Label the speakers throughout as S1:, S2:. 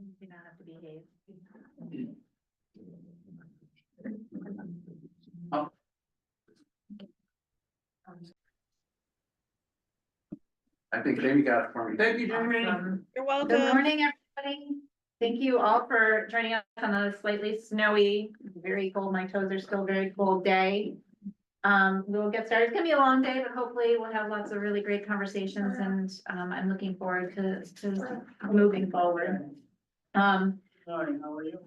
S1: Do not have to behave.
S2: I think Jamie got it for me. Thank you, Jamie.
S1: Awesome.
S3: You're welcome.
S1: Good morning, everybody. Thank you all for joining us on a slightly snowy, very cold, my toes are still very cold day. We'll get started. It's gonna be a long day, but hopefully we'll have lots of really great conversations and I'm looking forward to moving forward.
S2: How are you?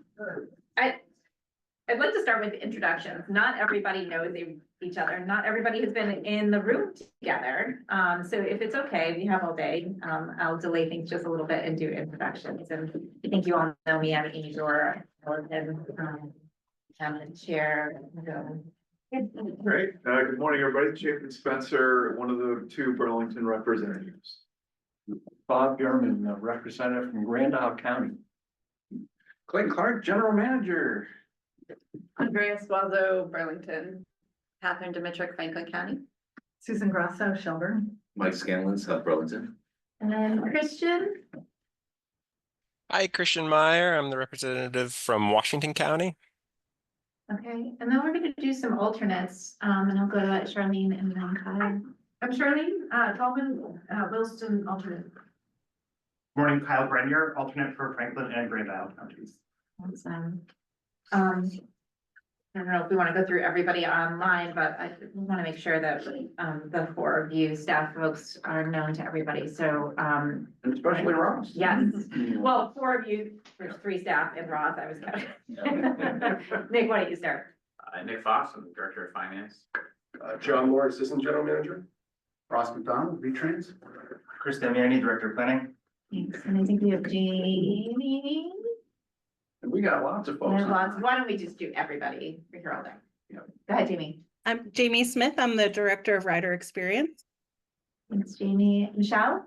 S1: I'd like to start with introductions. Not everybody knows each other. Not everybody has been in the room together. So if it's okay, we have all day. I'll delay things just a little bit and do introductions. And I think you all know me. I'm Amy Dora. I'm the chair.
S4: Great. Good morning, everybody. Chapin Spencer, one of the two Burlington representatives.
S2: Bob German, representative from Grand Isle County. Clay Clark, general manager.
S3: Andrea Suazo, Burlington. Catherine Dimitrick, Franklin County.
S5: Susan Grasso, Shelburne.
S6: Mike Scanlon, South Burlington.
S1: And then Christian.
S7: Hi, Christian Meyer. I'm the representative from Washington County.
S1: Okay, and then we're gonna do some alternates, and I'll go to Charlene and then Kyle. I'm Charlene, Tallman, Williston alternate.
S8: Morning, Kyle Grenier, alternate for Franklin and Grand Isle counties.
S1: Awesome. I don't know if we want to go through everybody online, but I want to make sure that, the four of you staff folks are known to everybody, so,
S2: And especially Ross.
S1: yes. Well, four of you, there's three staff and Ross, I was counting. Nick, why don't you start?
S6: Nick Fox, I'm the Director of Finance.
S2: John Moore, assistant general manager. Ross McDonald, V-Trans.
S8: Chris Damiani, Director of Planning.
S1: Thanks, and I think we have Jamie.
S2: And we got lots of folks.
S1: There's lots. Why don't we just do everybody? We're here all day.
S2: Yeah.
S1: Go ahead, Jamie.
S3: I'm Jamie Smith. I'm the Director of Rider Experience.
S1: Thanks, Jamie. Michelle?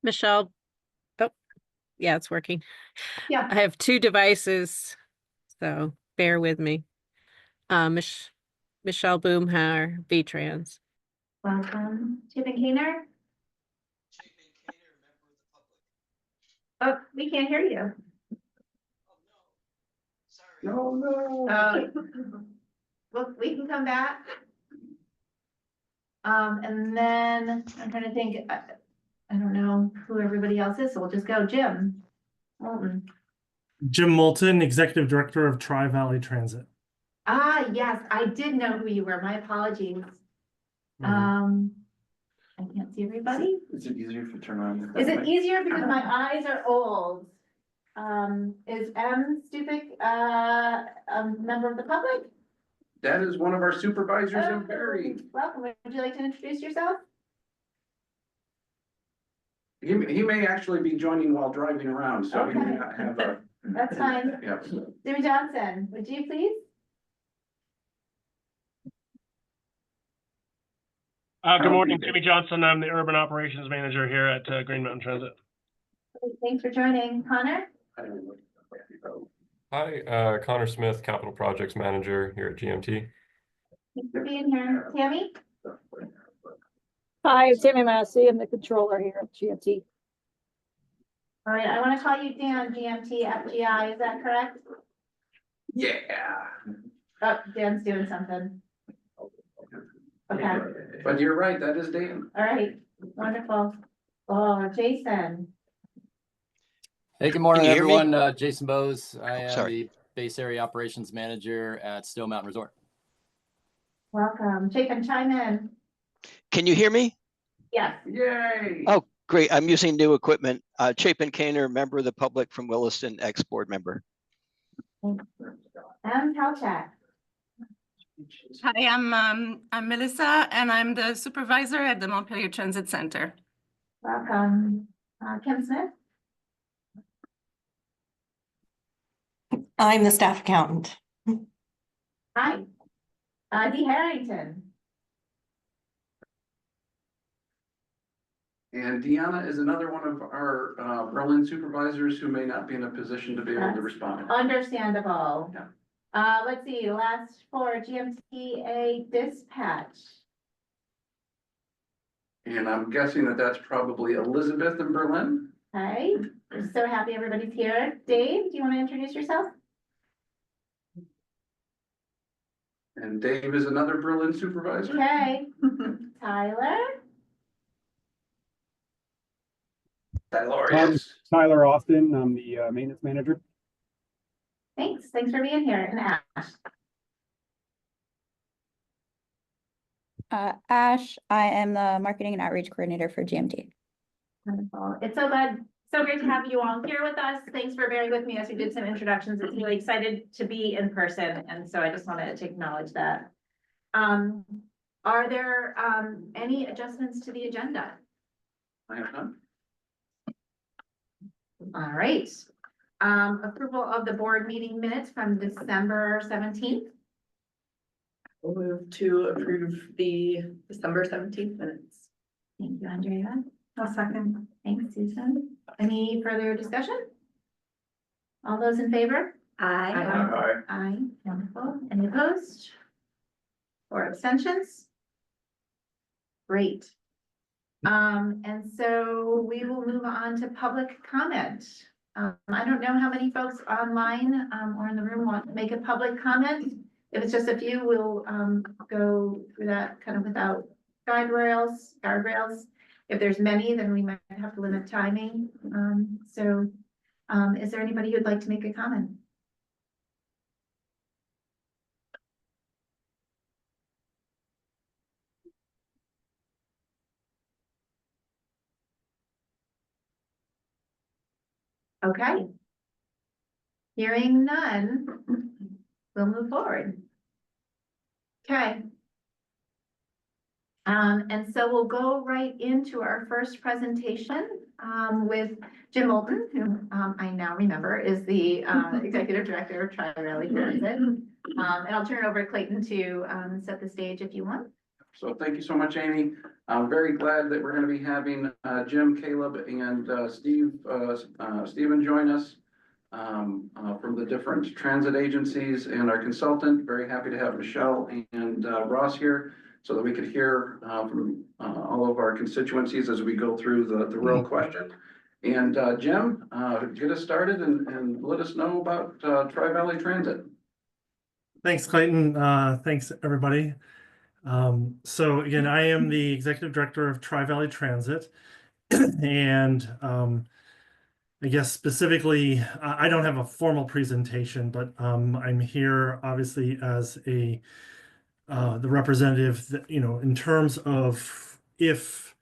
S9: Michelle. Oh, yeah, it's working.
S1: Yeah.
S9: I have two devices, so bear with me. Michelle Boomhauer, V-Trans.
S1: Welcome. Chapin Kaner? Oh, we can't hear you.
S2: No.
S1: Well, we can come back. And then I'm trying to think, I don't know who everybody else is, so we'll just go. Jim Moulton.
S10: Jim Moulton, Executive Director of Tri-Valley Transit.
S1: Ah, yes, I did know who you were. My apologies. I can't see everybody.
S2: Is it easier if you turn on?
S1: Is it easier because my eyes are old? Is M. Stupik, a member of the public?
S2: That is one of our supervisors in Barry.
S1: Welcome. Would you like to introduce yourself?
S2: He may actually be joining while driving around, so he may
S1: Okay.
S2: not have a.
S1: That's fine.
S2: Yeah.
S1: Jimmy Johnson, would you please?
S10: Good morning, Jimmy Johnson. I'm the Urban Operations Manager here at Green Mountain Transit.
S1: Thanks for joining. Connor?
S11: Hi, Connor Smith, Capital Projects Manager here at GMT.
S1: Thanks for being here. Tammy?
S5: Hi, Tammy Massey. I'm the controller here at GMT.
S1: All right, I want to call you Dan, GMT FGI, is that correct?
S2: Yeah.
S1: Oh, Dan's doing something. Okay,
S2: But you're right, that is Dan.
S1: all right, wonderful. Oh, Jason.
S12: Hey, good morning,
S6: Can you hear me?
S12: everyone. Jason Bose. I am
S6: sorry.
S12: the Base Area Operations Manager at Stone Mountain Resort.
S1: Welcome. Chapin, chime in.
S6: Can you hear me?
S1: Yes.
S2: Yay.
S6: Oh, great. I'm using new equipment. Chapin Kaner, member of the public from Williston, ex-board member.
S1: M. Palchak.
S3: Hi, I'm Melissa, and I'm the supervisor at the Montpelier Transit Center.
S1: Welcome. Kim Smith.
S5: I'm the staff accountant.
S1: Hi. Dee Harrington.
S2: And Deanna is another one of our Berlin supervisors who may not be in a position to be able to respond.
S1: Understandable.
S2: Yeah.
S1: Let's see, the last four, GMTA dispatch.
S2: And I'm guessing that that's probably Elizabeth in Berlin.
S1: Okay, we're so happy everybody's here. Dave, do you want to introduce yourself?
S2: And Dave is another Berlin supervisor.
S1: Okay, Tyler?
S13: Tyler Austin, I'm the maintenance manager.
S1: Thanks for being here. And Ash?
S14: Ash, I am the marketing and outreach coordinator for GMT.
S1: Wonderful. It's so great to have you all here with us. Thanks for bearing with me as we did some introductions. It's really excited to be in person, and so I just wanted to acknowledge that. Are there any adjustments to the agenda?
S2: I have none.
S1: All right. Approval of the board meeting minutes from December 17th.
S5: We'll move to approve the December 17th minutes.
S1: Thank you, Andrea.
S5: I'll second.
S1: Thanks, Susan. Any further discussion? All those in favor?
S5: Aye.
S4: Aye.
S1: Aye, wonderful. Any opposed? Or abstentions? Great. And so we will move on to public comment. I don't know how many folks online or in the room want to make a public comment. If it's just a few, we'll go through that kind of without guardrails. If there's many, then we might have to limit timing. Is there anybody who'd like to make a comment? Okay. Hearing none, we'll move forward. Okay. And so we'll go right into our first presentation with Jim Moulton, who I now remember is the Executive Director of Tri-Valley Transit. And I'll turn it over to Clayton to set the stage if you want.
S2: So thank you so much, Amy. I'm very glad that we're going to be having Jim, Caleb, and Stephen join us from the different transit agencies, and our consultant. Very happy to have Michelle and Ross here so that we could hear from all of our constituencies as we go through the real question. And Jim, get us started and let us know about Tri-Valley Transit.
S13: Thanks, Clayton. Thanks, everybody. So again, I am the Executive Director of Tri-Valley Transit. And I guess specifically, I don't have a formal presentation, but I'm here obviously as the representative that, in terms of if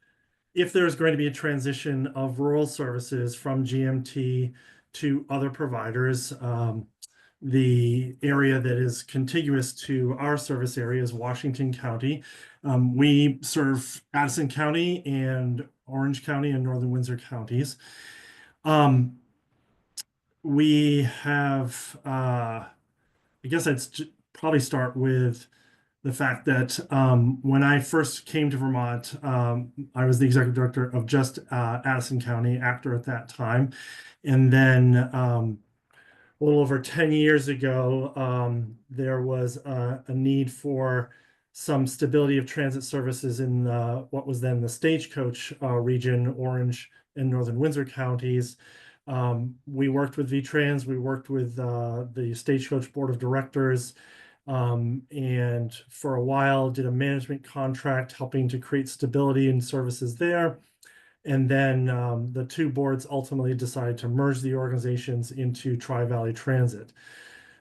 S13: there's going to be a transition of rural services from GMT to other providers, the area that is contiguous to our service area is Washington County. We serve Addison County and Orange County and Northern Windsor counties. We have, I guess I'd probably start with the fact that when I first came to Vermont, I was the executive director of just Addison County, actor at that time. And then a little over 10 years ago, there was a need for some stability of transit services in what was then the Stagecoach region, Orange and Northern Windsor counties. We worked with VTrans, we worked with the Stagecoach Board of Directors, and for a while did a management contract helping to create stability in services there. And then the two boards ultimately decided to merge the organizations into Tri-Valley Transit.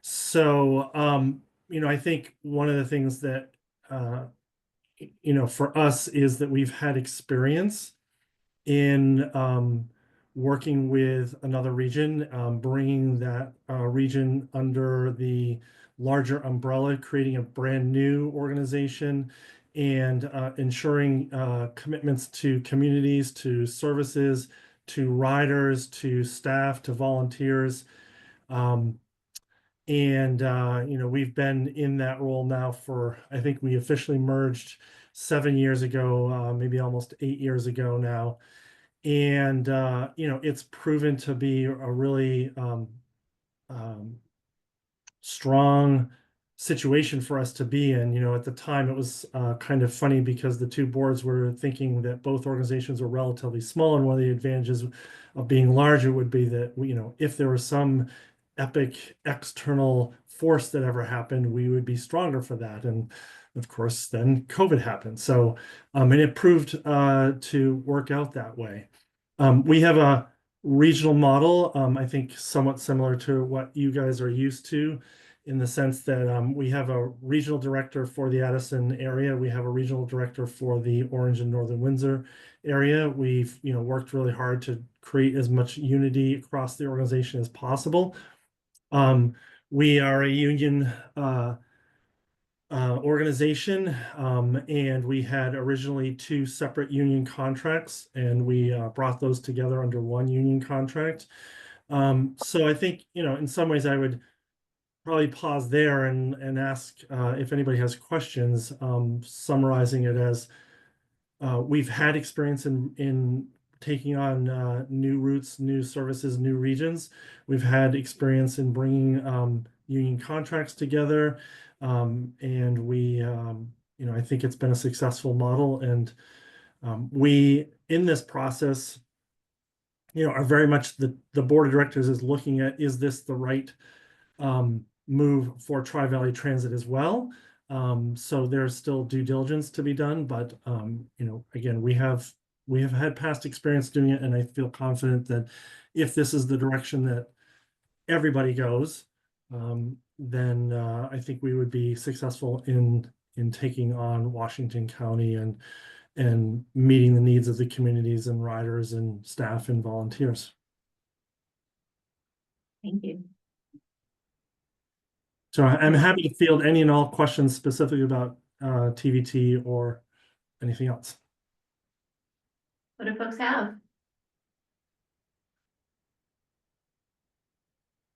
S13: So, I think one of the things that, for us is that we've had experience in working with another region, bringing that region under the larger umbrella, creating a brand new organization, and ensuring commitments to communities, to services, to riders, to staff, to volunteers. We've been in that role now for, I think we officially merged 7 years ago, maybe almost 8 years ago now. And, it's proven to be a really strong situation for us to be in. At the time it was kind of funny because the two boards were thinking that both organizations were relatively small, and one of the advantages of being larger would be that, you know, if there was some epic external force that ever happened, we would be stronger for that. And of course, then COVID happened. So, and it proved to work out that way. We have a regional model, I think somewhat similar to what you guys are used to, in the sense that we have a regional director for the Addison area. We have a regional director for the Orange and Northern Windsor area. We've, you know, worked really hard to create as much unity across the organization as possible. We are a union organization, and we had originally 2 separate union contracts, and we brought those together under one union contract. So I think, you know, in some ways I would probably pause there and ask if anybody has questions, summarizing it as we've had experience in taking on new routes, new services, new regions. We've had experience in bringing union contracts together. And we, you know, I think it's been a successful model. And we, in this process, you know, are very much the board of directors is looking at, is this the right move for Tri-Valley Transit as well? So there's still due diligence to be done, but you know, again, we have had past experience doing it, and I feel confident that if this is the direction that everybody goes, then I think we would be successful in taking on Washington County and meeting the needs of the communities and riders and staff and volunteers.
S1: Thank you.
S13: So I'm happy to field any and all questions specifically about TVT or anything else.
S1: What do folks have?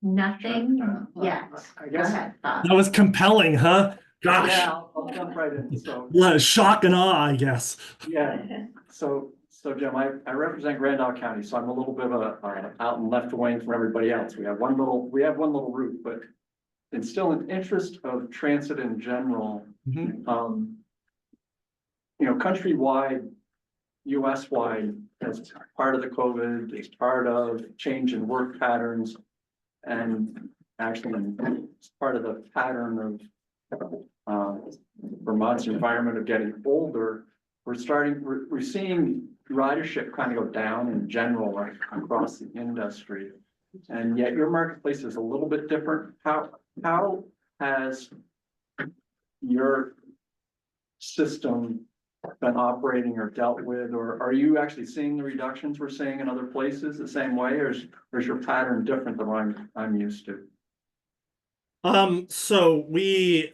S1: Nothing yet.
S8: I
S1: Go
S8: guess-
S1: ahead, Bob.
S13: That was compelling, huh? Gosh.
S8: Yeah, I'll jump right in. So,
S13: Shock and awe, I guess.
S8: yeah, so Jim, I represent Grand Isle County, so I'm a little bit of a out and left wing from everybody else. We have one little route, but it's still an interest of transit in general.
S13: Mhm.
S8: You know, countrywide, US-wide, as part of the COVID, as part of change in work patterns, and actually it's part of the pattern of Vermont's environment of getting older. We're seeing ridership kind of go down in general, right, across the industry. And yet your marketplace is a little bit different. How has your system been operating or dealt with, or are you actually seeing the reductions we're seeing in other places the same way, or is your pattern different than what I'm used to?
S13: So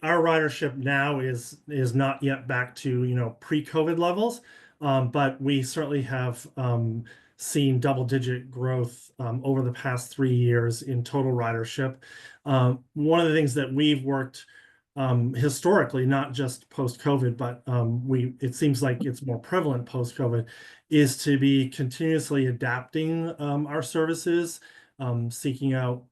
S13: our ridership now is not yet back to, you know, pre-COVID levels, but we certainly have seen double-digit growth over the past 3 years in total ridership. One of the things that we've worked historically, not just post-COVID, but it seems like it's more prevalent post-COVID, is to be continuously adapting our services, seeking out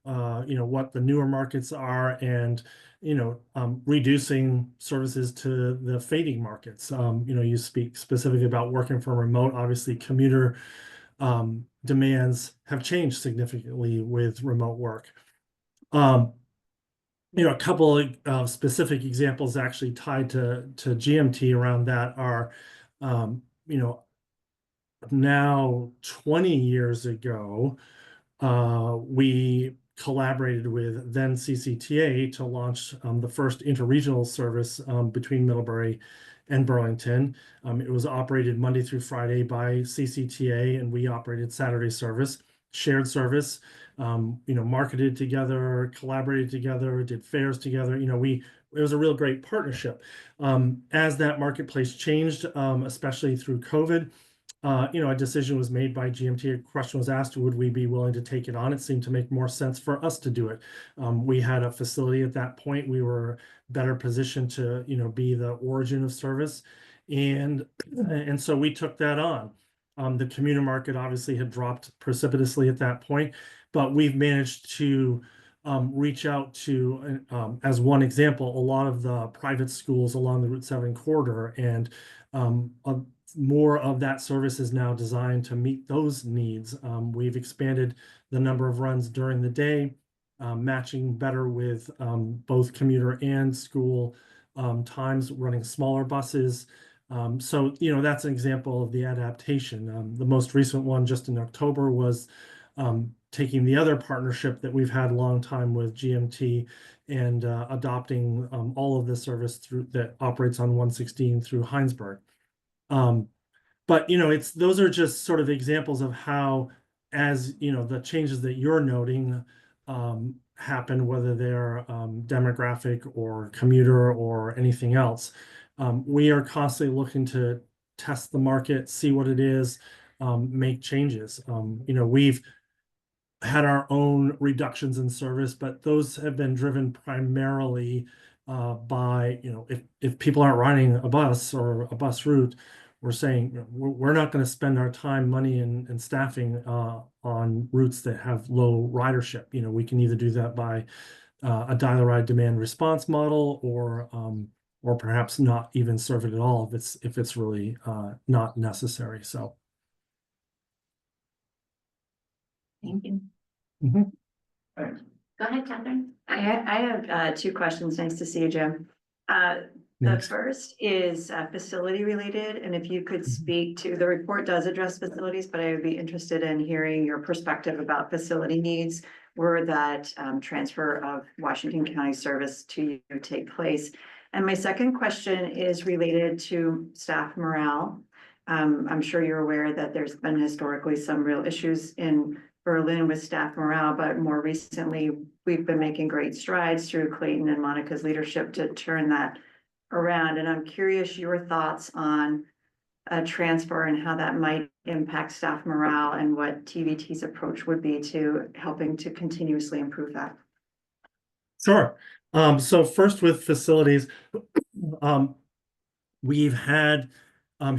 S13: you know, what the newer markets are, and you know, reducing services to the fading markets. You know, you speak specifically about working from remote. Obviously, commuter demands have changed significantly with remote work. You know, a couple of specific examples actually tied to GMT around that are, you know, now 20 years ago, we collaborated with then CCTA to launch the first interregional service between Middlebury and Burlington. It was operated Monday through Friday by CCTA, and we operated Saturday service, shared service. You know, marketed together, collaborated together, did fairs together. You know, it was a real great partnership. As that marketplace changed, especially through COVID, you know, a decision was made by GMT. A question was asked, would we be willing to take it on? It seemed to make more sense for us to do it. We had a facility at that point. We were better positioned to, you know, be the origin of service. And so we took that on. The commuter market obviously had dropped precipitously at that point, but we've managed to reach out to, as one example, a lot of the private schools along the Route 7 corridor, and more of that service is now designed to meet those needs. We've expanded the number of runs during the day, matching better with both commuter and school times, running smaller buses. So, that's an example of the adaptation. The most recent one just in October was taking the other partnership that we've had a long time with GMT and adopting all of the service that operates on 116 through Heinsberg. But those are just sort of examples of how, as the changes that you're noting happen, whether they're demographic or commuter or anything else. We are constantly looking to test the market, see what it is, make changes. We've had our own reductions in service, but those have been driven primarily by, if people aren't riding a bus or a bus route, we're saying we're not going to spend our time, money, and staffing on routes that have low ridership. We can either do that by a dial-a-ride demand response model, or perhaps not even serve it at all if it's really not necessary. So.
S1: Thank you.
S4: Thanks.
S1: Go ahead, Catherine.
S15: I have two questions. Nice to see you, Jim. The
S13: Thanks.
S15: first is facility related, and if you could speak to, the report does address facilities, but I would be interested in hearing your perspective about facility needs were that transfer of Washington County service to you take place. And my second question is related to staff morale. I'm sure you're aware that there's been historically some real issues in Berlin with staff morale, but more recently, we've been making great strides through Clayton and Monica's leadership to turn that around. And I'm curious your thoughts on a transfer and how that might impact staff morale and what TVT's approach would be to helping to continuously improve that.
S13: Sure. So first with facilities, we've had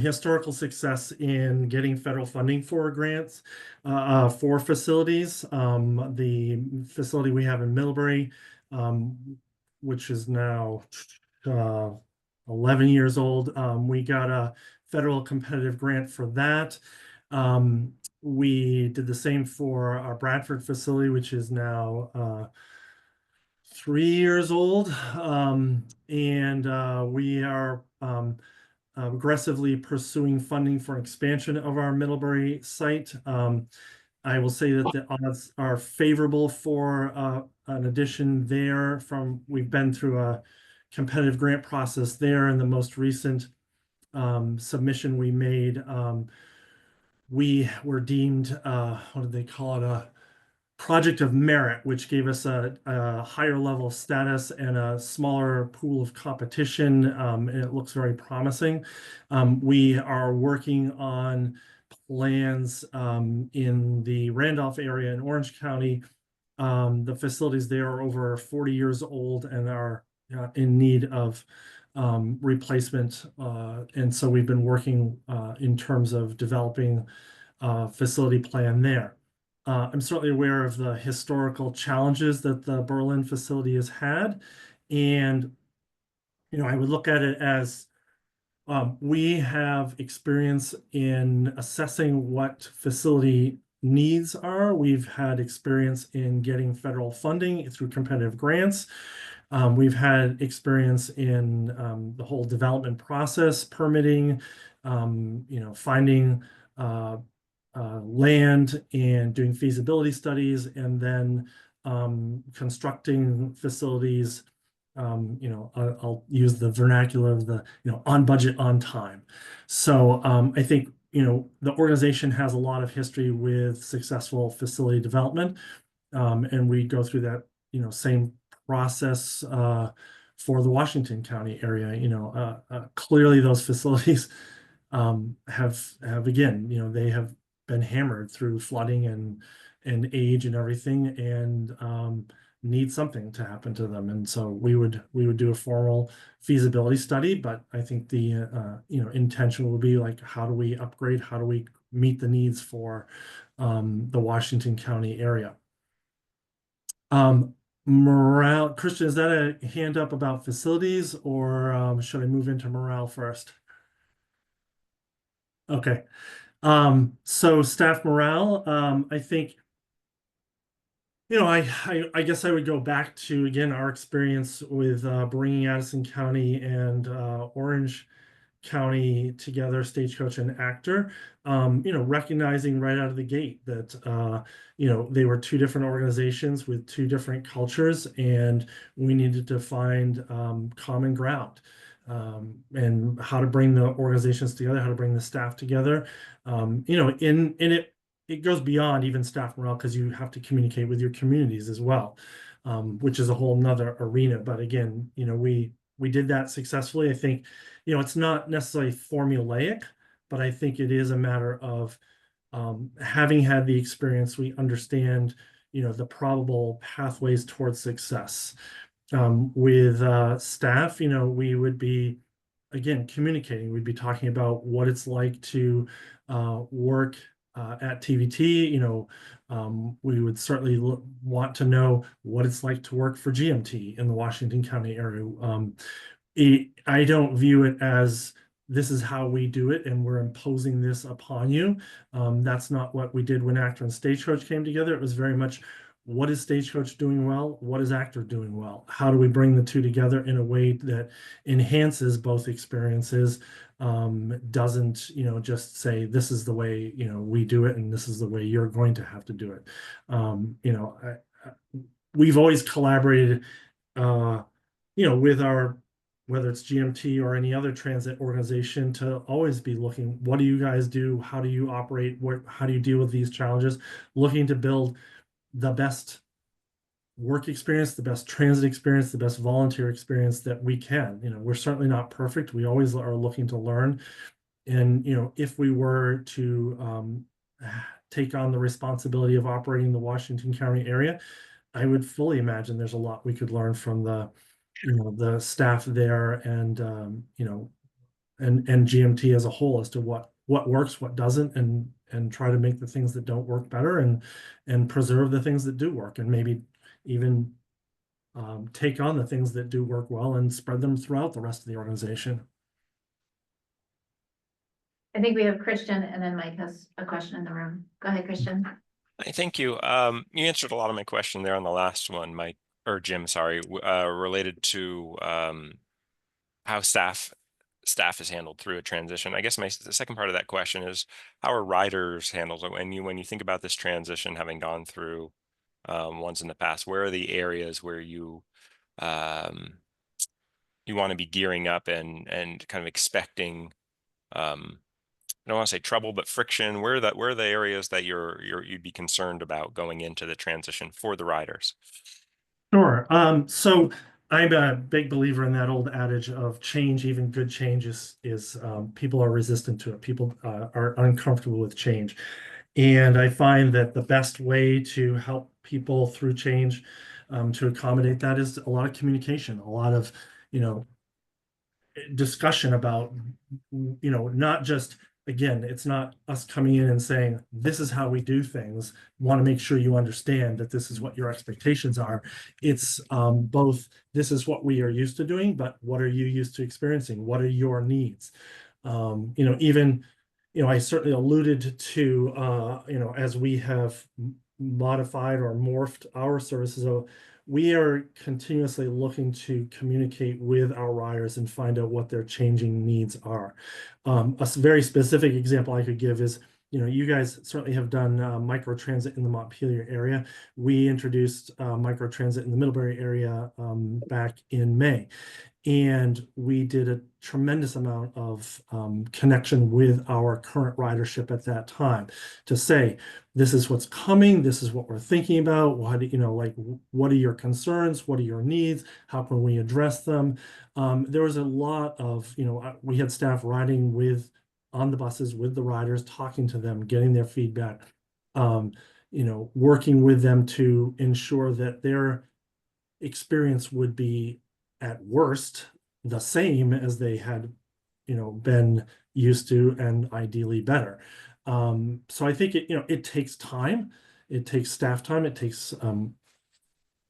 S13: historical success in getting federal funding for grants for facilities. The facility we have in Middlebury, which is now 11 years old, we got a federal competitive grant for that. We did the same for our Bradford facility, which is now 3 years old, and we are aggressively pursuing funding for expansion of our Middlebury site. I will say that the odds are favorable for an addition there. We've been through a competitive grant process there, and the most recent submission we made, we were deemed, what did they call it, a project of merit, which gave us a higher level status and a smaller pool of competition, and it looks very promising. We are working on plans in the Randolph area in Orange County. The facilities there are over 40 years old and are in need of replacement, and so we've been working in terms of developing a facility plan there. I'm certainly aware of the historical challenges that the Berlin facility has had. And, I would look at it as we have experience in assessing what facility needs are. We've had experience in getting federal funding through competitive grants. We've had experience in the whole development process, permitting, finding land and doing feasibility studies, and then constructing facilities. I'll use the vernacular of the on budget, on time. So I think the organization has a lot of history with successful facility development, and we go through that same process for the Washington County area. Clearly those facilities have again, they have been hammered through flooding and age and everything, and need something to happen to them. And so we would do a formal feasibility study, but I think the intention will be like, how do we upgrade? How do we meet the needs for the Washington County area? Morale, Christian, is that a hand up about facilities, or should I move into morale first? Okay. So staff morale, I think, I guess I would go back to, again, our experience with bringing Addison County and Orange County together, Stagecoach and Actor, recognizing right out of the gate that, they were two different organizations with two different cultures, and we needed to find common ground, and how to bring the organizations together, how to bring the staff together. It goes beyond even staff morale, because you have to communicate with your communities as well, which is a whole nother arena. But again, we did that successfully. I think, it's not necessarily formulaic, but I think it is a matter of having had the experience, we understand, the probable pathways towards success. With staff, we would be, again, communicating. We'd be talking about what it's like to work at TVT. We would certainly want to know what it's like to work for GMT in the Washington County area. I don't view it as this is how we do it and we're imposing this upon you. That's not what we did when Actor and Stagecoach came together. It was very much, what is Stagecoach doing well? What is Actor doing well? How do we bring the two together in a way that enhances both experiences? Doesn't, just say, this is the way, we do it, and this is the way you're going to have to do it. We've always collaborated, with our, whether it's GMT or any other transit organization, to always be looking, what do you guys do? How do you operate? How do you deal with these challenges? Looking to build the best work experience, the best transit experience, the best volunteer experience that we can. We're certainly not perfect. We always are looking to learn. And, if we were to take on the responsibility of operating the Washington County area, I would fully imagine there's a lot we could learn from the staff there, and, and GMT as a whole, as to what works, what doesn't, and try to make the things that don't work better, and preserve the things that do work, and maybe even take on the things that do work well and spread them throughout the rest of the organization.
S1: I think we have Christian, and then Mike has a question in the room. Go ahead, Christian.
S7: Thank you. You answered a lot of my question there on the last one, Mike, or Jim, sorry, related to how staff is handled through a transition. I guess the second part of that question is, how are riders handled? When you think about this transition, having gone through ones in the past, where are the areas where you want to be gearing up and kind of expecting, I don't want to say trouble, but friction? Where are the areas that you'd be concerned about going into the transition for the riders?
S13: Sure. So I'm a big believer in that old adage of change, even good change is people are resistant to it. People are uncomfortable with change. And I find that the best way to help people through change, to accommodate that, is a lot of communication, a lot of, discussion about, not just, again, it's not us coming in and saying, this is how we do things. Want to make sure you understand that this is what your expectations are. It's both, this is what we are used to doing, but what are you used to experiencing? What are your needs? Even, I certainly alluded to, as we have modified or morphed our services, we are continuously looking to communicate with our riders and find out what their changing needs are. A very specific example I could give is, you guys certainly have done microtransit in the Montpelier area. We introduced microtransit in the Middlebury area back in May. And we did a tremendous amount of connection with our current ridership at that time, to say, this is what's coming, this is what we're thinking about, what are your concerns, what are your needs, how can we address them? There was a lot of, we had staff riding on the buses with the riders, talking to them, getting their feedback, working with them to ensure that their experience would be, at worst, the same as they had, been used to, and ideally better. So I think it takes time. It takes staff time. It takes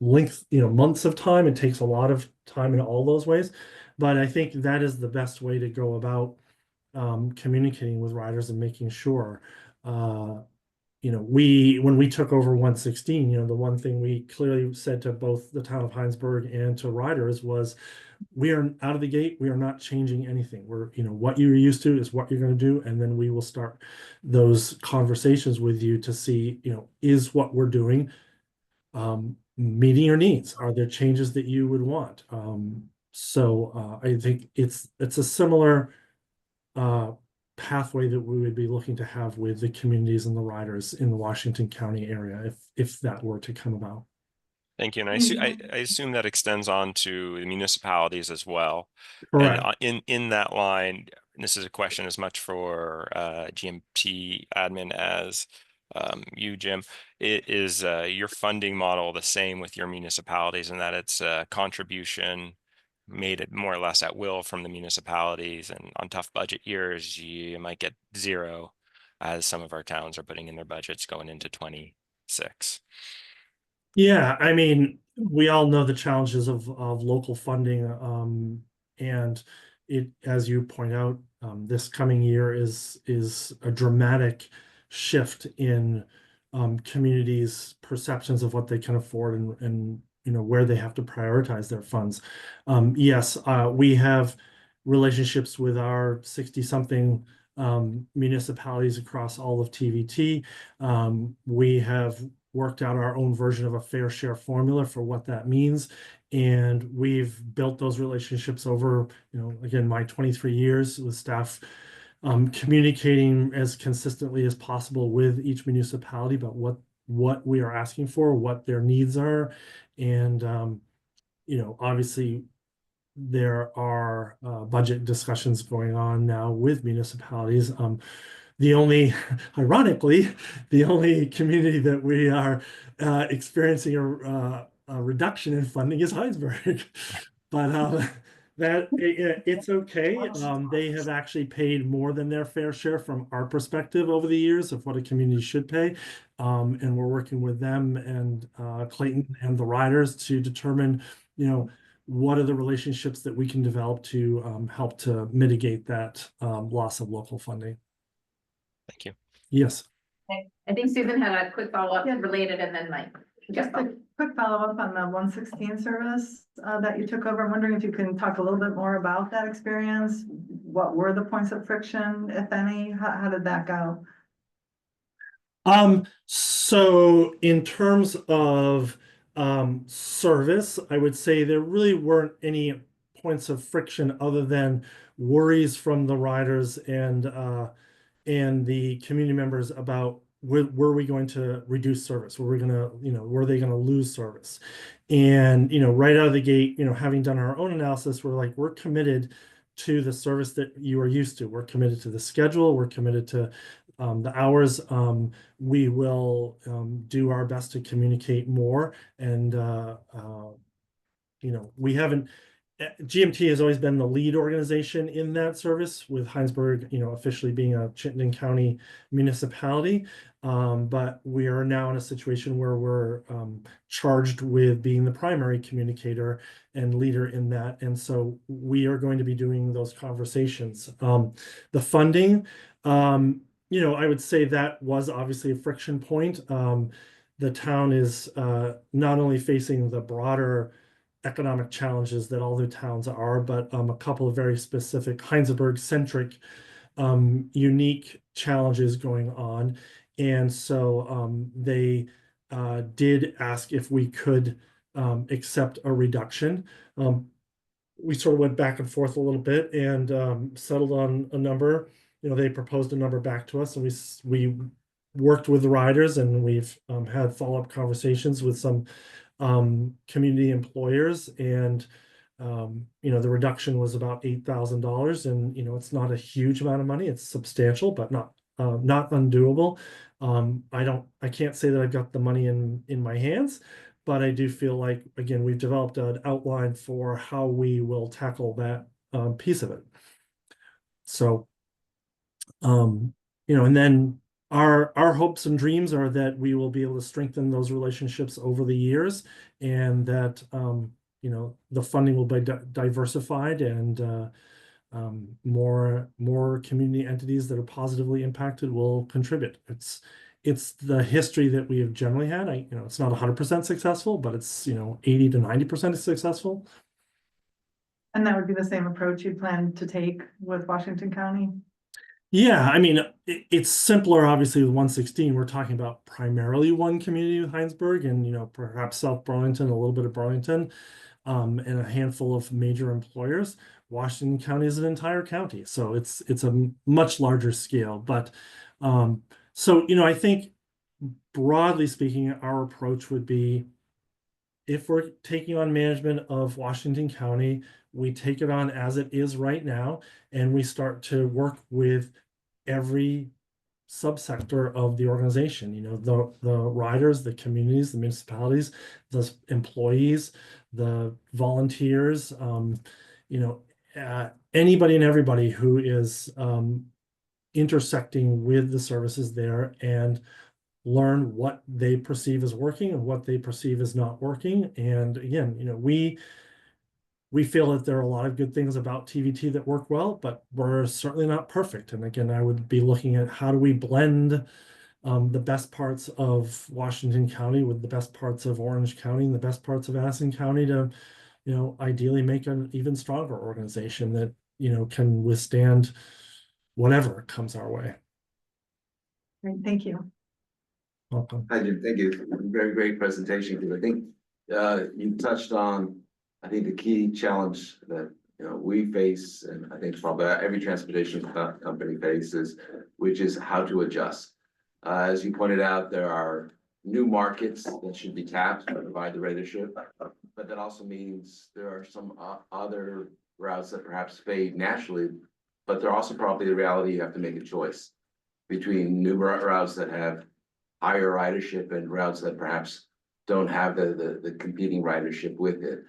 S13: length, months of time. It takes a lot of time in all those ways. But I think that is the best way to go about communicating with riders and making sure, when we took over 116, the one thing we clearly said to both the town of Heinsberg and to riders was, we are out of the gate. We are not changing anything. We're, what you're used to is what you're going to do. And then we will start those conversations with you to see, is what we're doing meeting your needs? Are there changes that you would want? So I think it's a similar pathway that we would be looking to have with the communities and the riders in the Washington County area if that were to come about.
S7: Thank you. And I assume that extends on to the municipalities as well.
S13: Correct.
S7: And in that line, and this is a question as much for GMT admin as you, Jim. Is your funding model the same with your municipalities, in that it's a contribution made it more or less at will from the municipalities, and on tough budget years you might get zero, as some of our towns are putting in their budgets going into 26?
S13: Yeah, I mean, we all know the challenges of local funding, and it, as you point out, this coming year is a dramatic shift in communities' perceptions of what they can afford and where they have to prioritize their funds. Yes, we have relationships with our 60-something municipalities across all of TVT. We have worked out our own version of a fair share formula for what that means. And we've built those relationships over, again, my 23 years with staff, communicating as consistently as possible with each municipality about what we are asking for, what their needs are. And, obviously there are budget discussions going on now with municipalities. Ironically, the only community that we are experiencing a reduction in funding is Heinsberg. But it's okay. They have actually paid more than their fair share from our perspective over the years of what a community should pay. And we're working with them and Clayton and the riders to determine, what are the relationships that we can develop to help to mitigate that loss of local funding.
S7: Thank you.
S13: Yes.
S1: I think Susan had a quick follow-up related, and then Mike.
S16: Just a quick follow-up on the 116 service that you took over. I'm wondering if you can talk a little bit more about that experience. What were the points of friction, if any? How did that go?
S13: So in terms of service, I would say there really weren't any points of friction other than worries from the riders and the community members about were we going to reduce service? Were they going to lose service? And, right out of the gate, having done our own analysis, we're committed to the service that you are used to. We're committed to the schedule. We're committed to the hours. We will do our best to communicate more. And, we haven't, GMT has always been the lead organization in that service, with Heinsberg, officially being a Chittenden County municipality. But we are now in a situation where we're charged with being the primary communicator and leader in that. And so we are going to be doing those conversations. The funding, I would say that was obviously a friction point. The town is not only facing the broader economic challenges that all the towns are, but a couple of very specific Heinsberg-centric unique challenges going on. And so they did ask if we could accept a reduction. We sort of went back and forth a little bit and settled on a number. They proposed a number back to us, and we worked with the riders, and we've had follow-up conversations with some community employers, and the reduction was about $8,000, and it's not a huge amount of money. It's substantial, but not undoable. I can't say that I've got the money in my hands, but I do feel like, again, we've developed an outline for how we will tackle that piece of it. So, and then our hopes and dreams are that we will be able to strengthen those relationships over the years, and that you know, the funding will be diversified, and more community entities that are positively impacted will contribute. It's the history that we have generally had. You know, it's not 100% successful, but it's, you know, 80 to 90% successful.
S16: And that would be the same approach you plan to take with Washington County?
S13: Yeah, I mean, it's simpler, obviously, with 116. We're talking about primarily one community with Heinsberg, and, you know, perhaps South Burlington, a little bit of Burlington, and a handful of major employers. Washington County is an entire county, so it's a much larger scale. But so, you know, I think broadly speaking, our approach would be, if we're taking on management of Washington County, we take it on as it is right now, and we start to work with every subsector of the organization. You know, the riders, the communities, the municipalities, the employees, the volunteers, you know, anybody and everybody who is intersecting with the services there, and learn what they perceive as working and what they perceive as not working. And again, you know, we feel that there are a lot of good things about TVT that work well, but we're certainly not perfect. And again, I would be looking at how do we blend the best parts of Washington County with the best parts of Orange County and the best parts of Addison County to, you know, ideally make an even stronger organization that, you know, can withstand whatever comes our way.
S16: Great, thank you.
S13: Welcome.
S17: Hi, Jim. Thank you. Very great presentation, because I think you touched on, I think, the key challenge that, you know, we face, and I think probably every transportation company faces, which is how to adjust. As you pointed out, there are new markets that should be tapped to provide the ridership, but that also means there are some other routes that perhaps fade naturally, but they're also probably the reality you have to make a choice between new routes that have higher ridership and routes that perhaps don't have the competing ridership with it.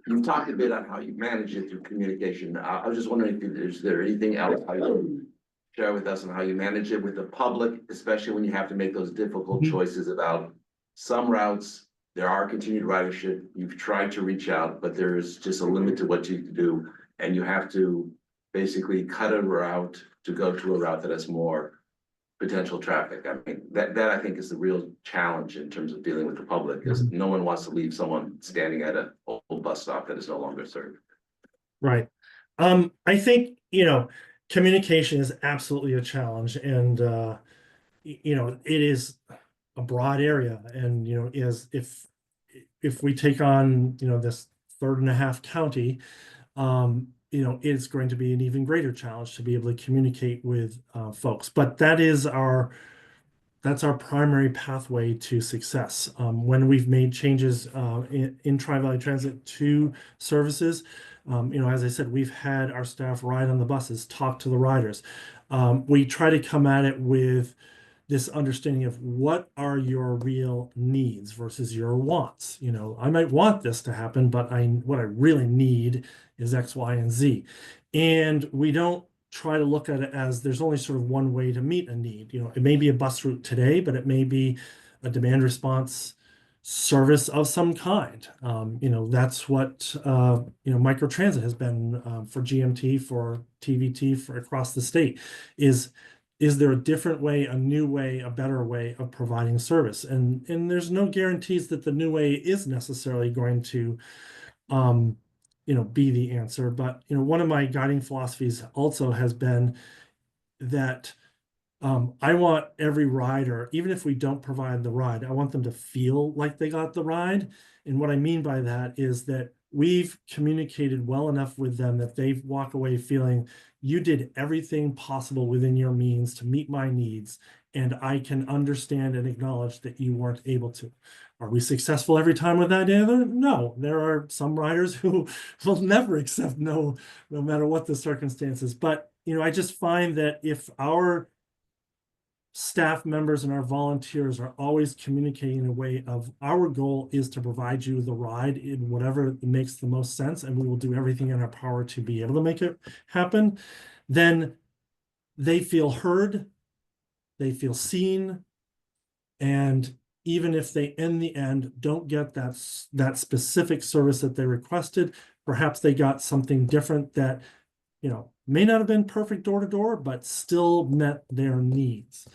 S17: You've talked a bit on how you manage it through communication. I was just wondering if is there anything else how you share with us on how you manage it with the public, especially when you have to make those difficult choices about some routes. There are continued ridership. You've tried to reach out, but there is just a limit to what you can do, and you have to basically cut a route to go to a route that has more potential traffic. I mean, that I think is the real challenge in terms of dealing with the public, because no one wants to leave someone standing at an old bus stop that is no longer served.
S13: Right. I think, you know, communication is absolutely a challenge, and you know, it is a broad area, and, you know, if we take on, you know, this 1.5 county, you know, it's going to be an even greater challenge to be able to communicate with folks. But that's our primary pathway to success. When we've made changes in Tri-Valley Transit to services, you know, as I said, we've had our staff ride on the buses, talk to the riders. We try to come at it with this understanding of what are your real needs versus your wants. You know, I might want this to happen, but what I really need is X, Y, and Z. And we don't try to look at it as there's only sort of one way to meet a need. You know, it may be a bus route today, but it may be a demand response service of some kind. You know, that's what, you know, microtransit has been for GMT, for TVT, for across the state. Is there a different way, a new way, a better way of providing service? And there's no guarantees that the new way is necessarily going to, you know, be the answer. But, you know, one of my guiding philosophies also has been that I want every rider, even if we don't provide the ride, I want them to feel like they got the ride. And what I mean by that is that we've communicated well enough with them that they walk away feeling you did everything possible within your means to meet my needs, and I can understand and acknowledge that you weren't able to. Are we successful every time with that answer? No. There are some riders who will never accept no matter what the circumstances. But, you know, I just find that if our staff members and our volunteers are always communicating in a way of our goal is to provide you the ride in whatever makes the most sense, and we will do everything in our power to be able to make it happen, then they feel heard, they feel seen. And even if they, in the end, don't get that specific service that they requested, perhaps they got something different that, you know, may not have been perfect door to door, but still met their needs.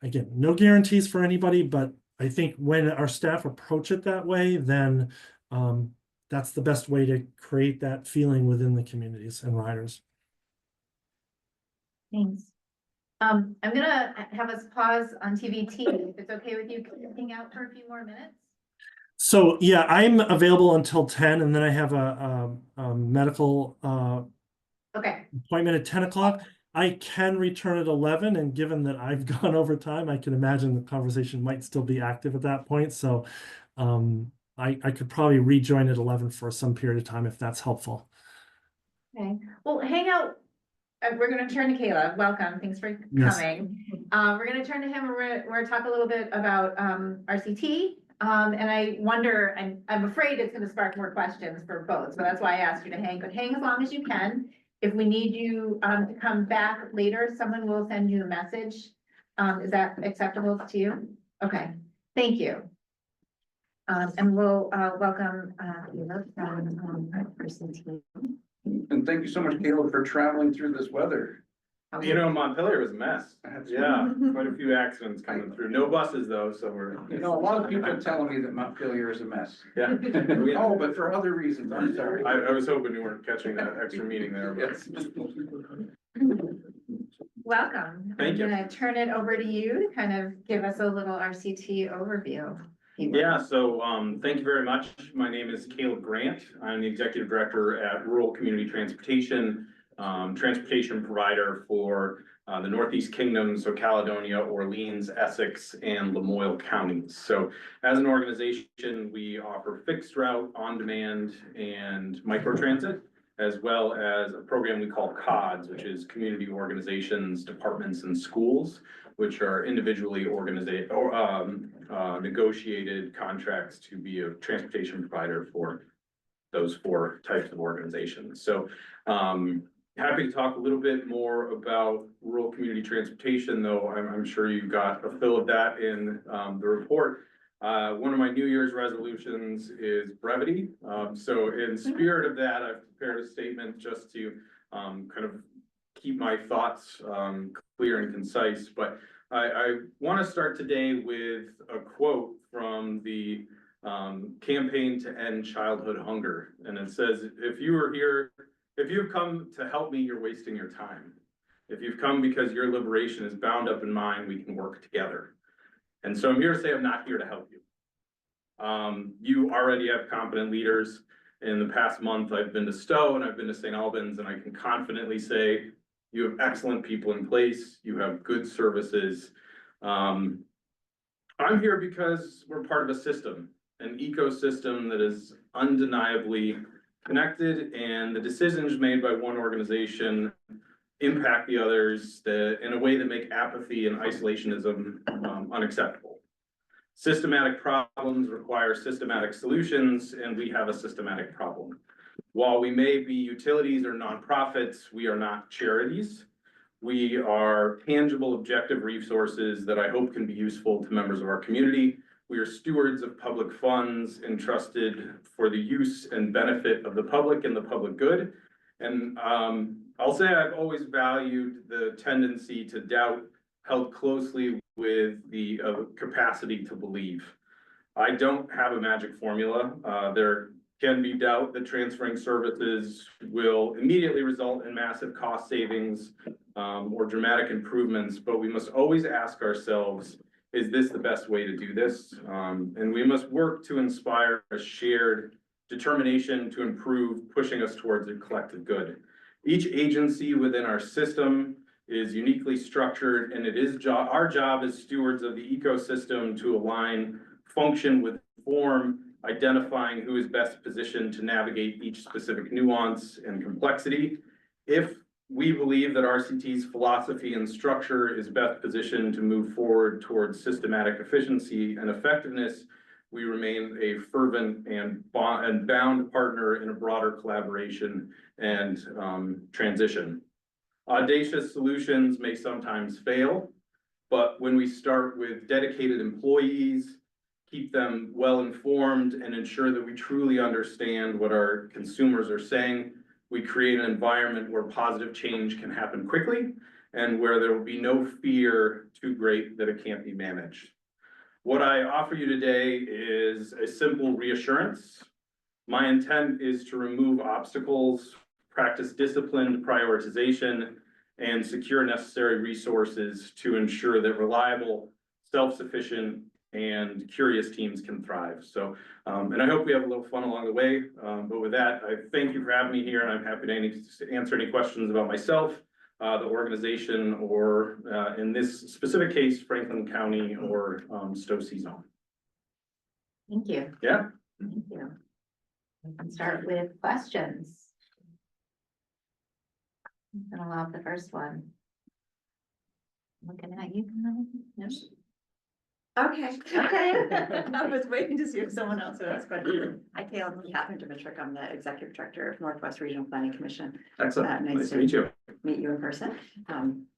S13: Again, no guarantees for anybody, but I think when our staff approach it that way, then that's the best way to create that feeling within the communities and riders.
S1: Thanks. I'm gonna have us pause on TVT, if it's okay with you, can you hang out for a few more minutes?
S13: So yeah, I'm available until 10, and then I have a medical
S1: Okay,
S13: appointment at 10 o'clock. I can return at 11, and given that I've gone over time, I can imagine the conversation might still be active at that point. So I could probably rejoin at 11 for some period of time if that's helpful.
S1: okay, well, hang out. We're gonna turn to Caleb, welcome, thanks for
S13: Yes.
S1: coming. We're gonna turn to him, and we're gonna talk a little bit about RCT. And I wonder, I'm afraid it's gonna spark more questions for both, so that's why I asked you to hang, but hang as long as you can. If we need you to come back later, someone will send you a message. Is that acceptable to you? Okay, thank you. And we'll welcome Caleb from RCT.
S2: And thank you so much, Caleb, for traveling through this weather.
S18: You know, Montpelier was a mess. Yeah, quite a few accidents coming through. No buses though, so we're.
S2: You know, a lot of people are telling me that Montpelier is a mess.
S18: Yeah.
S2: Oh, but for other reasons, I'm sorry.
S18: I was hoping you weren't catching that extra meeting there. But.
S2: Yes.
S1: Welcome.
S18: Thank you.
S1: I'm gonna turn it over to you to kind of give us a little RCT overview.
S18: Yeah, so thank you very much. My name is Caleb Grant. I'm the Executive Director at Rural Community Transportation, transportation provider for the Northeast Kingdom, so Caledonia, Orleans, Essex, and Lamoille counties. So as an organization, we offer fixed route, on-demand, and microtransit, as well as a program we call CODS, which is Community Organizations, Departments, and Schools, which are individually organized or negotiated contracts to be a transportation provider for those 4 types of organizations. So happy to talk a little bit more about rural community transportation, though I'm sure you got a fill of that in the report. One of my New Year's resolutions is brevity. So in spirit of that, I've prepared a statement just to kind of keep my thoughts clear and concise. But I want to start today with a quote from the Campaign to End Childhood Hunger. And it says, if you've come to help me, you're wasting your time. If you've come because your liberation is bound up in mine, we can work together. And so I'm here to say I'm not here to help you. You already have competent leaders. In the past month, I've been to Stowe and I've been to St. Albans, and I can confidently say you have excellent people in place. You have good services. I'm here because we're part of a system, an ecosystem that is undeniably connected, and the decisions made by one organization impact the others in a way that make apathy and isolationism unacceptable. Systematic problems require systematic solutions, and we have a systematic problem. While we may be utilities or nonprofits, we are not charities. We are tangible, objective resources that I hope can be useful to members of our community. We are stewards of public funds entrusted for the use and benefit of the public and the public good. And I'll say I've always valued the tendency to doubt held closely with the capacity to believe. I don't have a magic formula. There can be doubt that transferring services will immediately result in massive cost savings or dramatic improvements, but we must always ask ourselves, is this the best way to do this? And we must work to inspire a shared determination to improve, pushing us towards a collective good. Each agency within our system is uniquely structured, and it is our job as stewards of the ecosystem to align function with form, identifying who is best positioned to navigate each specific nuance and complexity. If we believe that RCT's philosophy and structure is best positioned to move forward towards systematic efficiency and effectiveness, we remain a fervent and bound partner in a broader collaboration and transition. Audacious solutions may sometimes fail, But when we start with dedicated employees, keep them well informed and ensure that we truly understand what our consumers are saying, we create an environment where positive change can happen quickly and where there will be no fear too great that it can't be managed. What I offer you today is a simple reassurance. My intent is to remove obstacles, practice disciplined prioritization, and secure necessary resources to ensure that reliable, self-sufficient, and curious teams can thrive. So, and I hope we have a little fun along the way. But with that, I thank you for having me here, and I'm happy to answer any questions about myself, the organization, or in this specific case, Franklin County or Stowe C-Zone.
S1: Thank you.
S18: Yeah.
S1: Thank you. We can start with questions. I'm gonna allow the first one. Looking at you. Yes.
S15: Okay. I was waiting to see if someone else would ask questions. Hi, Kayla, I'm Catherine Dimitrick. I'm the Executive Director of Northwest Regional Planning Commission.
S18: Excellent. Nice to meet you.
S15: Meet you in person.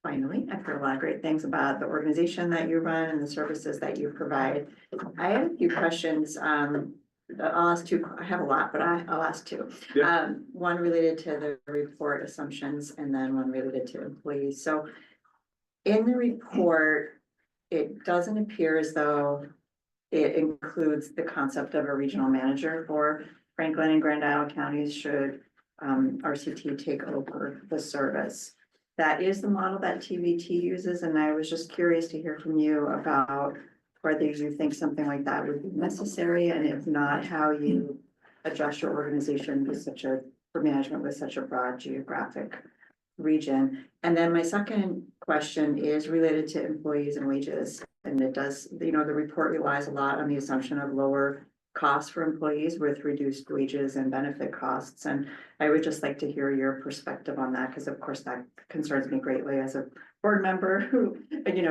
S15: Finally, I've heard a lot of great things about the organization that you run and the services that you provide. I have a few questions. I'll ask two. I have a lot, but I'll ask two.
S18: Yeah.
S15: One related to the report assumptions and then one related to employees. So in the report, it doesn't appear as though it includes the concept of a regional manager for Franklin and Grand Isle counties should RCT take over the service. That is the model that TVT uses, and I was just curious to hear from you about whether you think something like that would be necessary, and if not, how you adjust your organization with for management with such a broad geographic region. And then my second question is related to employees and wages. And it does, the report relies a lot on the assumption of lower costs for employees with reduced wages and benefit costs. And I would just like to hear your perspective on that, because of course that concerns me greatly as a board member who,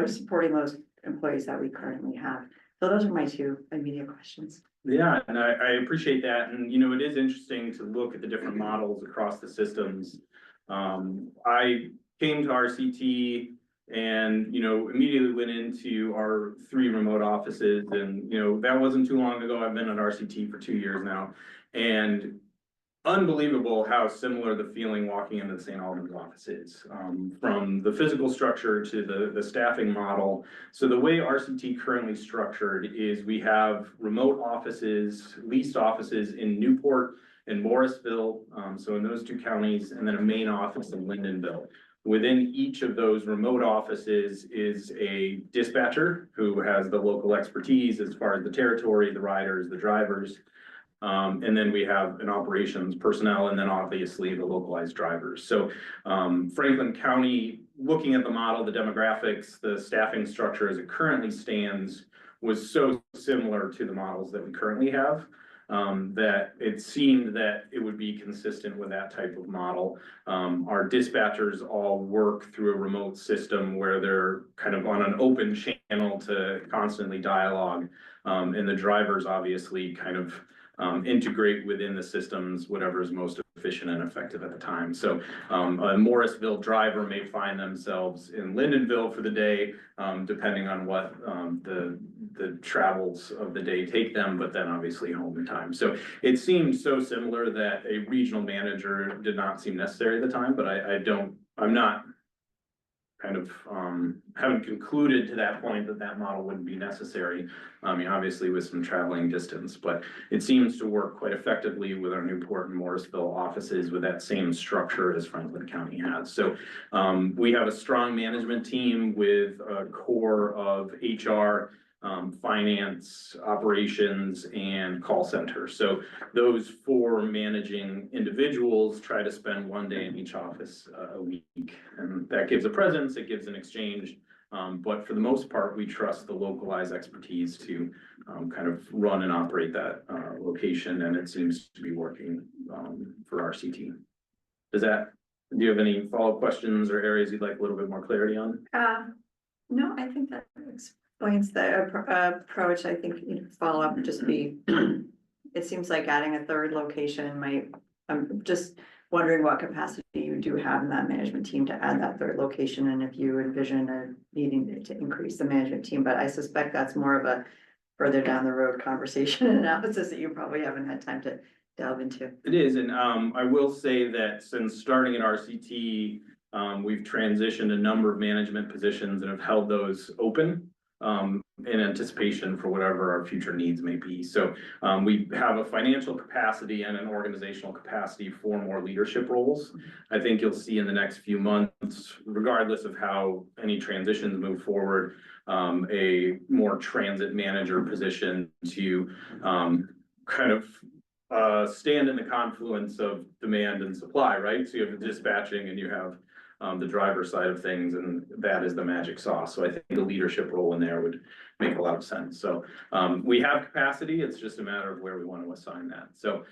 S15: supporting those employees that we currently have. So those are my two immediate questions.
S18: Yeah, and I appreciate that. And, it is interesting to look at the different models across the systems. I came to RCT and, immediately went into our 3 remote offices, and, that wasn't too long ago. I've been at RCT for 2 years now, and unbelievable how similar the feeling walking into the St. Albans office is, from the physical structure to the staffing model. So the way RCT currently structured is we have remote offices, leased offices in Newport and Morrisville, so in those 2 counties, and then a main office in Lyndonville. Within each of those remote offices is a dispatcher who has the local expertise as far as the territory, the riders, the drivers. And then we have an operations personnel, and then obviously the localized drivers. So Franklin County, looking at the model, the demographics, the staffing structure as it currently stands was so similar to the models that we currently have, that it seemed that it would be consistent with that type of model. Our dispatchers all work through a remote system where they're kind of on an open channel to constantly dialogue. And the drivers obviously kind of integrate within the systems, whatever is most efficient and effective at the time. So a Morrisville driver may find themselves in Lyndonville for the day, depending on what the travels of the day take them, but then obviously home in time. So it seemed so similar that a regional manager did not seem necessary at the time, but I'm not kind of haven't concluded to that point that model wouldn't be necessary. I mean, obviously with some traveling distance, but it seems to work quite effectively with our Newport and Morrisville offices with that same structure as Franklin County has. So we have a strong management team with a core of HR, finance, operations, and call center. So those 4 managing individuals try to spend 1 day in each office a week. And that gives a presence, it gives an exchange. But for the most part, we trust the localized expertise to kind of run and operate that location. And it seems to be working for RCT. Do you have any follow-up questions or areas you'd like a little bit more clarity on?
S15: No, I think that explains the approach. I think, follow up would just be, it seems like adding a 3rd location might, I'm just wondering what capacity you do have in that management team to add that third location, and if you envision a needing to increase the management team, but I suspect that's more of a further down the road conversation and analysis that you probably haven't had time to delve into.
S18: It is, and I will say that since starting at RCT, we've transitioned a number of management positions and have held those open in anticipation for whatever our future needs may be. So we have a financial capacity and an organizational capacity for more leadership roles. I think you'll see in the next few months, regardless of how any transitions move forward, a more transit manager position to kind of stand in the confluence of demand and supply, right? So you have the dispatching and you have the driver side of things, and that is the magic sauce. So I think the leadership role in there would make a lot of sense. So we have capacity, it's just a matter of where we want to assign that. So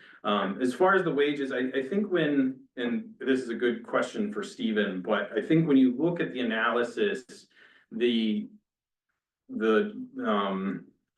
S18: as far as the wages, I think when, and this is a good question for Stephen, but I think when you look at the analysis, the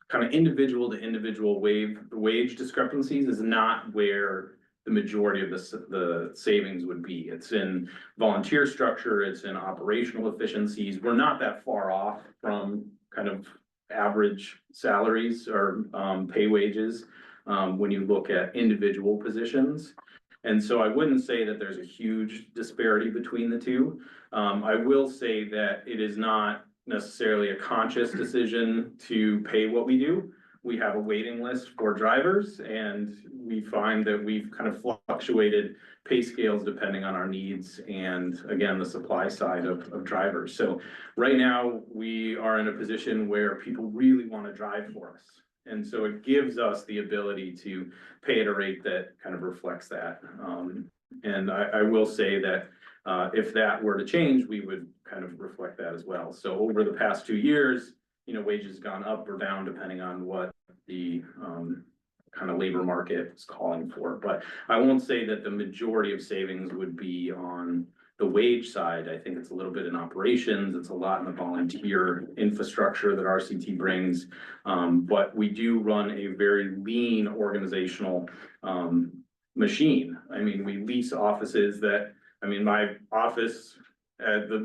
S18: kind of individual to individual wage discrepancies is not where the majority of the savings would be. It's in volunteer structure, it's in operational efficiencies. We're not that far off from kind of average salaries or pay wages when you look at individual positions. And so I wouldn't say that there's a huge disparity between the two. I will say that it is not necessarily a conscious decision to pay what we do. We have a waiting list for drivers, and we find that we've kind of fluctuated pay scales depending on our needs and, again, the supply side of drivers. So right now we are in a position where people really want to drive for us. And so it gives us the ability to pay at a rate that kind of reflects that. And I will say that if that were to change, we would kind of reflect that as well. So over the past 2 years, you know, wages gone up or down depending on what the kind of labor market is calling for. But I won't say that the majority of savings would be on the wage side. I think it's a little bit in operations. It's a lot in the volunteer infrastructure that RCT brings. But we do run a very lean organizational machine. I mean, we lease offices that, I mean, my office,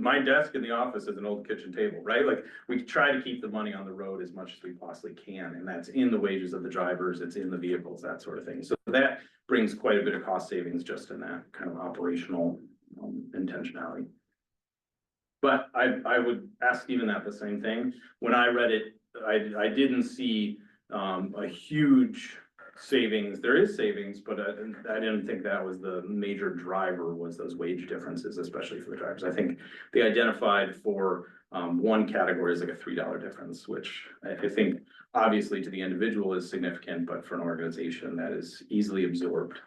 S18: my desk in the office is an old kitchen table, right? Like we try to keep the money on the road as much as we possibly can. And that's in the wages of the drivers, it's in the vehicles, that sort of thing. So that brings quite a bit of cost savings just in that kind of operational intentionality. But I would ask Stephen that the same thing. When I read it, I didn't see a huge savings. There is savings, but I didn't think that was the major driver, was those wage differences, especially for the drivers. I think they identified for one category as like a $3 difference, which I think obviously to the individual is significant, but for an organization that is easily absorbed.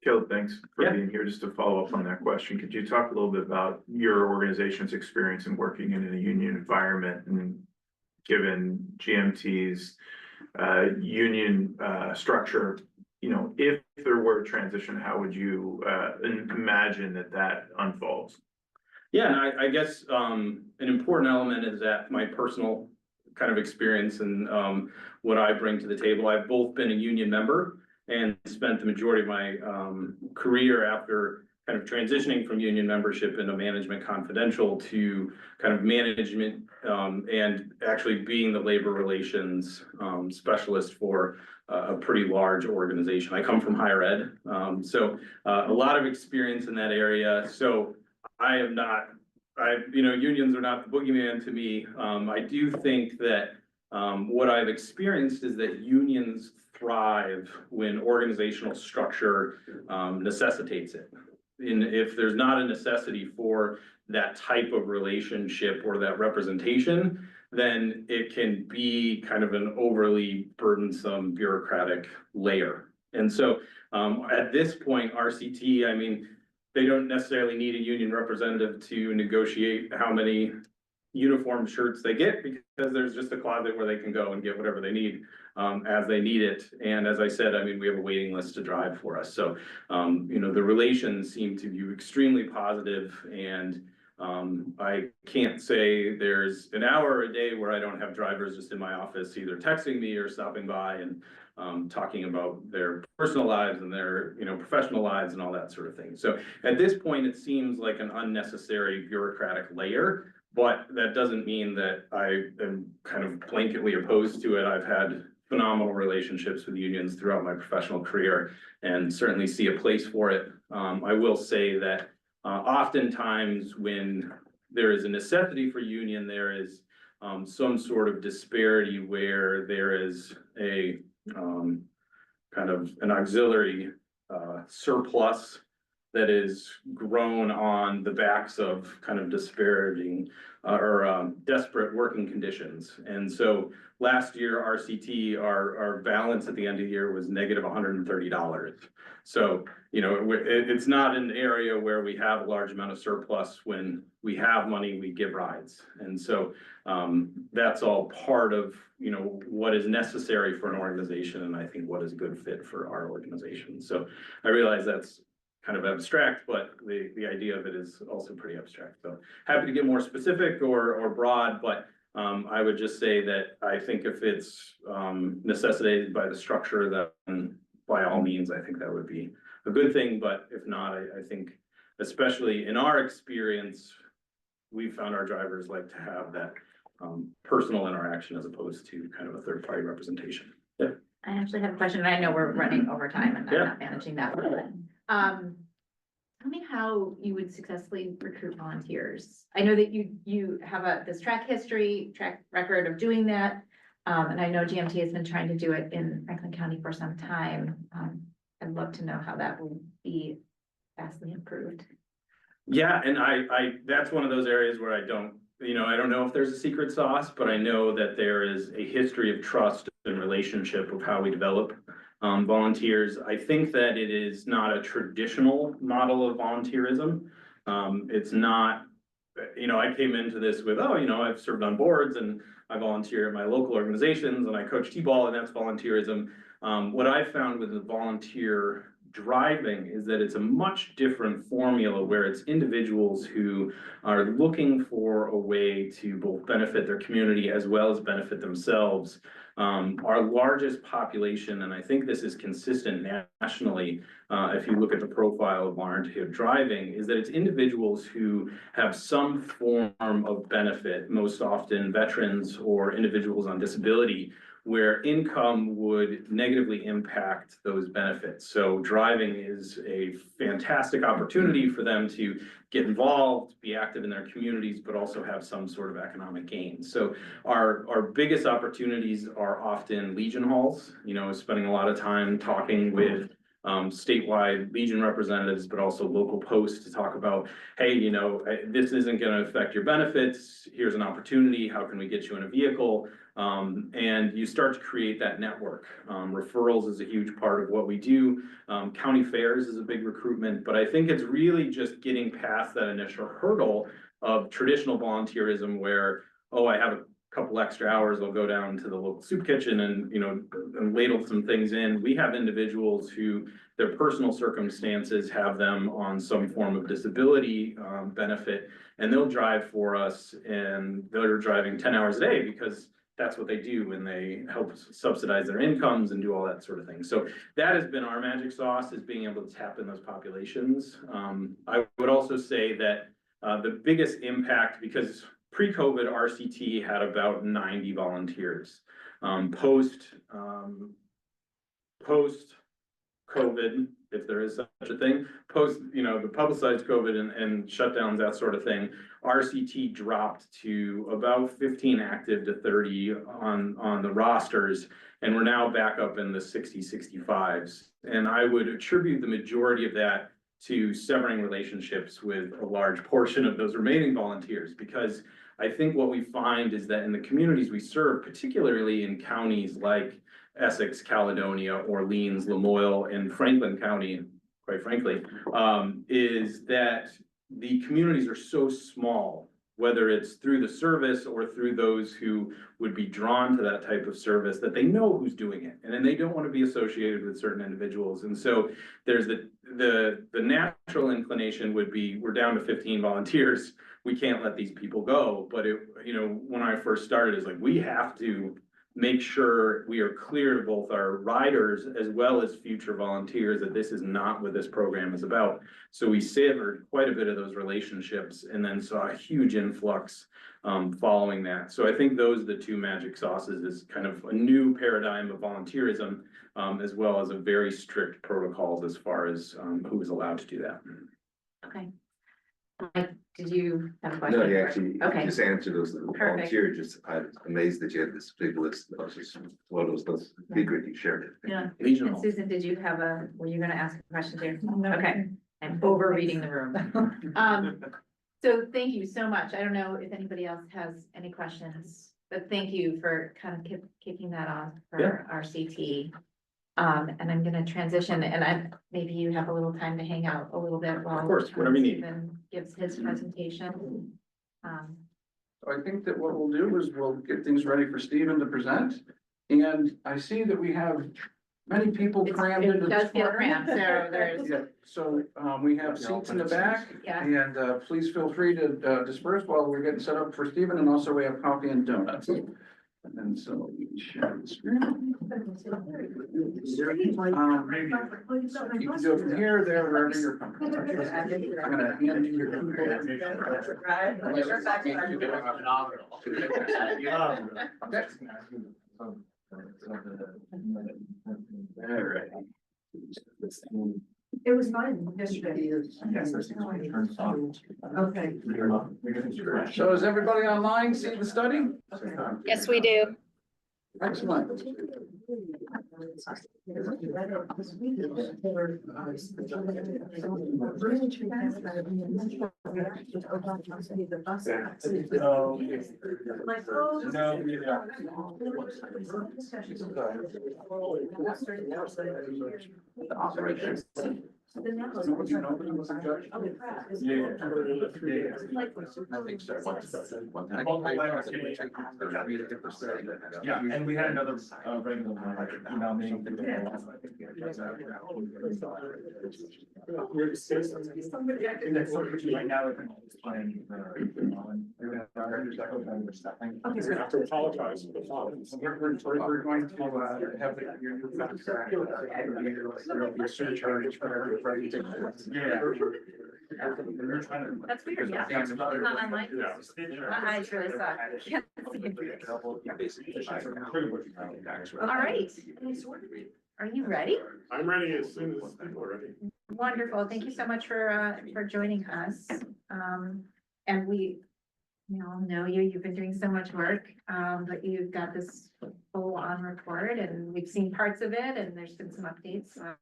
S4: Caleb, thanks for being here. Just to follow up on that question, could you talk a little bit about your organization's experience in working in a union environment, and given GMT's union structure, you know, if there were a transition, how would you imagine that unfolds?
S18: Yeah, and I guess an important element is that my personal kind of experience and what I bring to the table. I've both been a union member and spent the majority of my career after kind of transitioning from union membership into management confidential to kind of management and actually being the labor relations specialist for a pretty large organization. I come from higher ed, so a lot of experience in that area. So I am not, you know, unions are not the boogeyman to me. I do think that what I've experienced is that unions thrive when organizational structure necessitates it. And if there's not a necessity for that type of relationship or that representation, then it can be kind of an overly burdensome bureaucratic layer. And so at this point, RCT, I mean, they don't necessarily need a union representative to negotiate how many uniform shirts they get, because there's just a closet where they can go and get whatever they need as they need it. And as I said, I mean, we have a waiting list to drive for us. So, you know, the relations seem to be extremely positive, and I can't say there's an hour a day where I don't have drivers just in my office, either texting me or stopping by. And talking about their personal lives and their, professional lives and all that sort of thing. So at this point, it seems like an unnecessary bureaucratic layer, but that doesn't mean that I am kind of blanketly opposed to it. I've had phenomenal relationships with unions throughout my professional career and certainly see a place for it. I will say that oftentimes when there is a necessity for union, there is some sort of disparity where there is a kind of an auxiliary surplus that is grown on the backs of kind of disparaging or desperate working conditions. And so last year, RCT, our balance at the end of the year was negative $130. So, it's not an area where we have a large amount of surplus. When we have money, we give rides. And so that's all part of, what is necessary for an organization, and I think what is a good fit for our organization. So I realize that's kind of abstract, but the idea of it is also pretty abstract. So happy to get more specific or broad, but I would just say that I think if it's necessitated by the structure, then by all means, I think that would be a good thing. But if not, I think, especially in our experience, we found our drivers like to have that personal interaction as opposed to kind of a third-party representation. Yeah.
S1: I actually have a question, and I know we're running over time and I'm not managing that one. Tell me how you would successfully recruit volunteers. I know that you have this track record of doing that. And I know GMT has been trying to do it in Franklin County for some time. I'd love to know how that will be vastly improved.
S18: Yeah, and I that's one of those areas where I don't know if there's a secret sauce, but I know that there is a history of trust and relationship of how we develop volunteers. I think that it is not a traditional model of volunteerism. It's not, I came into this with, I've served on boards and I volunteer at my local organizations and I coach T-ball and that's volunteerism. What I found with the volunteer driving is that it's a much different formula where it's individuals who are looking for a way to both benefit their community as well as benefit themselves. Our largest population, and I think this is consistent nationally, if you look at the profile of volunteer driving, is that it's individuals who have some form of benefit, most often veterans or individuals on disability, where income would negatively impact those benefits. So driving is a fantastic opportunity for them to get involved, be active in their communities, but also have some sort of economic gain. So our biggest opportunities are often Legion halls, spending a lot of time talking with statewide Legion representatives, but also local posts to talk about, hey, this isn't going to affect your benefits. Here's an opportunity. How can we get you in a vehicle? And you start to create that network. Referrals is a huge part of what we do. County fairs is a big recruitment, but I think it's really just getting past that initial hurdle of traditional volunteerism where, I have a couple extra hours, I'll go down to the local soup kitchen and, and ladle some things in. We have individuals who their personal circumstances have them on some form of disability benefit, and they'll drive for us and they're driving 10 hours a day because that's what they do when they help subsidize their incomes and do all that sort of thing. So that has been our magic sauce, is being able to tap in those populations. I would also say that the biggest impact, because pre-COVID RCT had about 90 volunteers. Post-COVID, if there is such a thing, the publicized COVID and shutdowns, that sort of thing, RCT dropped to about 15 active to 30 on the rosters, and we're now back up in the 60, 65s. And I would attribute the majority of that to severing relationships with a large portion of those remaining volunteers, because I think what we find is that in the communities we serve, particularly in counties like Essex, Caledonia, Orleans, Lamoille, and Franklin County, quite frankly, is that the communities are so small, whether it's through the service or through those who would be drawn to that type of service, that they know who's doing it, and then they don't want to be associated with certain individuals. And so there's the natural inclination would be, we're down to 15 volunteers, we can't let these people go. But when I first started, it's like, we have to make sure we are clear to both our riders as well as future volunteers that this is not what this program is about. So we severed quite a bit of those relationships and then saw a huge influx following that. So I think those are the two magic sauces, is kind of a new paradigm of volunteerism, as well as a very strict protocols as far as who is allowed to do that.
S1: Okay. Mike, did you have a question?
S17: No, you actually
S1: Okay.
S17: just answered those.
S1: Perfect.
S17: Volunteer, just, I'm amazed that you had this big list. That was just one of those big, you shared it.
S1: Yeah.
S17: Regional.
S1: And Susan, did you have were you gonna ask a question too? Okay, I'm over reading the room. So thank you so much. I don't know if anybody else has any questions, but thank you for kind of kicking that off for our CT. And I'm gonna transition, and maybe you have a little time to hang out a little bit while.
S18: Of course, whatever you need.
S1: Stephen gives his presentation.
S2: So I think that what we'll do is we'll get things ready for Stephen to present. And I see that we have many people crammed into
S1: It
S2: this
S1: does feel
S2: corner.
S1: cramped, so there's.
S2: Yeah, so we have seats in the back,
S1: Yeah.
S2: and please feel free to disperse while we're getting set up for Stephen, and also we have coffee and donuts. And then so we can share the screen. You can do it from here, there, wherever you're comfortable. I'm gonna hand you your. All right.
S16: It was fine yesterday. Okay.
S2: So is everybody online see the study?
S14: Yes, we do.
S2: Excellent.
S11: Yeah, and we had another regular email meeting. Right now.
S10: We're gonna have to apologize for the phone.
S2: We're going to have your surcharge for every
S11: Yeah.
S1: That's weird, yeah. It's not online. My eyes really suck. Can't see. All right. Are you ready?
S10: I'm ready as soon as people are ready.
S1: Wonderful. Thank you so much for joining us. And we all know you've been doing so much work, but you've got this full on report and we've seen parts of it and there's been some updates. So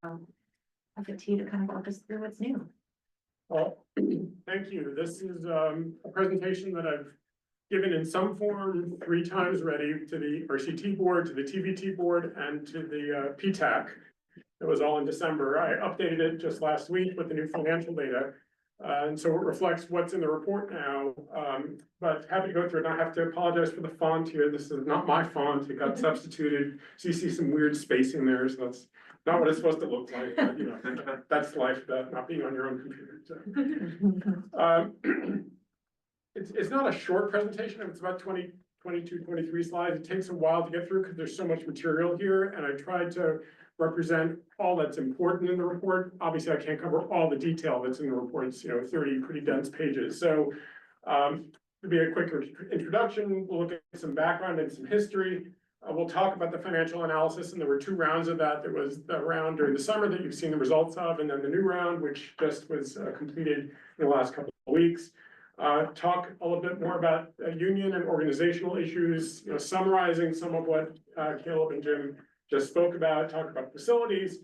S1: I'll get to you to kind of walk us through what's new.
S10: Well, thank you. This is a presentation that I've given in some form 3 times already to the RCT board, to the TVT board, and to the PTAC. It was all in December. I updated it just last week with the new financial data. And so it reflects what's in the report now, but happy to go through it. I have to apologize for the font here. This is not my font. It got substituted. So you see some weird spacing there. So that's not what it's supposed to look like, but you know, that's life, not being on your own computer. So. It's not a short presentation. It's about 22, 23 slides. It takes a while to get through because there's so much material here. And I tried to represent all that's important in the report. Obviously, I can't cover all the detail that's in the report. It's, 30 pretty dense pages. So to be a quick introduction, we'll look at some background and some history. We'll talk about the financial analysis, and there were 2 rounds of that. There was the round during the summer that you've seen the results of, and then the new round, which just was completed in the last couple of weeks. Talk a little bit more about union and organizational issues, summarizing some of what Caleb and Jim just spoke about, talk about facilities.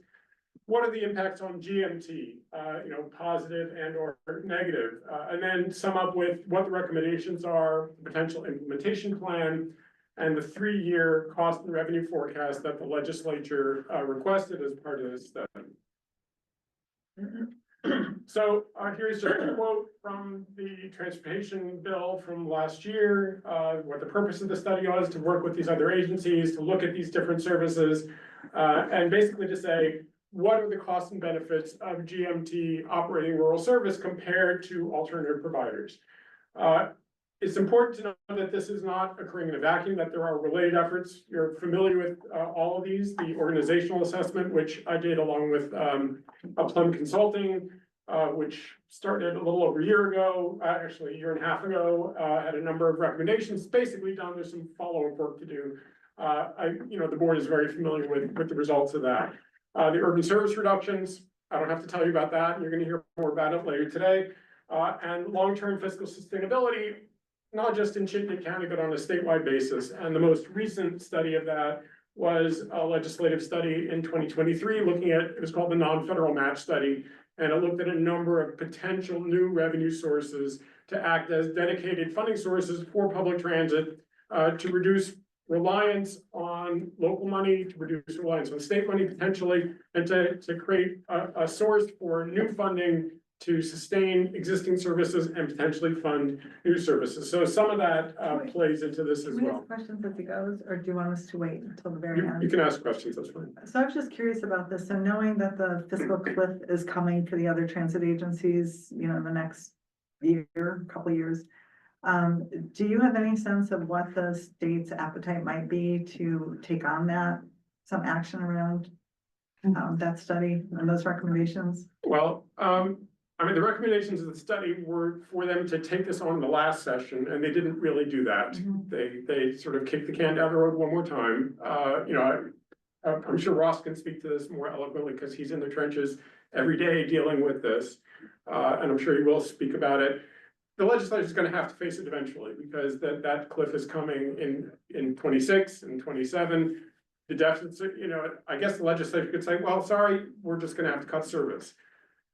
S10: What are the impacts on GMT, positive and or negative, and then sum up with what the recommendations are, the potential implementation plan, and the 3-year cost and revenue forecast that the legislature requested as part of this study. So here's just a quote from the transportation bill from last year, what the purpose of the study was, to work with these other agencies, to look at these different services, and basically to say, what are the costs and benefits of GMT operating rural service compared to alternative providers? it's important to know that this is not occurring in a vacuum, that there are related efforts. You're familiar with all of these, the organizational assessment, which I did along with Plum Consulting, which started a little over a year ago, actually a year and a half ago, had a number of recommendations, basically done, there's some follow-up work to do. The board is very familiar with the results of that. The urban service reductions, I don't have to tell you about that. You're gonna hear more about it later today. And long-term fiscal sustainability, not just in Chittenden County, but on a statewide basis. And the most recent study of that was a legislative study in 2023, looking at, it was called the non-federal match study. And it looked at a number of potential new revenue sources to act as dedicated funding sources for public transit, to reduce reliance on local money, to reduce reliance on state money potentially, and to create a source for new funding to sustain existing services and potentially fund new services. So some of that plays into this as
S16: Can we
S10: well.
S16: ask questions as it goes, or do you want us to wait until the very
S10: You
S16: end?
S10: can ask questions, that's fine.
S16: So I was just curious about this. So knowing that the fiscal cliff is coming for the other transit agencies, in the next year, couple of years. Do you have any sense of what the state's appetite might be to take on some action around that study and those recommendations?
S10: Well, the recommendations of the study were for them to take this on in the last session, and they didn't really do that. They sort of kicked the can down the road one more time. I'm sure Ross can speak to this more eloquently because he's in the trenches every day dealing with this. And I'm sure he will speak about it. The legislature is going to have to face it eventually because that cliff is coming in 26 and 27. The deficit, I guess the legislature could say, well, sorry, we're just going to have to cut service.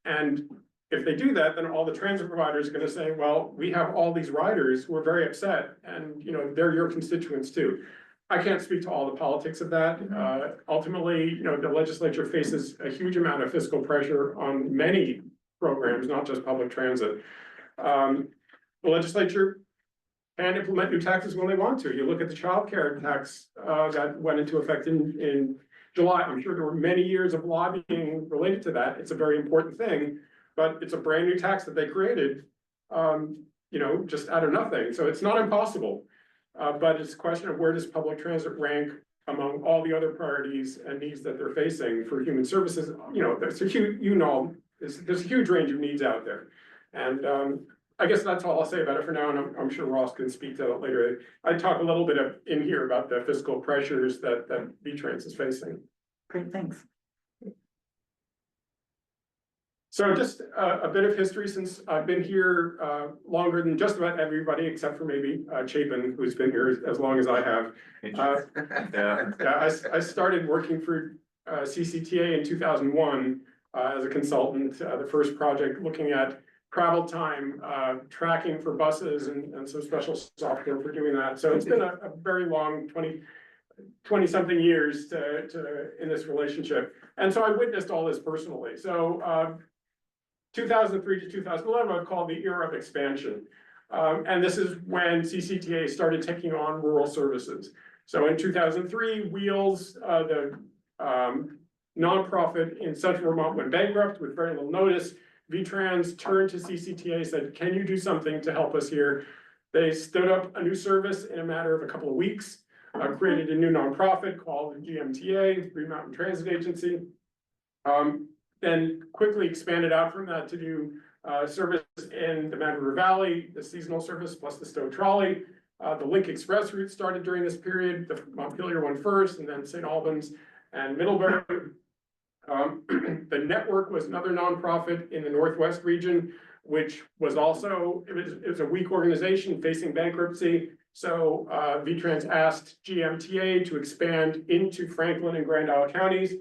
S10: And if they do that, then all the transit providers are going to say, well, we have all these riders who are very upset and, they're your constituents too. I can't speak to all the politics of that. Ultimately, the legislature faces a huge amount of fiscal pressure on many programs, not just public transit. The legislature can implement new taxes when they want to. You look at the child care tax that went into effect in July. I'm sure there were many years of lobbying related to that. It's a very important thing, but it's a brand new tax that they created, just out of nothing. So it's not impossible. But it's a question of where does public transit rank among all the other priorities and needs that they're facing for human services. There's a huge, there's a huge range of needs out there. And I guess that's all I'll say about it for now, and I'm sure Ross can speak to that later. I talk a little bit in here about the fiscal pressures that V-Trans is facing.
S16: Great, thanks.
S10: So just a bit of history, since I've been here longer than just about everybody, except for maybe Chapin, who's been here as long as I have. I started working for CCTA in 2001 as a consultant. The first project looking at travel time tracking for buses and some special software for doing that. So it's been a very long 20 something years in this relationship. And so I witnessed all this personally. So 2003 to 2011, I've called the era of expansion. And this is when CCTA started taking on rural services. So in 2003, Wheels, the nonprofit in Central Vermont, went bankrupt with very little notice. V-Trans turned to CCTA, said, can you do something to help us here? They stood up a new service in a matter of a couple of weeks, created a new nonprofit called GMTA, Green Mountain Transit Agency. Then quickly expanded out from that to do service in the Mad River Valley, the seasonal service plus the Stowe Trolley. The Link Express route started during this period, the Montpelier one first, and then St. Albans and Middlebury. The network was another nonprofit in the Northwest region, which was also, it was a weak organization facing bankruptcy. So V-Trans asked GMTA to expand into Franklin and Grand Isle counties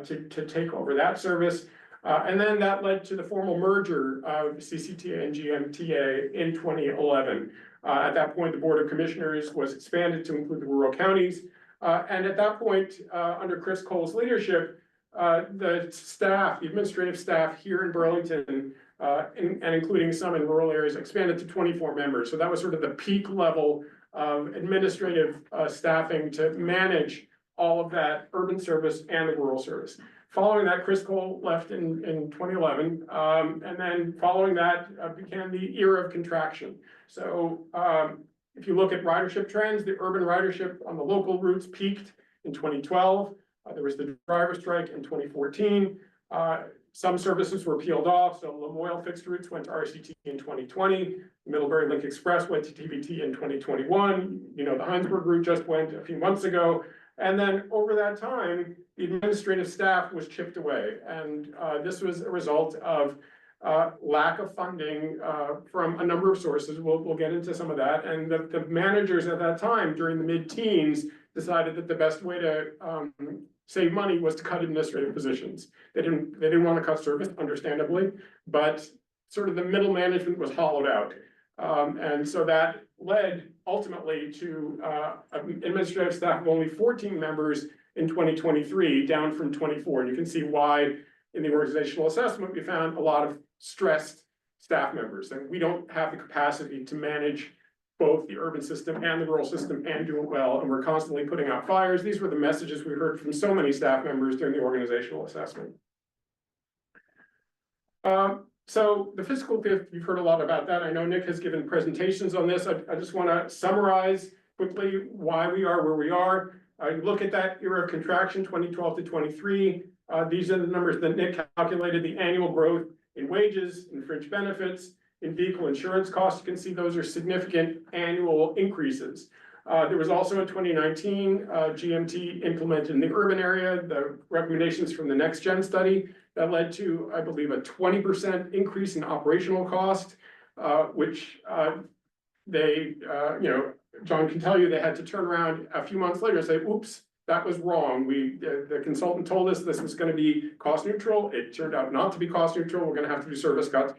S10: to take over that service. And then that led to the formal merger of CCTA and GMTA in 2011. At that point, the Board of Commissioners was expanded to include the rural counties. And at that point, under Chris Cole's leadership, the staff, the administrative staff here in Burlington, and including some in rural areas, expanded to 24 members. So that was sort of the peak level of administrative staffing to manage all of that urban service and the rural service. Following that, Chris Cole left in 2011, and then following that began the era of contraction. So if you look at ridership trends, the urban ridership on the local routes peaked in 2012. There was the driver strike in 2014. Some services were peeled off, so Lamoille fixed routes went to RCT in 2020. Middlebury Link Express went to TBT in 2021. You know, the Heinsberg route just went a few months ago. And then over that time, the administrative staff was chipped away. And this was a result of lack of funding from a number of sources. We'll get into some of that. And the managers at that time, during the mid-teens, decided that the best way to save money was to cut administrative positions. They didn't want to cut service, understandably, but sort of the middle management was hollowed out. And so that led ultimately to an administrative staff of only 14 members in 2023, down from 24. And you can see why in the organizational assessment, we found a lot of stressed staff members. And we don't have the capacity to manage both the urban system and the rural system and do it well. And we're constantly putting out fires. These were the messages we heard from so many staff members during the organizational assessment. So the fiscal fifth, you've heard a lot about that. I know Nick has given presentations on this. I just want to summarize quickly why we are where we are. You look at that era of contraction, 2012 to 23. These are the numbers that Nick calculated, the annual growth in wages, in fringe benefits, in vehicle insurance costs. You can see those are significant annual increases. There was also in 2019, GMT implemented in the urban area, the recommendations from the Next Gen study that led to, I believe, a 20% increase in operational cost, which John can tell you they had to turn around a few months later and say, oops, that was wrong. The consultant told us this was going to be cost neutral. It turned out not to be cost neutral. We're going to have to do service cuts.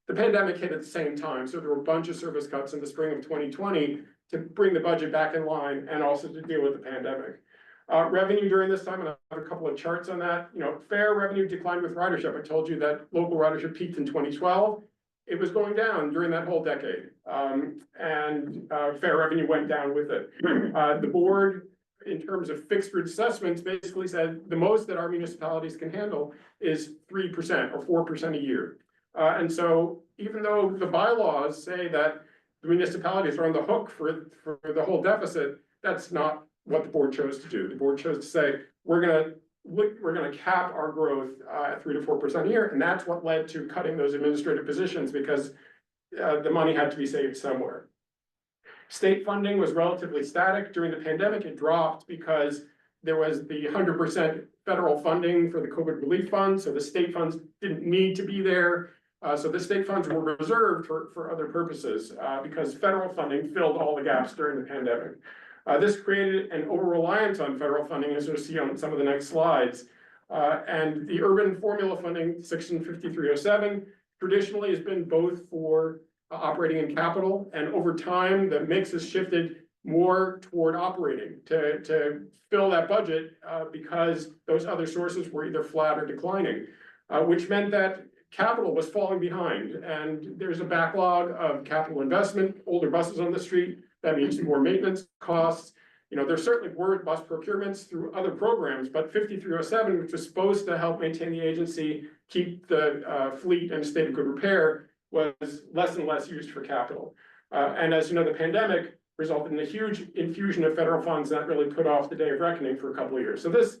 S10: The pandemic hit at the same time, so there were a bunch of service cuts in the spring of 2020 to bring the budget back in line and also to deal with the pandemic. Revenue during this time, and I have a couple of charts on that. You know, fare revenue declined with ridership. I told you that local ridership peaked in 2012. It was going down during that whole decade, and fare revenue went down with it. The board, in terms of fixed route assessments, basically said the most that our municipalities can handle is 3% or 4% a year. And so even though the bylaws say that the municipalities are on the hook for the whole deficit, that's not what the board chose to do. The board chose to say, we're gonna cap our growth at 3 to 4% a year, and that's what led to cutting those administrative positions because the money had to be saved somewhere. State funding was relatively static. During the pandemic, it dropped because there was the 100% federal funding for the COVID relief fund, so the state funds didn't need to be there. So the state funds were reserved for other purposes because federal funding filled all the gaps during the pandemic. This created an over-reliance on federal funding, as you'll see on some of the next slides. And the urban formula funding, section 5307, traditionally has been both for operating and capital. And over time, the mix has shifted more toward operating to fill that budget because those other sources were either flat or declining, which meant that capital was falling behind. And there's a backlog of capital investment, older buses on the street. That means more maintenance costs. You know, there certainly were bus procurements through other programs, but 5307, which was supposed to help maintain the agency, keep the fleet in a state of good repair, was less and less used for capital. And as you know, the pandemic resulted in a huge infusion of federal funds that really put off the day of reckoning for a couple of years. So this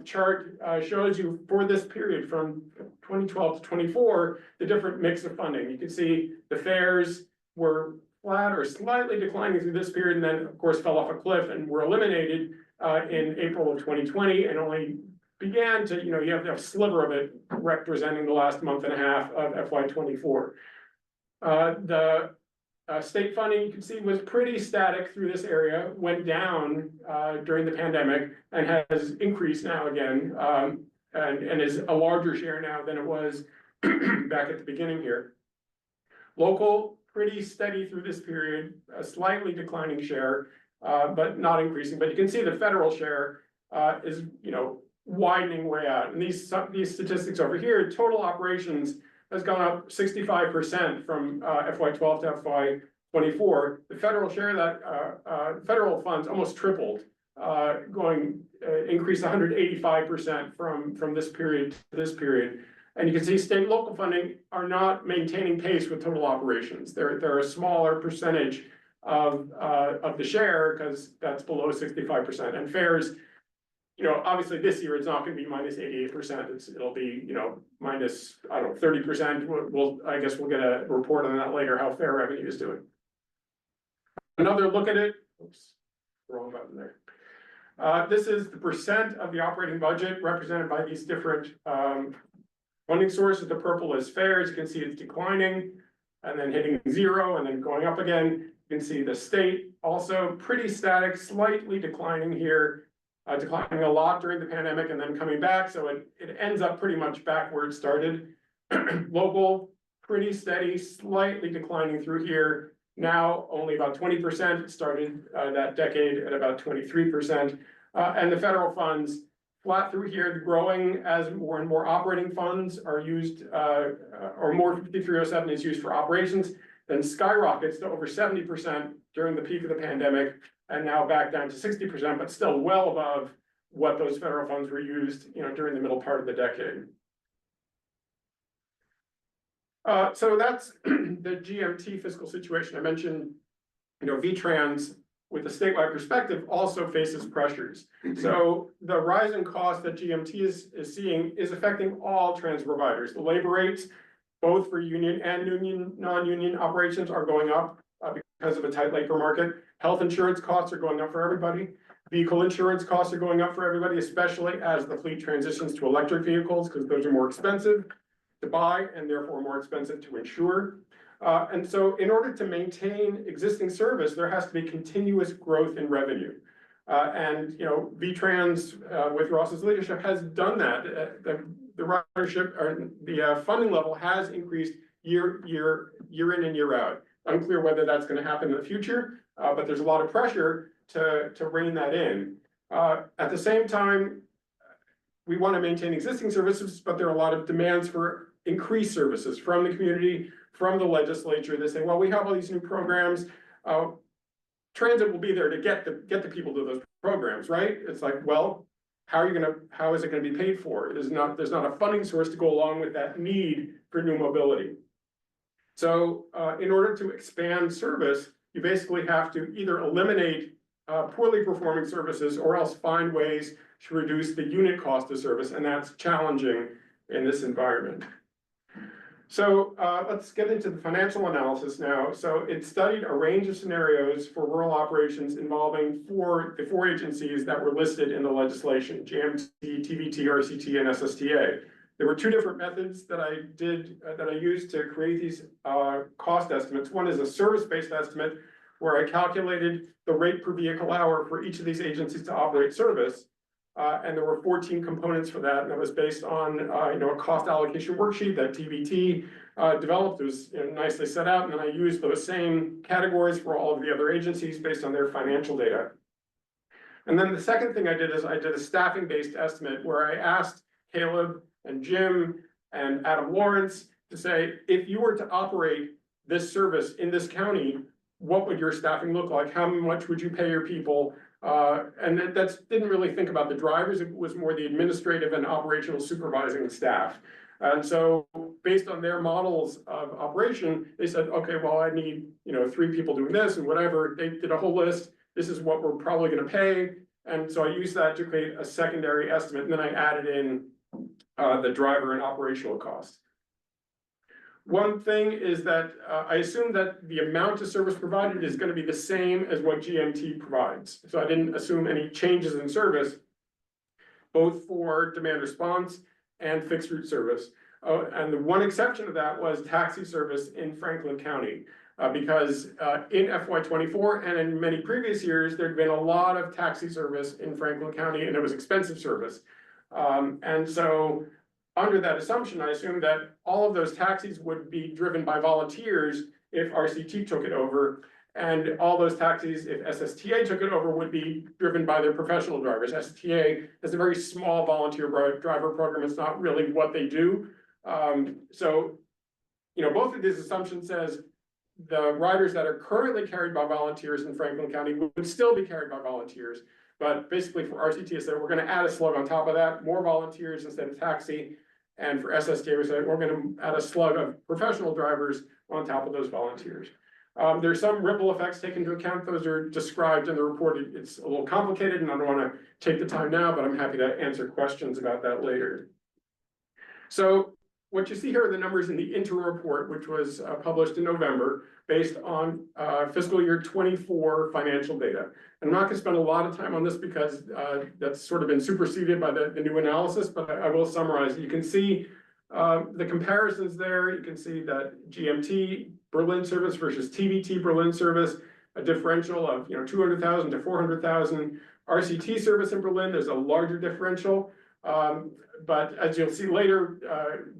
S10: chart shows you for this period from 2012 to 24, the different mix of funding. You can see the fares were flat or slightly declining through this period, and then of course fell off a cliff and were eliminated in April of 2020 and only began to, you have a sliver of it representing the last month and a half of FY24. The state funding, you can see, was pretty static through this area, went down during the pandemic and has increased now again, and is a larger share now than it was back at the beginning here. Local, pretty steady through this period, a slightly declining share, but not increasing. But you can see the federal share is, widening way out. And these statistics over here, total operations has gone up 65% from FY12 to FY24. The federal share that federal funds almost tripled increase 185% from this period to this period. And you can see state and local funding are not maintaining pace with total operations. They're a smaller percentage of the share because that's below 65%. And fares, obviously this year it's not going to be minus 88%. It'll be, minus, I don't know, 30%. I guess we'll get a report on that later, how fare revenue is doing. Another look at it. Oops, wrong button there. This is the percent of the operating budget represented by these different funding sources. The purple is fares. You can see it's declining and then hitting 0 and then going up again. You can see the state also pretty static, slightly declining here, declining a lot during the pandemic and then coming back. So it ends up pretty much back where it started. Local, pretty steady, slightly declining through here. Now only about 20%. It started that decade at about 23%. And the federal funds flat through here, growing as more and more operating funds are used, or more 5307 is used for operations, then skyrockets to over 70% during the peak of the pandemic, and now back down to 60%, but still well above what those federal funds were used, during the middle part of the decade. So that's the GMT fiscal situation. I mentioned, VTrans with a statewide perspective also faces pressures. So the rise in cost that GMT is seeing is affecting all transit providers. The labor rates, both for union and non-union operations, are going up because of a tight labor market. Health insurance costs are going up for everybody. Vehicle insurance costs are going up for everybody, especially as the fleet transitions to electric vehicles, because those are more expensive to buy and therefore more expensive to insure. And so in order to maintain existing service, there has to be continuous growth in revenue. And, VTrans with Ross's leadership has done that. The ridership or the funding level has increased year in and year out. Unclear whether that's going to happen in the future, but there's a lot of pressure to rein that in. At the same time, we want to maintain existing services, but there are a lot of demands for increased services from the community, from the legislature. They say, well, we have all these new programs. Transit will be there to get the people to those programs, right? It's like, well, how is it going to be paid for? There's not a funding source to go along with that need for new mobility. So in order to expand service, you basically have to either eliminate poorly performing services or else find ways to reduce the unit cost of service, and that's challenging in this environment. So let's get into the financial analysis now. So it studied a range of scenarios for rural operations involving the four agencies that were listed in the legislation: GMT, TVT, RCT, and SSTA. There were two different methods that I used to create these cost estimates. One is a service-based estimate, where I calculated the rate per vehicle hour for each of these agencies to operate service. And there were 14 components for that, and that was based on a cost allocation worksheet that TVT developed. It was nicely set out, and then I used those same categories for all of the other agencies based on their financial data. And then the second thing I did is I did a staffing-based estimate where I asked Caleb and Jim and Adam Lawrence to say, if you were to operate this service in this county, what would your staffing look like? How much would you pay your people? And that didn't really think about the drivers. It was more the administrative and operational supervising staff. And so based on their models of operation, they said, okay, well, I need, 3 people doing this and whatever. They did a whole list. This is what we're probably going to pay. And so I used that to create a secondary estimate. And then I added in the driver and operational costs. One thing is that I assume that the amount of service provided is going to be the same as what GMT provides. So I didn't assume any changes in service, both for demand response and fixed route service. And the one exception to that was taxi service in Franklin County, because in FY24 and in many previous years, there'd been a lot of taxi service in Franklin County, and it was expensive service. And so under that assumption, I assumed that all of those taxis would be driven by volunteers if RCT took it over, and all those taxis, if SSTA took it over, would be driven by their professional drivers. SSTA is a very small volunteer driver program. It's not really what they do. So, both of these assumptions says the riders that are currently carried by volunteers in Franklin County would still be carried by volunteers. But basically for RCTSA, we're gonna add a slug on top of that, more volunteers instead of taxi. And for SSTA, we're gonna add a slug of professional drivers on top of those volunteers. There's some ripple effects taken into account. Those are described in the report. It's a little complicated and I don't wanna take the time now, but I'm happy to answer questions about that later. So what you see here are the numbers in the interim report, which was published in November, based on fiscal year 24 financial data. And I'm not gonna spend a lot of time on this because that's sort of been superseded by the new analysis, but I will summarize. You can see the comparisons there. You can see that GMT Berlin service versus TVT Berlin service, a differential of 200,000 to 400,000. RCT service in Berlin, there's a larger differential. But as you'll see later,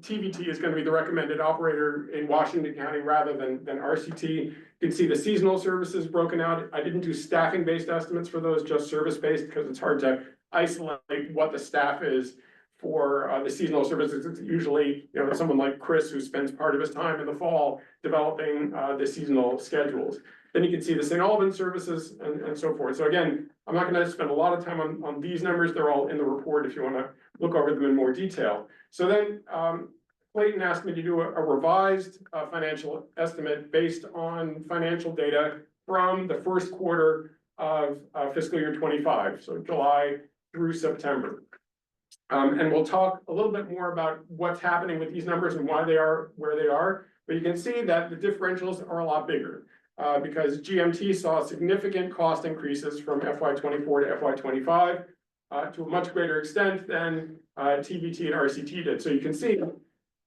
S10: TVT is going to be the recommended operator in Washington County rather than RCT. You can see the seasonal services broken out. I didn't do staffing-based estimates for those, just service-based, because it's hard to isolate what the staff is for the seasonal services. It's usually someone like Chris who spends part of his time in the fall developing the seasonal schedules. Then you can see the St. Albans services and so forth. So again, I'm not going to spend a lot of time on these numbers. They're all in the report if you want to look over them in more detail. So then Clayton asked me to do a revised financial estimate based on financial data from the first quarter of fiscal year 25, so July through September. And we'll talk a little bit more about what's happening with these numbers and why they are where they are. But you can see that the differentials are a lot bigger. Because GMT saw significant cost increases from FY24 to FY25 to a much greater extent than TVT and RCT did. So you can see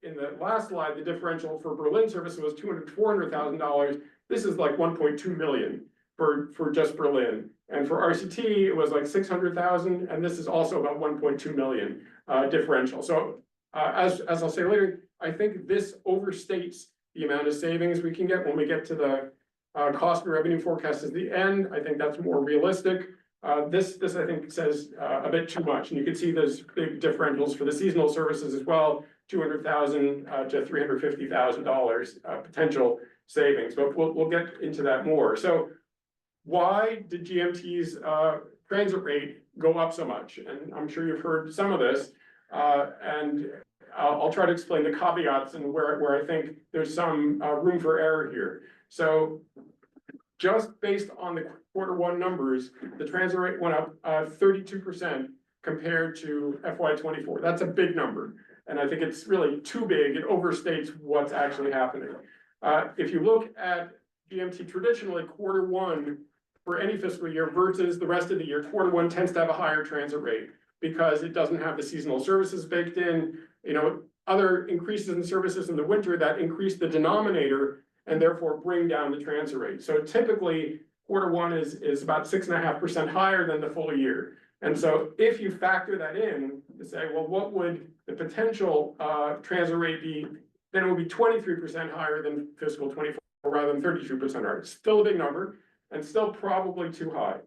S10: in the last slide, the differential for Berlin service was $200,000 to $400,000. This is like 1.2 million for just Berlin. And for RCT, it was like 600,000, and this is also about 1.2 million differential. So as I'll say later, I think this overstates the amount of savings we can get when we get to the cost and revenue forecast at the end. I think that's more realistic. This I think says a bit too much, and you can see those big differentials for the seasonal services as well, $200,000 to $350,000 potential savings. But we'll get into that more. So why did GMT's transit rate go up so much? And I'm sure you've heard some of this, and I'll try to explain the caveats and where I think there's some room for error here. So just based on the Q1 numbers, the transit rate went up 32% compared to FY24. That's a big number. And I think it's really too big. It overstates what's actually happening. If you look at GMT traditionally, Q1 for any fiscal year versus the rest of the year, Q1 tends to have a higher transit rate because it doesn't have the seasonal services baked in. Other increases in services in the winter that increase the denominator and therefore bring down the transit rate. So typically, Q1 is about 6.5% higher than the full year. And so if you factor that in to say, well, what would the potential transit rate be? Then it would be 23% higher than fiscal 24 rather than 32% higher. It's still a big number and still probably too high.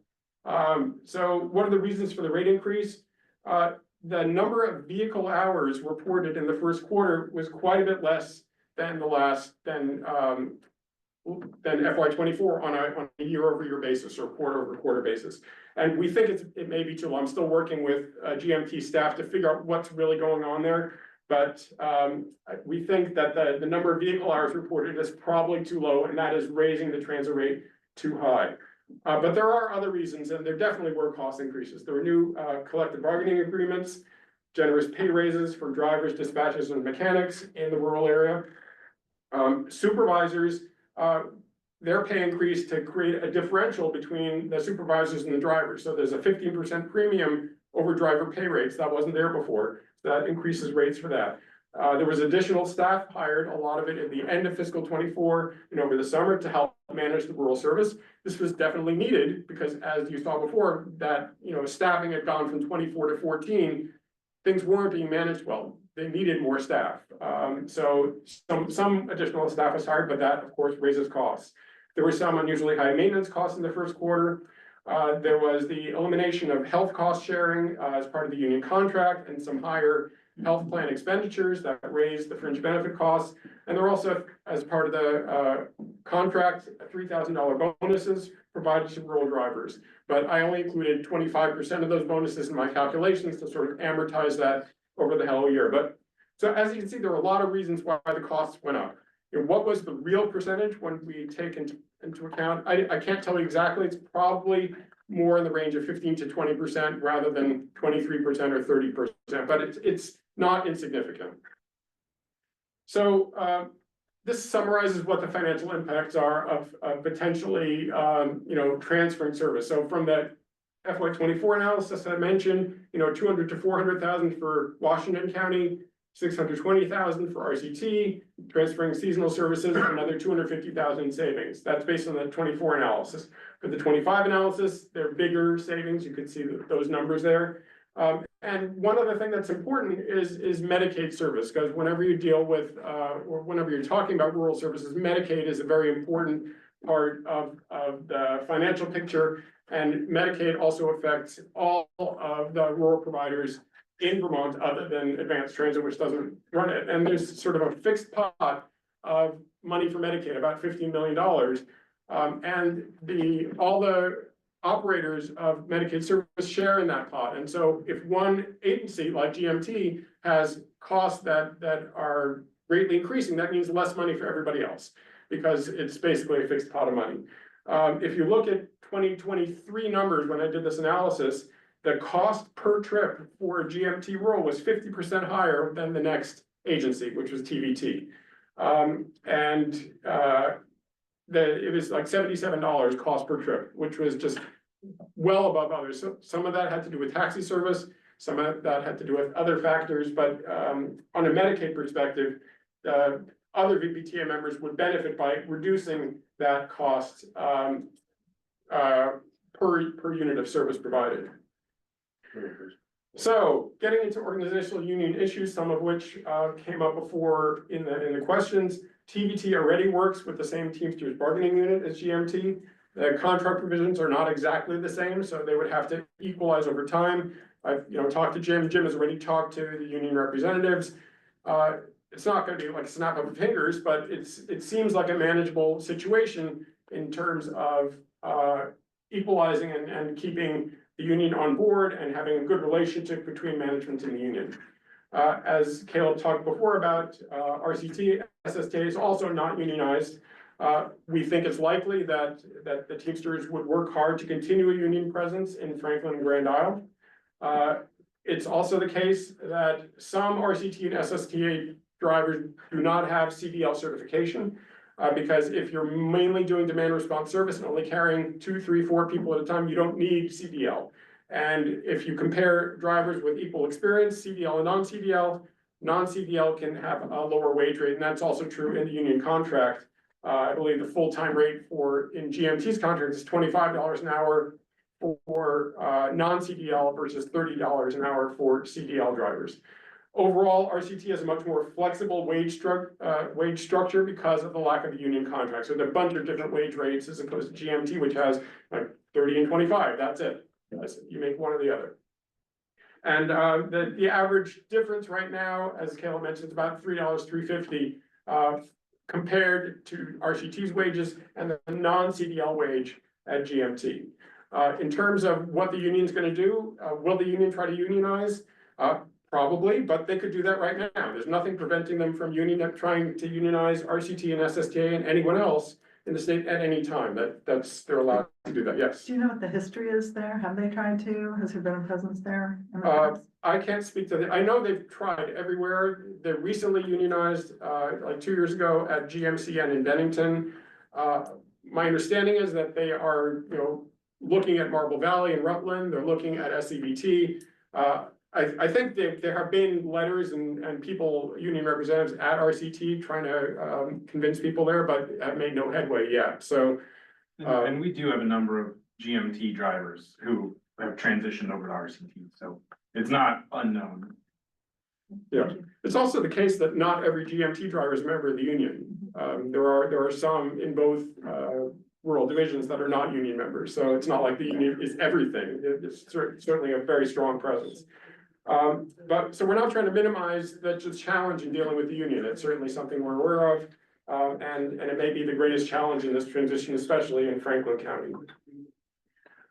S10: So what are the reasons for the rate increase? The number of vehicle hours reported in the first quarter was quite a bit less than FY24 on a year-over-year basis or quarter-over-quarter basis. And we think it may be too low. I'm still working with GMT staff to figure out what's really going on there. But we think that the number of vehicle hours reported is probably too low, and that is raising the transit rate too high. But there are other reasons, and there definitely were cost increases. There were new collective bargaining agreements, generous pay raises for drivers, dispatchers, and mechanics in the rural area. Supervisors, their pay increase to create a differential between the supervisors and the drivers. So there's a 15% premium over driver pay rates. That wasn't there before. So that increases rates for that. There was additional staff hired, a lot of it at the end of fiscal 24 and over the summer to help manage the rural service. This was definitely needed because, as you saw before, that staffing had gone from 24 to 14. Things weren't being managed well. They needed more staff. So some additional staff was hired, but that of course raises costs. There were some unusually high maintenance costs in the first quarter. There was the elimination of health cost sharing as part of the union contract and some higher health plan expenditures that raise the fringe benefit costs. And they're also, as part of the contract, $3,000 bonuses provided to rural drivers. But I only included 25% of those bonuses in my calculations to sort of amortize that over the whole year. But so as you can see, there are a lot of reasons why the costs went up. You know, what was the real percentage when we take into account? I can't tell you exactly. It's probably more in the range of 15 to 20% rather than 23% or 30%, but it's not insignificant. So this summarizes what the financial impacts are of potentially transferring service. So from the FY24 analysis I mentioned, 200 to 400,000 for Washington County, 620,000 for RCT, transferring seasonal services, another 250,000 in savings. That's based on the 24 analysis. For the 25 analysis, they're bigger savings. You can see those numbers there. And one other thing that's important is Medicaid service, because whenever you deal with, or whenever you're talking about rural services, Medicaid is a very important part of the financial picture. And Medicaid also affects all of the rural providers in Vermont other than Advanced Transit, which doesn't run it. And there's sort of a fixed pot of money for Medicaid, about $15 million. And all the operators of Medicaid service share in that pot. And so if one agency like GMT has costs that are greatly increasing, that means less money for everybody else, because it's basically a fixed pot of money. If you look at 2023 numbers, when I did this analysis, the cost per trip for GMT rural was 50% higher than the next agency, which was TVT. It was like $77 cost per trip, which was just well above others. So some of that had to do with taxi service, some of that had to do with other factors, but on a Medicaid perspective, other VPTA members would benefit by reducing that cost per unit of service provided. So getting into organizational union issues, some of which came up before in the questions. TVT already works with the same Teamsters bargaining unit as GMT. The contract provisions are not exactly the same, so they would have to equalize over time. I've talked to Jim. Jim has already talked to the union representatives. It's not going to be like a snap of fingers, but it seems like a manageable situation in terms of equalizing and keeping the union on board and having a good relationship between management and the union. As Caleb talked before about, RCT, SSTA is also not unionized. We think it's likely that the Teamsters would work hard to continue a union presence in Franklin and Grand Isle. It's also the case that some RCT and SSTA drivers do not have CDL certification. Because if you're mainly doing demand response service and only carrying 2, 3, 4 people at a time, you don't need CDL. And if you compare drivers with equal experience, CDL and non-CDL can have a lower wage rate, and that's also true in the union contract. I believe the full-time rate in GMT's contract is $25 an hour for non-CDL versus $30 an hour for CDL drivers. Overall, RCT has a much more flexible wage structure because of the lack of a union contract. So there are a bunch of different wage rates as opposed to GMT, which has like 30 and 25. That's it. You make one or the other. And the average difference right now, as Caleb mentioned, is about $3.50 compared to RCT's wages and the non-CDL wage at GMT. In terms of what the union's going to do, will the union try to unionize? Probably, but they could do that right now. There's nothing preventing them from trying to unionize RCT and SSTA and anyone else in the state at any time. They're allowed to do that. Yes.
S16: Do you know what the history is there? Have they tried to? Has there been a presence there?
S10: I can't speak to that. I know they've tried everywhere. They recently unionized like 2 years ago at GMCN in Bennington. My understanding is that they are, looking at Marble Valley and Rutland. They're looking at SEVT. I think there have been letters and people, union representatives at RCT trying to convince people there, but have made no headway yet. So,
S18: and we do have a number of GMT drivers who have transitioned over to RCT, so it's not unknown.
S10: Yeah, it's also the case that not every GMT driver is a member of the union. There are some in both rural divisions that are not union members, so it's not like the union is everything. It's certainly a very strong presence. But, so we're not trying to minimize the challenge in dealing with the union. It's certainly something we're aware of. And it may be the greatest challenge in this transition, especially in Franklin County.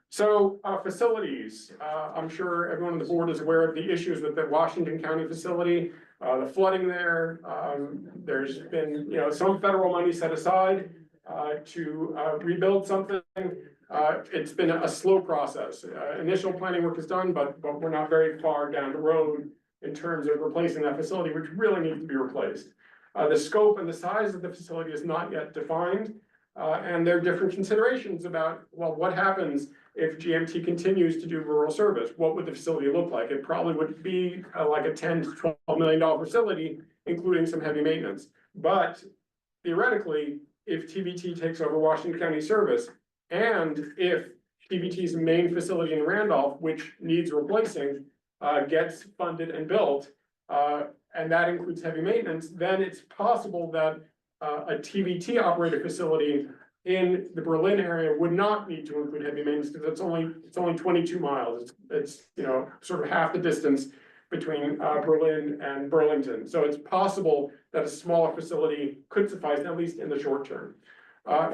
S10: So, facilities, I'm sure everyone on the board is aware of the issues with the Washington County facility, the flooding there. There's been, some federal money set aside, to, rebuild something. It's been a slow process. Initial planning work is done, but we're not very far down the road in terms of replacing that facility, which really needs to be replaced. The scope and the size of the facility is not yet defined. And there are different considerations about, well, what happens if GMT continues to do rural service? What would the facility look like? It probably would be like a $10 to $12 million facility, including some heavy maintenance. But theoretically, if TVT takes over Washington County service, and if TVT's main facility in Randolph, which needs replacing, gets funded and built, and that includes heavy maintenance, then it's possible that a TVT operated facility in the Berlin area would not need to include heavy maintenance because it's only 22 miles. It's sort of half the distance between Berlin and Burlington. So it's possible that a smaller facility could suffice, at least in the short term.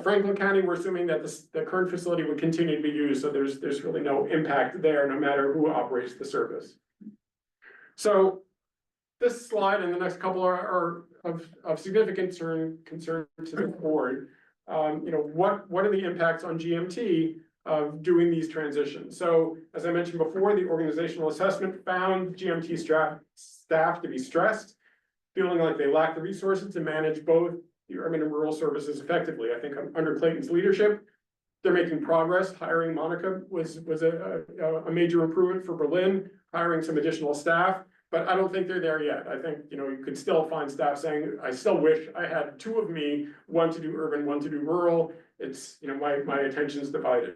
S10: Franklin County, we're assuming that the current facility would continue to be used, so there's really no impact there, no matter who operates the service. So this slide and the next couple are of significant concern to the board. What are the impacts on GMT of doing these transitions? So as I mentioned before, the organizational assessment found GMT staff to be stressed, feeling like they lack the resources to manage both the urban and rural services effectively. I think under Clayton's leadership, they're making progress. Hiring Monica was a major improvement for Berlin, hiring some additional staff, but I don't think they're there yet. I think, you could still find staff saying, I still wish I had two of me, one to do urban, one to do rural. It's, my attention's divided.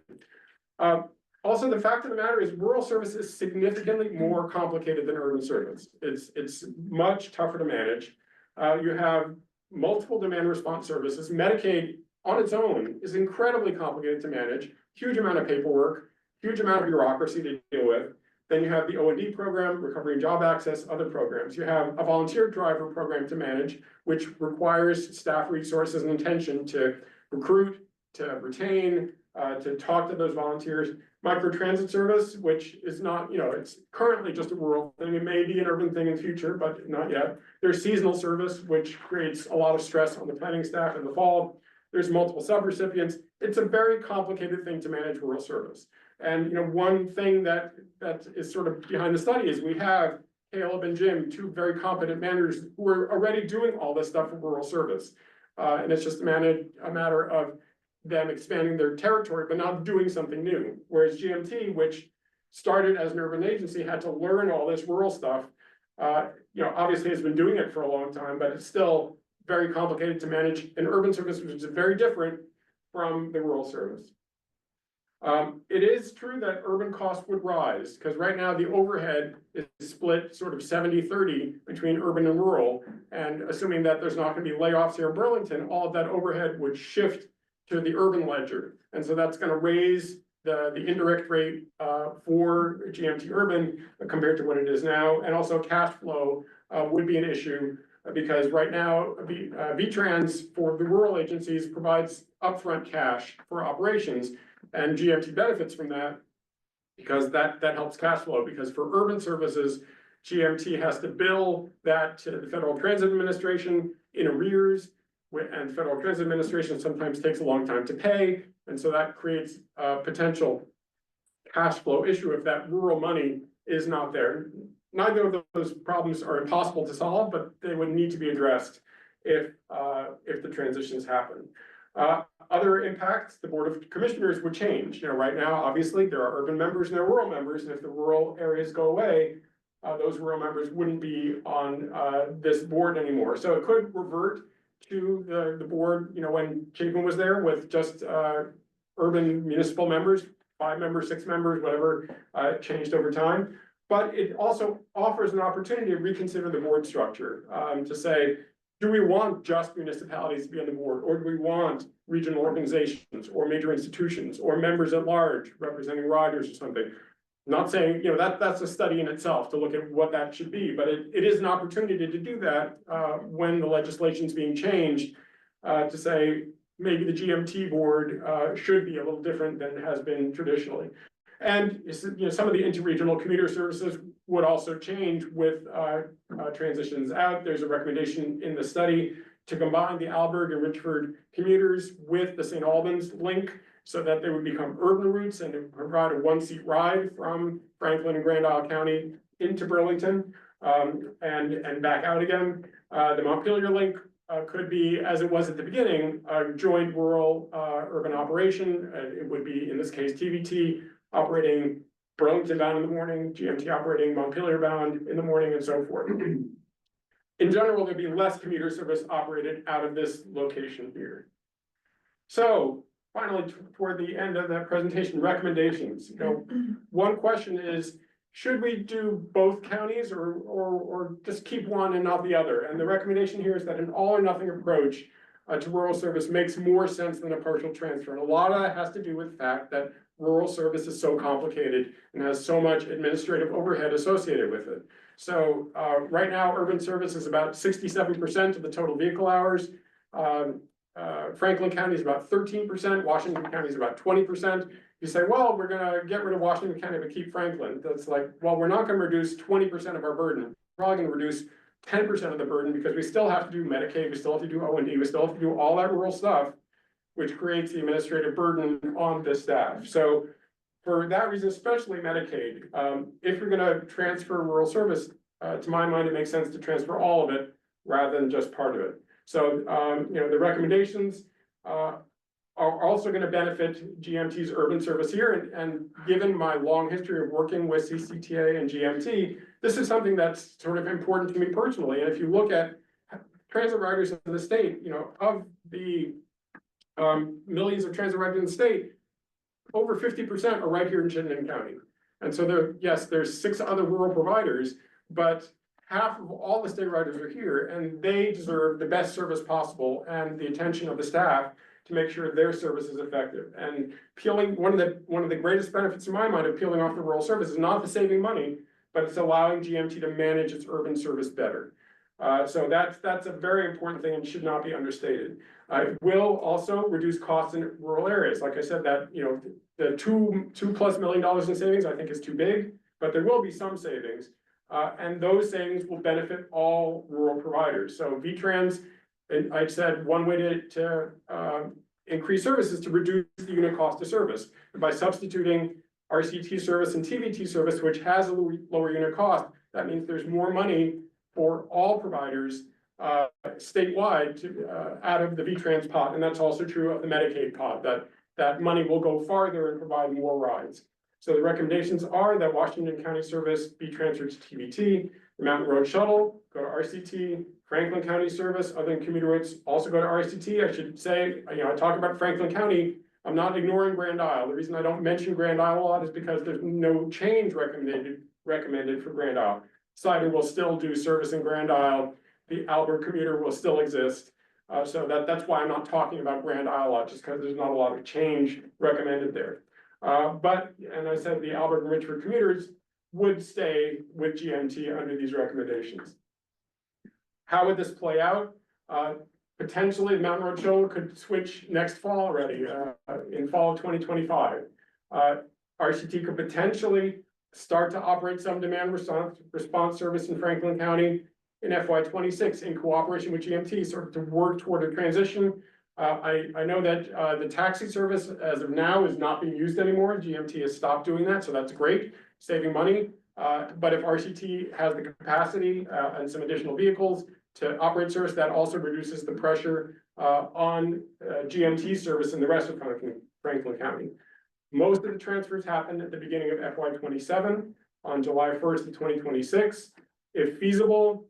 S10: Also, the fact of the matter is rural service is significantly more complicated than urban service. It's much tougher to manage. You have multiple demand response services. Medicaid on its own is incredibly complicated to manage, huge amount of paperwork, huge amount of bureaucracy to deal with. Then you have the O&D program, Recovery and Job Access, other programs. You have a volunteer driver program to manage, which requires staff resources and attention to recruit, to retain, to talk to those volunteers. Microtransit service, which is not, it's currently just a rural thing. It may be an urban thing in the future, but not yet. There's seasonal service, which creates a lot of stress on the planning staff in the fall. There's multiple subrecipients. It's a very complicated thing to manage rural service. And, one thing that is sort of behind the study is we have Caleb and Jim, two very competent managers who are already doing all this stuff for rural service. And it's just a matter of them expanding their territory, but not doing something new. Whereas GMT, which started as an urban agency, had to learn all this rural stuff. Obviously has been doing it for a long time, but it's still very complicated to manage an urban service, which is very different from the rural service. It is true that urban costs would rise because right now the overhead is split sort of 70-30 between urban and rural. And assuming that there's not going to be layoffs here in Burlington, all of that overhead would shift to the urban ledger. And so that's going to raise the indirect rate for GMT urban compared to what it is now. And also cash flow would be an issue because right now VTrans for the rural agencies provides upfront cash for operations. And GMT benefits from that because that helps cash flow. Because for urban services, GMT has to bill that to the Federal Transit Administration in arrears, and Federal Transit Administration sometimes takes a long time to pay. And so that creates a potential cash flow issue if that rural money is not there. Neither of those problems are impossible to solve, but they would need to be addressed if the transitions happen. Other impacts, the Board of Commissioners would change. Right now, obviously, there are urban members and there are rural members, and if the rural areas go away, those rural members wouldn't be on this board anymore. So it could revert to the board, when Chapin was there with just urban municipal members, 5 members, 6 members, whatever, changed over time. But it also offers an opportunity to reconsider the board structure, to say, do we want just municipalities to be on the board, or do we want regional organizations or major institutions or members at large representing riders or something? Not saying, you know, that's a study in itself to look at what that should be, but it is an opportunity to do that, when the legislation is being changed. To say, maybe the GMT board, should be a little different than it has been traditionally. And, you know, some of the interregional commuter services would also change with, transitions out. There's a recommendation in the study to combine the Alberg and Richford commuters with the St. Albans link, so that they would become urban routes and provide a one-seat ride from Franklin and Grand Isle County into Burlington, and back out again. The Montpelier link could be, as it was at the beginning, a joint rural urban operation. It would be, in this case, TVT operating Burlington bound in the morning, GMT operating Montpelier bound in the morning, and so forth. In general, there'd be less commuter service operated out of this location here. So finally, toward the end of that presentation, recommendations. You know, one question is, should we do both counties or just keep one and not the other? And the recommendation here is that an all or nothing approach to rural service makes more sense than a partial transfer. And a lot of that has to do with the fact that rural service is so complicated and has so much administrative overhead associated with it. So right now, urban service is about 67% of the total vehicle hours. Franklin County is about 13%, Washington County is about 20%. You say, well, we're gonna get rid of Washington County but keep Franklin. That's like, well, we're not gonna reduce 20% of our burden. We're probably gonna reduce 10% of the burden because we still have to do Medicaid, we still have to do O&D, we still have to do all that rural stuff, which creates the administrative burden on the staff. So for that reason, especially Medicaid, if you're gonna transfer rural service, to my mind, it makes sense to transfer all of it rather than just part of it. So, you know, the recommendations are also going to benefit GMT's urban service here. And given my long history of working with CCTA and GMT, this is something that's sort of important to me personally. And if you look at transit riders in the state, you know, of the millions of transit riders in the state, over 50% are right here in Chittenden County. And so there's 6 other rural providers, but half of all the state riders are here, and they deserve the best service possible and the attention of the staff to make sure their service is effective. And one of the greatest benefits in my mind of peeling off the rural service is not the saving money, but it's allowing GMT to manage its urban service better. So that's a very important thing and should not be understated. It will also reduce costs in rural areas. Like I said, that, you know, the $2+ million in savings I think is too big, but there will be some savings. And those savings will benefit all rural providers. So VTrans, and I said one way to increase service is to reduce the unit cost of service. And by substituting RCT service and TVT service, which has a lower unit cost, that means there's more money for all providers statewide out of the VTrans pot. And that's also true of the Medicaid pot, that money will go farther and provide more rides. So the recommendations are that Washington County service be transferred to TVT, the Mountain Road Shuttle, go to RCT, Franklin County service, other than commuter routes also go to RCT. I should say, you know, I talk about Franklin County, I'm not ignoring Grand Isle. The reason I don't mention Grand Isle a lot is because there's no change recommended for Grand Isle. Siding will still do service in Grand Isle, the Albert commuter will still exist. So that's why I'm not talking about Grand Isle a lot, just because there's not a lot of change recommended there. But I said the Albert and Richford commuters would stay with GMT under these recommendations. How would this play out? Potentially, the Mountain Road Shuttle could switch next fall already, in fall of 2025. RCT could potentially start to operate some demand response service in Franklin County in FY26 in cooperation with GMT, sort of to work toward a transition. I know that the taxi service as of now is not being used anymore. GMT has stopped doing that, so that's great, saving money. But if RCT has the capacity and some additional vehicles to operate service, that also reduces the pressure on GMT service in the rest of Franklin County. Most of the transfers happen at the beginning of FY27 on July 1st of 2026. If feasible,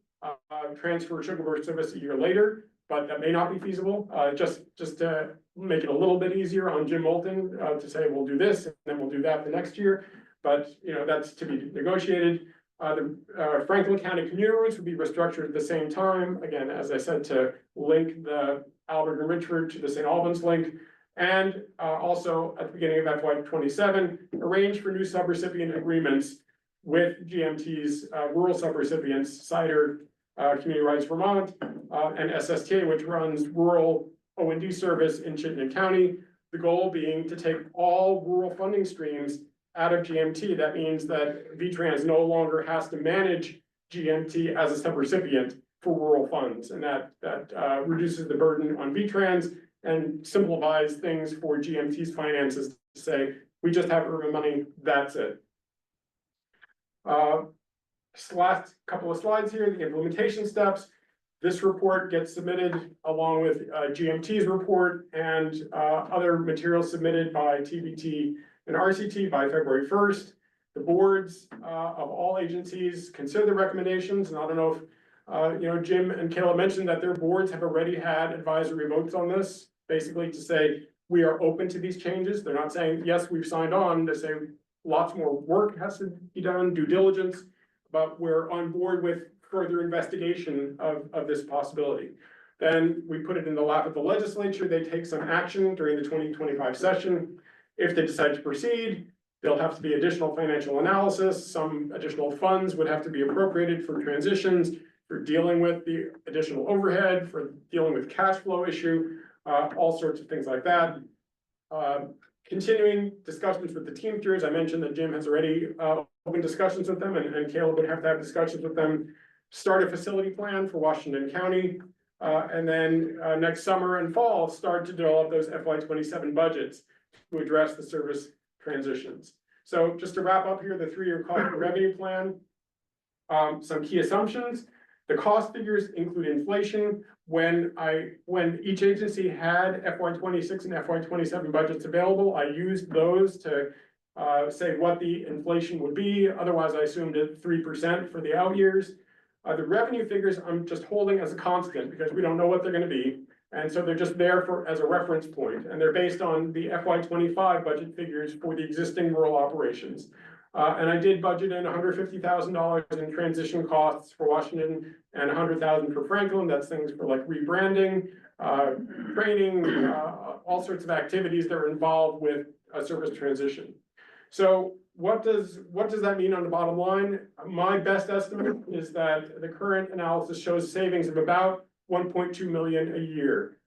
S10: transfer Sugarburst service a year later, but that may not be feasible. Just to make it a little bit easier on Jim Moulton to say we'll do this and then we'll do that the next year. But you know, that's to be negotiated. The Franklin County commuter routes would be restructured at the same time. Again, as I said, to link the Albert and Richford to the St. Albans link. And also at the beginning of FY 27, arrange for new subrecipient agreements with GMT's rural subrecipients, Cider, Community Rights Vermont, and SSTA, which runs rural O&D service in Chittenden County. The goal being to take all rural funding streams out of GMT. That means that VTrans no longer has to manage GMT as a subrecipient for rural funds, and that reduces the burden on VTrans and simplifies things for GMT's finances to say, we just have urban money, that's it. Last couple of slides here, the implementation steps. This report gets submitted along with GMT's report and other materials submitted by TBT and RCT by February 1st. The boards of all agencies consider the recommendations, and I don't know if Jim and Kayla mentioned that their boards have already had advisory votes on this, basically to say, we are open to these changes. They're not saying, yes, we've signed on. They say lots more work has to be done, due diligence, but we're on board with further investigation of this possibility. Then we put it in the lap of the legislature. They take some action during the 2025 session. If they decide to proceed, there'll have to be additional financial analysis. Some additional funds would have to be appropriated for transitions, for dealing with the additional overhead, for dealing with cash flow issue, all sorts of things like that. Continuing discussions with the Teamsters. I mentioned that Jim has already opened discussions with them, and Caleb would have to have discussions with them. Start a facility plan for Washington County, and then next summer and fall, start to develop those FY 27 budgets to address the service transitions. So just to wrap up here, the 3-year cost and revenue plan, some key assumptions. The cost figures include inflation. When each agency had FY 26 and FY 27 budgets available, I used those to say what the inflation would be. Otherwise, I assumed at 3% for the out years. The revenue figures I'm just holding as a constant because we don't know what they're going to be. And so they're just there as a reference point, and they're based on the FY 25 budget figures for the existing rural operations. And I did budget in $150,000 in transition costs for Washington and $100,000 for Franklin. That's things for like rebranding, training, all sorts of activities that are involved with a service transition. So what does that mean on the bottom line? My best estimate is that the current analysis shows savings of about 1.2 million a year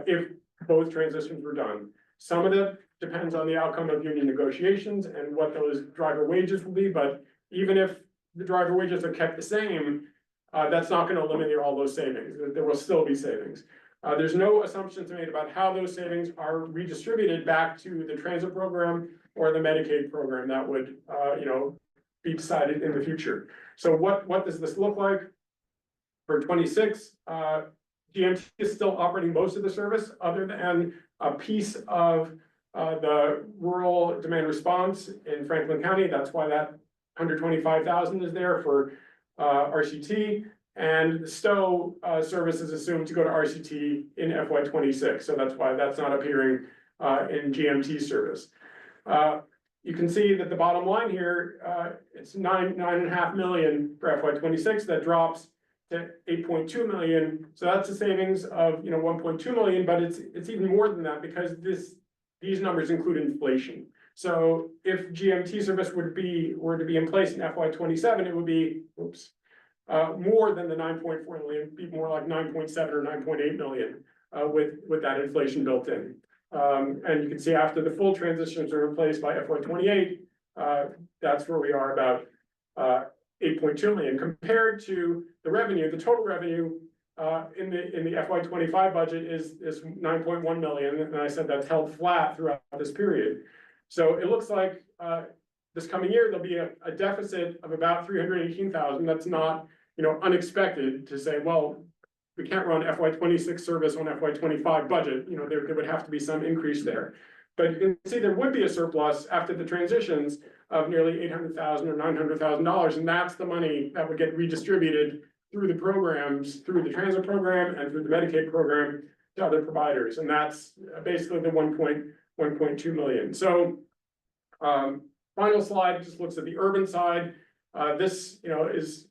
S10: if both transitions were done. Some of that depends on the outcome of union negotiations and what those driver wages will be, but even if the driver wages are kept the same, that's not going to eliminate all those savings. There will still be savings. There's no assumptions made about how those savings are redistributed back to the transit program or the Medicaid program. That would be decided in the future. So what does this look like? For 26, GMT is still operating most of the service other than a piece of the rural demand response in Franklin County. That's why that 125,000 is there for RCT, and the Stowe service is assumed to go to RCT in FY 26. So that's why that's not appearing in GMT service. You can see that the bottom line here, it's 9.5 million for FY 26. That drops to 8.2 million. So that's a savings of 1.2 million, but it's even more than that because these numbers include inflation. So if GMT service were to be in place in FY 27, it would be more than the 9.4 million, it'd be more like 9.7 or 9.8 million with that inflation built in. And you can see after the full transitions are in place by FY 28, that's where we are about 8.2 million compared to the revenue. The total revenue in the FY 25 budget is 9.1 million, and I said that's held flat throughout this period. So it looks like this coming year there'll be a deficit of about 318,000. That's not unexpected to say, well, we can't run FY 26 service on FY 25 budget. There would have to be some increase there. But you can see there would be a surplus after the transitions of nearly $800,000 or $900,000, and that's the money that would get redistributed through the programs, through the transit program and through the Medicaid program to other providers, and that's basically the 1.2 million. So, final slide just looks at the urban side. This, is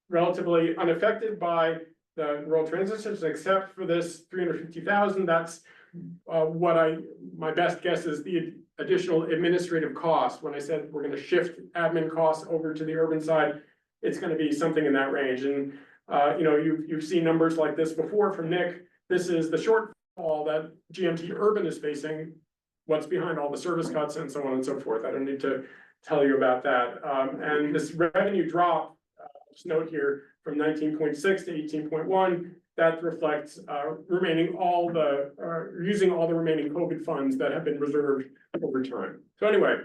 S10: relatively unaffected by the rural transitions, except for this 350,000. That's what my best guess is the additional administrative cost. When I said we're gonna shift admin costs over to the urban side, it's gonna be something in that range. And, you know, you've seen numbers like this before from Nick. This is the shortfall that GMT Urban is facing. What's behind all the service cuts and so on and so forth. I don't need to tell you about that. And this revenue drop, just note here, from 19.6 to 18.1, that reflects remaining all the using all the remaining COVID funds that have been reserved over time. So anyway,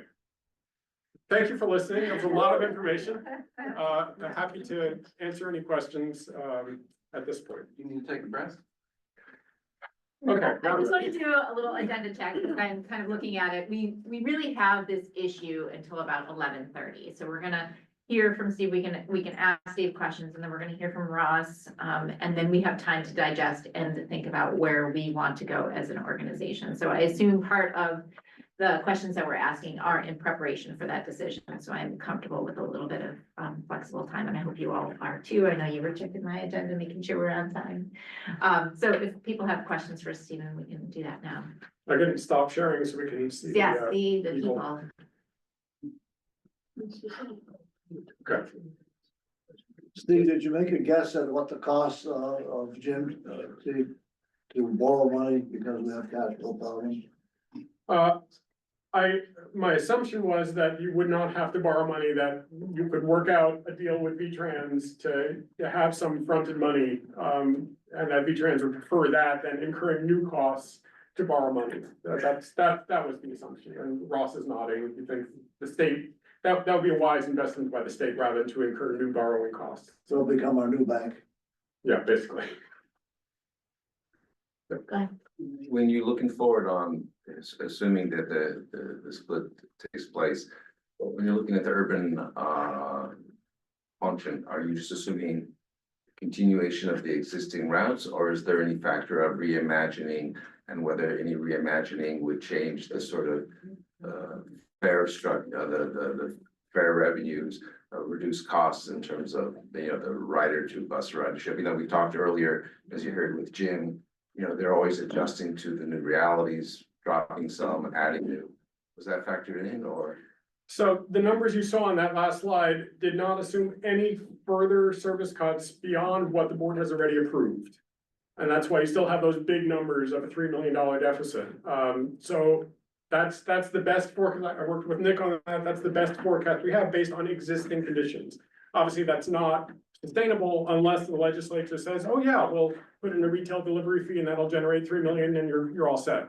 S10: thank you for listening. It was a lot of information. Happy to answer any questions at this point.
S2: You need to take a breath?
S10: Okay.
S1: I just wanted to do a little addenda check, because I'm kind of looking at it. We really have this issue until about 11:30. So we're gonna hear from Steve. We can ask Steve questions, and then we're gonna hear from Ross. And then we have time to digest and to think about where we want to go as an organization. So I assume part of the questions that we're asking are in preparation for that decision. So I'm comfortable with a little bit of flexible time, and I hope you all are too. I know you were checking my agenda, making sure we're on time. So if people have questions for Stephen, we can do that now.
S10: I can stop sharing so we can see.
S1: Yeah, see the people.
S10: Okay.
S19: Steve, did you make a guess at what the cost of Jim to borrow money because we have cash flow problems?
S10: My assumption was that you would not have to borrow money, that you could work out a deal with V-Trans to have some fronted money. And that V-Trans would prefer that than incurring new costs to borrow money. That was the assumption, and Ross is nodding. You think the state, that would be a wise investment by the state rather than to incur new borrowing costs.
S19: So it'll become our new bank.
S10: Yeah, basically.
S17: When you're looking forward on, assuming that the split takes place, when you're looking at the urban function, are you just assuming continuation of the existing routes, or is there any factor of reimagining, and whether any reimagining would change the sort of fare structure, the fare revenues, reduce costs in terms of the rider to bus ridership? You know, we talked earlier, as you heard with Jim, they're always adjusting to the new realities, dropping some, adding new. Was that factored in, or?
S10: So the numbers you saw on that last slide did not assume any further service cuts beyond what the board has already approved. And that's why you still have those big numbers of a $3 million deficit. So that's the best forecast. I worked with Nick on that. That's the best forecast we have based on existing conditions. Obviously, that's not sustainable unless the legislature says, oh yeah, we'll put in a retail delivery fee and that'll generate 3 million and you're all set.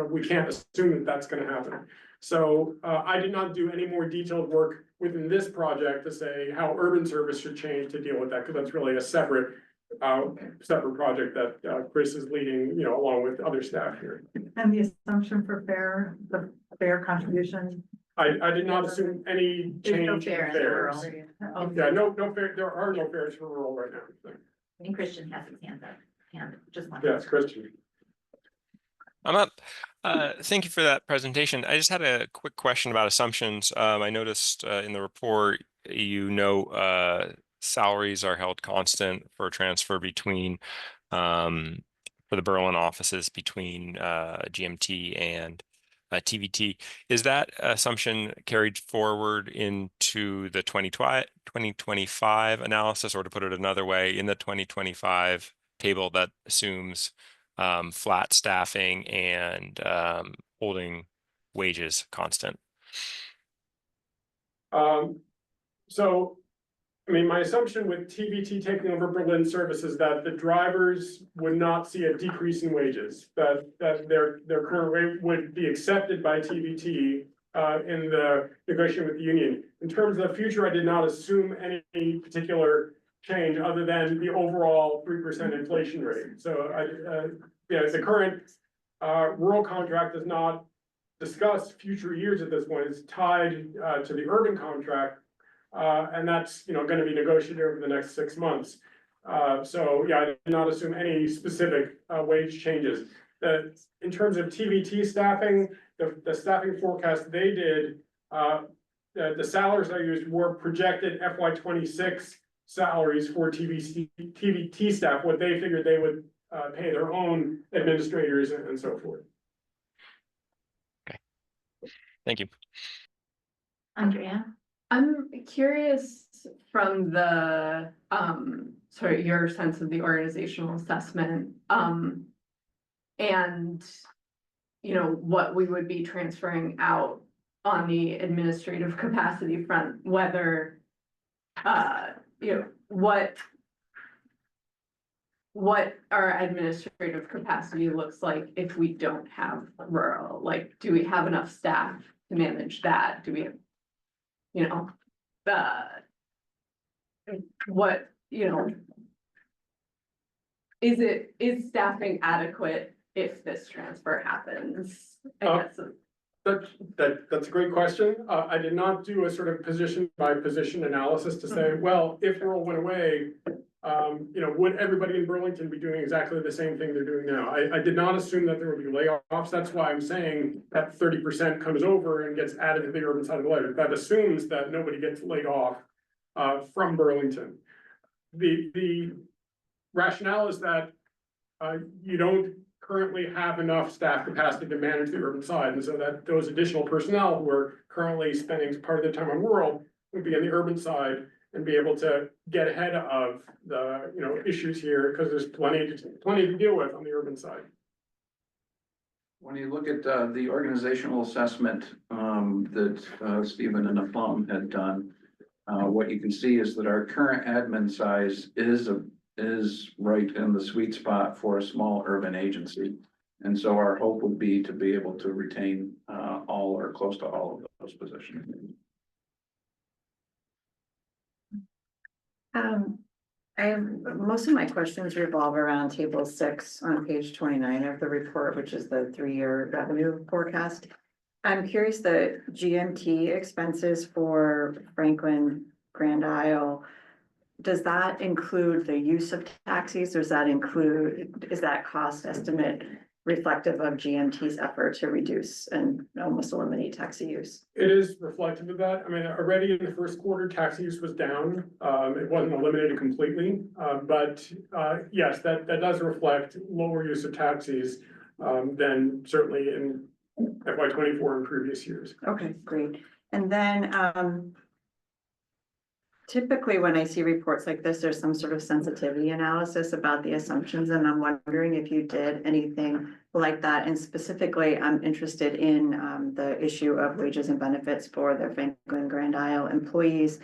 S10: We can't assume that that's going to happen. So I did not do any more detailed work within this project to say how urban service should change to deal with that, because that's really a separate project that Chris is leading, along with other staff here.
S16: And the assumption for the fare contribution?
S10: I did not assume any change in fares. Yeah, no fare, there are no fares for rural right now.
S1: And Christian has his hand up. Just one.
S10: Yes, Christian.
S7: I'm up. Thank you for that presentation. I just had a quick question about assumptions. I noticed in the report, salaries are held constant for transfer between, for the Berlin offices between GMT and TVT. Is that assumption carried forward into the 2025 analysis, or to put it another way, in the 2025 table that assumes flat staffing and holding wages constant?
S10: So, my assumption with TVT taking over Berlin service is that the drivers would not see a decrease in wages, that their current rate would be accepted by TVT in the negotiation with the union. In terms of the future, I did not assume any particular change other than the overall 3% inflation rate. So the current rural contract does not discuss future years at this point. It's tied to the urban contract. And that's, going to be negotiated over the next 6 months. So yeah, I did not assume any specific wage changes. In terms of TVT staffing, the staffing forecast they did, the salaries I used were projected FY26 salaries for TVT staff, what they figured they would pay their own administrators and so forth.
S7: Thank you.
S1: Andrea?
S5: I'm curious from the, sort of your sense of the organizational assessment, and, you know, what we would be transferring out on the administrative capacity front, whether, you know, what our administrative capacity looks like if we don't have rural, like, do we have enough staff to manage that? Do we have, you know, what, you know, is staffing adequate if this transfer happens? I guess.
S10: That's a great question. I did not do a sort of position by position analysis to say, well, if rural went away, you know, would everybody in Burlington be doing exactly the same thing they're doing now? I did not assume that there would be layoffs. That's why I'm saying that 30% comes over and gets added to the urban side of the ledger. That assumes that nobody gets laid off from Burlington. The rationale is that you don't currently have enough staff capacity to manage the urban side, and so that those additional personnel who are currently spending part of their time on rural would be on the urban side and be able to get ahead of the, you know, issues here, because there's plenty to deal with on the urban side.
S2: When you look at the organizational assessment that Stephen and Afam had done, what you can see is that our current admin size is right in the sweet spot for a small urban agency. And so our hope would be to be able to retain all or close to all of those positions.
S15: Most of my questions revolve around table 6 on page 29 of the report, which is the 3-year revenue forecast. I'm curious, the GMT expenses for Franklin, Grand Isle, does that include the use of taxis? Or does that include, is that cost estimate reflective of GMT's effort to reduce and almost eliminate taxi use?
S10: It is reflective of that. I mean, already in the first quarter, taxi use was down. It wasn't eliminated completely, but yes, that does reflect lower use of taxis than certainly in FY24 and previous years.
S15: Okay, great. And then typically when I see reports like this, there's some sort of sensitivity analysis about the assumptions, and I'm wondering if you did anything like that. And specifically, I'm interested in the issue of wages and benefits for the Franklin Grand Isle employees.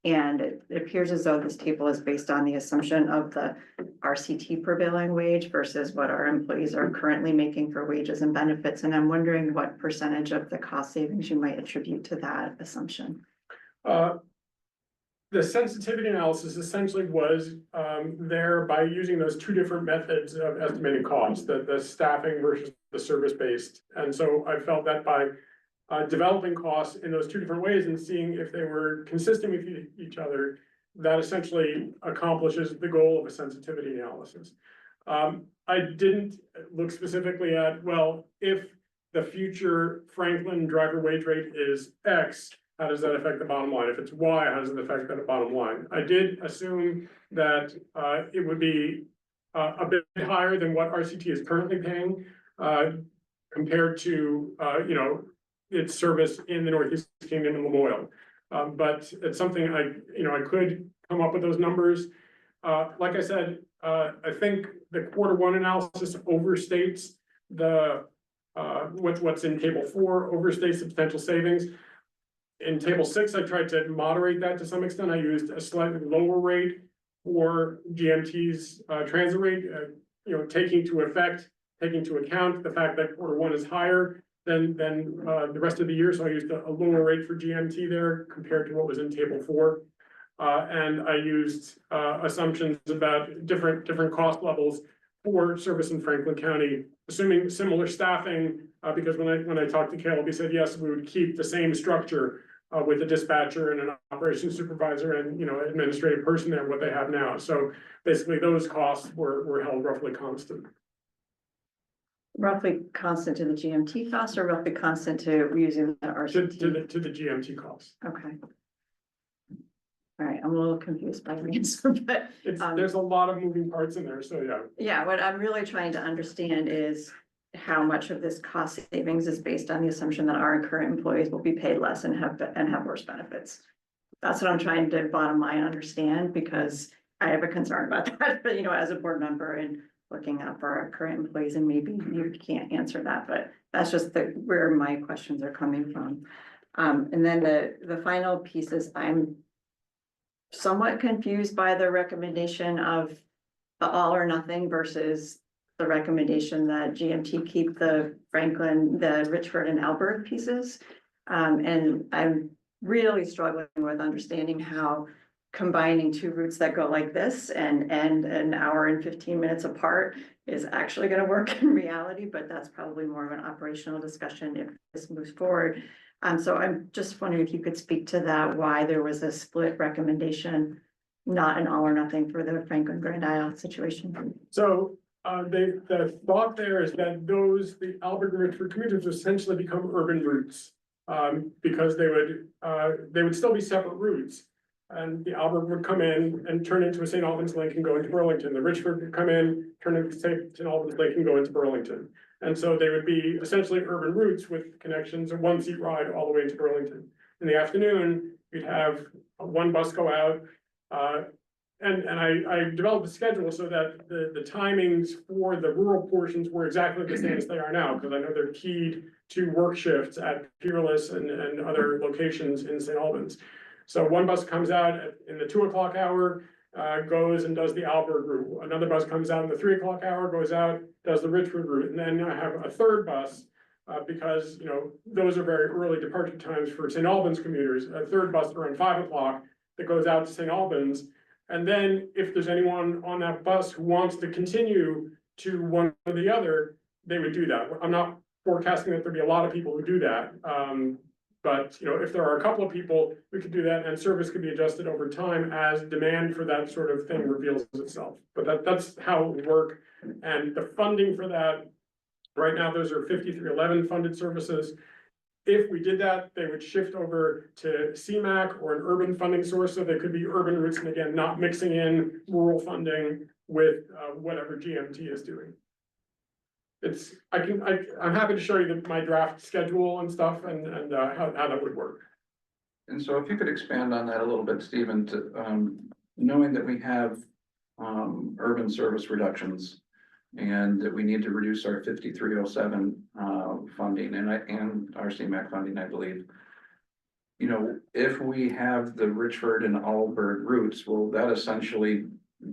S15: And it appears as though this table is based on the assumption of the RCT prevailing wage versus what our employees are currently making for wages and benefits. And I'm wondering what percentage of the cost savings you might attribute to that assumption.
S10: The sensitivity analysis essentially was there by using those two different methods of estimating costs, the staffing versus the service-based. And so I felt that by developing costs in those two different ways and seeing if they were consistent with each other, that essentially accomplishes the goal of a sensitivity analysis. I didn't look specifically at, well, if the future Franklin driver wage rate is X, how does that affect the bottom line? If it's Y, how does it affect the bottom line? I did assume that it would be a bit higher than what RCT is currently paying compared to, you know, its service in the Northeast Kingdom and Lamoille. But it's something I could come up with those numbers. Like I said, I think the Q1 analysis overstates the what's in table 4, overstates the potential savings. In table 6, I tried to moderate that to some extent. I used a slightly lower rate for GMT's transit rate, you know, taking into account the fact that Q1 is higher than the rest of the year. So I used a lower rate for GMT there compared to what was in table 4. And I used assumptions about different cost levels for service in Franklin County, assuming similar staffing, because when I talked to Caleb, he said, yes, we would keep the same structure with a dispatcher and an operations supervisor and, you know, administrative person there, what they have now. So basically those costs were held roughly constant.
S15: Roughly constant to the GMT cost, or roughly constant to using the RCT?
S10: To the GMT cost.
S15: Okay. All right, I'm a little confused by the answer, but
S10: there's a lot of moving parts in there, so yeah.
S15: Yeah, what I'm really trying to understand is how much of this cost savings is based on the assumption that our current employees will be paid less and have worse benefits. That's what I'm trying to bottom line understand, because I have a concern about that, but as a board member and looking out for our current employees, and maybe you can't answer that, but that's just where my questions are coming from. And then the final piece is I'm somewhat confused by the recommendation of the all or nothing versus the recommendation that GMT keep the Franklin, the Richford and Albert pieces. And I'm really struggling with understanding how combining two routes that go like this and an hour and 15 minutes apart is actually going to work in reality, but that's probably more of an operational discussion if this moves forward. So I'm just wondering if you could speak to that, why there was a split recommendation, not an all or nothing for the Franklin Grand Isle situation.
S10: So the thought there is that the Albert and Richford commuters essentially become urban routes. Because they would still be separate routes. And the Albert would come in and turn into a St. Albans link and go into Burlington. The Richford would come in, turn into St. Albans link and go into Burlington. And so they would be essentially urban routes with connections, a 1-seat ride all the way into Burlington. In the afternoon, you'd have one bus go out. And I developed a schedule so that the timings for the rural portions were exactly the same as they are now, because I know they're keyed to work shifts at Peerless and other locations in St. Albans. So one bus comes out in the 2 o'clock hour, goes and does the Albert route. Another bus comes out in the 3 o'clock hour, goes out, does the Richford route. And then I have a third bus because, those are very early departure times for St. Albans commuters. A third bus around 5 o'clock that goes out to St. Albans. And then if there's anyone on that bus who wants to continue to one or the other, they would do that. I'm not forecasting that there'd be a lot of people who do that. But if there are a couple of people, we could do that, and service could be adjusted over time as demand for that sort of thing reveals itself. But that's how it would work. And the funding for that, right now, those are 5311 funded services. If we did that, they would shift over to CMAQ or an urban funding source, so they could be urban routes, and again, not mixing in rural funding with whatever GMT is doing. I'm happy to show you my draft schedule and stuff and how that would work.
S2: And so if you could expand on that a little bit, Stephen, to knowing that we have urban service reductions and that we need to reduce our 5307 funding and our CMAQ funding, I believe. If we have the Richford and Albert routes, will that essentially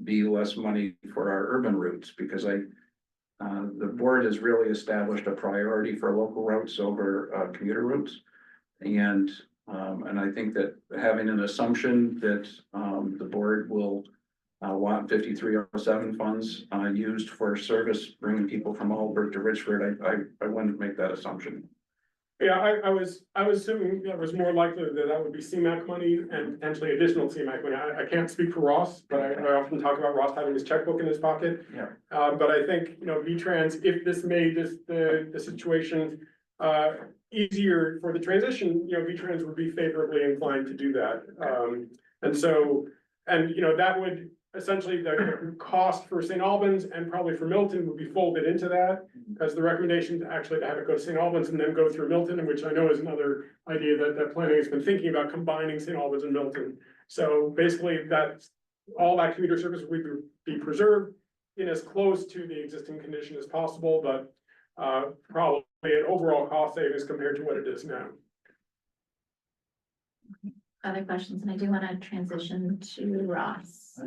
S2: be less money for our urban routes? Because the board has really established a priority for local routes over commuter routes. And I think that having an assumption that the board will want 5307 funds used for service, bringing people from Albert to Richford, I wouldn't make that assumption.
S10: Yeah, I was assuming that was more likely that would be CMAQ money and potentially additional CMAQ money. I can't speak for Ross, but I often talk about Ross having his checkbook in his pocket.
S2: Yeah.
S10: But I think, V-Trans, if this made the situation easier for the transition, V-Trans would be favorably inclined to do that. That would essentially the cost for St. Albans and probably for Milton would be folded into that, because the recommendation actually to have it go to St. Albans and then go through Milton, which I know is another idea that planning has been thinking about, combining St. Albans and Milton. So basically all that commuter service would be preserved in as close to the existing condition as possible, but probably an overall cost savings compared to what it is now.
S1: Other questions, and I do want to transition to Ross.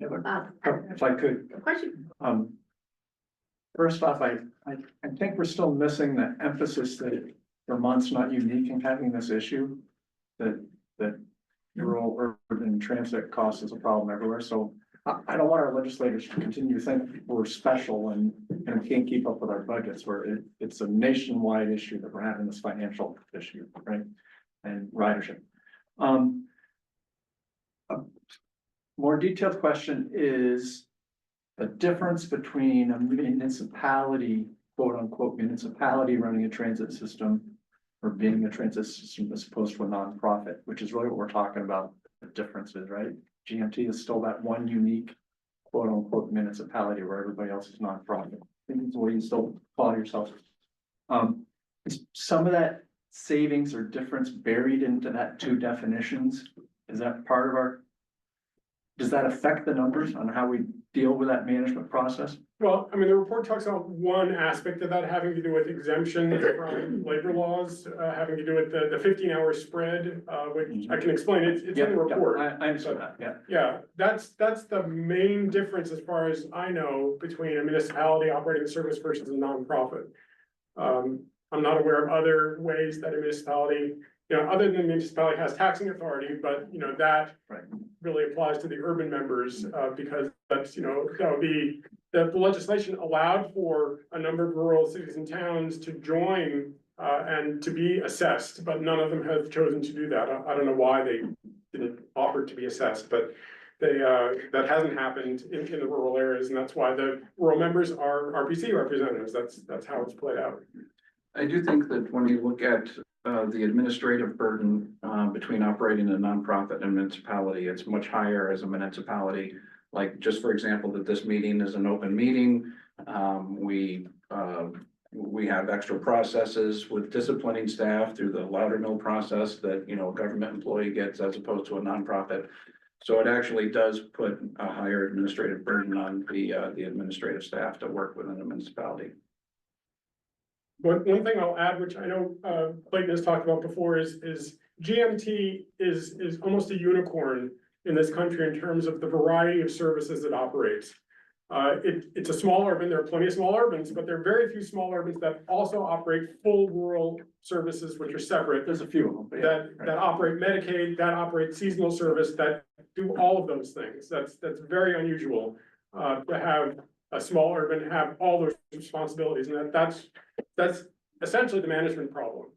S8: If I could.
S1: Of course you.
S8: First off, I think we're still missing the emphasis that Vermont's not unique in having this issue. That rural urban transit cost is a problem everywhere. So I don't want our legislators to continue to think we're special and can't keep up with our budgets, where it's a nationwide issue that we're having this financial issue, right? And ridership. A more detailed question is the difference between a municipality, quote unquote, municipality running a transit system or being a transit system as opposed to a nonprofit, which is really what we're talking about. The differences, right? GMT is still that one unique, quote unquote, municipality where everybody else is nonprofit. think it's the way you still call yourself. Is some of that savings or difference buried into that two definitions? Is that part of our? Does that affect the numbers on how we deal with that management process?
S10: Well, I mean, the report talks about one aspect of that having to do with exemptions from labor laws, having to do with the 15-hour spread, which I can explain, it's in the report.
S8: I understand that, yeah.
S10: Yeah, that's the main difference as far as I know between a municipality operating the service versus a nonprofit. I'm not aware of other ways that a municipality, other than the municipality has taxing authority, but that really applies to the urban members, because that's, that would be, the legislation allowed for a number of rural cities and towns to join, and to be assessed, but none of them have chosen to do that. I don't know why they didn't offer to be assessed, but they, that hasn't happened in the rural areas, and that's why the rural members are RPC representatives. That's how it's played out.
S2: I do think that when you look at the administrative burden between operating a nonprofit and municipality, it's much higher as a municipality. Like, just for example, that this meeting is an open meeting. We have extra processes with disciplining staff through the Loudermill process that, a government employee gets as opposed to a nonprofit. So it actually does put a higher administrative burden on the administrative staff to work within a municipality.
S10: One thing I'll add, which I know Clayton has talked about before, is GMT is almost a unicorn in this country in terms of the variety of services it operates. It's a small urban, there are plenty of small urbans, but there are very few small urbans that also operate full rural services, which are separate.
S8: There's a few of them,
S10: That operate Medicaid, that operate seasonal service, that do all of those things. That's very unusual to have a small urban have all those responsibilities, and that's essentially the management problem,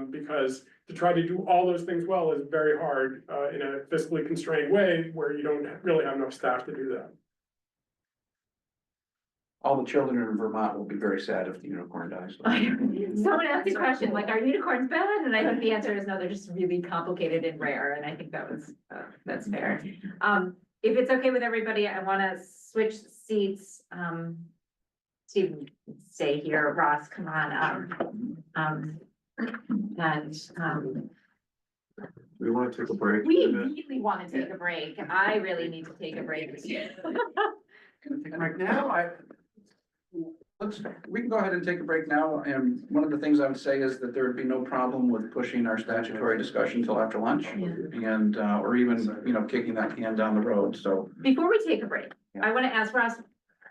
S10: because to try to do all those things well is very hard in a fiscally constrained way where you don't really have enough staff to do that.
S2: All the children in Vermont will be very sad if the unicorn dies.
S1: Someone asked a question like, are unicorns bad? And I think the answer is no, they're just really complicated and rare, and I think that's fair. If it's okay with everybody, I wanna switch seats. Steve, stay here, Ross, come on up.
S4: We want to take a break.
S1: We really wanna take a break. I really need to take a break.
S2: Right now, we can go ahead and take a break now, and one of the things I would say is that there would be no problem with pushing our statutory discussion till after lunch. And, or even, kicking that can down the road, so.
S1: Before we take a break, I wanna ask Ross,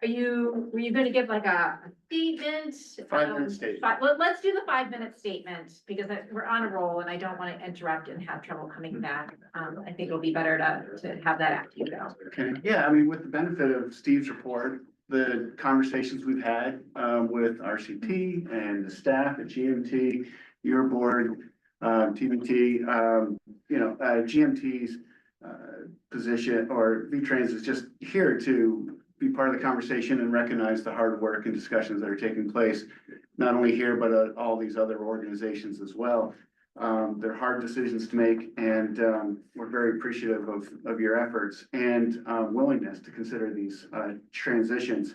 S1: were you gonna give like a statement?
S19: 5-minute statement.
S1: Let's do the 5-minute statement, because we're on a roll and I don't wanna interrupt and have trouble coming back. I think it'll be better to have that after you go.
S20: Okay, yeah, I mean, with the benefit of Steve's report, the conversations we've had with RCT and the staff at GMT, your board, TBT, GMT's position, or V-Trans is just here to be part of the conversation and recognize the hard work and discussions that are taking place, not only here, but all these other organizations as well. They're hard decisions to make, and we're very appreciative of your efforts and willingness to consider these transitions.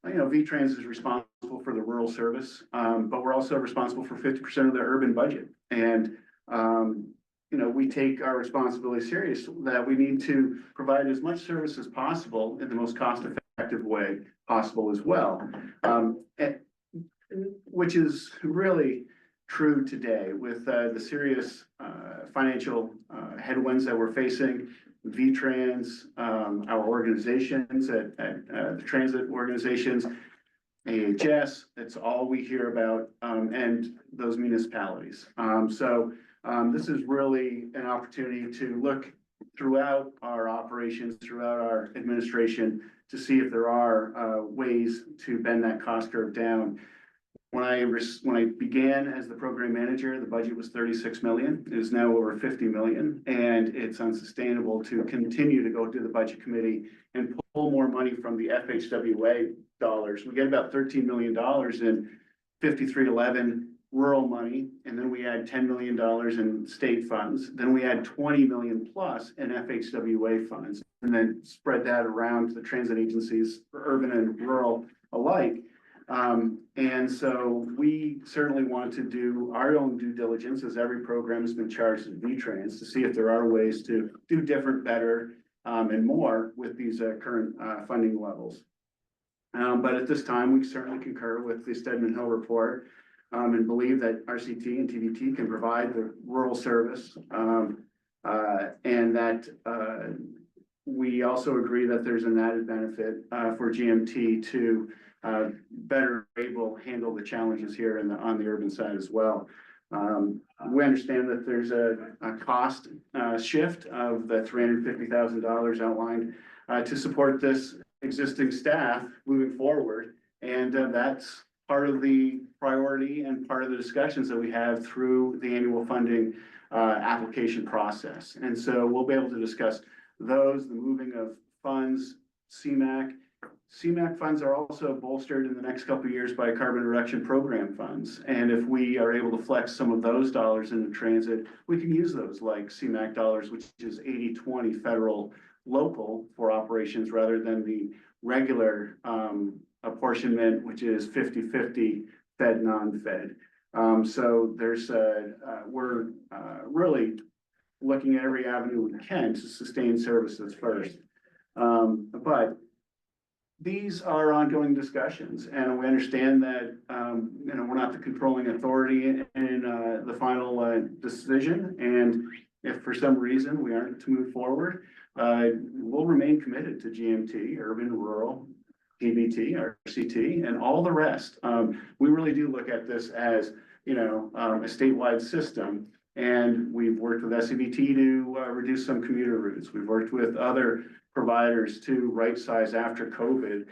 S20: V-Trans is responsible for the rural service, but we're also responsible for 50% of the urban budget. And we take our responsibility serious, that we need to provide as much service as possible in the most cost-effective way possible as well. Which is really true today with the serious financial headwinds that we're facing. V-Trans, our organizations at the transit organizations, AHS, that's all we hear about, and those municipalities. This is really an opportunity to look throughout our operations, throughout our administration, to see if there are ways to bend that cost curve down. When I began as the program manager, the budget was 36 million. It is now over 50 million, and it's unsustainable to continue to go to the budget committee and pull more money from the FHWA dollars. We get about $13 million in 5311 rural money, and then we add $10 million in state funds. Then we add 20 million plus in FHWA funds, and then spread that around to the transit agencies, urban and rural alike. And so we certainly want to do our own due diligence, as every program has been charged with V-Trans, to see if there are ways to do different, better, and more with these current funding levels. But at this time, we certainly concur with the Stedman Hill report, and believe that RCT and TVT can provide the rural service. And that we also agree that there's an added benefit for GMT to better able handle the challenges here on the urban side as well. We understand that there's a cost shift of the $350,000 outlined to support this existing staff moving forward. And that's part of the priority and part of the discussions that we have through the annual funding application process. And so we'll be able to discuss those, the moving of funds, CMAQ. CMAQ funds are also bolstered in the next couple of years by carbon reduction program funds. And if we are able to flex some of those dollars into transit, we can use those like CMAQ dollars, which is 80-20 federal local for operations rather than the regular apportionment, which is 50-50 fed, non-fed. So there's we're really looking at every avenue we can to sustain services first. But these are ongoing discussions, and we understand that you know, we're not the controlling authority in the final decision. And if for some reason we aren't to move forward, we'll remain committed to GMT, urban, rural, TBT, RCT, and all the rest. We really do look at this as, you know, a statewide system, and we've worked with SCBT to reduce some commuter routes. We've worked with other providers to right size after COVID.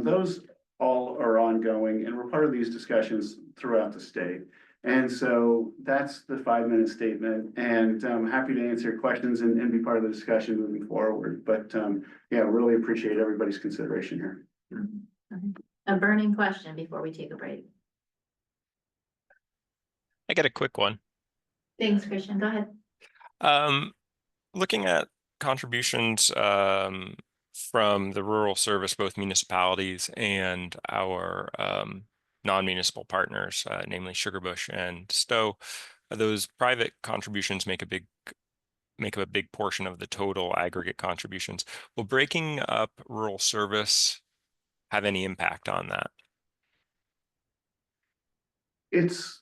S20: Those all are ongoing, and we're part of these discussions throughout the state. And so that's the 5-minute statement, and I'm happy to answer questions and be part of the discussion moving forward. But yeah, really appreciate everybody's consideration here.
S1: A burning question before we take a break.
S7: I got a quick one.
S1: Thanks, Christian. Go ahead.
S7: Looking at contributions from the rural service, both municipalities and our non-municipal partners, namely Sugarbush and Stowe, those private contributions make up a big portion of the total aggregate contributions. Will breaking up rural service have any impact on that?
S20: It's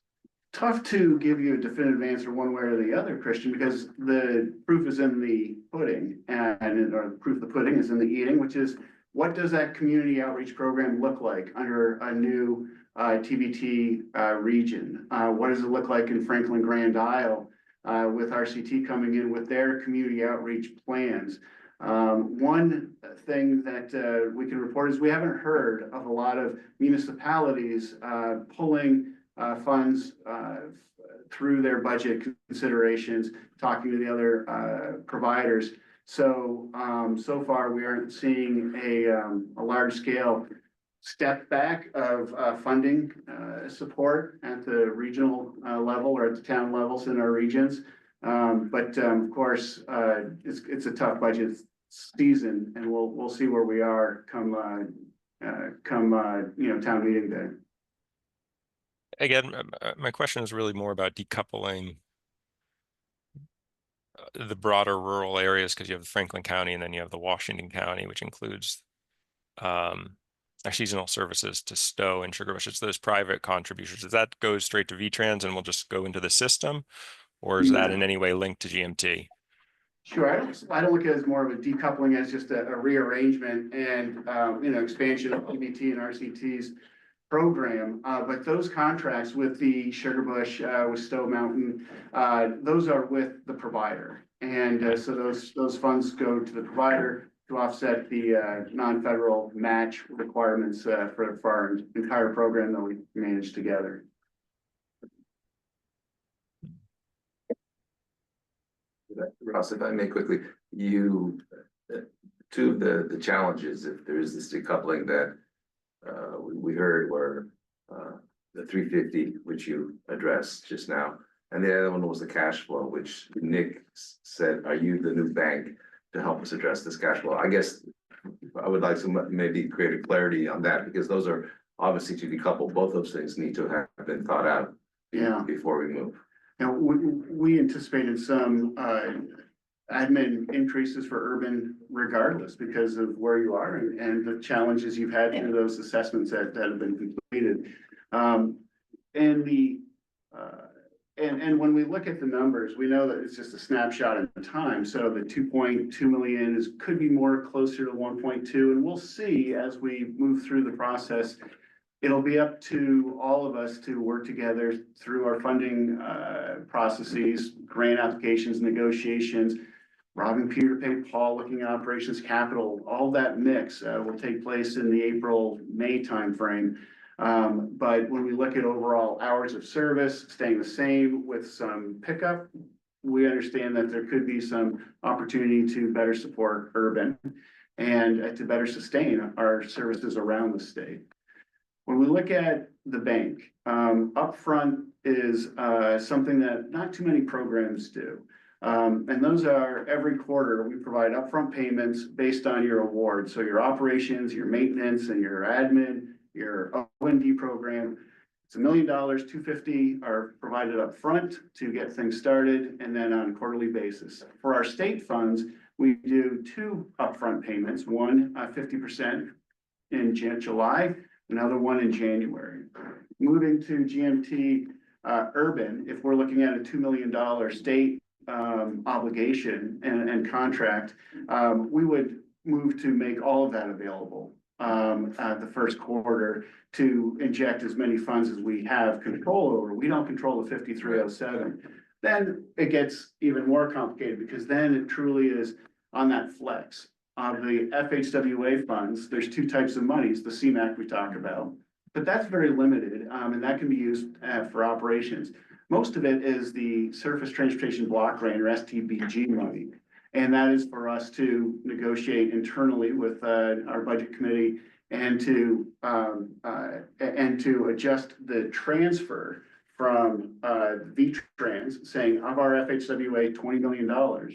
S20: tough to give you a definitive answer one way or the other, Christian, because the proof is in the pudding, or the proof of the pudding is in the eating, which is, what does that community outreach program look like under a new TBT region? What does it look like in Franklin Grand Isle with RCT coming in with their community outreach plans? One thing that we can report is we haven't heard of a lot of municipalities pulling funds through their budget considerations, talking to the other providers. So so far we aren't seeing a large scale step back of funding support at the regional level or at the town levels in our regions. But of course, it's a tough budget season, and we'll see where we are come you know, town meeting day.
S7: Again, my question is really more about decoupling the broader rural areas, because you have Franklin County and then you have the Washington County, which includes our seasonal services to Stowe and Sugarbush. It's those private contributions. Does that go straight to VTrans and will just go into the system, or is that in any way linked to GMT?
S20: Sure, I don't look at it as more of a decoupling, as just a rearrangement and you know, expansion of TBT and RCT's program. But those contracts with the Sugarbush, with Stowe Mountain, those are with the provider. And so those funds go to the provider to offset the non-federal match requirements for our entire program that we manage together.
S17: Ross, if I may quickly, two of the challenges, if there is this decoupling that we heard, were the 350, which you addressed just now, and the other one was the cash flow, which Nick said, are you the new bank to help us address this cash flow? I guess I would like some maybe greater clarity on that, because those are obviously to decouple, both those things need to have been thought out.
S20: Yeah.
S17: Before we move.
S20: Now, we anticipated some admin increases for urban regardless because of where you are and the challenges you've had through those assessments that have been completed. And when we look at the numbers, we know that it's just a snapshot in time. So the 2.2 million could be more closer to 1.2, and we'll see as we move through the process. It'll be up to all of us to work together through our funding processes, grant applications, negotiations, robbing Peter to pay Paul, looking at operations capital, all that mix will take place in the April-May timeframe. But when we look at overall hours of service staying the same with some pickup, we understand that there could be some opportunity to better support urban and to better sustain our services around the state. When we look at the bank, upfront is something that not too many programs do. And those are every quarter, we provide upfront payments based on your award. So your operations, your maintenance, and your admin, your O&D program, it's $1 million, $250 are provided upfront to get things started, and then on a quarterly basis. For our state funds, we do 2 upfront payments, one 50% in July, another one in January. Moving to GMT Urban, if we're looking at a $2 million state obligation and contract, we would move to make all of that available the first quarter to inject as many funds as we have control over. We don't control the 5307. Then it gets even more complicated because then it truly is on that flex. The FHWA funds, there's 2 types of monies, the CMAQ we talked about, but that's very limited, and that can be used for operations. Most of it is the Surface Transportation Block Grant or STBG money, and that is for us to negotiate internally with our budget committee and to adjust the transfer from VTrans, saying of our FHWA $20 million,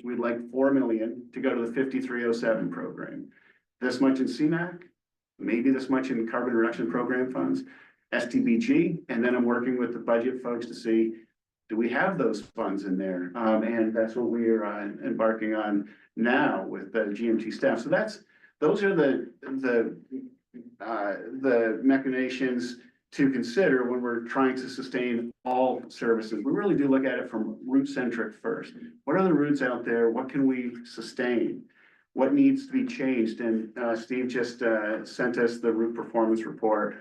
S20: we'd like $4 million to go to the 5307 program. This much in CMAQ, maybe this much in carbon reduction program funds, STBG, and then I'm working with the budget folks to see, do we have those funds in there? And that's what we are embarking on now with the GMT staff. So those are the machinations to consider when we're trying to sustain all services. We really do look at it from route centric first. What are the routes out there? What can we sustain? What needs to be changed? And Steve just sent us the route performance report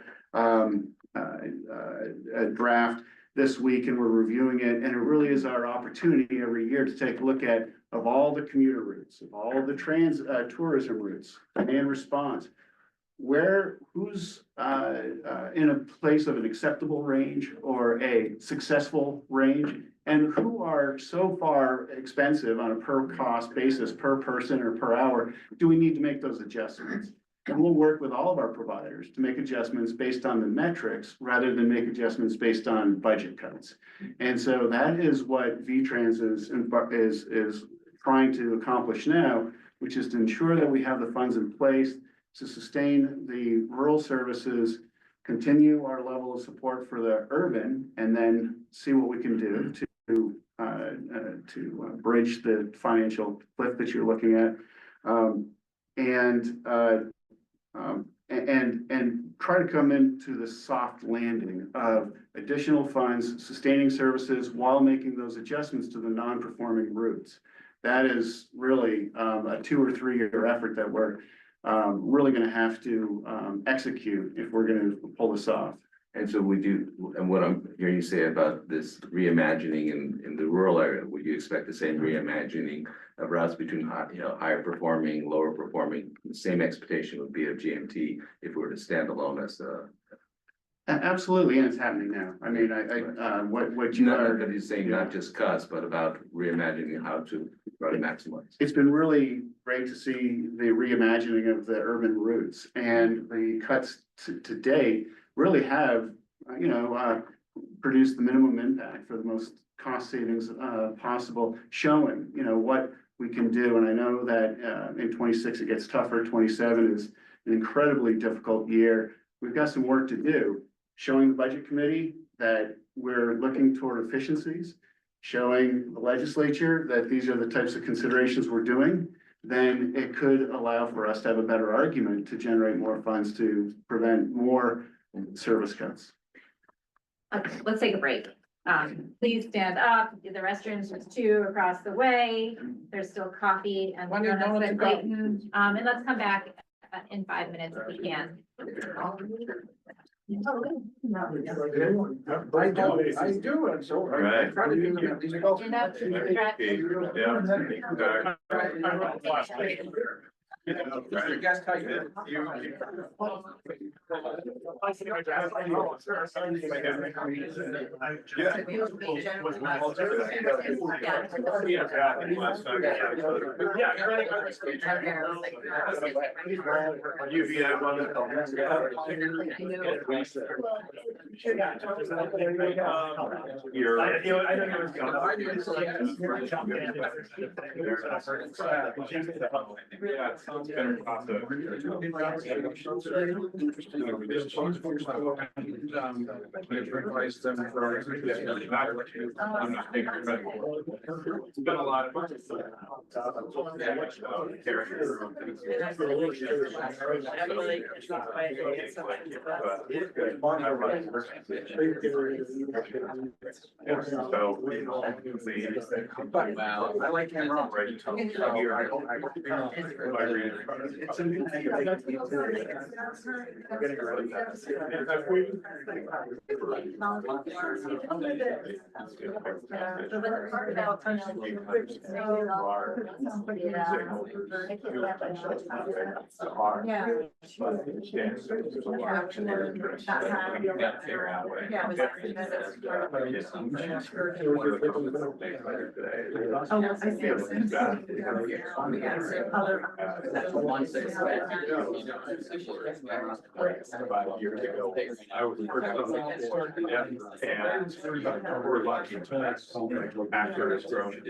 S20: draft this week, and we're reviewing it. And it really is our opportunity every year to take a look at, of all the commuter routes, of all the tourism routes, demand response, who's in a place of an acceptable range or a successful range, and who are so far expensive on a per cost basis, per person or per hour, do we need to make those adjustments? And we'll work with all of our providers to make adjustments based on the metrics rather than make adjustments based on budget cuts. And so that is what VTrans is trying to accomplish now, which is to ensure that we have the funds in place to sustain the rural services, continue our level of support for the urban, and then see what we can do to bridge the financial cliff that you're looking at. And try to come into the soft landing of additional funds, sustaining services while making those adjustments to the non-performing routes. That is really a 2 or 3 year effort that we're really going to have to execute if we're going to pull this off.
S17: And so we do, and what I'm hearing you say about this reimagining in the rural area, would you expect the same reimagining of routes between higher performing, lower performing? The same expectation would be of GMT if we were to stand alone as a.
S20: Absolutely, and it's happening now. I mean, what you are.
S17: But he's saying not just cuts, but about reimagining how to try to maximize.
S20: It's been really great to see the reimagining of the urban routes, and the cuts to date really have, produced the minimum impact for the most cost savings possible, showing, what we can do. And I know that in 26 it gets tougher. 27 is an incredibly difficult year. we've got some work to do, showing the budget committee that we're looking toward efficiencies, showing the legislature that these are the types of considerations we're doing, then it could allow for us to have a better argument to generate more funds to prevent more service cuts.
S1: Okay, let's take a break. Please stand up. The restrooms, there's 2 across the way. There's still coffee and donuts at Clayton. And let's come back in 5 minutes if we can.
S2: I do, and so.
S4: Right.
S1: Stand up, stretch.
S2: Guess how you. It's been a lot of fun. I like him wrong, right? It's a new thing. About years ago, I was and we're lucky after it's grown to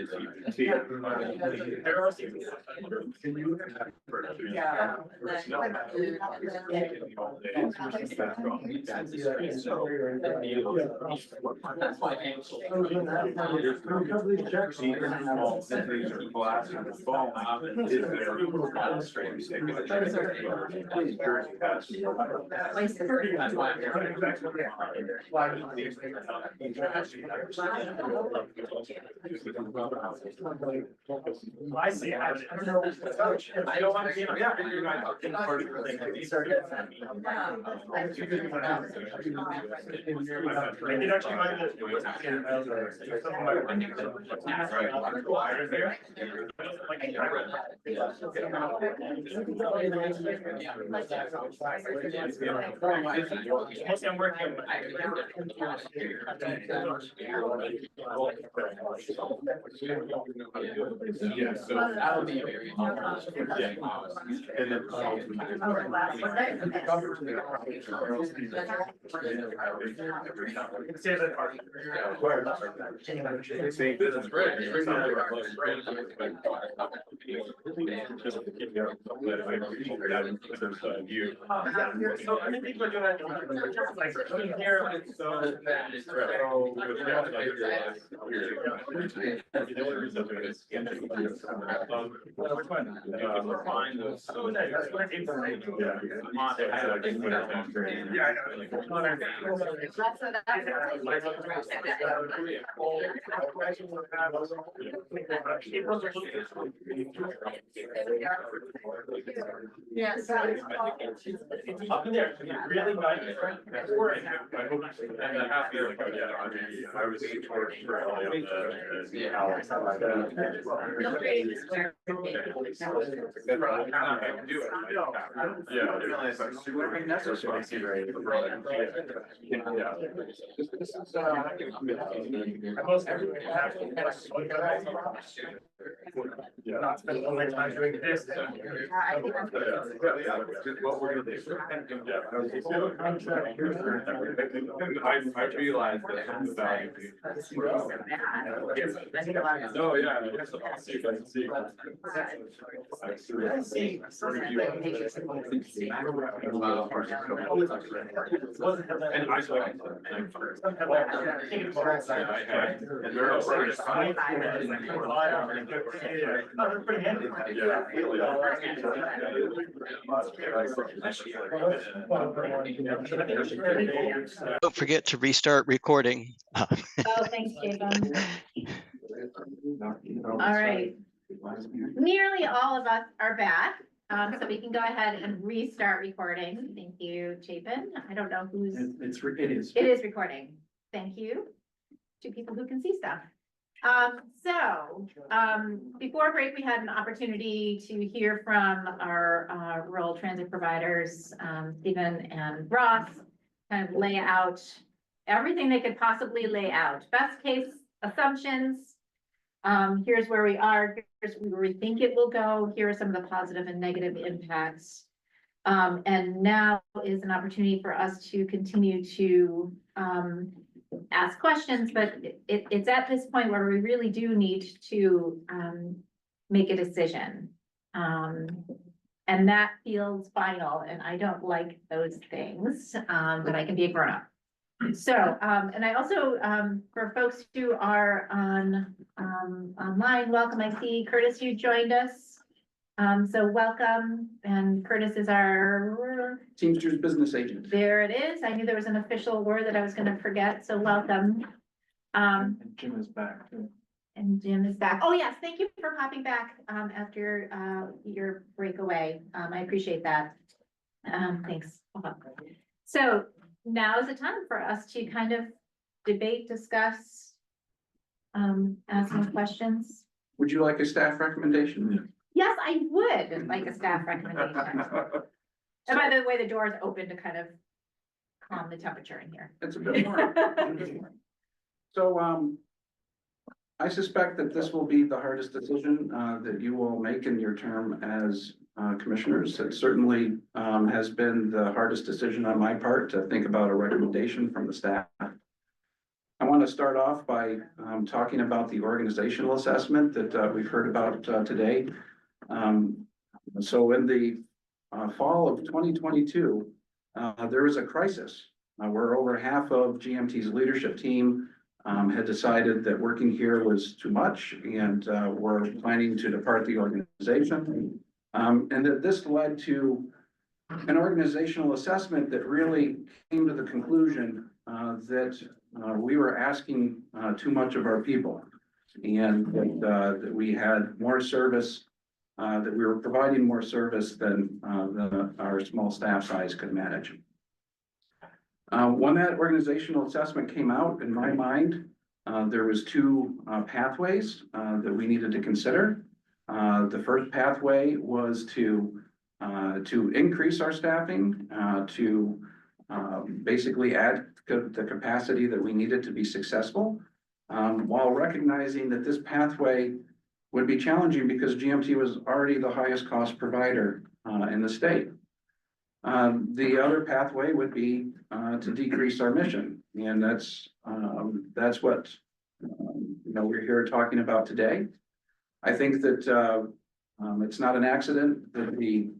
S2: I see. I don't want to be. I'm working. Yeah, so that'll be very helpful. And then. Yes. Up in there, really nice. And I feel like, I was towards not spend all my time doing this. What we're gonna do. I realized that the value.
S11: Oh, yeah. I'll see if I can see.
S6: Don't forget to restart recording.
S1: Oh, thanks, Jacob. All right. Nearly all of us are back, so we can go ahead and restart recording. Thank you, Chapin. I don't know who's.
S8: It is.
S1: It is recording. Thank you to people who can see stuff. Before break, we had an opportunity to hear from our rural transit providers, Stephen and Ross, kind of lay out everything they could possibly lay out. Best case assumptions. Here's where we are, here's where we think it will go. Here are some of the positive and negative impacts. And now is an opportunity for us to continue to ask questions, but it's at this point where we really do need to make a decision. And that feels final, and I don't like those things, but I can be a grown up. So, and I also, for folks who are on online, welcome. I see Curtis, you joined us. So welcome, and Curtis is our
S2: Teamsters business agent.
S1: There it is. I knew there was an official word that I was gonna forget, so welcome.
S8: And Jim is back too.
S1: And Jim is back. Oh, yes, thank you for popping back after your breakaway. I appreciate that. Thanks. So now is the time for us to kind of debate, discuss, ask some questions.
S2: Would you like a staff recommendation?
S1: Yes, I would like a staff recommendation. And by the way, the door is open to kind of calm the temperature in here.
S2: It's a bit more. So, I suspect that this will be the hardest decision that you will make in your term as commissioners. It certainly has been the hardest decision on my part to think about a recommendation from the staff. I want to start off by talking about the organizational assessment that we've heard about today. So in the fall of 2022, there was a crisis where over half of GMT's leadership team had decided that working here was too much and were planning to depart the organization. And that this led to an organizational assessment that really came to the conclusion that we were asking too much of our people, and that we had more service, that we were providing more service than our small staff size could manage. When that organizational assessment came out, in my mind, there was two pathways that we needed to consider. The first pathway was to increase our staffing, to basically add the capacity that we needed to be successful, while recognizing that this pathway would be challenging because GMT was already the highest cost provider in the state. The other pathway would be to decrease our mission, and that's what we're here talking about today. I think that it's not an accident that the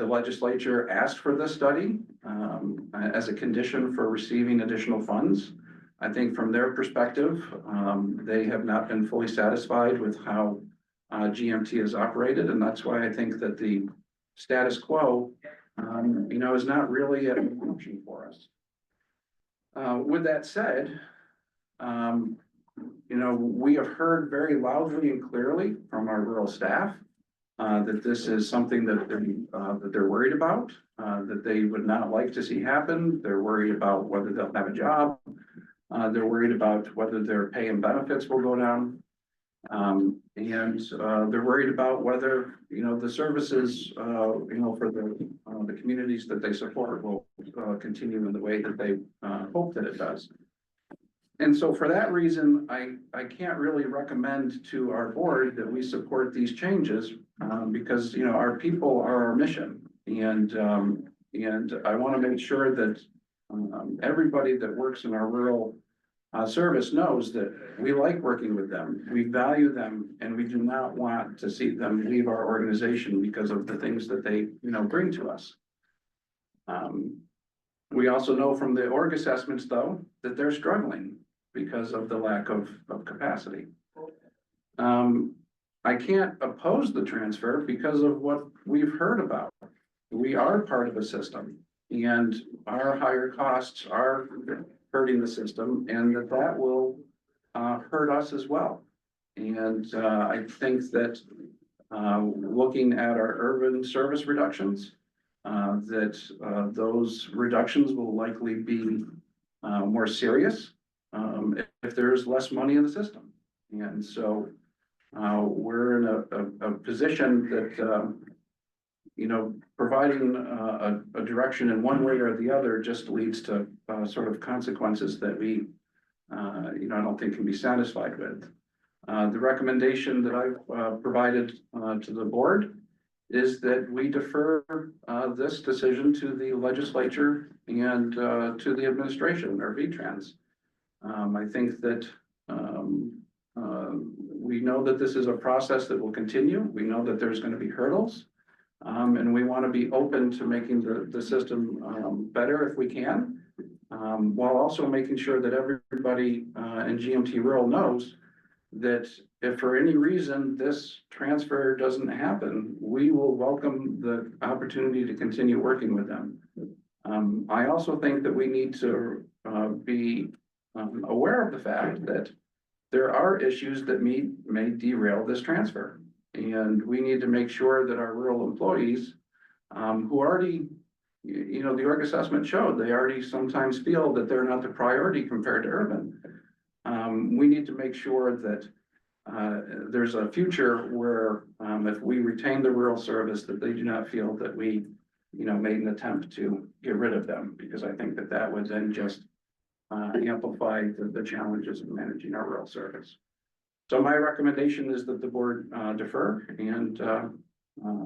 S2: legislature asked for this study as a condition for receiving additional funds. I think from their perspective, they have not been fully satisfied with how GMT is operated, and that's why I think that the status quo, is not really an option for us. With that said, we have heard very loudly and clearly from our rural staff that this is something that they're worried about, that they would not like to see happen. They're worried about whether they'll have a job. They're worried about whether their pay and benefits will go down. And they're worried about whether, the services, for the communities that they support will continue in the way that they hope that it does. And so for that reason, I can't really recommend to our board that we support these changes because, our people are our mission. And I want to make sure that everybody that works in our rural service knows that we like working with them, we value them, and we do not want to see them leave our organization because of the things that they, bring to us. We also know from the org assessments, though, that they're struggling because of the lack of capacity. I can't oppose the transfer because of what we've heard about. We are part of a system, and our higher costs are hurting the system, and that will hurt us as well. And I think that looking at our urban service reductions, those reductions will likely be more serious if there's less money in the system. And so we're in a position that providing a direction in one way or the other just leads to sort of consequences that we I don't think can be satisfied with. The recommendation that I've provided to the board is that we defer this decision to the legislature and to the administration or VTrans. I think that we know that this is a process that will continue. We know that there's going to be hurdles. And we want to be open to making the system better if we can, while also making sure that everybody in GMT Rural knows that if for any reason this transfer doesn't happen, we will welcome the opportunity to continue working with them. I also think that we need to be aware of the fact that there are issues that may derail this transfer. And we need to make sure that our rural employees, who already, the org assessment showed, they already sometimes feel that they're not the priority compared to urban. We need to make sure that there's a future where if we retain the rural service, that they do not feel that we, made an attempt to get rid of them, because I think that would then just amplify the challenges of managing our rural service. So my recommendation is that the board defer, and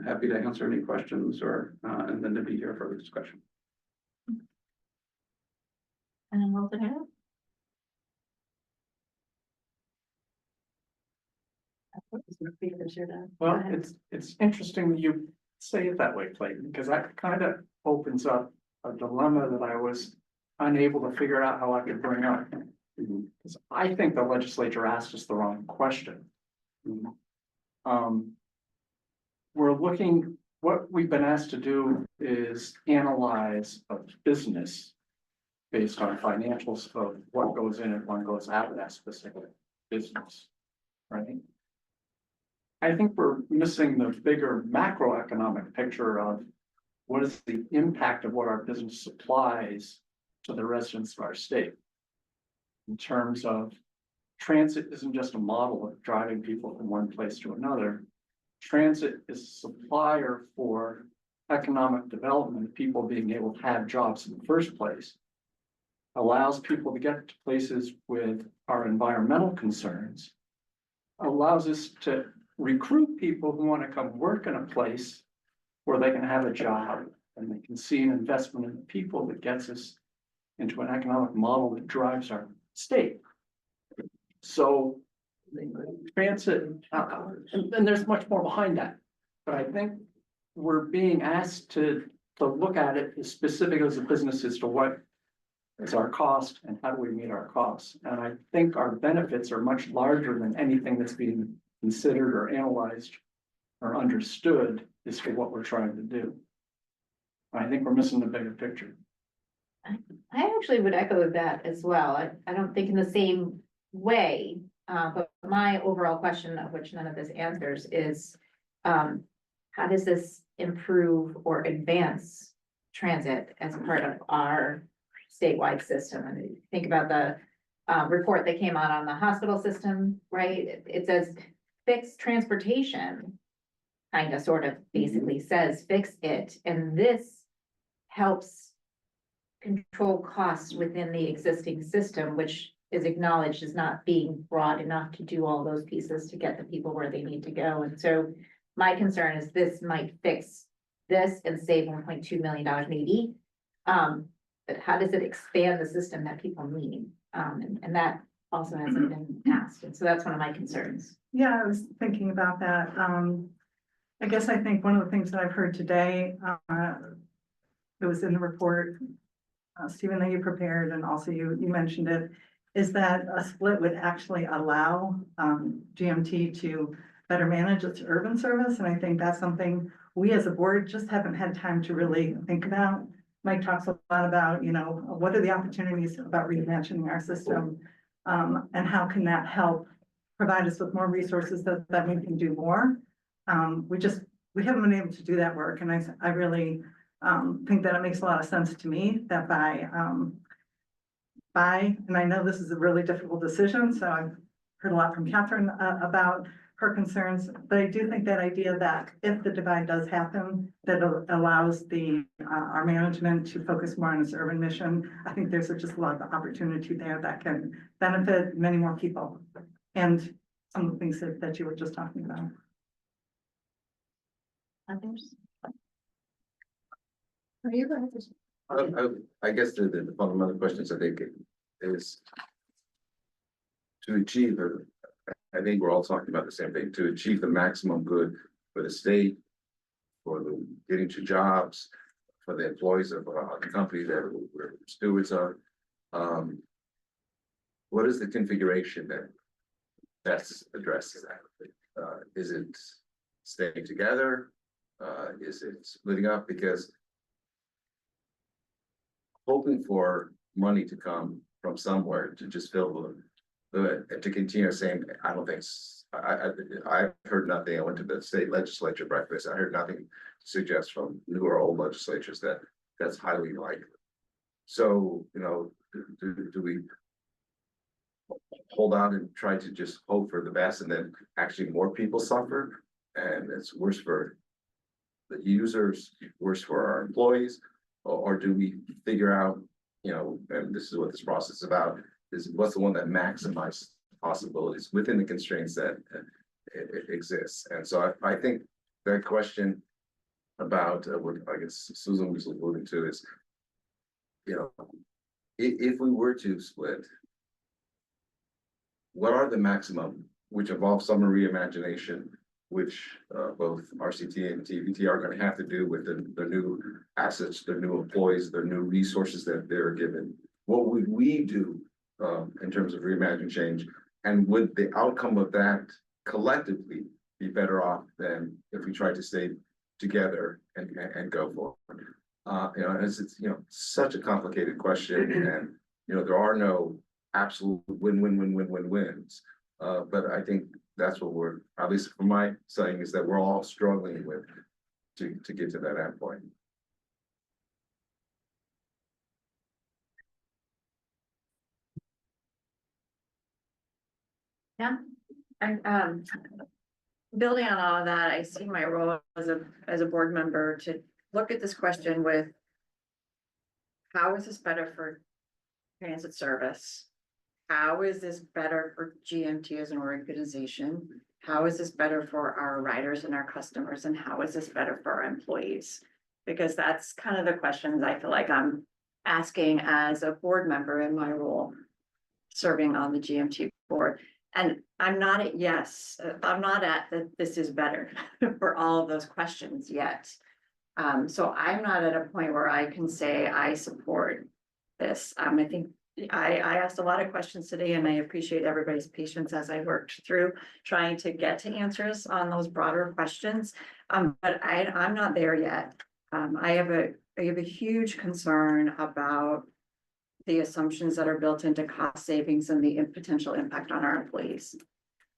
S2: happy to answer any questions or and then to be here for the discussion.
S1: And we'll put it up.
S8: Well, it's interesting that you say it that way, Clayton, because that kind of opens up a dilemma that I was unable to figure out how I could bring up. Because I think the legislature asked us the wrong question. What we've been asked to do is analyze a business based on financials of what goes in and what goes out of that specific business, right? I think we're missing the bigger macroeconomic picture of what is the impact of what our business supplies to the residents of our state. In terms of transit isn't just a model of driving people from one place to another. Transit is a supplier for economic development, people being able to have jobs in the first place. Allows people to get to places with our environmental concerns. Allows us to recruit people who want to come work in a place where they can have a job and they can see an investment in the people that gets us into an economic model that drives our state. So transit, and there's much more behind that, but I think we're being asked to look at it as specific as a business as to what is our cost and how do we meet our costs. And I think our benefits are much larger than anything that's being considered or analyzed or understood as to what we're trying to do. I think we're missing the bigger picture.
S1: I actually would echo that as well. I don't think in the same way, but my overall question, of which none of this answers, is how does this improve or advance transit as part of our statewide system? I mean, think about the report that came out on the hospital system, right? It says fix transportation, kind of sort of basically says fix it, and this helps control costs within the existing system, which is acknowledged as not being broad enough to do all those pieces to get the people where they need to go. And so my concern is this might fix this and save $1.2 million maybe. But how does it expand the system that people need? And that also hasn't been passed, and so that's one of my concerns.
S16: Yeah, I was thinking about that. I guess I think one of the things that I've heard today, it was in the report, Stephen, that you prepared, and also you mentioned it, is that a split would actually allow, GMT to better manage its urban service, and I think that's something we as a board just haven't had time to really think about. Mike talks a lot about, what are the opportunities about reimagining our system? And how can that help provide us with more resources that we can do more? We haven't been able to do that work, and I really think that it makes a lot of sense to me that and I know this is a really difficult decision, so I've heard a lot from Catherine about her concerns, but I do think that idea that if the divide does happen, that it allows our management to focus more on its urban mission. I think there's just a lot of opportunity there that can benefit many more people. And some of the things that you were just talking about.
S1: Others? Are you going
S17: I guess the fundamental questions I think is to achieve, I think we're all talking about the same thing, to achieve the maximum good for the state, for the getting to jobs, for the employees of the company that we're stewards of. What is the configuration that best addresses that? Is it staying together? Is it splitting up? Because hoping for money to come from somewhere to just fill to continue saying, I don't think, I've heard nothing. I went to the state legislature breakfast. I heard nothing to suggest from new or old legislatures that that's highly likely. So, do we hold out and try to just hope for the best and then actually more people suffer? And it's worse for the users, worse for our employees, or do we figure out, and this is what this process is about, is what's the one that maximizes possibilities within the constraints that it exists. And so I think that question about what I guess Susan was alluding to is, if we were to split, what are the maximum, which involves some reimagination, which both RCT and TVT are going to have to do with the new assets, their new employees, their new resources that they're given. What would we do in terms of reimagine change? And would the outcome of that collectively be better off than if we tried to stay together and go forward? It's such a complicated question, and there are no absolute wins. But I think that's what we're, at least from my saying, is that we're all struggling with to get to that end point.
S15: Yeah, and building on all of that, I see my role as a board member to look at this question with how is this better for transit service? How is this better for GMT as an organization? How is this better for our riders and our customers? And how is this better for our employees? Because that's kind of the questions I feel like I'm asking as a board member in my role, serving on the GMT board. And I'm not at yes, I'm not at that this is better for all of those questions yet. So I'm not at a point where I can say I support this. I think I asked a lot of questions today, and I appreciate everybody's patience as I worked through trying to get to answers on those broader questions. But I'm not there yet. I have a huge concern about the assumptions that are built into cost savings and the potential impact on our employees.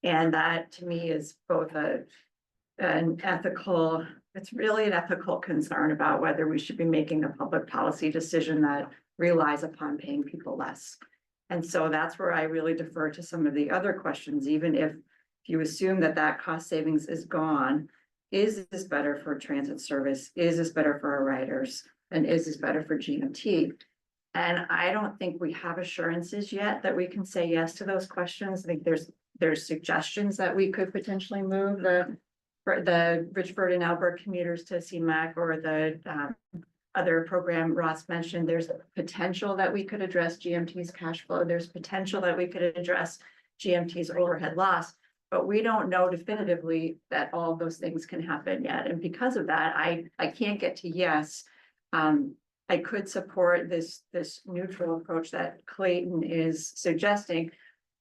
S15: And that to me is both an ethical, it's really an ethical concern about whether we should be making a public policy decision that relies upon paying people less. And so that's where I really defer to some of the other questions, even if you assume that cost savings is gone, is this better for transit service? Is this better for our riders? And is this better for GMT? And I don't think we have assurances yet that we can say yes to those questions. I think there's suggestions that we could potentially move the Richford and Albert commuters to CMAQ, or the other program Ross mentioned, there's potential that we could address GMT's cash flow. There's potential that we could address GMT's overhead loss. But we don't know definitively that all of those things can happen yet. And because of that, I can't get to yes. I could support this neutral approach that Clayton is suggesting,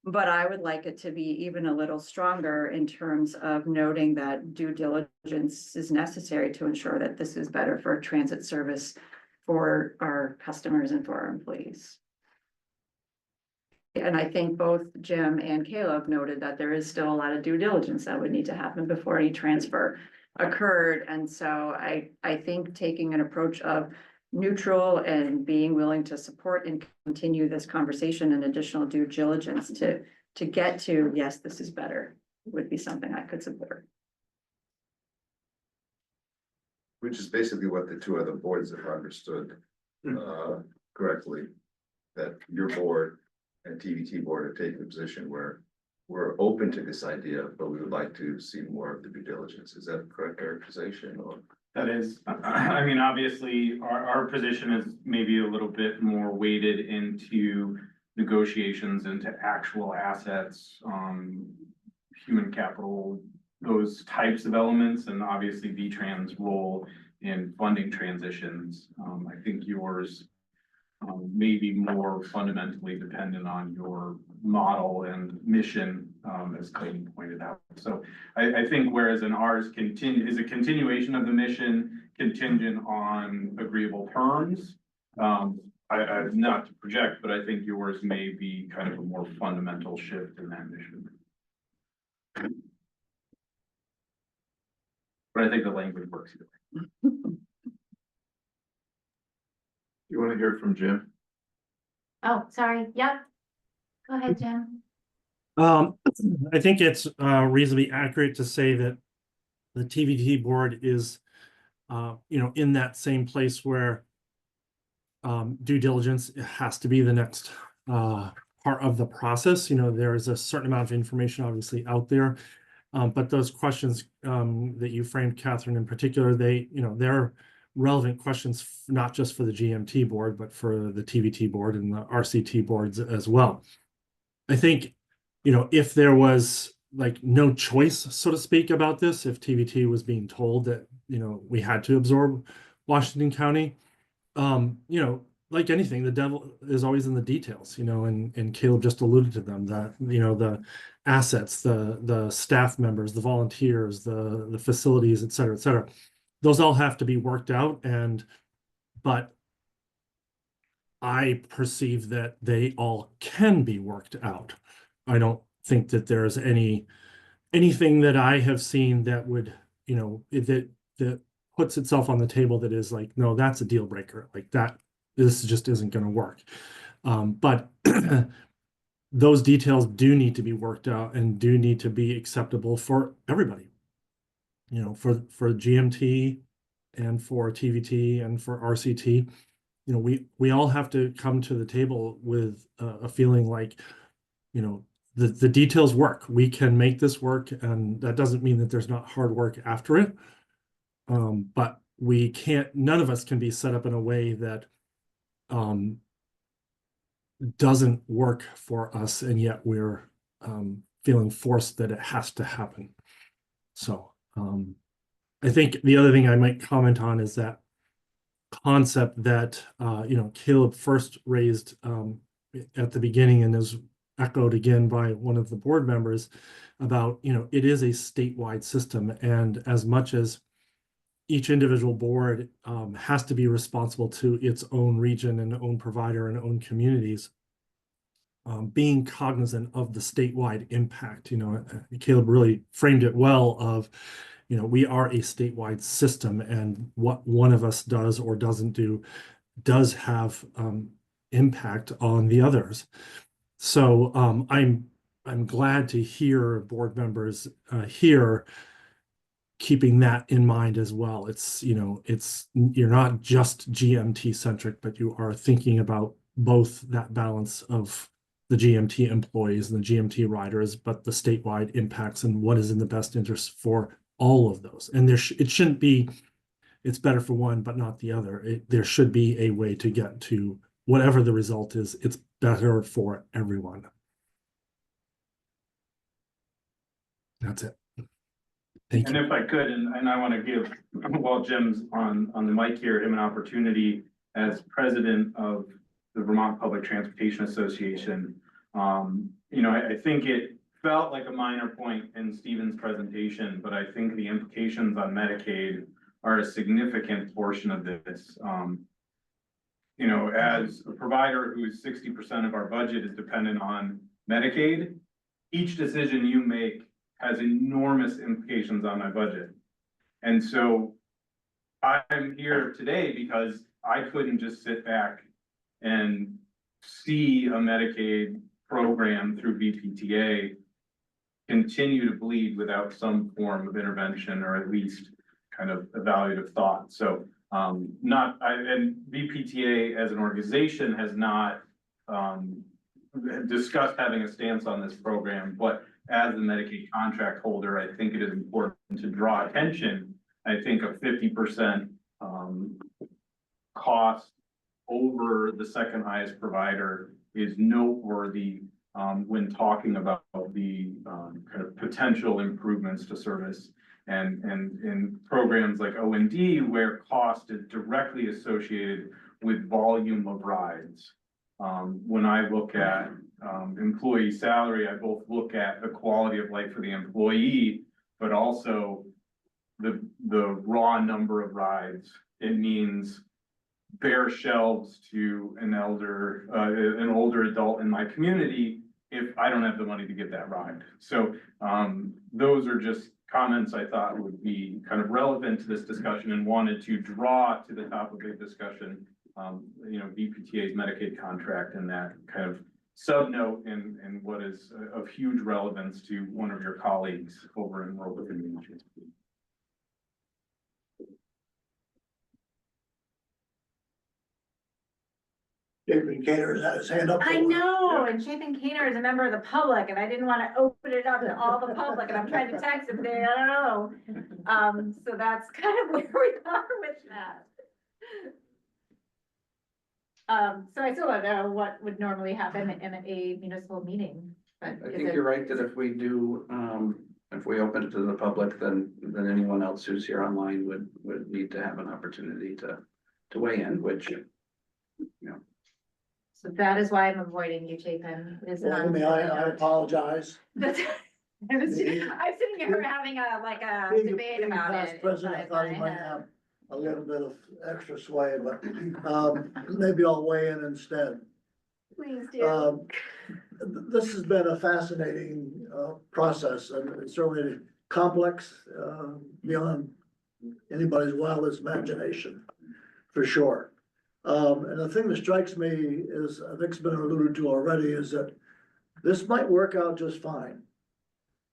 S15: but I would like it to be even a little stronger in terms of noting that due diligence is necessary to ensure that this is better for transit service for our customers and for our employees. And I think both Jim and Caleb noted that there is still a lot of due diligence that would need to happen before any transfer occurred. And so I think taking an approach of neutral and being willing to support and continue this conversation and additional due diligence to get to, yes, this is better, would be something I could support.
S17: Which is basically what the two other boards have understood correctly, that your board and TVT board have taken a position where we're open to this idea, but we would like to see more of the due diligence. Is that a correct characterization or?
S18: That is, I mean, obviously, our position is maybe a little bit more weighted into negotiations, into actual assets, human capital, those types of elements, and obviously V-Trans role in funding transitions. I think yours may be more fundamentally dependent on your model and mission, as Clayton pointed out. So I think whereas in ours is a continuation of the mission contingent on agreeable terms. I not to project, but I think yours may be kind of a more fundamental shift in that mission. But I think the language works either way.
S4: You want to hear from Jim?
S1: Oh, sorry. Yep. Go ahead, Jim.
S13: I think it's reasonably accurate to say that the TVT board is, in that same place where due diligence has to be the next part of the process. There is a certain amount of information obviously out there, but those questions that you framed, Catherine, in particular, they're relevant questions, not just for the GMT board, but for the TVT board and the RCT boards as well. I think, if there was like no choice, so to speak, about this, if TVT was being told that, we had to absorb Washington County, like anything, the devil is always in the details, and Caleb just alluded to them, that, the assets, the staff members, the volunteers, the facilities, et cetera, those all have to be worked out. But I perceive that they all can be worked out. I don't think that there's anything that I have seen that would, that puts itself on the table that is like, no, that's a deal breaker. Like that, this just isn't going to work. But those details do need to be worked out and do need to be acceptable for everybody. For GMT and for TVT and for RCT, we all have to come to the table with a feeling like, the details work. We can make this work, and that doesn't mean that there's not hard work after it. But none of us can be set up in a way that doesn't work for us, and yet we're feeling forced that it has to happen. So I think the other thing I might comment on is that concept that Caleb first raised at the beginning and is echoed again by one of the board members about, it is a statewide system, and as much as each individual board has to be responsible to its own region and own provider and own communities, being cognizant of the statewide impact. Caleb really framed it well of, we are a statewide system, and what one of us does or doesn't do does have impact on the others. So I'm glad to hear board members here keeping that in mind as well. It's, you're not just GMT centric, but you are thinking about both that balance of the GMT employees and the GMT riders, but the statewide impacts and what is in the best interest for all of those. And it shouldn't be it's better for one, but not the other. There should be a way to get to whatever the result is. It's better for everyone. That's it. Thank
S18: And
S13: you.
S18: if I could, and I want to give, while Jim's on the mic here, him an opportunity as president of the Vermont Public Transportation Association. I think it felt like a minor point in Stephen's presentation, but I think the implications on Medicaid are a significant portion of this. As a provider whose 60% of our budget is dependent on Medicaid, each decision you make has enormous implications on my budget. And so I'm here today because I couldn't just sit back and see a Medicaid program through VPTA continue to bleed without some form of intervention or at least kind of evaluative thought. So and VPTA as an organization has not discussed having a stance on this program, but as the Medicaid contract holder, I think it is important to draw attention. I think a 50% cost over the second highest provider is noteworthy when talking about the kind of potential improvements to service. And in programs like O&D, where cost is directly associated with volume of rides. When I look at employee salary, I both look at the quality of life for the employee, but also the raw number of rides. It means bare shelves to an older adult in my community if I don't have the money to get that ride. So those are just comments I thought would be kind of relevant to this discussion and wanted to draw to the top of the discussion, VPTA's Medicaid contract and that kind of sub-note and what is of huge relevance to one of your colleagues over in Rural Community.
S19: Chapin Cater has had his hand up.
S1: I know, and Chapin Caner is a member of the public, and I didn't want to open it up to all the public, and I'm trying to text him today, I don't know. So that's kind of where we are with that. So I still don't know what would normally happen in a municipal meeting. But
S2: I think you're right that if we do, if we open it to the public, then anyone else who's here online would need to have an opportunity to weigh in, which,
S1: So that is why I'm avoiding you, Chapin.
S19: I apologize.
S1: I'm sitting here having a debate about it.
S19: President, I thought he might have a little bit of extra sway, but maybe I'll weigh in instead.
S1: Please do.
S19: This has been a fascinating process and it's certainly complex beyond anybody's wildest imagination, for sure. And the thing that strikes me is, I think it's been alluded to already, is that this might work out just fine.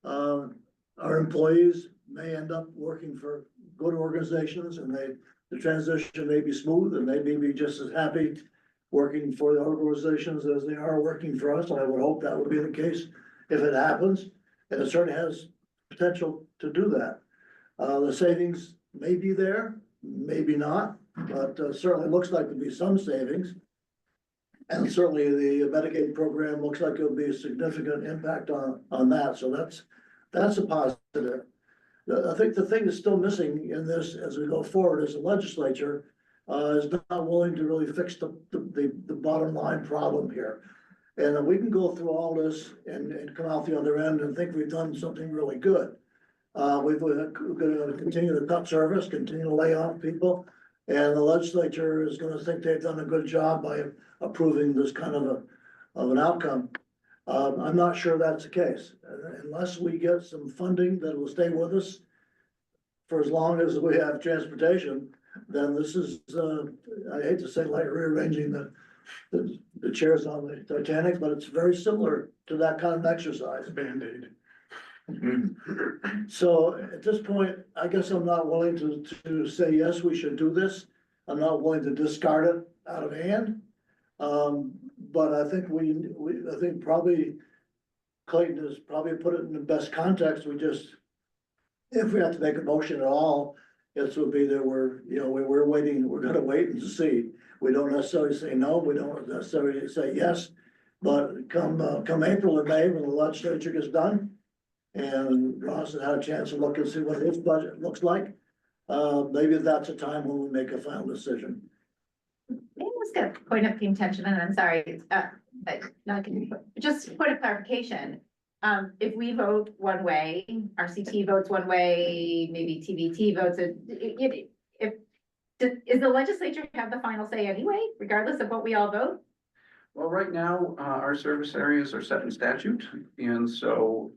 S19: Our employees may end up working for good organizations and the transition may be smooth and they may be just as happy working for the organizations as they are working for us. And I would hope that would be the case if it happens. And it certainly has potential to do that. The savings may be there, maybe not, but certainly looks like there'll be some savings. And certainly the Medicaid program looks like it'll be a significant impact on that. So that's a positive. I think the thing that's still missing in this as we go forward is the legislature is not willing to really fix the bottom line problem here. And we can go through all this and come out the other end and think we've done something really good. We're going to continue to cut service, continue to lay off people. And the legislature is going to think they've done a good job by approving this kind of an outcome. I'm not sure that's the case. Unless we get some funding that will stay with us for as long as we have transportation, then this is, I hate to say like rearranging the chairs on the Titanic, but it's very similar to that kind of exercise.
S10: Band-Aid.
S19: So at this point, I guess I'm not willing to say, yes, we should do this. I'm not willing to discard it out of hand. But I think I think probably Clayton has probably put it in the best context. If we have to make a motion at all, it would be that we're waiting, we're gonna wait and see. We don't necessarily say no, we don't necessarily say yes, but come April or May, when the legislature gets done. And Ross has had a chance to look and see what his budget looks like. Maybe that's a time when we make a final decision.
S1: Maybe let's get a point of contention, and I'm sorry, but not gonna, just point of clarification. If we vote one way, RCT votes one way, maybe TBT votes, is the legislature have the final say anyway, regardless of what we all vote?
S2: Well, right now, our service areas are set in statute, and so,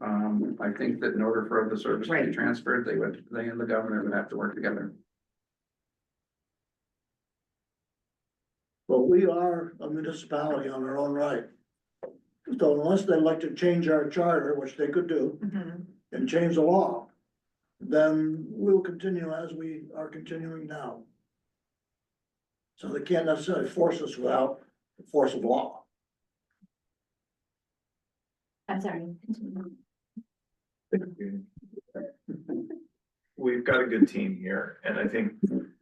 S2: I think that in order for the service to be transferred, they and the governor would have to work together.
S19: But we are a municipality on our own right. So unless they'd like to change our charter, which they could do, and change the law, then we'll continue as we are continuing now. So they can't necessarily force us without the force of law.
S1: I'm sorry.
S4: We've got a good team here, and I think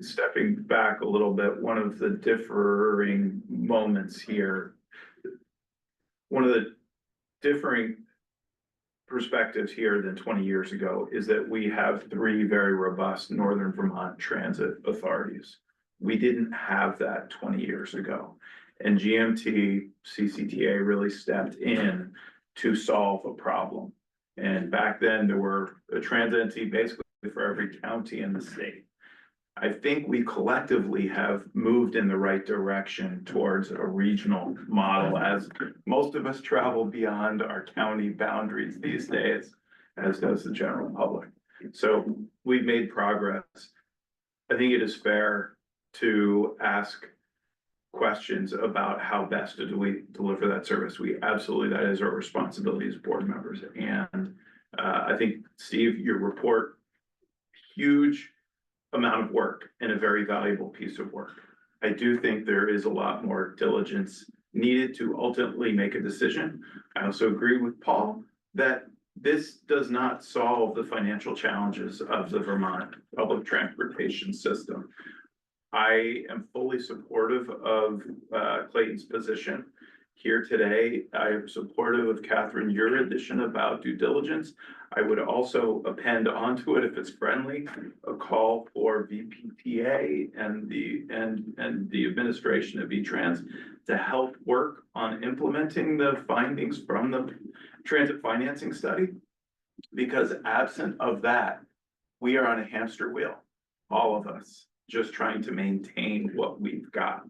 S4: stepping back a little bit, one of the differing moments here. One of the differing perspectives here than 20 years ago is that we have 3 very robust Northern Vermont transit authorities. We didn't have that 20 years ago. And GMT, CCTA really stepped in to solve a problem. And back then there were a transit entity basically for every county in the state. I think we collectively have moved in the right direction towards a regional model, as most of us travel beyond our county boundaries these days, as does the general public. So we've made progress. I think it is fair to ask questions about how best do we deliver that service. We absolutely, that is our responsibility as board members. And I think, Steve, your report, huge amount of work and a very valuable piece of work. I do think there is a lot more diligence needed to ultimately make a decision. I also agree with Paul that this does not solve the financial challenges of the Vermont public transportation system. I am fully supportive of Clayton's position here today. I am supportive of Catherine, your addition about due diligence. I would also append onto it, if it's friendly, a call for VPTA and the administration of VTrans to help work on implementing the findings from the transit financing study. Because absent of that, we are on a hamster wheel, all of us, just trying to maintain what we've got.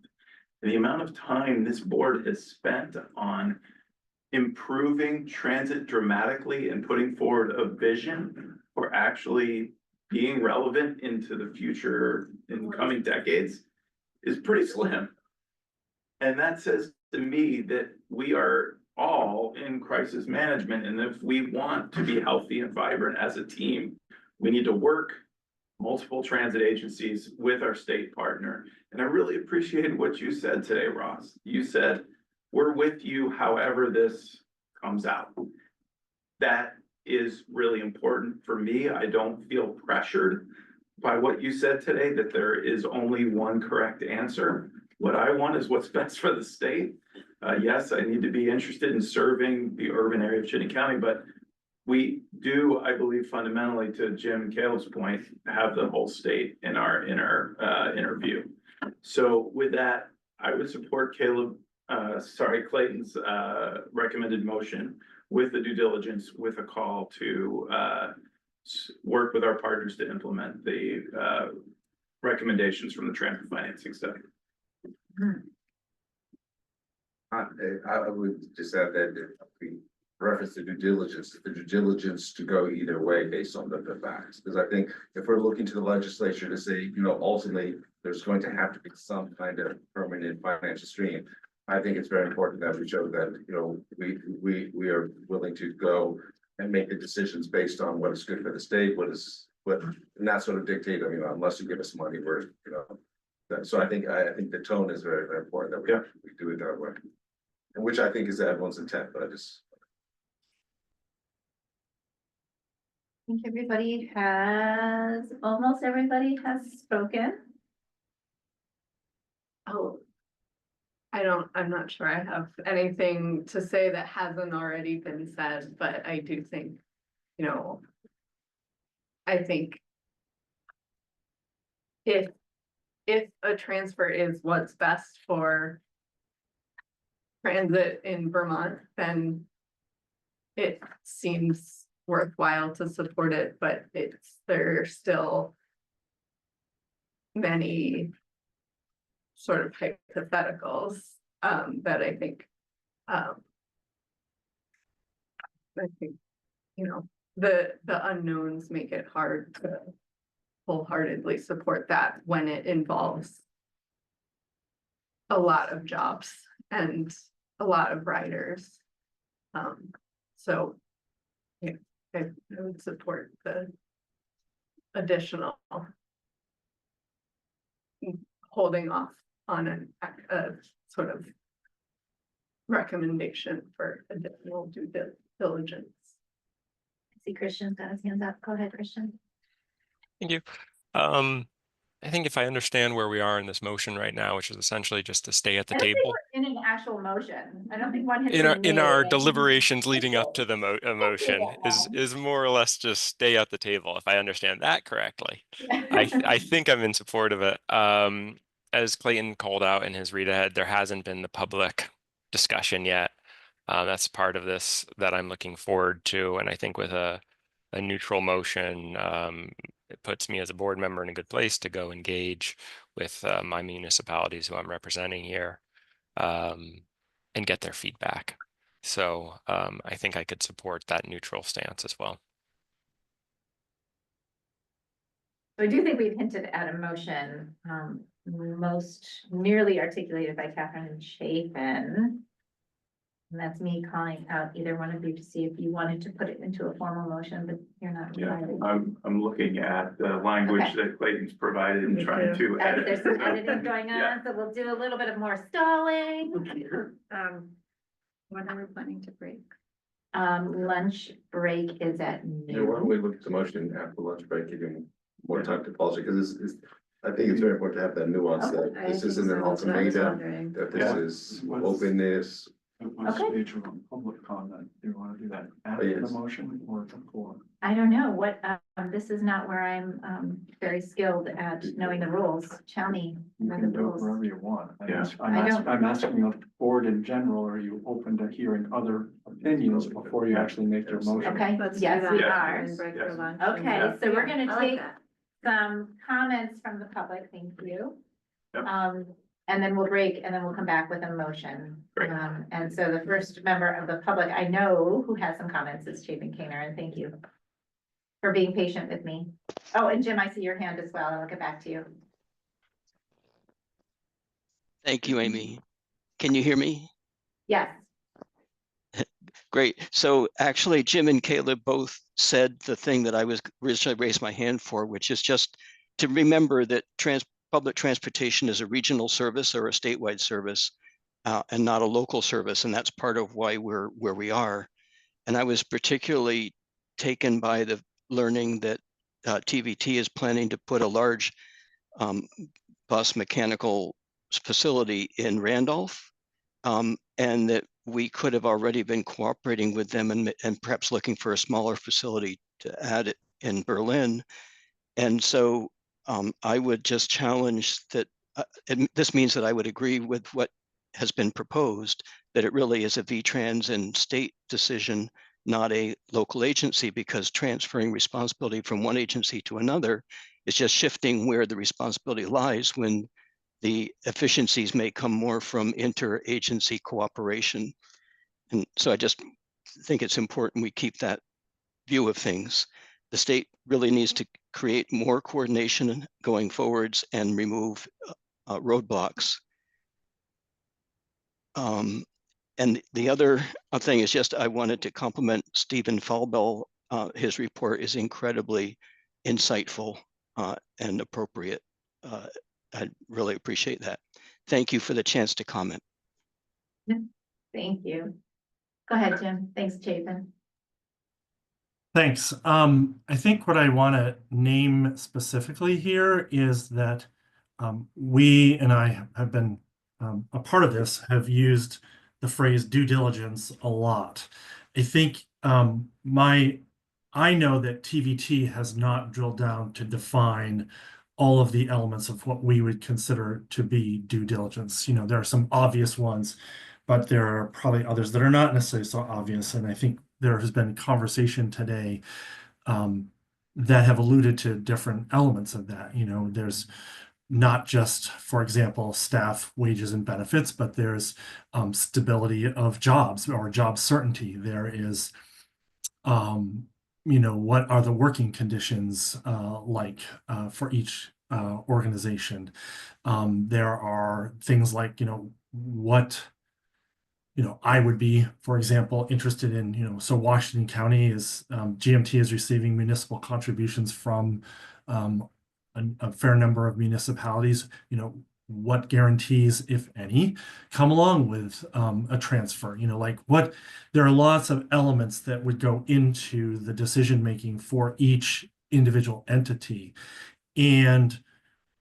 S4: The amount of time this board has spent on improving transit dramatically and putting forward a vision for actually being relevant into the future in coming decades is pretty slim. And that says to me that we are all in crisis management. And if we want to be healthy and vibrant as a team, we need to work multiple transit agencies with our state partner. And I really appreciated what you said today, Ross. You said, we're with you however this comes out. That is really important for me. I don't feel pressured by what you said today, that there is only one correct answer. What I want is what's best for the state. Yes, I need to be interested in serving the urban area of Chittenden County, but we do, I believe, fundamentally, to Jim and Caleb's point, have the whole state in our interview. So with that, I would support Clayton's recommended motion with the due diligence, with a call to work with our partners to implement the recommendations from the transit financing study.
S17: I would just add that we reference to due diligence, the due diligence to go either way based on the facts. Because I think if we're looking to the legislature to say, ultimately, there's going to have to be some kind of permanent financial stream. I think it's very important that we show that, we are willing to go and make the decisions based on what is good for the state, and not sort of dictate, unless you give us money, so I think the tone is very, very important that we do it that way. And which I think is everyone's intent, but I just.
S1: think almost everybody has spoken.
S5: Oh. I'm not sure I have anything to say that hasn't already been said, but I do think, I think if a transfer is what's best for transit in Vermont, then it seems worthwhile to support it, but there's still many sort of hypotheticals that I think the unknowns make it hard to wholeheartedly support that when it involves a lot of jobs and a lot of riders. So yeah, I would support the additional holding off on a sort of recommendation for additional due diligence.
S1: I see Christian's got his hands up. Go ahead, Christian.
S7: Thank you. I think if I understand where we are in this motion right now, which is essentially just to stay at the
S1: I don't think
S7: table
S1: we're in an actual motion. I don't think one has
S7: in
S1: been
S7: our
S1: made.
S7: deliberations leading up to the motion is more or less just stay at the table. If I understand that correctly, I think I'm in support of it. As Clayton called out in his read ahead, there hasn't been the public discussion yet. That's part of this that I'm looking forward to, and I think with a neutral motion, it puts me as a board member in a good place to go engage with my municipalities who I'm representing here and get their feedback. So I think I could support that neutral stance as well.
S1: So I do think we've hinted at a motion, most nearly articulated by Catherine Chapin. And that's me calling out either one of you to see if you wanted to put it into a formal motion, but you're not.
S4: Yeah,
S1: invited.
S4: I'm looking at the language
S1: Okay.
S4: that Clayton's provided and
S1: Me
S4: trying
S1: too.
S4: to edit.
S1: There's some editing going on,
S4: Yeah.
S1: so we'll do a little bit of more stalling. When are we planning to break? Lunch break is at
S17: Yeah, why don't
S1: noon.
S17: we look at the motion after lunch break, giving more time to policy, because I think it's very important to have that nuance that
S15: I
S17: this
S15: think
S17: isn't an
S15: so, that's what I was
S17: ultimatum,
S15: wondering.
S17: that
S8: Yeah.
S17: this is openness.
S8: At what
S1: Okay.
S8: stage of public comment, do you want to do that after
S17: Yes.
S8: the motion or before?
S1: I don't know what, this is not where I'm very skilled at knowing the rules. Tell me.
S8: You
S1: what are
S8: can
S1: the
S8: do it
S1: rules?
S8: wherever you want.
S4: Yeah.
S8: I'm asking the board in general, are you open to hearing other opinions before you actually make your motion?
S1: Okay,
S15: Let's do
S1: yes,
S15: that
S1: we
S4: Yeah.
S1: are.
S15: and break for
S4: Yes.
S15: lunch.
S1: Okay, so we're
S15: Yeah,
S1: gonna
S15: I like
S1: take
S15: that.
S1: some comments from the public, thank you.
S4: Yep.
S1: And then we'll break and then we'll come back with a motion.
S4: Great.
S1: And so the first member of the public I know who has some comments is Chapin Kaner, and thank you for being patient with me. Oh, and Jim, I see your hand as well, and I'll get back to you.
S6: Thank you, Amy. Can you hear me?
S1: Yes,
S6: Great. So actually, Jim and Caleb both said the thing that I was originally raised my hand for, which is just to remember that public transportation is a regional service or a statewide service and not a local service. And that's part of why we're where we are. And I was particularly taken by the learning that TVT is planning to put a large bus mechanical facility in Randolph. And that we could have already been cooperating with them and perhaps looking for a smaller facility to add it in Berlin. And so I would just challenge that, this means that I would agree with what has been proposed, that it really is a VTrans and state decision, not a local agency, because transferring responsibility from one agency to another is just shifting where the responsibility lies when the efficiencies may come more from interagency cooperation. And so I just think it's important we keep that view of things. The state really needs to create more coordination going forwards and remove roadblocks. And the other thing is just, I wanted to compliment Stephen Falbell. His report is incredibly insightful and appropriate. I really appreciate that. Thank you for the chance to comment.
S1: thank you. Go ahead, Jim. Thanks, Chapin.
S13: Thanks. I think what I want to name specifically here is that we and I have been a part of this, have used the phrase due diligence a lot. I think I know that TVT has not drilled down to define all of the elements of what we would consider to be due diligence. You know, there are some obvious ones, but there are probably others that are not necessarily so obvious. And I think there has been conversation today that have alluded to different elements of that. You know, there's not just, for example, staff wages and benefits, but there's stability of jobs or job certainty. There is, you know, what are the working conditions like for each organization? There are things like, you know, what, you know, I would be, for example, interested in, you know, so Washington County is, GMT is receiving municipal contributions from a fair number of municipalities. You know, what guarantees, if any, come along with a transfer? You know, like what, there are lots of elements that would go into the decision-making for each individual entity. And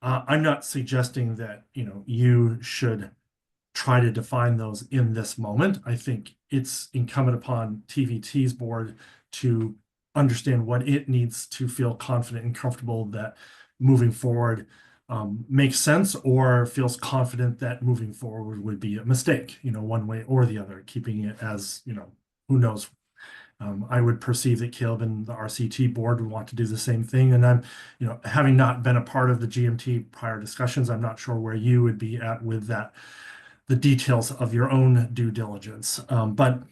S13: I'm not suggesting that, you know, you should try to define those in this moment. I think it's incumbent upon TVT's board to understand what it needs to feel confident and comfortable that moving forward makes sense, or feels confident that moving forward would be a mistake, you know, one way or the other, keeping it as, you know, who knows. I would perceive that Caleb and the RCT board would want to do the same thing. And I'm, you know, having not been a part of the GMT prior discussions, I'm not sure where you would be at with that, the details of your own due diligence. But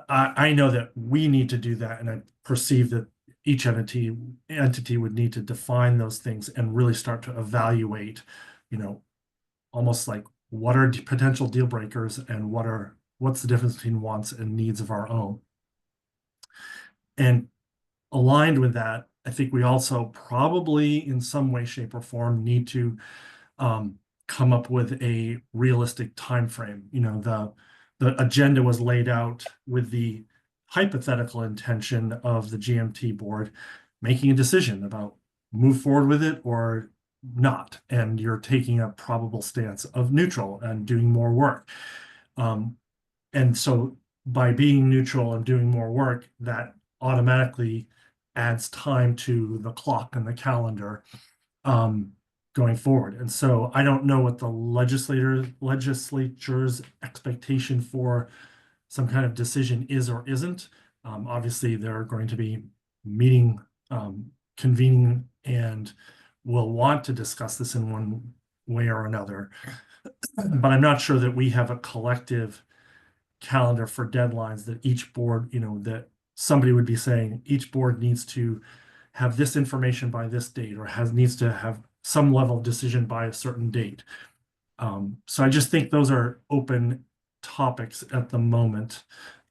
S13: I know that we need to do that, and I perceive that each entity would need to define those things and really start to evaluate, you know, almost like what are potential deal breakers and what's the difference between wants and needs of our own. And aligned with that, I think we also probably in some way, shape, or form need to come up with a realistic time frame. You know, the agenda was laid out with the hypothetical intention of the GMT board making a decision about move forward with it or not, and you're taking a probable stance of neutral and doing more work. And so by being neutral and doing more work, that automatically adds time to the clock and the calendar going forward. And so I don't know what the legislature's expectation for some kind of decision is or isn't. Obviously, they're going to be meeting, convening, and will want to discuss this in one way or another. But I'm not sure that we have a collective calendar for deadlines that each board, you know, that somebody would be saying each board needs to have this information by this date, or needs to have some level of decision by a certain date. So I just think those are open topics at the moment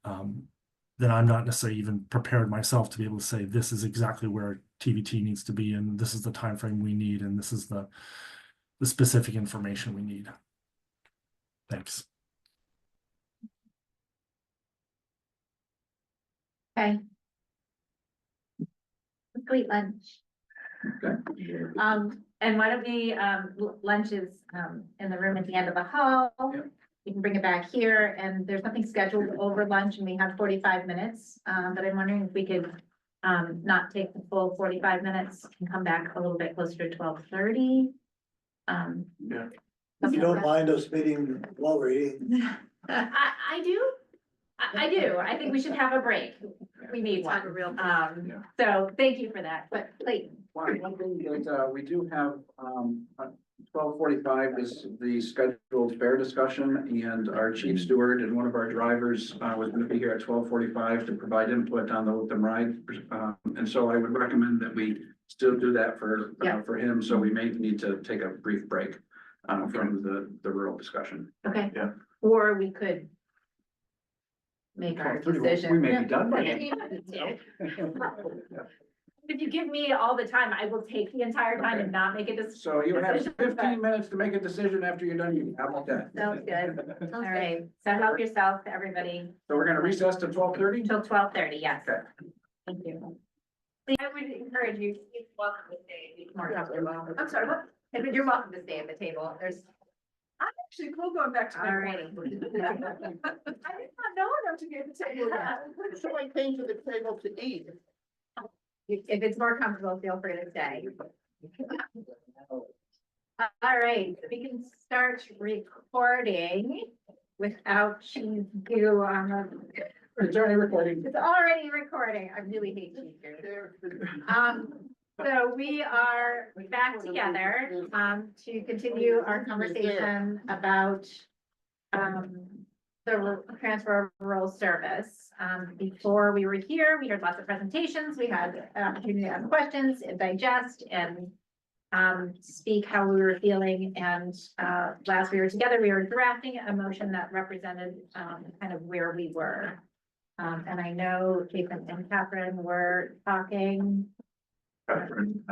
S13: that I'm not necessarily even prepared myself to be able to say this is exactly where TVT needs to be, and this is the time frame we need, and this is the specific information we need. Thanks.
S1: Okay. Let's go eat lunch.
S2: Okay.
S1: And why don't we, lunch is in the room at the end of the hall.
S2: Yep.
S1: You can bring it back here, and there's nothing scheduled over lunch, and we have 45 minutes. But I'm wondering if we could not take the full 45 minutes and come back a little bit closer to 12:30.
S19: Yeah. If you don't mind us meeting while we're eating.
S1: I do. I do. I think we should have a break. We need one. So thank you for that, but Clayton.
S2: One thing that we do have 12:45 is the scheduled fare discussion, and our chief steward and one of our drivers was going to be here at 12:45 to provide input on the Open Ride. And so I would recommend that we still do that for him. So we may need to take a brief break from the rural discussion.
S1: Okay.
S2: Yeah.
S1: Or we could make our decision.
S2: We may be done by then.
S1: If you give me all the time, I will take the entire time and not make a decision.
S2: So you have 15 minutes to make a decision after you're done. How about that?
S1: Sounds good. All right, so help yourself, everybody,
S2: So we're gonna recess to 12:30?
S1: till 12:30, yes.
S2: Okay.
S1: Thank you. I would encourage you, you're welcome to stay. You're more comfortable. I'm sorry, what? You're welcome to stay at the table. There's.
S5: I'm actually cool going back to my.
S1: Alrighty.
S5: I did not know enough to be at the table yet.
S19: So I came to the table to eat.
S1: If it's more comfortable, feel free to stay. All right, we can start recording without cheese goo on the.
S2: It's already recording.
S1: It's already recording. I really hate cheese goo. So we are back together, to continue our conversation about, the transfer of rural service. Before we were here, we heard lots of presentations. We had an opportunity to ask questions and digest and speak how we were feeling. And last we were together, we were drafting a motion that represented kind of where we were. And I know Jason and Catherine were talking. Catherine.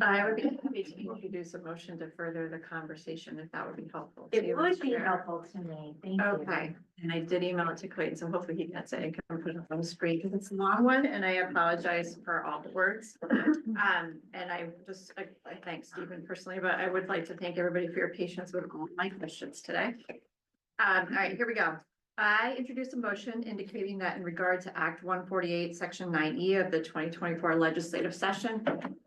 S15: I would be happy to introduce a motion to further the conversation if that would be helpful. to
S1: It
S15: you,
S1: would
S15: Mr.
S1: be
S15: Chair.
S1: helpful to me. Thank you.
S15: Okay, and I did email it to Clayton, so hopefully he gets it and can put it on the screen because it's a long one and I apologize for all the words. And I just, I thank Stephen personally, but I would like to thank everybody for your patience with all my questions today. All right, here we go. I introduced a motion indicating that in regard to Act 148, Section 9E of the 2024 legislative session,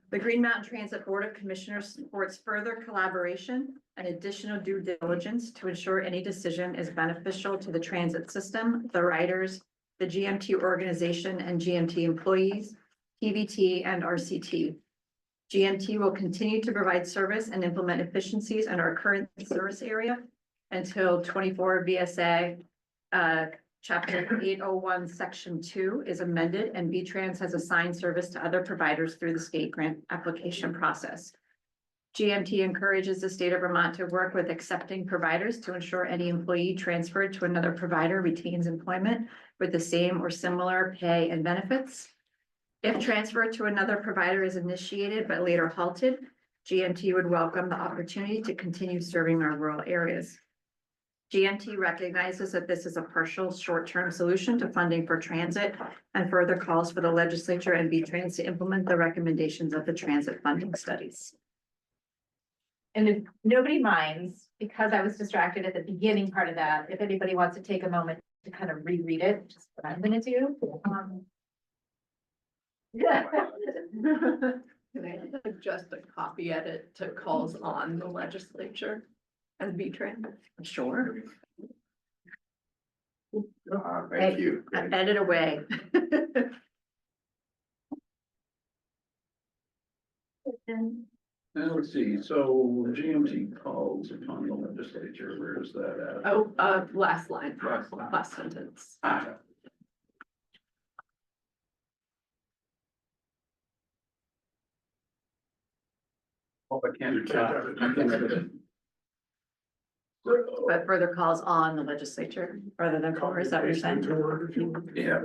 S15: the Green Mountain Transit Board of Commissioners supports further collaboration and additional due diligence to ensure any decision is beneficial to the transit system, the riders, the GMT organization and GMT employees, TVT and RCT. GMT will continue to provide service and implement efficiencies in our current service area until 24 VSA Chapter 801, Section 2 is amended and V-Trans has assigned service to other providers through the state grant application process. GMT encourages the state of Vermont to work with accepting providers to ensure any employee transferred to another provider retains employment with the same or similar pay and benefits. If transfer to another provider is initiated but later halted, GMT would welcome the opportunity to continue serving our rural areas. GMT recognizes that this is a partial short-term solution to funding for transit and further calls for the legislature and V-Trans to implement the recommendations of the transit funding studies.
S1: And if nobody minds, because I was distracted at the beginning part of that, if anybody wants to take a moment to kind of reread it, which is what I'm gonna do.
S5: Can I suggest a copy edit to calls on the legislature and V-Trans?
S15: Sure.
S17: Thank you.
S15: Edit away.
S2: Now, let's see, so GMT calls upon the legislature, where is that at?
S5: Oh, last line,
S2: Last line.
S5: last sentence.
S2: Oh, I can't. I can't edit it.
S15: But further calls on the legislature rather than for, is that what you're saying?
S2: Yeah.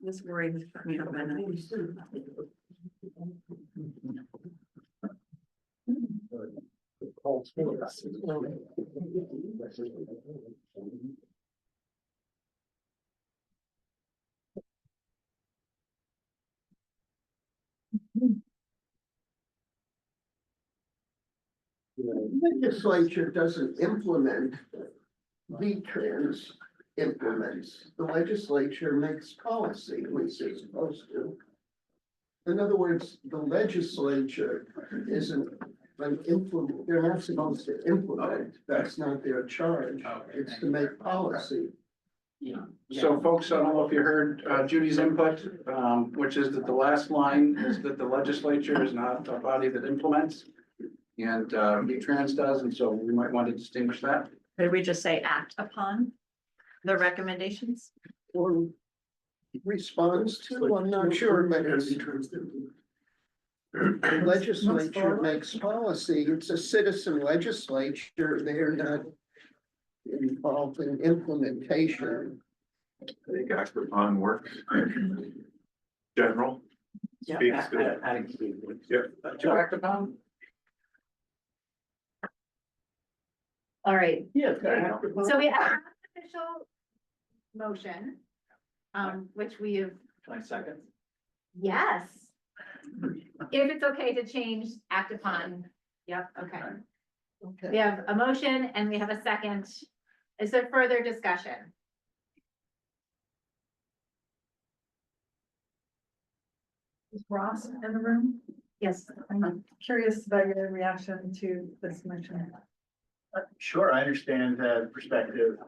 S15: This worries me a minute.
S19: Legislature doesn't implement, V-Trans implements. The legislature makes policy, which it's supposed to. In other words, the legislature isn't an implement, they're not supposed to implement. That's not their charge. It's to make policy.
S2: So folks, I don't know if you heard Judy's input, which is that the last line is that the legislature is not a body that implements. And V-Trans does, and so we might want to distinguish that.
S15: Could we just say act upon the recommendations?
S21: Or responds to, I'm not sure, but it's. The legislature makes policy, it's a citizen legislature, they're not involved in implementation.
S4: I think act upon works. General.
S15: Yeah.
S4: Speaks to that. Yep.
S2: To act upon?
S1: All right,
S21: Yeah.
S1: so we have an official motion, which we have,
S8: 20 seconds.
S1: yes. If it's okay to change act upon, yep, okay. We have a motion and we have a second. Is there further discussion?
S16: Is Ross in the room?
S1: Yes.
S16: I'm curious about your reaction to this motion.
S20: Sure, I understand the perspective,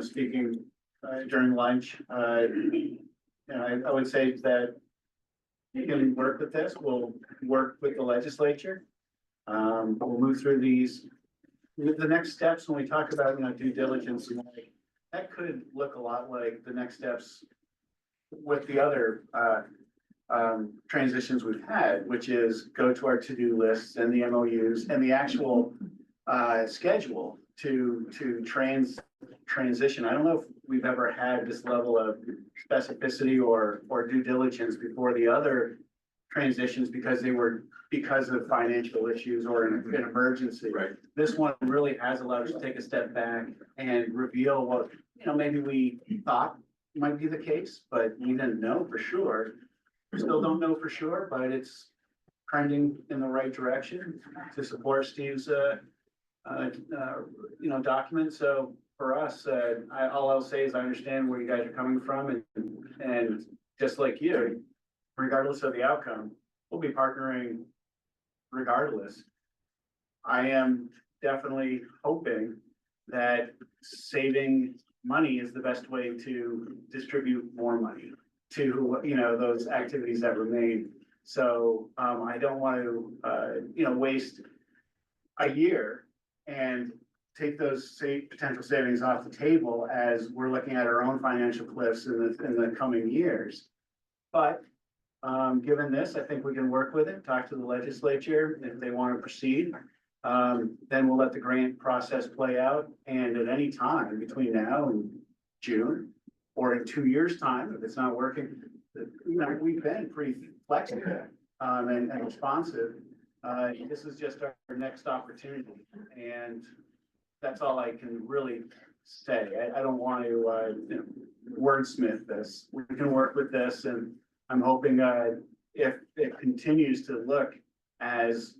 S20: speaking during lunch, I would say that you can work with this, we'll work with the legislature. We'll move through these. The next steps, when we talk about, due diligence, that could look a lot like the next steps with the other transitions we've had, which is go to our to-do lists and the MOUs and the actual schedule to transition. I don't know if we've ever had this level of specificity or due diligence before the other transitions because of financial issues or an emergency.
S4: Right.
S20: This one really has allowed us to take a step back and reveal what, maybe we thought might be the case, but we didn't know for sure. We still don't know for sure, but it's trending in the right direction to support Steve's document. So for us, all I'll say is I understand where you guys are coming from, and just like you, regardless of the outcome, we'll be partnering regardless. I am definitely hoping that saving money is the best way to distribute more money to, those activities that remain. So I don't want to, waste a year and take those potential savings off the table as we're looking at our own financial cliffs in the coming years. But given this, I think we can work with it, talk to the legislature if they want to proceed. Then we'll let the grant process play out. And at any time between now and June, or in 2 years' time, if it's not working, we've been pretty flexible and responsive. This is just our next opportunity, and that's all I can really say. I don't want to wordsmith this. We can work with this, and I'm hoping if it continues to look as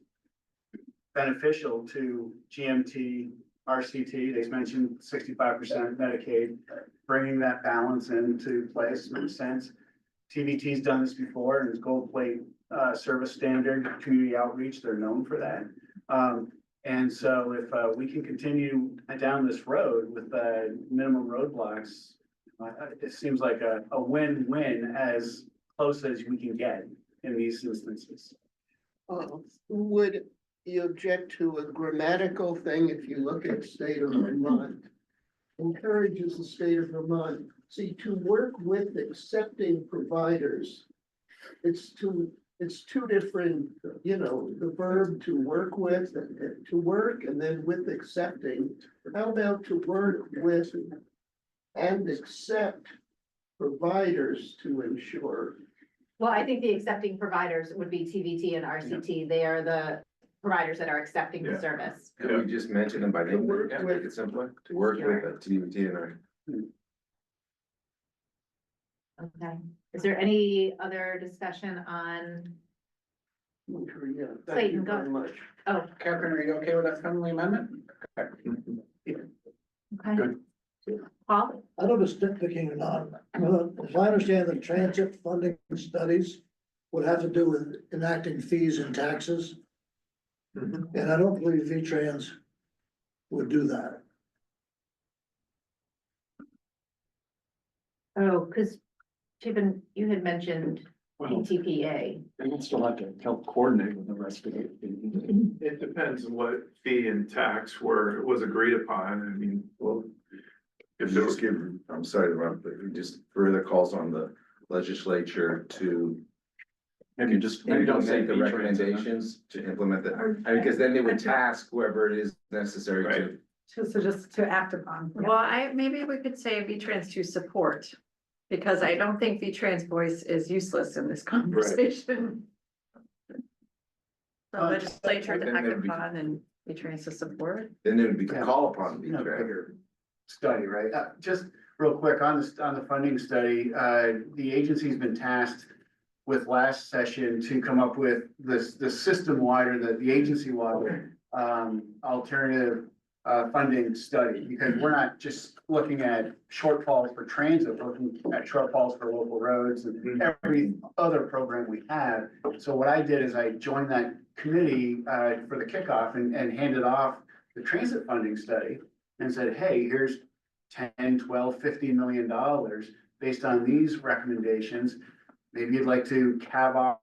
S20: beneficial to GMT, RCT, they mentioned 65% Medicaid, bringing that balance into place makes sense. TVT's done this before, and it's gold plate service standard, community outreach, they're known for that. And so if we can continue down this road with minimum roadblocks, it seems like a win-win as close as we can get in these instances.
S21: Would you object to a grammatical thing if you look at state of Vermont? Encourages the state of Vermont, see, to work with accepting providers. It's two different, the verb to work with, to work, and then with accepting. How about to work with and accept providers to ensure?
S1: Well, I think the accepting providers would be TVT and RCT. They are the providers that are accepting the service.
S17: Could we just mention them by name, to make it simpler, to work with a TVT and our.
S1: Okay, is there any other discussion on? Clayton, go. Oh,
S2: Catherine, are you okay with that friendly amendment? Okay.
S1: okay.
S2: Good.
S1: Paul?
S19: I don't know if it's nitpicking or not. As I understand, the transit funding studies would have to do with enacting fees and taxes. And I don't believe V-Trans would do that.
S1: Oh, because Stephen, you had mentioned ATPA.
S8: They would still have to help coordinate with the rest of it.
S4: It depends on what fee and tax was agreed upon. I mean, well,
S17: If you just give, I'm sorry to interrupt, but you just further calls on the legislature to
S8: Maybe don't say
S17: implement the
S8: V-Trans, huh?
S17: recommendations to implement the, I mean, because then they would task whoever it is necessary to.
S16: So just to act upon.
S15: Well, maybe we could say V-Trans to support, because I don't think V-Trans voice is useless in this conversation. The legislature to
S17: Then
S15: act
S17: there'd be-
S15: upon and V-Trans to support.
S17: Then they would be called upon to be.
S20: Bigger study, right? Just real quick on the funding study, the agency's been tasked with last session to come up with the system wide or the agency wide alternative funding study, because we're not just looking at shortfalls for transit, we're looking at shortfalls for local roads and every other program we have. So what I did is I joined that committee for the kickoff and handed off the transit funding study and said, hey, here's 10, 12, $50 million based on these recommendations. Maybe you'd like to have off,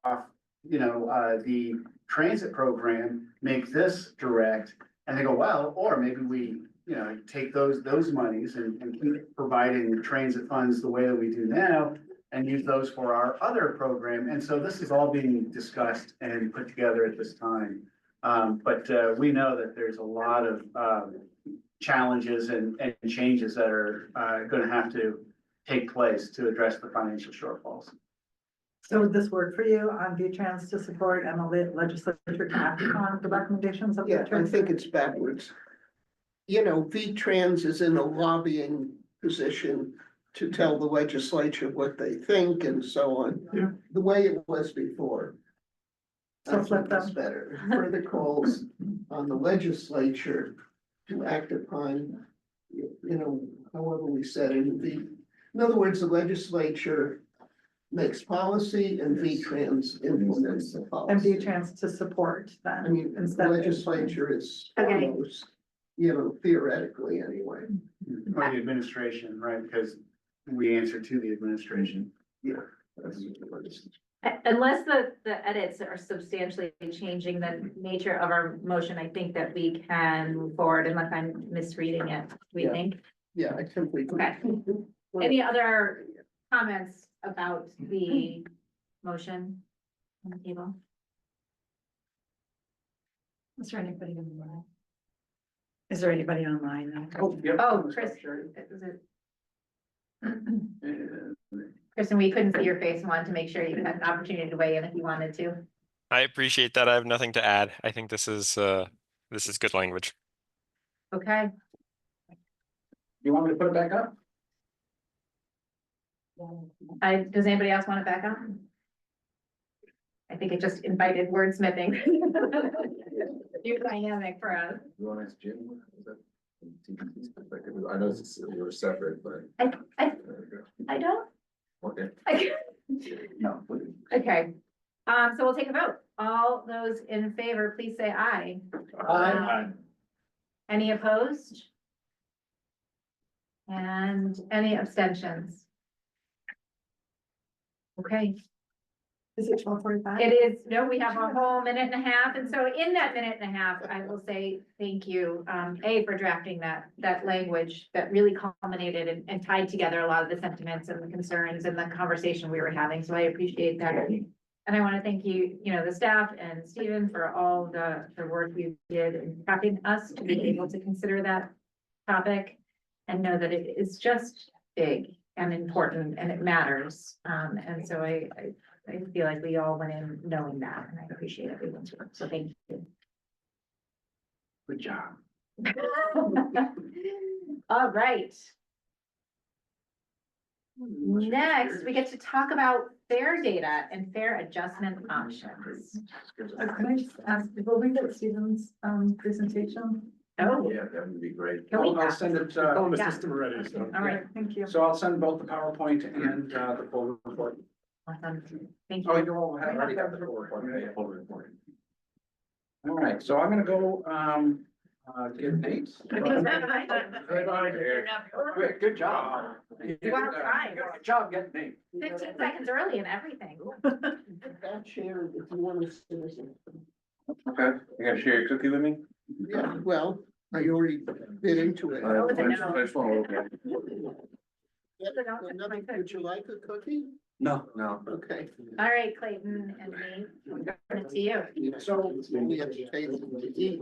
S20: the transit program, make this direct. And they go, well, or maybe we, take those monies and keep providing transit funds the way that we do now and use those for our other program. And so this is all being discussed and put together at this time. But we know that there's a lot of challenges and changes that are going to have to take place to address the financial shortfalls.
S16: So would this work for you on V-Trans to support and the legislature to act on the recommendations of
S21: Yeah, I
S16: V-Trans?
S21: think it's backwards. You know, V-Trans is in a lobbying position to tell the legislature what they think and so on.
S10: Yeah.
S21: The way it was before.
S16: So
S21: I
S16: flip
S21: think that's
S16: them.
S21: better. Further calls on the legislature to act upon, however we said it. In other words, the legislature makes policy and V-Trans implements the
S16: And
S21: policy.
S16: V-Trans to support then.
S21: I mean, the
S16: instead of-
S21: legislature is
S1: Okay.
S21: almost, theoretically anyway.
S20: Or the administration, right? Because we answer to the administration.
S21: Yeah. That's what it is.
S1: Unless the edits are substantially changing the nature of our motion, I think that we can move forward unless I'm misreading it, we
S21: Yeah.
S1: think.
S21: Yeah, I simply.
S1: Okay. Any other comments about the motion on the table? Is there anybody online?
S15: Is there anybody online though?
S1: Oh, Chris, is it? Kristen, we couldn't see your face and wanted to make sure you had an opportunity to weigh in if you wanted to.
S7: I appreciate that. I have nothing to add. I think this is good language.
S1: Okay.
S2: You want me to put it back up?
S1: Does anybody else want it back up? I think it just invited wordsmithing. New dynamic for us.
S17: You want to ask Jim? Is that from TPT's perspective? I know we're separate, but.
S1: I don't.
S17: Okay.
S8: No.
S1: Okay, so we'll take a vote. All those in favor, please say aye.
S8: Aye.
S1: Any opposed? And any abstentions? Okay.
S16: Is it 12:45?
S1: It is, no, we have a whole minute and a half, and so in that minute and a half, I will say thank you, for drafting that language that really culminated and tied together a lot of the sentiments and the concerns and the conversation we were having, so I appreciate that. And I want to thank you, the staff and Stephen for all the work you did in prepping us to be able to consider that topic and know that it is just big and important and it matters. And so I feel like we all went in knowing that, and I appreciate everyone's work, so thank you.
S2: Good job.
S1: All right. Next, we get to talk about fare data and fare adjustment options.
S16: Can I just ask, will we get Stephen's presentation?
S1: Oh,
S17: Yeah, that would be great.
S1: Can we
S2: I'll send it,
S10: On the
S1: Yeah.
S10: system already, so.
S1: all right,
S16: Thank you.
S2: so I'll send both the PowerPoint and the full report.
S1: awesome, thank
S2: Oh,
S1: you.
S2: you all have already got the full report. Yeah, full report. All right, so I'm gonna go get Nate. Good job.
S1: Wow, right.
S2: Good job getting Nate.
S1: 15 seconds early and everything.
S21: That share, if you want to citizen.
S9: Okay, you gonna share your cookie with me?
S21: Yeah, well, I already bit into it.
S1: Oh, it's a no.
S9: I just wanna look at it.
S21: Would you like a cookie?
S2: No.
S21: Okay.
S1: All right, Clayton and me, it's to you.
S2: So
S21: We have to take them to eat.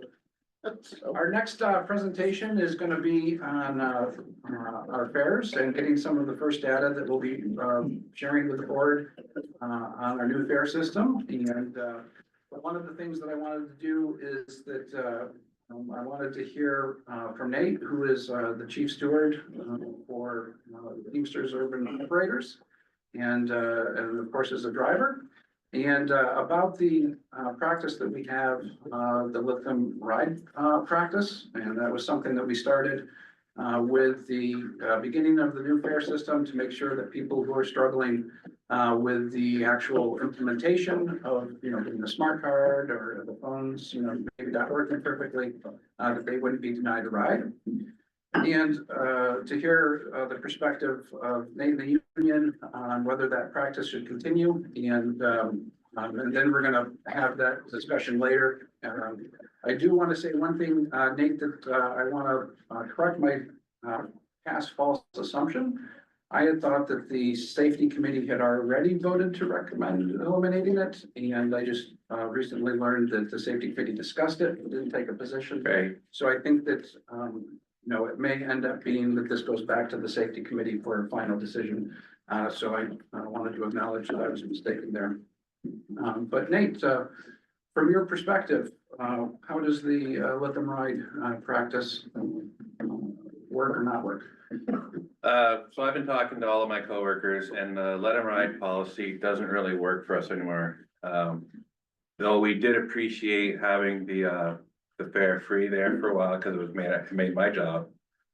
S2: our next presentation is going to be on our fares and getting some of the first data that we'll be sharing with the board on our new fare system. And one of the things that I wanted to do is that I wanted to hear from Nate, who is the chief steward for Teamsters Urban Operators, and of course is a driver. And about the practice that we have, the Let Them Ride practice, and that was something that we started with the beginning of the new fare system to make sure that people who are struggling with the actual implementation of, getting the smart card or the phones, maybe not working perfectly, that they wouldn't be denied a ride. And to hear the perspective of Nate and the union on whether that practice should continue, and then we're gonna have that discussion later. I do want to say one thing, Nate, that I want to correct my past false assumption. I had thought that the safety committee had already voted to recommend eliminating it, and I just recently learned that the safety committee discussed it, but didn't take a position.
S9: Right.
S2: So I think that it may end up being that this goes back to the safety committee for a final decision. So I wanted to acknowledge that I was mistaken there. But Nate, from your perspective, how does the Let Them Ride practice work or not work?
S9: So I've been talking to all of my coworkers, and the Let 'em Ride policy doesn't really work for us anymore. Though we did appreciate having the fare free there for a while, because it made my job,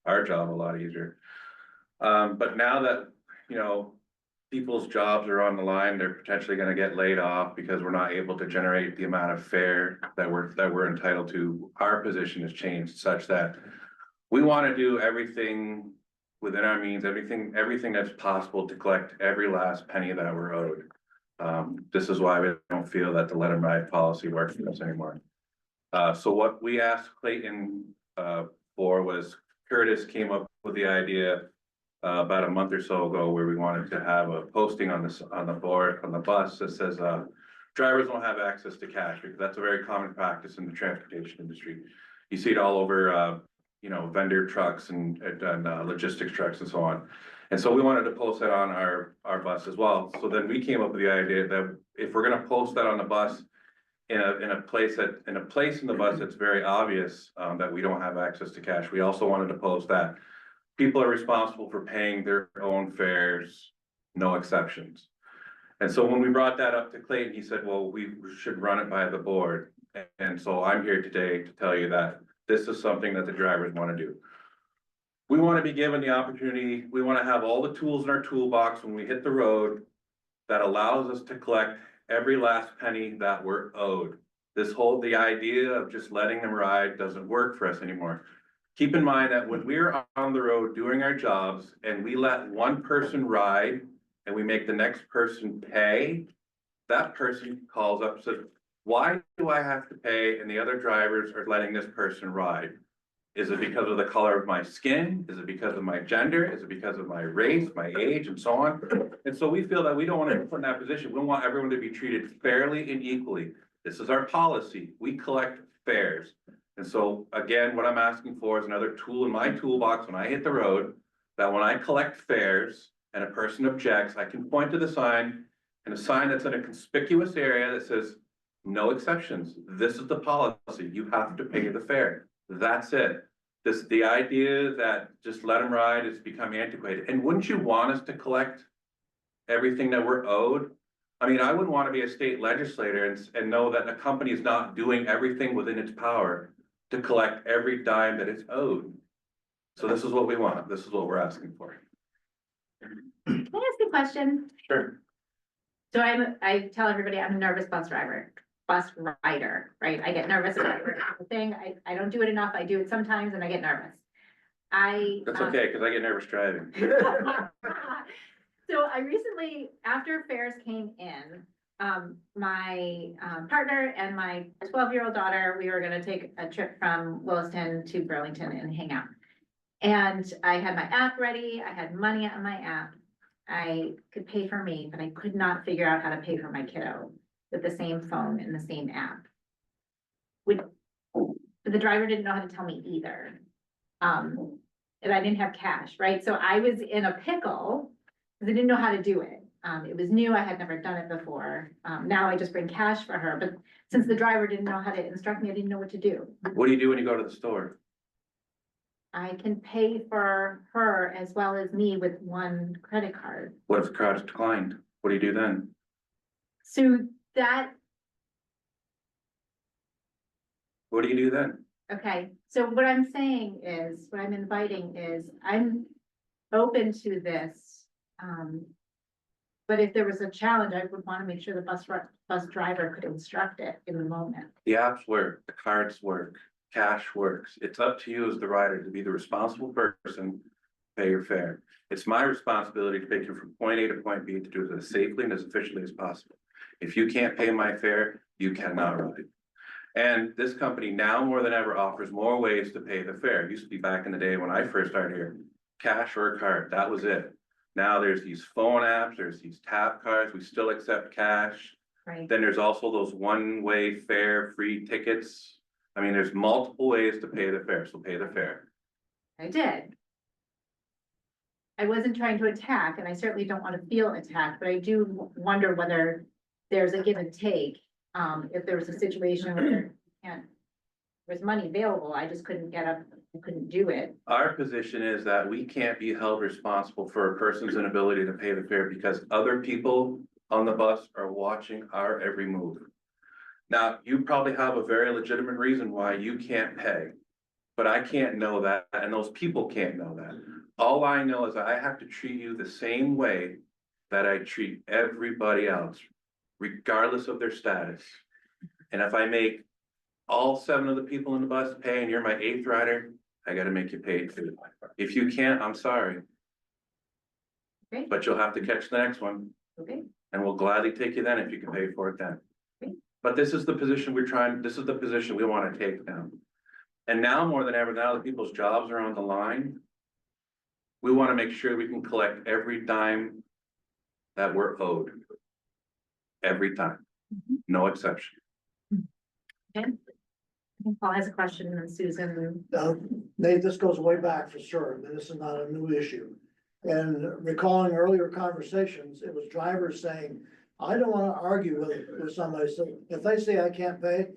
S9: our job, a lot easier. But now that, people's jobs are on the line, they're potentially gonna get laid off because we're not able to generate the amount of fare that we're entitled to. Our position has changed such that we want to do everything within our means, everything that's possible to collect every last penny that we're owed. This is why we don't feel that the Let 'em Ride policy works for us anymore. So what we asked Clayton for was, Curtis came up with the idea about a month or so ago, where we wanted to have a posting on the board, on the bus, that says drivers don't have access to cash, because that's a very common practice in the transportation industry. You see it all over vendor trucks and logistics trucks and so on. And so we wanted to post that on our bus as well. So then we came up with the idea that if we're gonna post that on the bus in a place in the bus that's very obvious that we don't have access to cash, we also wanted to post that people are responsible for paying their own fares, no exceptions. And so when we brought that up to Clayton, he said, well, we should run it by the board. And so I'm here today to tell you that this is something that the drivers want to do. We want to be given the opportunity, we want to have all the tools in our toolbox when we hit the road that allows us to collect every last penny that we're owed. The idea of just letting them ride doesn't work for us anymore. Keep in mind that when we're on the road doing our jobs and we let one person ride and we make the next person pay, that person calls up and says, why do I have to pay and the other drivers are letting this person ride? Is it because of the color of my skin? Is it because of my gender? Is it because of my race, my age, and so on? And so we feel that we don't want to be put in that position. We want everyone to be treated fairly and equally. This is our policy. We collect fares. And so again, what I'm asking for is another tool in my toolbox when I hit the road, that when I collect fares and a person objects, I can point to the sign, and a sign that's in a conspicuous area that says, no exceptions. This is the policy. You have to pay the fare. That's it. The idea that just let them ride has become antiquated. And wouldn't you want us to collect everything that we're owed? I mean, I wouldn't want to be a state legislator and know that a company is not doing everything within its power to collect every dime that it's owed. So this is what we want. This is what we're asking for.
S1: Can I ask a question?
S9: Sure.
S1: So I tell everybody I'm a nervous bus driver. bus rider, right? I get nervous about the thing. I don't do it enough. I do it sometimes and I get nervous.
S9: That's okay, because I get nervous driving.
S1: So I recently, after fares came in, my partner and my 12-year-old daughter, we were gonna take a trip from Williston to Burlington and hang out. And I had my app ready, I had money on my app. I could pay for me, but I could not figure out how to pay for my kiddo with the same phone and the same app. The driver didn't know how to tell me either. And I didn't have cash, right? So I was in a pickle because I didn't know how to do it. It was new, I had never done it before. Now I just bring cash for her, but since the driver didn't know how to instruct me, I didn't know what to do.
S9: What do you do when you go to the store?
S1: I can pay for her as well as me with one credit card.
S9: What if the card is declined? What do you do then?
S1: So that,
S9: What do you do then?
S1: okay, so what I'm saying is, what I'm inviting is, I'm open to this. But if there was a challenge, I would want to make sure the bus driver could instruct it in the moment.
S9: The apps work, the cards work, cash works. It's up to you as the rider to be the responsible person, pay your fare. It's my responsibility to take you from point A to point B to do it as safely and as efficiently as possible. If you can't pay my fare, you cannot ride. And this company now more than ever offers more ways to pay the fare. It used to be back in the day when I first started here, cash or a card, that was it. Now there's these phone apps, there's these tap cards, we still accept cash.
S1: Right.
S9: Then there's also those one-way fare, free tickets. I mean, there's multiple ways to pay the fare, so pay the fare.
S1: I did. I wasn't trying to attack, and I certainly don't want to feel attacked, but I do wonder whether there's a give and take. If there was a situation where there's money available, I just couldn't get up, I couldn't do it.
S9: Our position is that we can't be held responsible for a person's inability to pay the fare because other people on the bus are watching our every move. Now, you probably have a very legitimate reason why you can't pay, but I can't know that, and those people can't know that. All I know is that I have to treat you the same way that I treat everybody else, regardless of their status. And if I make all 7 of the people in the bus pay and you're my 8th rider, I gotta make you pay too. If you can't, I'm sorry.
S1: Okay.
S9: But you'll have to catch the next one.
S1: Okay.
S9: And we'll gladly take you then if you can pay for it then. But this is the position this is the position we want to take now. And now more than ever, now that people's jobs are on the line, we want to make sure we can collect every dime that we're owed. Every time, no exception.
S1: Okay. Paul has a question, and then Susan.
S19: Nate, this goes way back for sure. I mean, this is not a new issue. And recalling earlier conversations, it was drivers saying, I don't want to argue with somebody. So if they say I can't pay,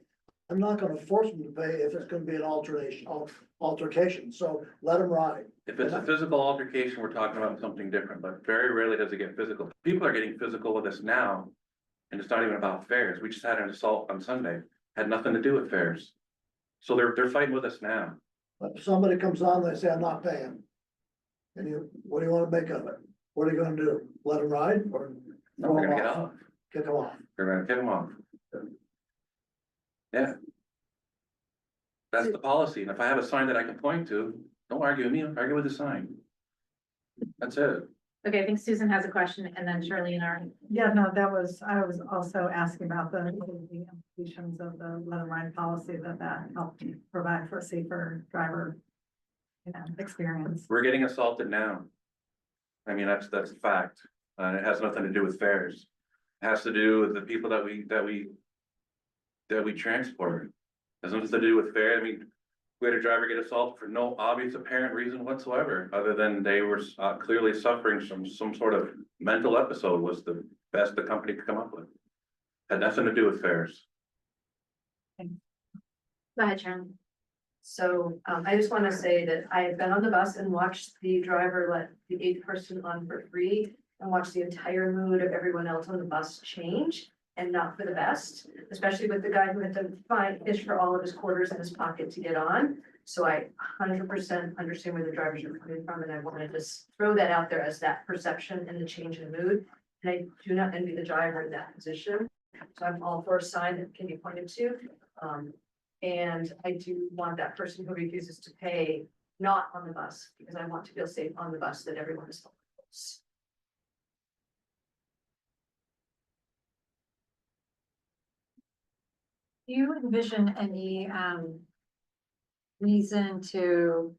S19: I'm not going to force them to pay if it's going to be an altercation. So let them ride.
S9: If it's a physical altercation, we're talking about something different, but very rarely does it get physical. People are getting physical with us now. And it's not even about fares. We just had an assault on Sunday, had nothing to do with fares. So they're fighting with us now.
S19: But if somebody comes on, they say, I'm not paying. And what do you want to make of it? What are you going to do? Let them ride or?
S9: No, we're gonna get off.
S19: Kick them off.
S9: We're gonna kick them off. Yeah. That's the policy. And if I have a sign that I can point to, don't argue with me, argue with the sign. That's it.
S1: Okay, I think Susan has a question, and then Shirley and Aaron.
S16: Yeah, no, I was also asking about the implications of the let them ride policy that helped provide for a safer driver, experience.
S9: We're getting assaulted now. I mean, that's a fact. It has nothing to do with fares. It has to do with the people that we transport. It has nothing to do with fare. I mean, we had a driver get assaulted for no obvious apparent reason whatsoever, other than they were clearly suffering from some sort of mental episode was the best the company could come up with. Had nothing to do with fares.
S1: Go ahead, Sharon.
S12: So I just want to say that I have been on the bus and watched the driver let the 8th person on for free and watched the entire mood of everyone else on the bus change, and not for the best, especially with the guy who had to fish for all of his quarters in his pocket to get on. So I 100% understand where the drivers are coming from, and I want to just throw that out there as that perception and the change in mood. And I do not envy the driver in that position. So I'm all for a sign that can be pointed to. And I do want that person who refuses to pay not on the bus, because I want to feel safe on the bus that everyone is following.
S3: Do you envision any reason to,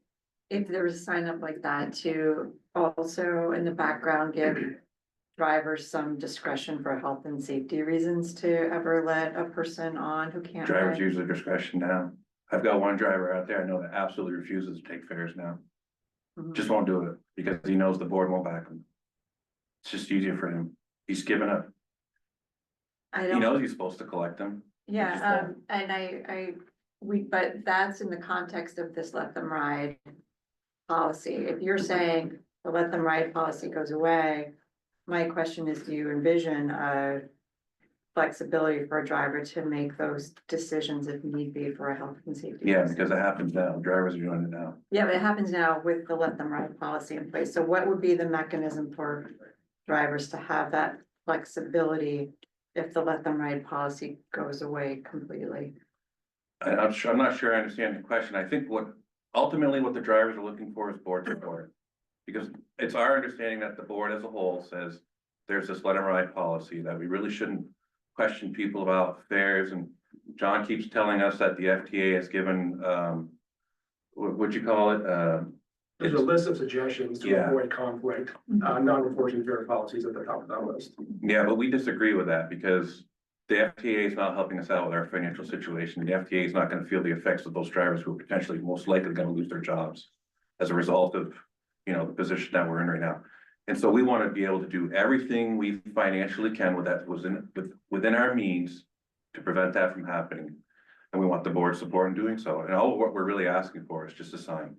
S3: if there was a sign up like that, to also in the background give drivers some discretion for health and safety reasons to ever let a person on who can't
S9: Drivers
S3: pay?
S9: use their discretion now. I've got one driver out there I know that absolutely refuses to take fares now.
S3: Mhm.
S9: Just won't do it because he knows the board won't back him. It's just easier for him. He's given up.
S3: I
S9: He
S3: don't.
S9: knows he's supposed to collect them.
S3: Yeah, and but that's in the context of this let them ride policy. If you're saying the let them ride policy goes away, my question is, do you envision a flexibility for a driver to make those decisions if need be for a health and safety?
S9: Yeah,
S3: reason?
S9: because it happens now. Drivers are doing it now.
S3: Yeah, but it happens now with the let them ride policy in place. So what would be the mechanism for drivers to have that flexibility if the let them ride policy goes away completely?
S9: I'm not sure I understand the question. I think ultimately what the drivers are looking for is board support. Because it's our understanding that the board as a whole says there's this let them ride policy that we really shouldn't question people about fares. And John keeps telling us that the FTA has given, what'd you call it?
S10: There's a list of suggestions to
S9: Yeah.
S10: avoid conflict, non-enforcing fare policies at the top of that list.
S9: Yeah, but we disagree with that because the FTA is not helping us out with our financial situation. The FTA is not gonna feel the effects of those drivers who are potentially most likely gonna lose their jobs as a result of, the position that we're in right now. And so we want to be able to do everything we financially can within our means to prevent that from happening. And we want the board's support in doing so. And all what we're really asking for is just a sign.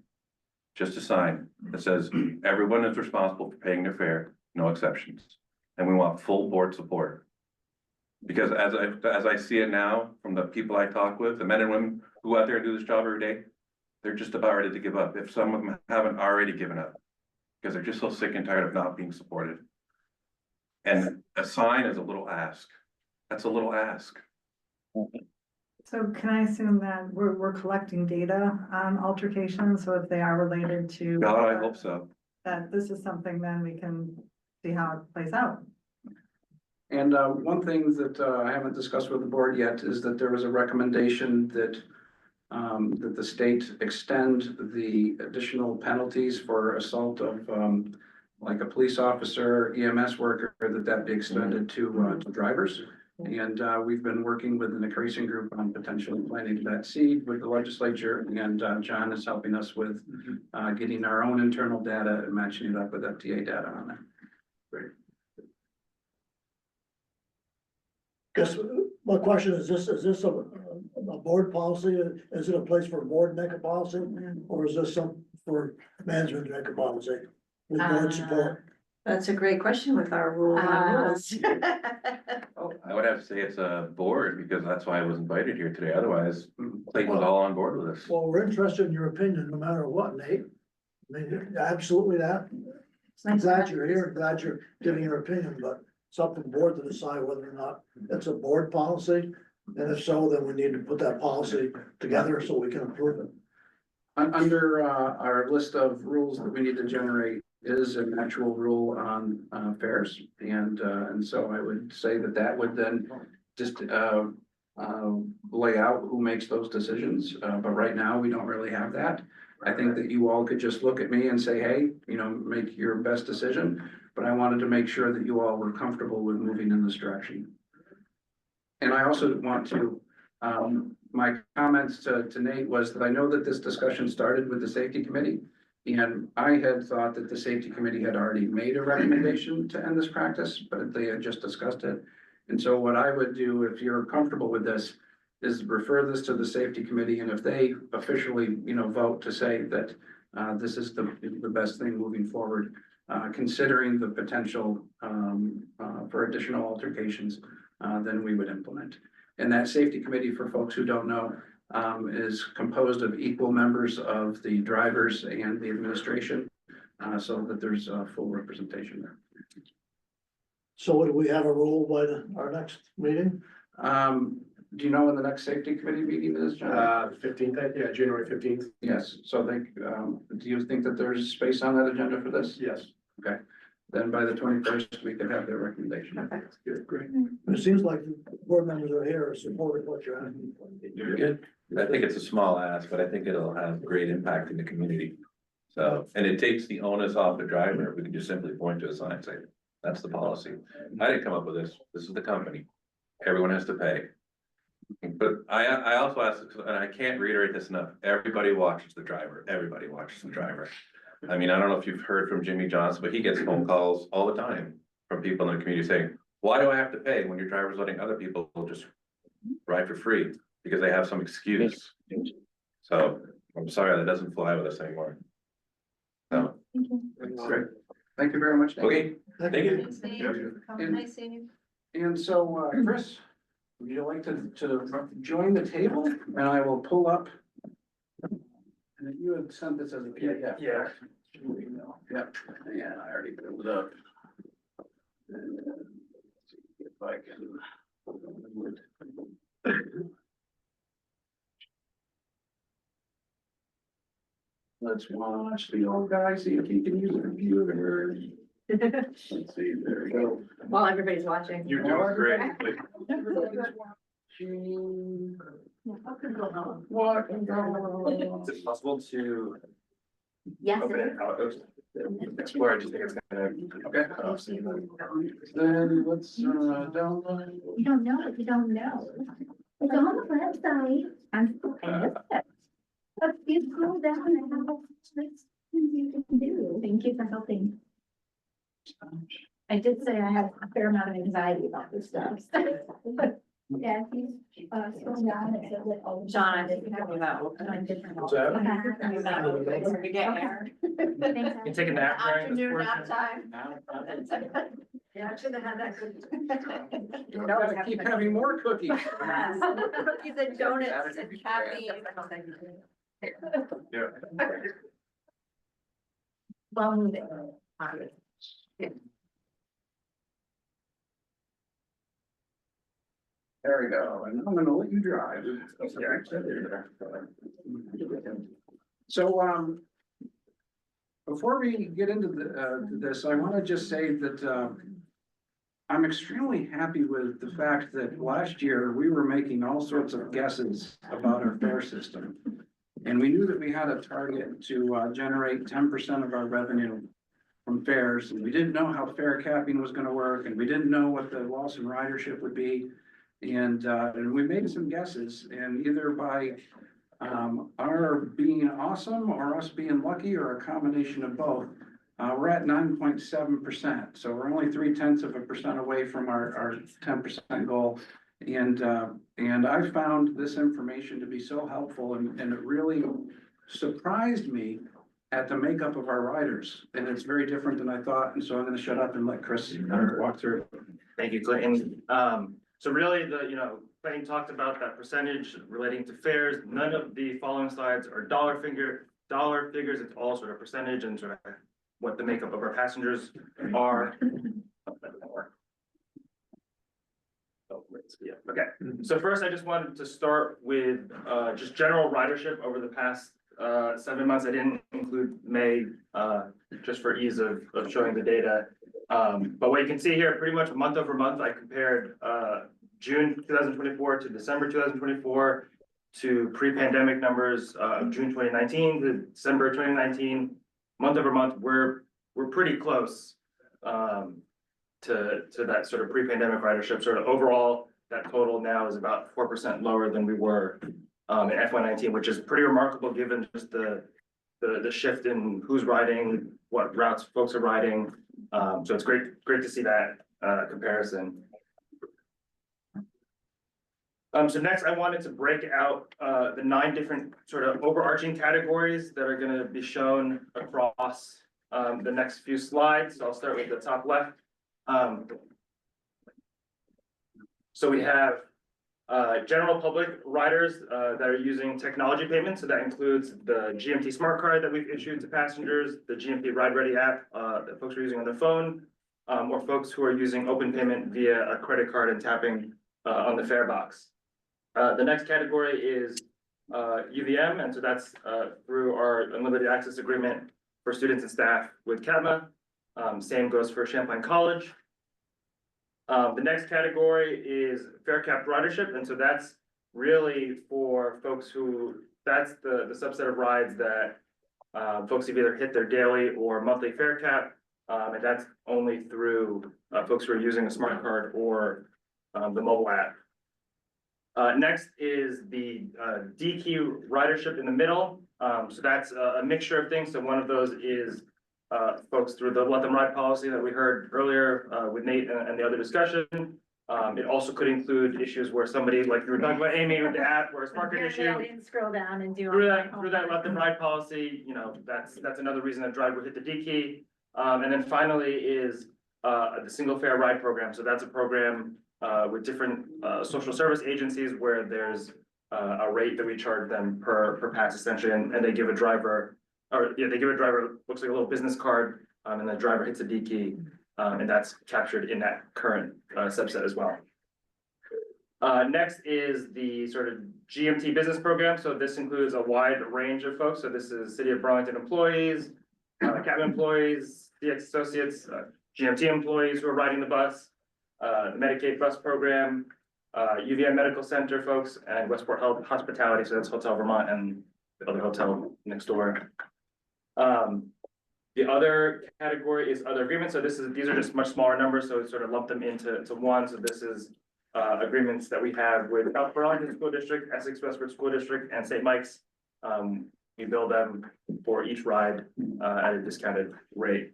S9: Just a sign that says everyone is responsible for paying their fare, no exceptions. And we want full board support. Because as I see it now, from the people I talk with, the men and women who go out there and do this job every day, they're just about ready to give up, if some of them haven't already given up. Because they're just so sick and tired of not being supported. And a sign is a little ask. That's a little ask.
S16: So can I assume that we're collecting data on altercations, so if they are related to?
S9: God, I hope so.
S16: That this is something then we can see how it plays out.
S2: And one thing that I haven't discussed with the board yet is that there was a recommendation that the state extend the additional penalties for assault of like a police officer, EMS worker, that be extended to drivers. And we've been working with an increasing group on potentially planting that seed with the legislature, and John is helping us with getting our own internal data and matching it up with FTA data on that. Great.
S19: Guess my question is this a board policy? Is it a place for a board to make a policy? Or is this some for management to make a policy with board support?
S3: That's a great question with our rule on rules.
S9: I would have to say it's a board because that's why I was invited here today. Otherwise, Clayton's all on board with this.
S19: Well, we're interested in your opinion no matter what, Nate. I mean, absolutely that. I'm glad you're here, glad you're giving your opinion, but it's up to the board to decide whether or not it's a board policy. And if so, then we need to put that policy together so we can approve it.
S2: Under our list of rules that we need to generate is an actual rule on fares. And so I would say that would then just lay out who makes those decisions. But right now, we don't really have that. I think that you all could just look at me and say, hey, make your best decision. But I wanted to make sure that you all were comfortable with moving in this direction. And I also want to, my comments to Nate was that I know that this discussion started with the safety committee. And I had thought that the safety committee had already made a recommendation to end this practice, but they had just discussed it. And so what I would do, if you're comfortable with this, is refer this to the safety committee. And if they officially, vote to say that this is the best thing moving forward, considering the potential for additional altercations, then we would implement. And that safety committee, for folks who don't know, is composed of equal members of the drivers and the administration, so that there's full representation there.
S19: So do we have a rule by our next meeting?
S2: Do you know when the next safety committee meeting is, John?
S10: 15th, yeah, January 15th.
S2: Yes, so do you think that there's space on that agenda for this?
S10: Yes.
S2: Okay, then by the 21st, we can have their recommendation.
S10: Okay, good, great.
S19: It seems like the board members are here supporting what you're asking.
S9: You're good. I think it's a small ask, but I think it'll have great impact in the community. So, and it takes the onus off the driver. We can just simply point to a sign and say, that's the policy. I didn't come up with this. This is the company. Everyone has to pay. But I also asked, and I can't reiterate this enough, everybody watches the driver. Everybody watches the driver. I mean, I don't know if you've heard from Jimmy Johnson, but he gets phone calls all the time from people in the community saying, why do I have to pay when your driver's letting other people just ride for free? Because they have some excuse. So I'm sorry, that doesn't fly with us anymore. So.
S2: Great. Thank you very much. Dave.
S9: Okay, thank you.
S3: Nice seeing you.
S2: And so, Chris, would you like to join the table? And I will pull up. And you had sent this as a PDF.
S10: Yeah.
S2: Yep, yeah, I already pulled it up. See if I can. Let's watch the old guy, see if he can use a computer. Let's see, there we go.
S3: While everybody's watching.
S4: You're doing great.
S2: What?
S11: Is it possible to
S1: Yes.
S11: open it out? Where I just think it's gonna.
S2: Okay. Then let's, download.
S1: You don't know if you don't know. It's on the website. I'm so If you scroll down, I have all things you can do. Thank you for helping. I did say I have a fair amount of anxiety about this stuff. Yeah, if you, scroll down, it says like, oh.
S3: John, I didn't have that.
S2: What's that?
S3: We get here.
S11: You take a nap during this
S3: Afternoon nap
S11: portion?
S3: time. Yeah, I should have had that.
S2: You gotta keep having more cookies.
S3: Yes, cookies and donuts and caffeine.
S4: Yeah.
S1: Well, moving.
S2: There we go, and I'm gonna let you drive. So, before we get into this, I wanna just say that, I'm extremely happy with the fact that last year we were making all sorts of guesses about our fare system. And we knew that we had a target to, generate 10% of our revenue from fares, and we didn't know how fare capping was gonna work, and we didn't know what the loss in ridership would be. And we made some guesses, and either by our being awesome or us being lucky or a combination of both, we're at 9.7%. So we're only 0.3% away from our 10% goal. And I found this information to be so helpful, and it really surprised me at the makeup of our riders. And it's very different than I thought. And so I'm gonna shut up and let Chris walk through.
S14: Thank you, Clayton. So really Clayton talked about that percentage relating to fares. None of the following slides are dollar figures. It's all sort of percentage and sort of what the makeup of our passengers are. Yeah, okay. So first, I just wanted to start with just general ridership over the past 7 months. I didn't include May just for ease of showing the data. But what you can see here, pretty much month over month, I compared June 2024 to December 2024 to pre-pandemic numbers of June 2019 to December 2019. Month over month, we're pretty close to that sort of pre-pandemic ridership. Sort of overall, that total now is about 4% lower than we were in FY19, which is pretty remarkable given just the shift in who's riding, what routes folks are riding. So it's great to see that comparison. So next I wanted to break out the 9 different sort of overarching categories that are going to be shown across the next few slides. So I'll start with the top left. So we have general public riders that are using technology payments. So that includes the GMT Smart Card that we've issued to passengers, the GMT Ride Ready app that folks are using on their phone, or folks who are using open payment via a credit card and tapping on the fare box. The next category is UVM, and so that's through our unlimited access agreement for students and staff with CATMA. Same goes for Champlain College. The next category is fare capped ridership, and so that's really for folks who, that's the subset of rides that folks have either hit their daily or monthly fare cap, and that's only through folks who are using a smart card or the mobile app. Next is the DQ ridership in the middle. So that's a mixture of things. So one of those is folks through the Let Them Ride policy that we heard earlier with Nate and the other discussion. It also could include issues where somebody, like you were talking about Amy with the app or a smart card issue.
S1: I didn't scroll down and do.
S14: Through that Let Them Ride policy, you know, that's another reason a driver would hit the D key. And then finally is the single fare ride program. So that's a program with different social service agencies where there's a rate that we charge them per pass essentially, and they give a driver, looks like a little business card, and the driver hits a D key, and that's captured in that current subset as well. Next is the sort of GMT business program. So this includes a wide range of folks. So this is City of Burlington employees, CATMA employees, DX associates, GMT employees who are riding the bus, the Medicaid bus program, UVM Medical Center folks, and Westport Health Hospitality. So that's Hotel Vermont and the other hotel next door. The other category is other agreements. So these are just much smaller numbers. So we sort of lump them into one. So this is agreements that we have with South Burlington School District, Essex Westford School District, and St. Mike's. We bill them for each ride at a discounted rate.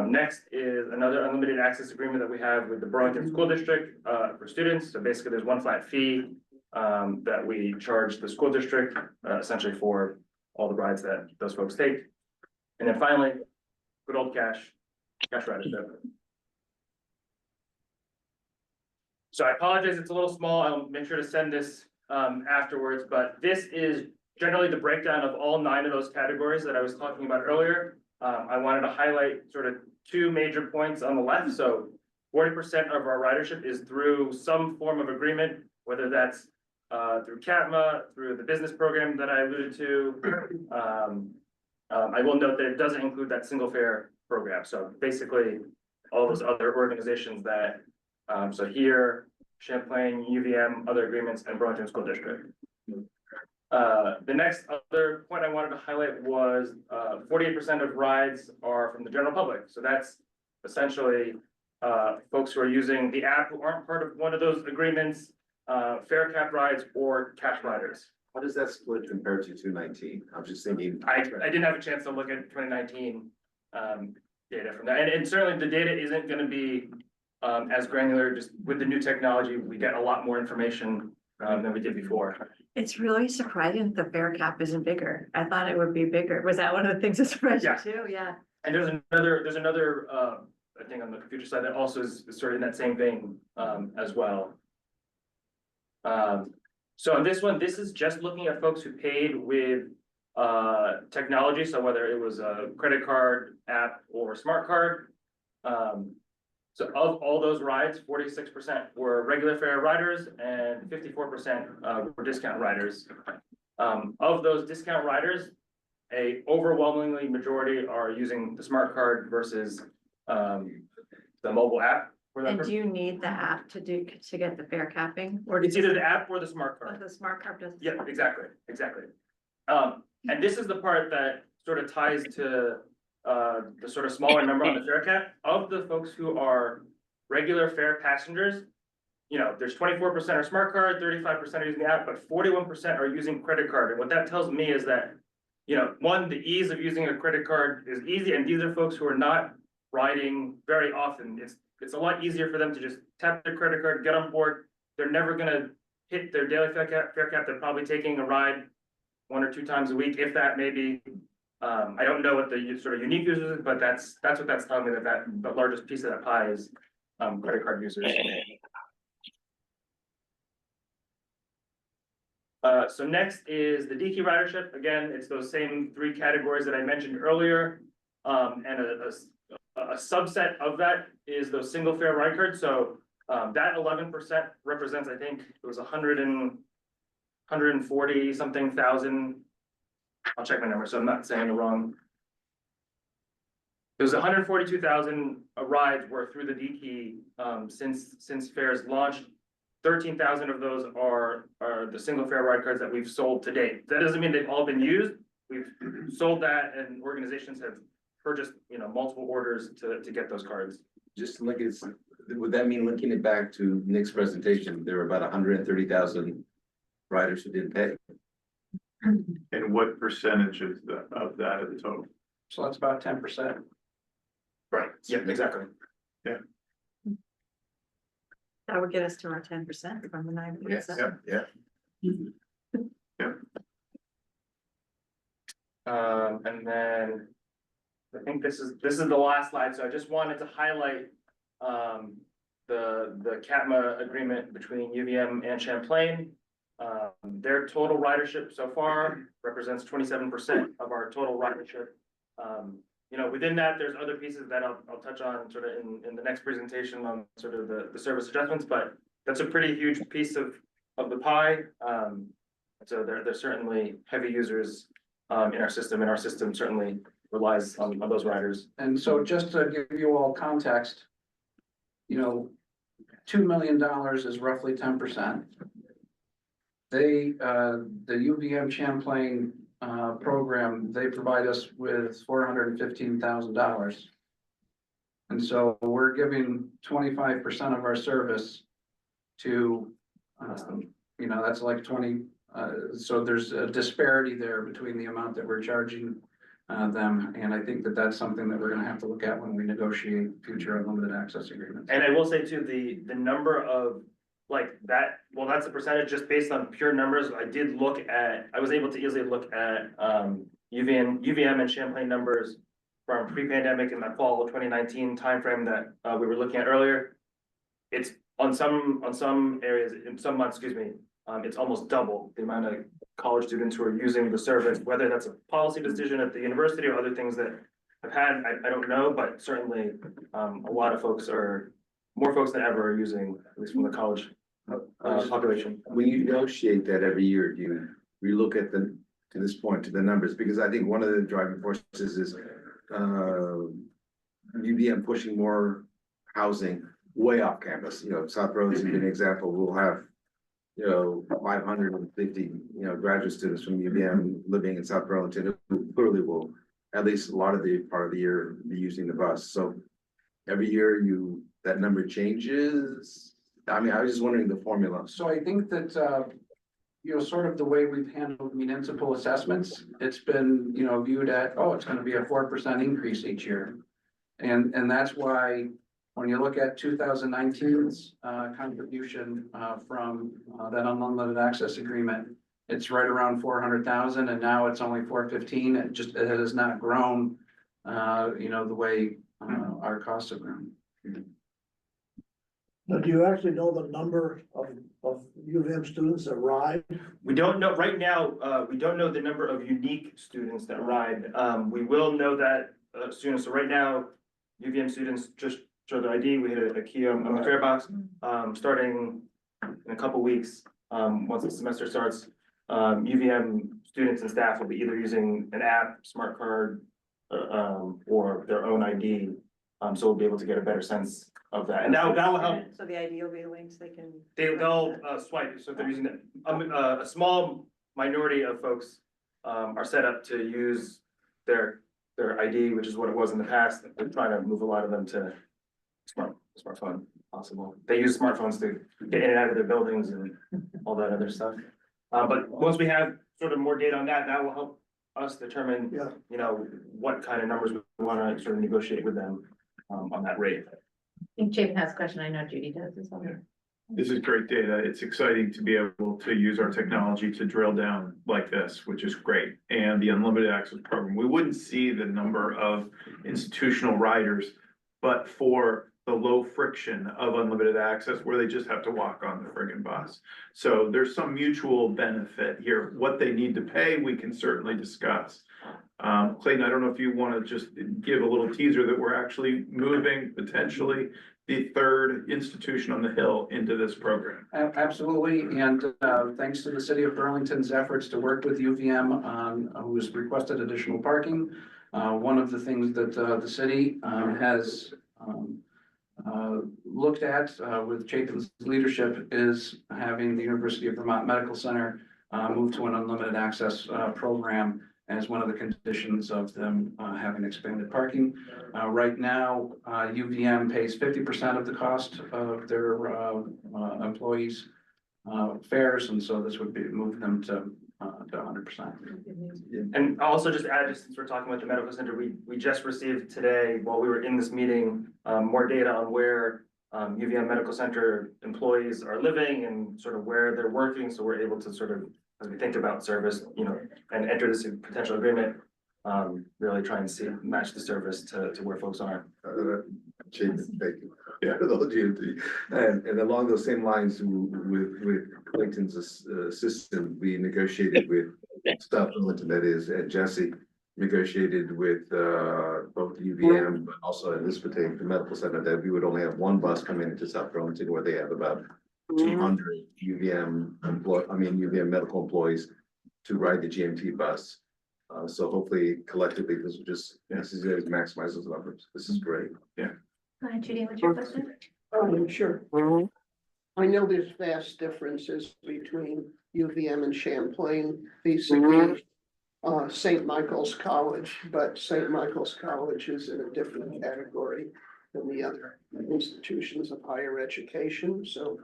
S14: Next is another unlimited access agreement that we have with the Burlington School District for students. So basically there's one flat fee that we charge the school district essentially for all the rides that those folks take. And then finally, good old cash ridership. So I apologize, it's a little small. I'll make sure to send this afterwards, but this is generally the breakdown of all 9 of those categories that I was talking about earlier. I wanted to highlight sort of 2 major points on the left. So 40% of our ridership is through some form of agreement, whether that's through CATMA, through the business program that I alluded to. I will note that it doesn't include that single fare program. So basically all those other organizations that, so here, Champlain, UVM, other agreements, and Burlington School District. The next other point I wanted to highlight was 48% of rides are from the general public. So that's essentially folks who are using the app who aren't part of one of those agreements, fare cap rides or cash riders.
S17: How does that split compared to 2019? I'm just thinking.
S14: I didn't have a chance to look at 2019 data from that. And certainly the data isn't going to be as granular. Just with the new technology, we get a lot more information than we did before.
S15: It's really surprising that the fare cap isn't bigger. I thought it would be bigger. Was that one of the things that surprised you too? Yeah.
S14: And there's another I think on the future side that also is sort of in that same vein as well. So on this one, this is just looking at folks who paid with technology. So whether it was a credit card, app, or smart card. So of all those rides, 46% were regular fare riders and 54% were discount riders. Of those discount riders, a overwhelmingly majority are using the smart card versus the mobile app.
S15: And do you need the app to get the fare capping? Or
S14: It's either the app or the smart card.
S15: the smart card does?
S14: Yeah, exactly. And this is the part that sort of ties to the sort of smaller number on the fare cap. Of the folks who are regular fare passengers, you know, there's 24% are smart card, 35% are using the app, but 41% are using credit card. And what that tells me is that, you know, one, the ease of using a credit card is easy, and these are folks who are not riding very often. It's a lot easier for them to just tap their credit card, get on board. They're never gonna hit their daily fare cap. They're probably taking a ride 1 or 2 times a week, if that maybe. I don't know what the sort of unique users is, but that's what that's telling me, that the largest piece of that pie is credit card users. So next is the DQ ridership. Again, it's those same 3 categories that I mentioned earlier, and a subset of that is those single fare ride cards, so that 11% represents, I think, it was 140 something thousand. I'll check my number, so I'm not saying the wrong. It was 142,000 rides were through the D-Key since fares launched. 13,000 of those are the single fare ride cards that we've sold to date. That doesn't mean they've all been used. We've sold that, and organizations have purchased, multiple orders to get those cards.
S17: Just like it's, would that mean linking it back to Nick's presentation, there were about 130,000 riders who didn't pay?
S4: And what percentage of that of the total?
S2: So that's about 10%.
S14: Right, yeah, exactly.
S15: That would get us to our 10% from the 9%.
S17: Yeah.
S14: And then I think this is the last slide, so I just wanted to highlight the CATMA agreement between UVM and Champlain. Their total ridership so far represents 27% of our total ridership. Within that, there's other pieces that I'll touch on sort of in the next presentation on sort of the service adjustments, but that's a pretty huge piece of the pie. So they're certainly heavy users in our system, and our system certainly relies on those riders.
S2: And so just to give you all context, $2 million is roughly 10%. The UVM Champlain program, they provide us with $415,000. And so we're giving 25% of our service to, that's like 20. So there's a disparity there between the amount that we're charging them. And I think that that's something that we're gonna have to look at when we negotiate future unlimited access agreements.
S14: And I will say too, the number of that, well, that's a percentage just based on pure numbers. I was able to easily look at UVM and Champlain numbers from pre-pandemic in that fall of 2019 timeframe that we were looking at earlier. It's on some areas, in some months, it's almost double the amount of college students who are using the service, whether that's a policy decision at the university or other things that have had, I don't know, but certainly a lot of folks more folks than ever are using, at least from the college population.
S17: When you negotiate that every year, do you relook at to this point, to the numbers? Because I think one of the driving forces is UVM pushing more housing way off campus. South Burlington, an example, will have 550, graduate students from UVM living in South Burlington, who clearly will, at least a lot of the part of the year, be using the bus. So every year that number changes. I mean, I was just wondering the formula.
S2: So I think that, sort of the way we've handled municipal assessments, it's been, viewed at, it's gonna be a 4% increase each year. And that's why when you look at 2019's contribution from that unlimited access agreement, it's right around 400,000, and now it's only 415. It has not grown, the way our costs have grown.
S19: Now, do you actually know the number of UVM students that ride?
S14: We don't know right now. We don't know the number of unique students that ride. We will know that students. So right now, UVM students just show their ID. We hit a key on the fare box. Starting in a couple weeks, once the semester starts, UVM students and staff will be either using an app, smart card, or their own ID. So we'll be able to get a better sense of that, and that will help.
S15: So the ID will be linked,
S14: They'll swipe, so if they're using it, a small minority of folks are set up to use their ID, which is what it was in the past. We're trying to move a lot of them to smartphone possible. They use smartphones to get in and out of their buildings and all that other stuff. But once we have sort of more data on that, that will help us determine, what kind of numbers we want to sort of negotiate with them on that rate.
S1: I think Chapin has a question. I know Judy does as well.
S4: This is great data. It's exciting to be able to use our technology to drill down like this, which is great. And the unlimited access program, we wouldn't see the number of institutional riders, but for the low friction of unlimited access where they just have to walk on the friggin' bus. So there's some mutual benefit here. What they need to pay, we can certainly discuss. Clayton, I don't know if you want to just give a little teaser that we're actually moving potentially the third institution on the Hill into this program.
S2: Absolutely, and thanks to the city of Burlington's efforts to work with UVM on who's requested additional parking. One of the things that the city has looked at with Chapin's leadership is having the University of Vermont Medical Center move to an unlimited access program as one of the conditions of them having expanded parking. Right now, UVM pays 50% of the cost of their employees' fares, and so this would be move them to 100%.
S14: And I'll also just add, just since we're talking about the medical center, we just received today, while we were in this meeting, more data on where UVM Medical Center employees are living and sort of where they're working, so we're able to sort of, as we think about service, you know, and enter this potential agreement, really try and match the service to where folks are.
S17: Thank you. Yeah, GMT. And along those same lines with Clayton's assistant, we negotiated with South Burlington, that is, and Jesse negotiated with both UVM, but also in this particular medical center, that we would only have one bus coming into South Burlington, where they have about 200 UVM medical employees to ride the GMT bus. So hopefully collectively, this will just necessarily maximize those numbers. This is great.
S4: Yeah.
S1: Go ahead, Judy, what's your question?
S21: Sure. I know there's vast differences between UVM and Champlain, basically. St. Michael's College, but St. Michael's College is in a different category than the other institutions of higher education, so.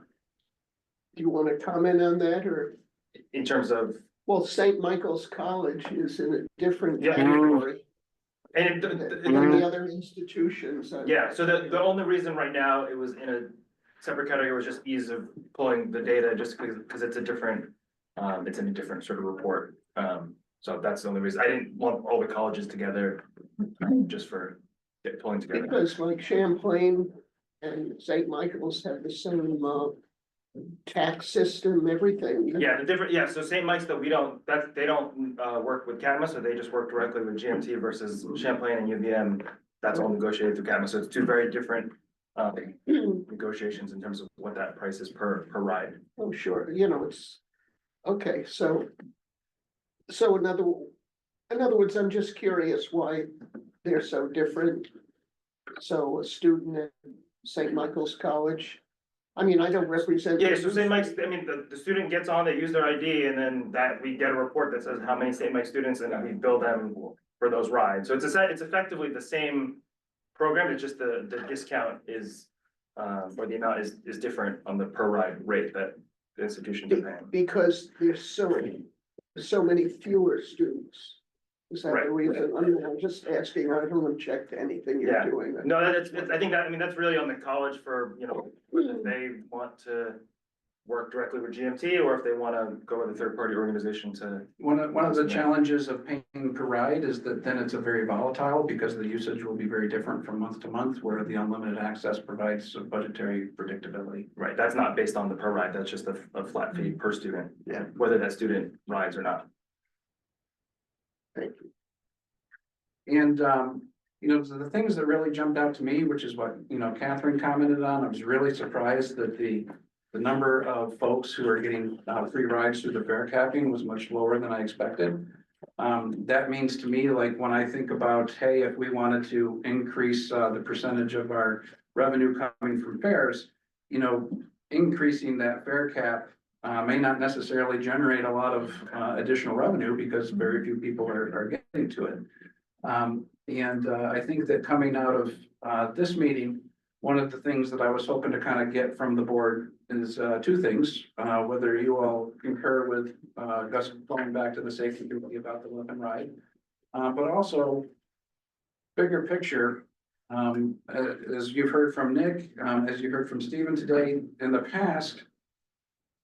S21: Do you want to comment on that, or?
S14: In terms of?
S21: Well, St. Michael's College is in a different
S14: Yeah.
S21: category
S14: And
S21: than the other institutions.
S14: Yeah, so the only reason right now it was in a separate category was just ease of pulling the data, just because it's a different, it's in a different sort of report. So that's the only reason. I didn't want all the colleges together, just for pulling together.
S21: Because like Champlain and St. Michael's have the same tax system, everything.
S14: Yeah, so St. Mike's, though, they don't work with CADMA, so they just work directly with GMT versus Champlain and UVM. That's all negotiated through CADMA, so it's two very different negotiations in terms of what that price is per ride.
S21: Oh, sure, you know, it's, okay, so in other words, I'm just curious why they're so different. So a student at St. Michael's College, I mean, I don't represent.
S14: Yeah, so St. Mike's, I mean, the student gets on, they use their ID, and then that we get a report that says how many St. Mike students, and we bill them for those rides. So it's effectively the same program, it's just the discount is, or the amount is different on the per ride rate that the institutions are paying.
S21: Because there's so many fewer students. Is that the reason? I mean, I'm just asking, I don't object to anything you're
S14: Yeah.
S21: doing.
S14: No, I think that's really on the college for, you know, if they want to work directly with GMT, or if they want to go with a third-party organization to.
S2: One of the challenges of paying per ride is that then it's a very volatile, because the usage will be very different from month to month, where the unlimited access provides a budgetary predictability.
S14: Right, that's not based on the per ride, that's just a flat fee per student,
S21: Yeah.
S14: whether that student rides or not.
S21: Thank you.
S2: And, you know, the things that really jumped out to me, which is what, you know, Catherine commented on, I was really surprised that the number of folks who are getting free rides through the fare capping was much lower than I expected. That means to me, like, when I think about, hey, if we wanted to increase the percentage of our revenue coming from fares, you know, increasing that fare cap may not necessarily generate a lot of additional revenue, because very few people are getting to it. I think that coming out of this meeting, one of the things that I was hoping to kind of get from the board is two things. Whether you all concur with Gus going back to the safety committee about the lift and ride, but also bigger picture. As you've heard from Nick, as you heard from Stephen today, in the past,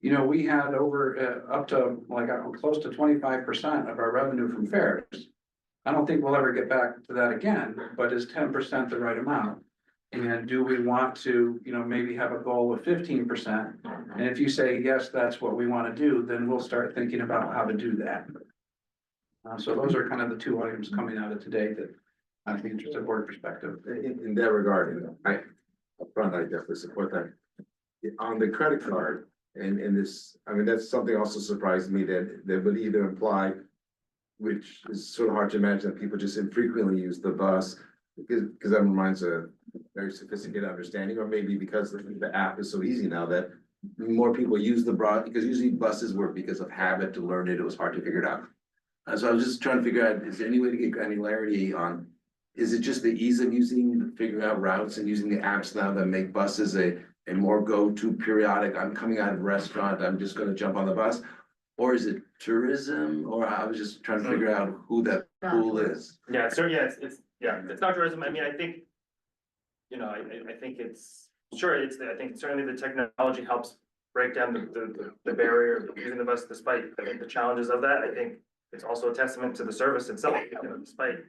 S2: you know, we had over up to like close to 25% of our revenue from fares. I don't think we'll ever get back to that again, but is 10% the right amount? And do we want to, maybe have a goal of 15%? And if you say, yes, that's what we want to do, then we'll start thinking about how to do that. So those are kind of the two items coming out of today that I'd be interested in board perspective.
S17: In that regard, upfront, I definitely support that. On the credit card, and this, I mean, that's something also surprised me that would either imply, which is sort of hard to imagine, that people just infrequently use the bus, because that reminds a very sophisticated understanding, or maybe because the app is so easy now that more people use the broad, because usually buses work because of habit to learn it, it was hard to figure it out. So I was just trying to figure out, is there any way to get granularity on, is it just the ease of using, figuring out routes and using the apps now that make buses a more go-to periodic, I'm coming out of a restaurant, I'm just gonna jump on the bus? Or is it tourism? Or I was just trying to figure out who that pool is.
S14: Yeah, so it's not tourism. I mean, I think, I think it's, sure, I think certainly the technology helps break down the barrier of using the bus despite, I think, the challenges of that. I think it's also a testament to the service itself, despite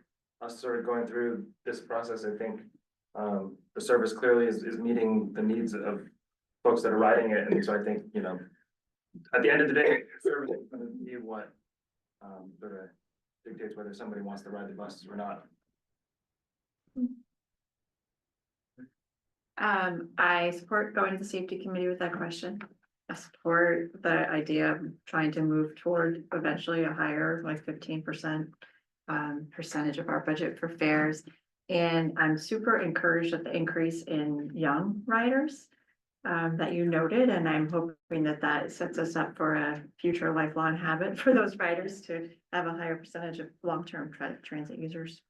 S14: us sort of going through this process. I think the service clearly is meeting the needs of folks that are riding it. And so I think, at the end of the day, service is gonna be what sort of dictates whether somebody wants to ride the buses or not.
S15: I support going to the safety committee with that question. I support the idea of trying to move toward eventually a higher, like 15% percentage of our budget for fares. And I'm super encouraged at the increase in young riders that you noted, and I'm hoping that that sets us up for a future lifelong habit for those riders to have a higher percentage of long-term transit users.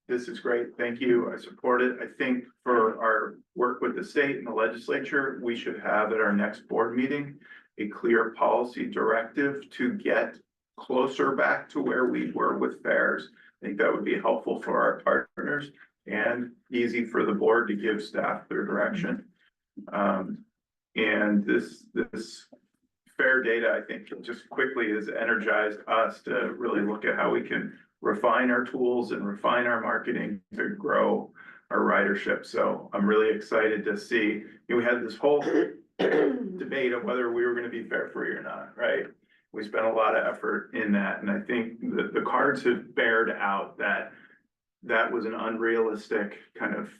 S4: This is great. Thank you. I support it. I think for our work with the state and the legislature, we should have at our next board meeting a clear policy directive to get closer back to where we were with fares. I think that would be helpful for our partners and easy for the board to give staff their direction. And this fare data, I think, just quickly has energized us to really look at how we can refine our tools and refine our marketing to grow our ridership. So I'm really excited to see, we had this whole debate of whether we were going to be fare free or not, right? We spent a lot of effort in that. And I think the cards have bared out that was an unrealistic kind of,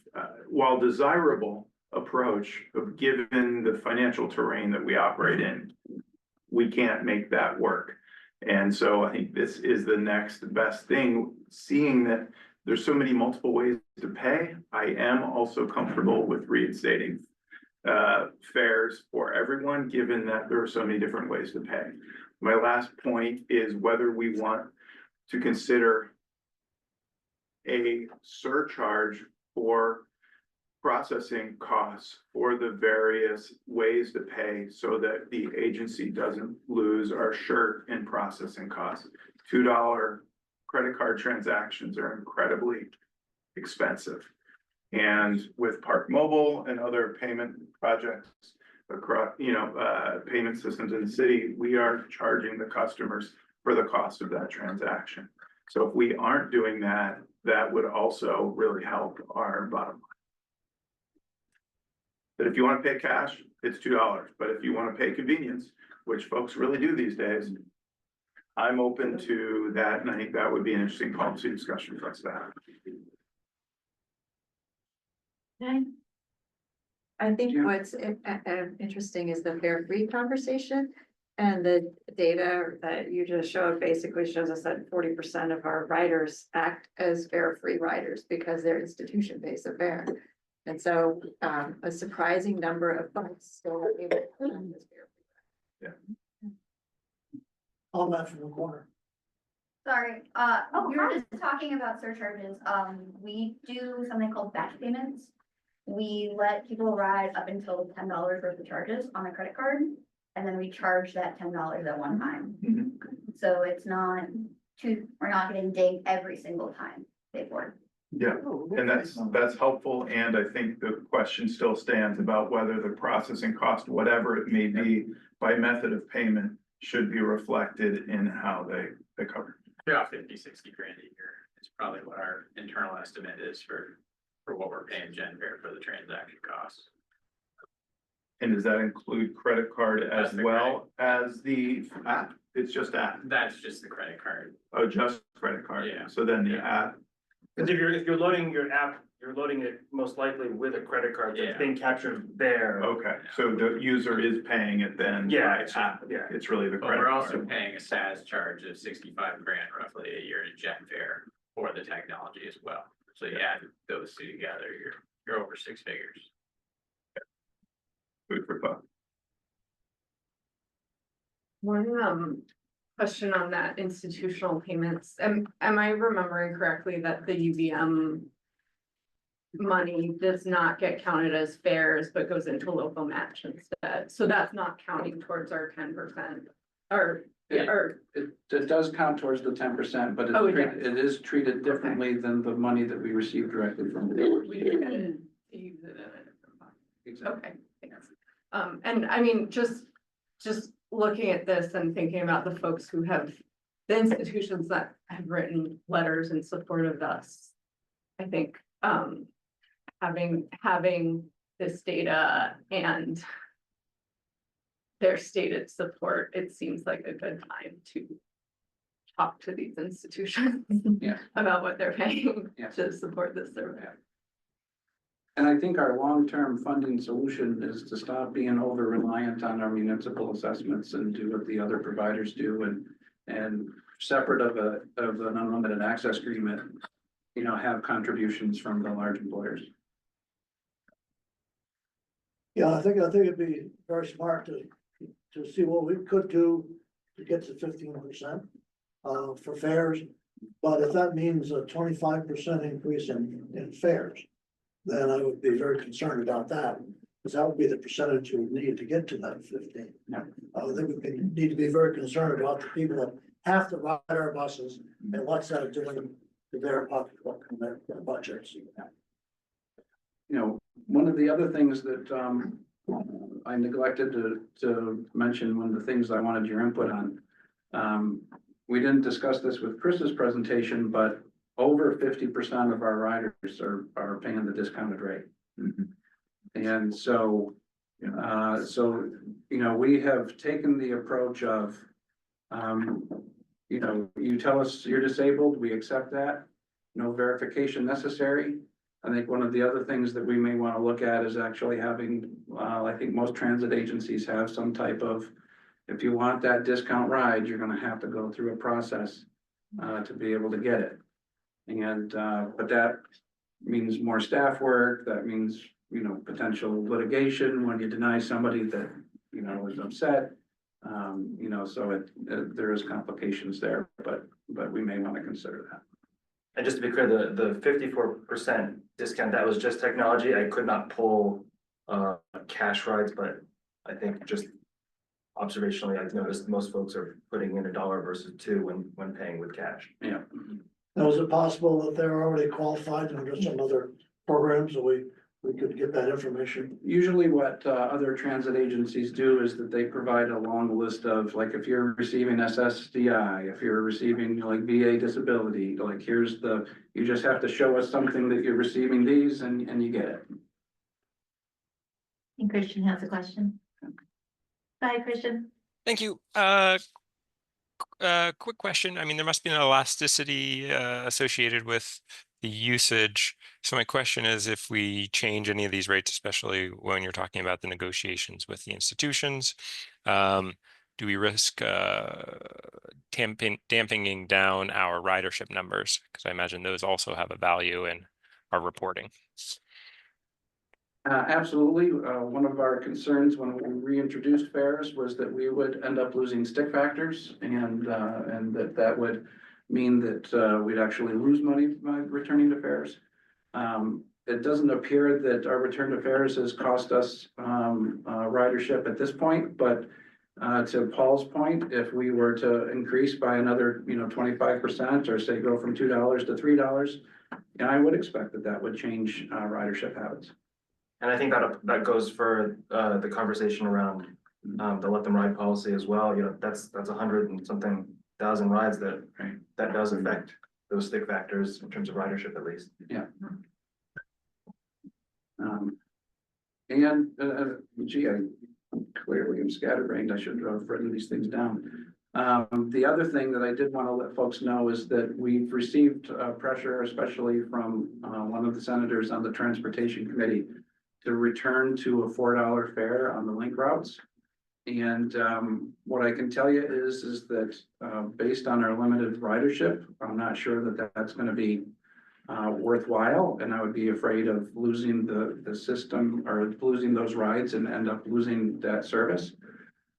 S4: while desirable approach of given the financial terrain that we operate in, we can't make that work. And so I think this is the next best thing, seeing that there's so many multiple ways to pay. I am also comfortable with reinstating fares for everyone, given that there are so many different ways to pay. My last point is whether we want to consider a surcharge for processing costs for the various ways to pay so that the agency doesn't lose our shirt in processing costs. $2 credit card transactions are incredibly expensive. And with Park Mobile and other payment projects across, payment systems in the city, we are charging the customers for the cost of that transaction. So if we aren't doing that, that would also really help our bottom line. That if you want to pay cash, it's $2. But if you want to pay convenience, which folks really do these days, I'm open to that. And I think that would be an interesting policy discussion for us to have.
S3: Okay. I think what's interesting is the fare free conversation. And the data that you just showed basically shows us that 40% of our riders act as fare free riders because they're institution based of fare. And so a surprising number of folks still are able to put on this fare free.
S4: Yeah.
S19: All that from the corner.
S18: Sorry, we were just talking about surcharges. We do something called batch payments. We let people ride up until $10 worth of charges on a credit card, and then we charge that $10 at one time.
S4: Mm-hmm.
S18: So it's not we're not getting dinged every single time paid for.
S4: Yeah, and that's helpful. And I think the question still stands about whether the processing cost, whatever it may be, by method of payment should be reflected in how they cover.
S14: Yeah, 50, 60 grand a year.
S6: probably what our internal estimate is for what we're paying Genfair for the transaction costs.
S4: And does that include credit card as
S6: That's the
S4: well as the app? It's just app.
S6: That's just the credit card.
S4: Oh, just credit card.
S6: Yeah.
S4: So then the app,
S14: Because if you're loading your app, you're loading it most likely with a credit card that's
S6: Yeah.
S14: being captured there.
S4: okay, so the user is paying it then.
S14: Yeah,
S4: by
S14: it's
S4: app.
S14: yeah.
S4: It's really the
S6: But
S4: credit
S6: we're also
S4: card.
S6: paying a SaaS charge of 65 grand roughly a year to Genfair for the technology as well. So you add those two together, you're over 6 figures.
S4: Food for thought.
S5: One question on that institutional payments. Am I remembering correctly that the UVM money does not get counted as fares, but goes into local match instead? So that's not counting towards our 10% or, yeah, or,
S2: It does count towards the 10%, but
S5: Oh, it
S2: it is treated differently than the money that we receive directly from the dealers.
S5: we just gotta use it in a different box.
S2: Exactly.
S5: Okay, thanks. And I mean, just looking at this and thinking about the folks who have, the institutions that have written letters in support of us. I think, having this data and their stated support, it seems like a good time to talk to these institutions
S2: Yeah.
S5: about what they're paying
S2: Yeah.
S5: to support this survey.
S2: And I think our long-term funding solution is to stop being over-reliant on our municipal assessments and do what the other providers do and separate of an unlimited access agreement, you know, have contributions from the large employers.
S19: Yeah, I think it'd be very smart to see what we could do to get to 15%. For fares, but if that means a 25% increase in fares, then I would be very concerned about that. Because that would be the percentage you would need to get to that 15.
S2: Yeah.
S19: I think we need to be very concerned about the people that have to ride our buses and what's that doing to their pocketbook and their budgets.
S2: You know, one of the other things that I neglected to mention, one of the things I wanted your input on. We didn't discuss this with Chris's presentation, but over 50% of our riders are paying the discounted rate. And so, you know, we have taken the approach of, you know, you tell us you're disabled, we accept that, no verification necessary. I think one of the other things that we may want to look at is actually having, I think most transit agencies have some type of, if you want that discount ride, you're gonna have to go through a process to be able to get it. And, but that means more staff work, that means, you know, potential litigation when you deny somebody that, you know, is upset. You know, so there is complications there, but we may want to consider that.
S14: And just to be clear, the 54% discount, that was just technology. I could not pull cash rides, but I think just observationally, I've noticed most folks are putting in $1 versus $2 when paying with cash.
S2: Yeah.
S19: Now, is it possible that they're already qualified under some other programs, so we could get that information?
S2: Usually what other transit agencies do is that they provide a long list of, like, if you're receiving SSDI, if you're receiving like VA disability, like here's you just have to show us something that you're receiving these and you get it.
S1: And Christian has a question. Bye, Christian.
S7: Thank you. Quick question. I mean, there must be an elasticity associated with the usage. So my question is, if we change any of these rates, especially when you're talking about the negotiations with the institutions, do we risk dampening down our ridership numbers? Because I imagine those also have a value in our reporting.
S2: Absolutely. One of our concerns when we reintroduced fares was that we would end up losing stick factors and that would mean that we'd actually lose money by returning to fares. It doesn't appear that our return to fares has cost us ridership at this point, but to Paul's point, if we were to increase by another, 25% or say go from $2 to $3, I would expect that would change ridership habits.
S14: And I think that goes for the conversation around the let them ride policy as well. That's 100 and something thousand rides that does affect those stick factors in terms of ridership at least.
S2: Gee, I clearly am scatterbrained. I should have written these things down. The other thing that I did want to let folks know is that we've received pressure, especially from one of the senators on the Transportation Committee, to return to a $4 fare on the link routes. And what I can tell you is that based on our limited ridership, I'm not sure that that's going to be worthwhile, and I would be afraid of losing the system or losing those rides and end up losing that service.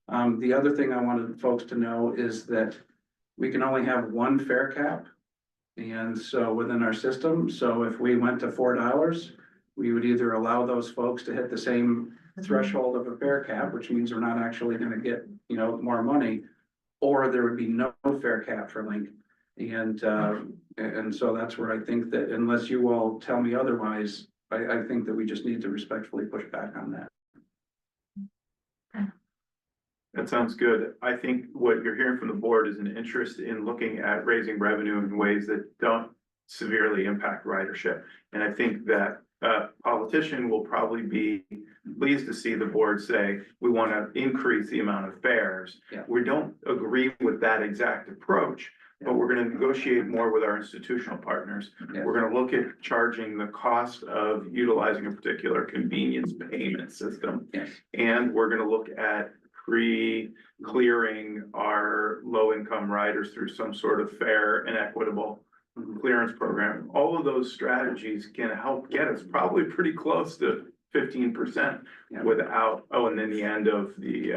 S2: The other thing I wanted folks to know is that we can only have one fare cap. And so within our system, so if we went to $4, we would either allow those folks to hit the same threshold of a fare cap, which means we're not actually gonna get, more money, or there would be no fare cap for Link. And so that's where I think that unless you all tell me otherwise, I think that we just need to respectfully push back on that.
S4: That sounds good. I think what you're hearing from the board is an interest in looking at raising revenue in ways that don't severely impact ridership. And I think that a politician will probably be pleased to see the board say, we want to increase the amount of fares.
S2: Yeah.
S4: We don't agree with that exact approach, but we're going to negotiate more with our institutional partners.
S2: Yeah.
S4: We're going to look at charging the cost of utilizing a particular convenience payment system.
S2: Yes.
S4: And we're going to look at pre-clearing our low-income riders through some sort of fair and equitable clearance program. All of those strategies can help get us probably pretty close to 15% without, and then the end of the,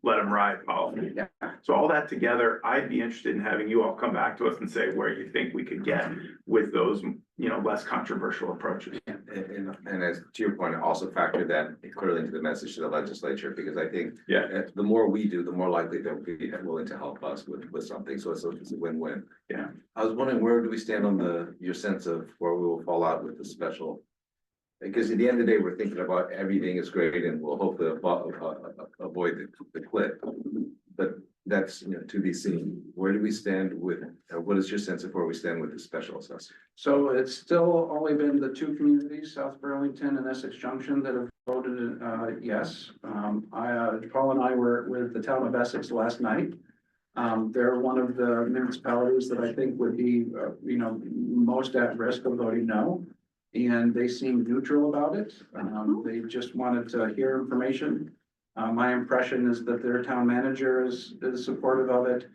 S4: let them ride policy.
S2: Yeah.
S4: So all that together, I'd be interested in having you all come back to us and say where you think we could get with those, less controversial approaches.
S17: And as to your point, also factor that clearly into the message to the legislature, because I think the more we do, the more likely they'll be willing to help us with something. So it's a win-win.
S4: Yeah.
S17: I was wondering, where do we stand on your sense of where we will fall out with the special? Because at the end of the day, we're thinking about everything is great and we'll hopefully avoid the cliff. But that's, to be seen. Where do we stand with, what is your sense of where we stand with the special assessment?
S2: So it's still only been the two communities, South Burlington and Essex Junction, that have voted yes. Paul and I were with the town of Essex last night. They're one of the municipalities that I think would be, most at risk of voting no. And they seemed neutral about it. They just wanted to hear information. My impression is that their town manager is supportive of it.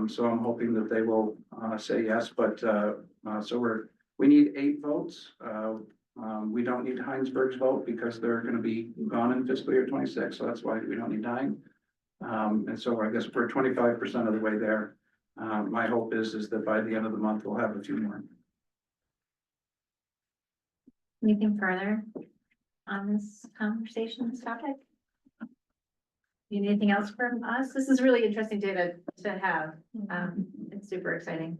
S2: So I'm hoping that they will say yes, but so we need 8 votes. We don't need Heinsberg's vote because they're gonna be gone in fiscal year 26, so that's why we don't need 9. And so I guess we're 25% of the way there. My hope is that by the end of the month, we'll have a few more.
S1: Anything further on this conversation, this topic? Need anything else from us? This is really interesting data to have. It's super exciting.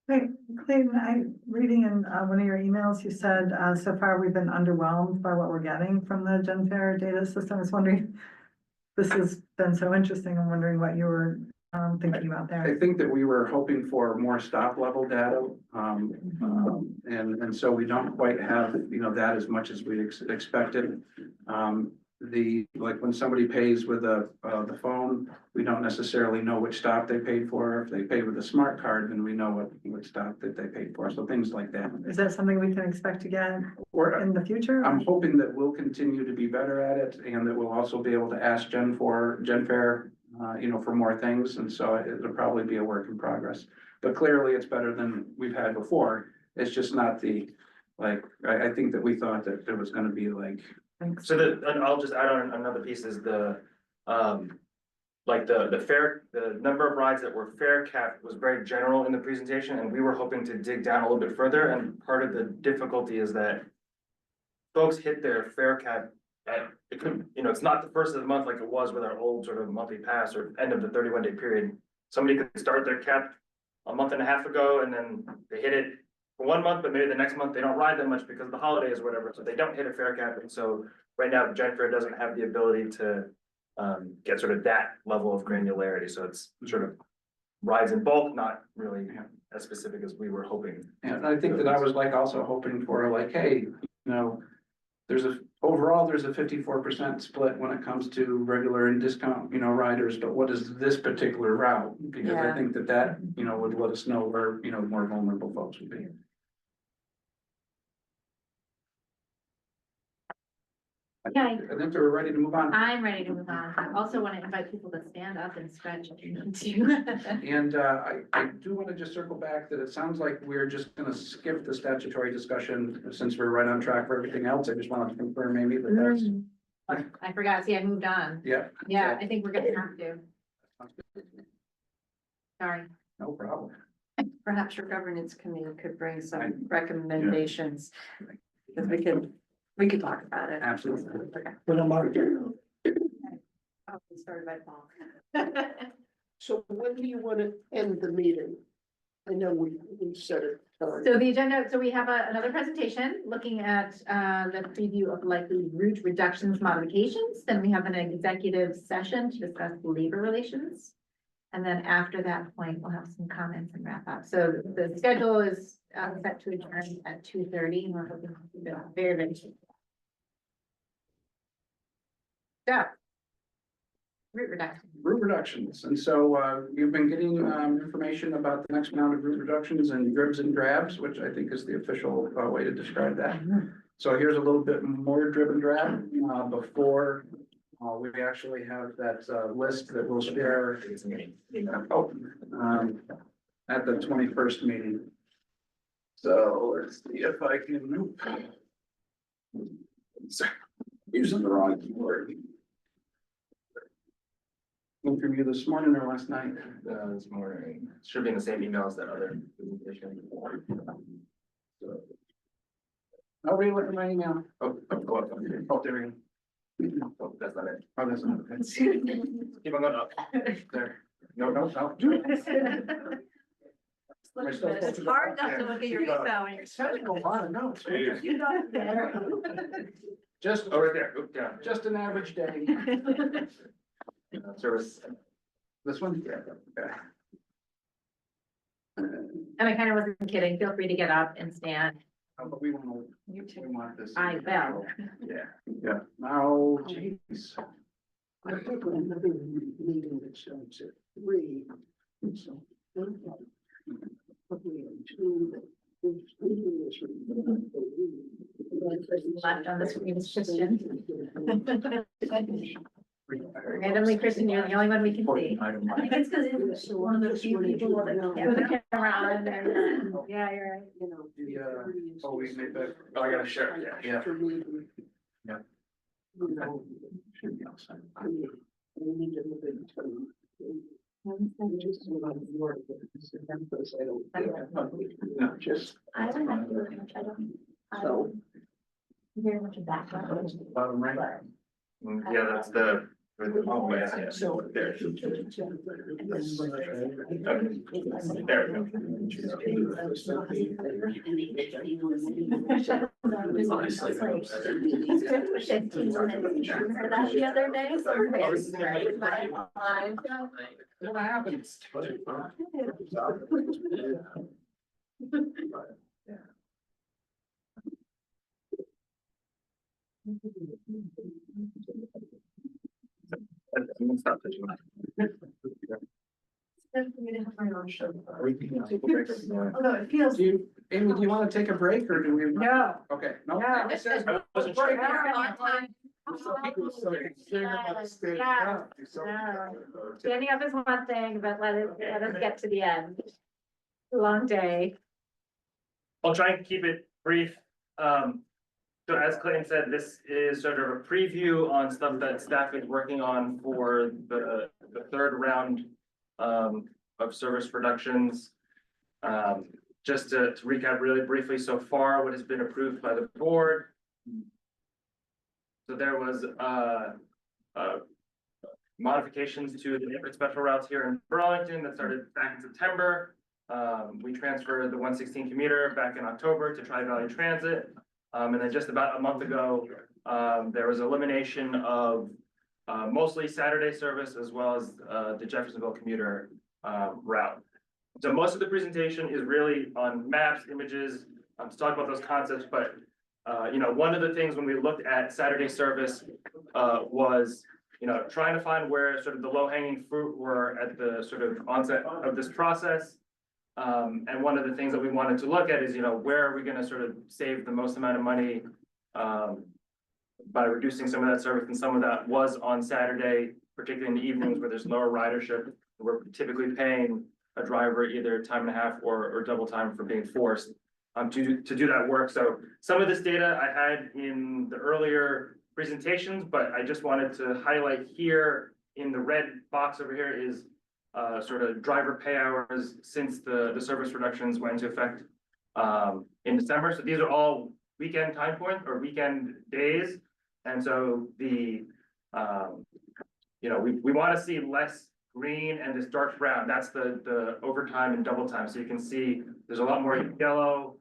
S16: Hey, Clayton, reading in one of your emails, you said, so far we've been underwhelmed by what we're getting from the GenFair data system. I was wondering, this has been so interesting. I'm wondering what you were thinking about there.
S2: I think that we were hoping for more stop level data. And so we don't quite have, that as much as we expected. Like when somebody pays with the phone, we don't necessarily know which stop they paid for. If they pay with a smart card, then we know what stop that they paid for. So things like that.
S16: Is that something we can expect to get in the future?
S2: I'm hoping that we'll continue to be better at it and that we'll also be able to ask GenFair, for more things. And so it'll probably be a work in progress, but clearly it's better than we've had before. It's just not I think that we thought that it was going to be like.
S14: So and I'll just add on another piece is the number of rides that were fare capped was very general in the presentation, and we were hoping to dig down a little bit further, and part of the difficulty is that folks hit their fare cap it could, it's not the first of the month like it was with our old sort of monthly pass or end of the 31-day period. Somebody could start their cap a month and a half ago and then they hit it for 1 month, but maybe the next month they don't ride that much because of the holidays or whatever, so they don't hit a fare cap. And so right now, GenFair doesn't have the ability to get sort of that level of granularity. So it's sort of rides in bulk, not really as specific as we were hoping.
S2: And I think that I was like also hoping for like, hey, overall, there's a 54% split when it comes to regular and discount, riders, but what is this particular route? Because I
S3: Yeah.
S2: think that, would let us know where, more vulnerable folks would be.
S1: Yeah.
S2: I think we're ready to move on.
S1: I'm ready to move on. I also want to invite people to stand up and stretch if you need to.
S2: And I do want to just circle back that it sounds like we're just gonna skip the statutory discussion since we're right on track for everything else. I just wanted to confirm maybe that that's,
S1: I forgot, see, I moved on.
S2: yeah.
S1: Yeah, I think we're gonna have to. Sorry.
S2: No problem.
S15: Perhaps your governance committee could bring some recommendations. Because we could talk about it.
S2: Absolutely.
S15: Okay.
S19: But I'm out here.
S15: Oh, we started by Paul.
S21: So when do you want to end the meeting? I know we set it.
S1: So the agenda, so we have another presentation looking at the preview of likely route reductions modifications. Then we have an executive session to discuss labor relations. And then after that point, we'll have some comments and wrap up. So the schedule is set to adjourn at 2:30 and we're hoping to keep it very, very short. So. Route reduction.
S2: Route reductions, and so you've been getting information about the next round of route reductions and dribs and drabs, which I think is the official way to describe that. So here's a little bit more drib and drab before we actually have that list that we'll share at the 21st meeting. So let's see if I can. Sorry, using the wrong keyboard. Interview this morning or last night?
S14: This morning, should be in the same email as that other presentation.
S2: Oh, really look at my email? Oh, there we go.
S14: Oh, that's not it.
S2: Oh, that's not okay.
S14: Keep on going up.
S2: There. No.
S15: It's hard not to look at your email when you're
S2: Spending a lot of notes.
S15: You know better.
S2: Just,
S14: Oh, right there, oop, down.
S2: just an average day.
S14: Service.
S2: This one? Yeah. Okay.
S1: And I kind of wasn't kidding. Feel free to get up and stand.
S2: But we want this.
S1: I will.
S2: Yeah. Oh, geez.
S21: I think we're having a meeting that starts at 3. So.
S1: Left on the screen is Christian. Randomly, Christian, you're the only one we can see.
S12: I think it's because it's one of the few people that
S1: With the camera on there. Yeah, you're right.
S2: Oh, we made that.
S14: Oh, I gotta share, yeah.
S2: Yeah.
S21: Should be outside. We need to look at
S2: No, just.
S18: I don't have to look much, I don't.
S2: So.
S18: Very much a background.
S2: Bottom right.
S14: Yeah, that's the. Oh, yeah.
S21: So
S14: There.
S18: The other day.
S2: What happens?
S14: I'm gonna stop touching that.
S12: Although it feels.
S2: Amy, do you want to take a break or do we?
S1: No.
S2: Okay, no.
S1: No.
S2: It says-
S14: I wasn't sure.
S1: Standing up is one thing, but let us get to the end. Long day.
S14: I'll try and keep it brief. So as Clayton said, this is sort of a preview on stuff that staff is working on for the third round of service reductions. Just to recap really briefly, so far, what has been approved by the board. So there was modifications to the different special routes here in Burlington that started back in September. We transferred the 116 commuter back in October to Tri-Valley Transit. And then just about a month ago, there was elimination of mostly Saturday service as well as the Jeffersonville commuter route. So most of the presentation is really on maps, images, to talk about those concepts, but you know, one of the things when we looked at Saturday service was, you know, trying to find where sort of the low-hanging fruit were at the sort of onset of this process. And one of the things that we wanted to look at is, you know, where are we gonna sort of save the most amount of money by reducing some of that service, and some of that was on Saturday, particularly in the evenings where there's lower ridership. We're typically paying a driver either time and a half or double time for being forced to do that work. So some of this data I had in the earlier presentations, but I just wanted to highlight here in the red box over here is sort of driver pay hours since the service reductions went into effect in December. So these are all weekend time points or weekend days. And so the you know, we want to see less green and this dark brown. That's the overtime and double time. So you can see there's a lot more yellow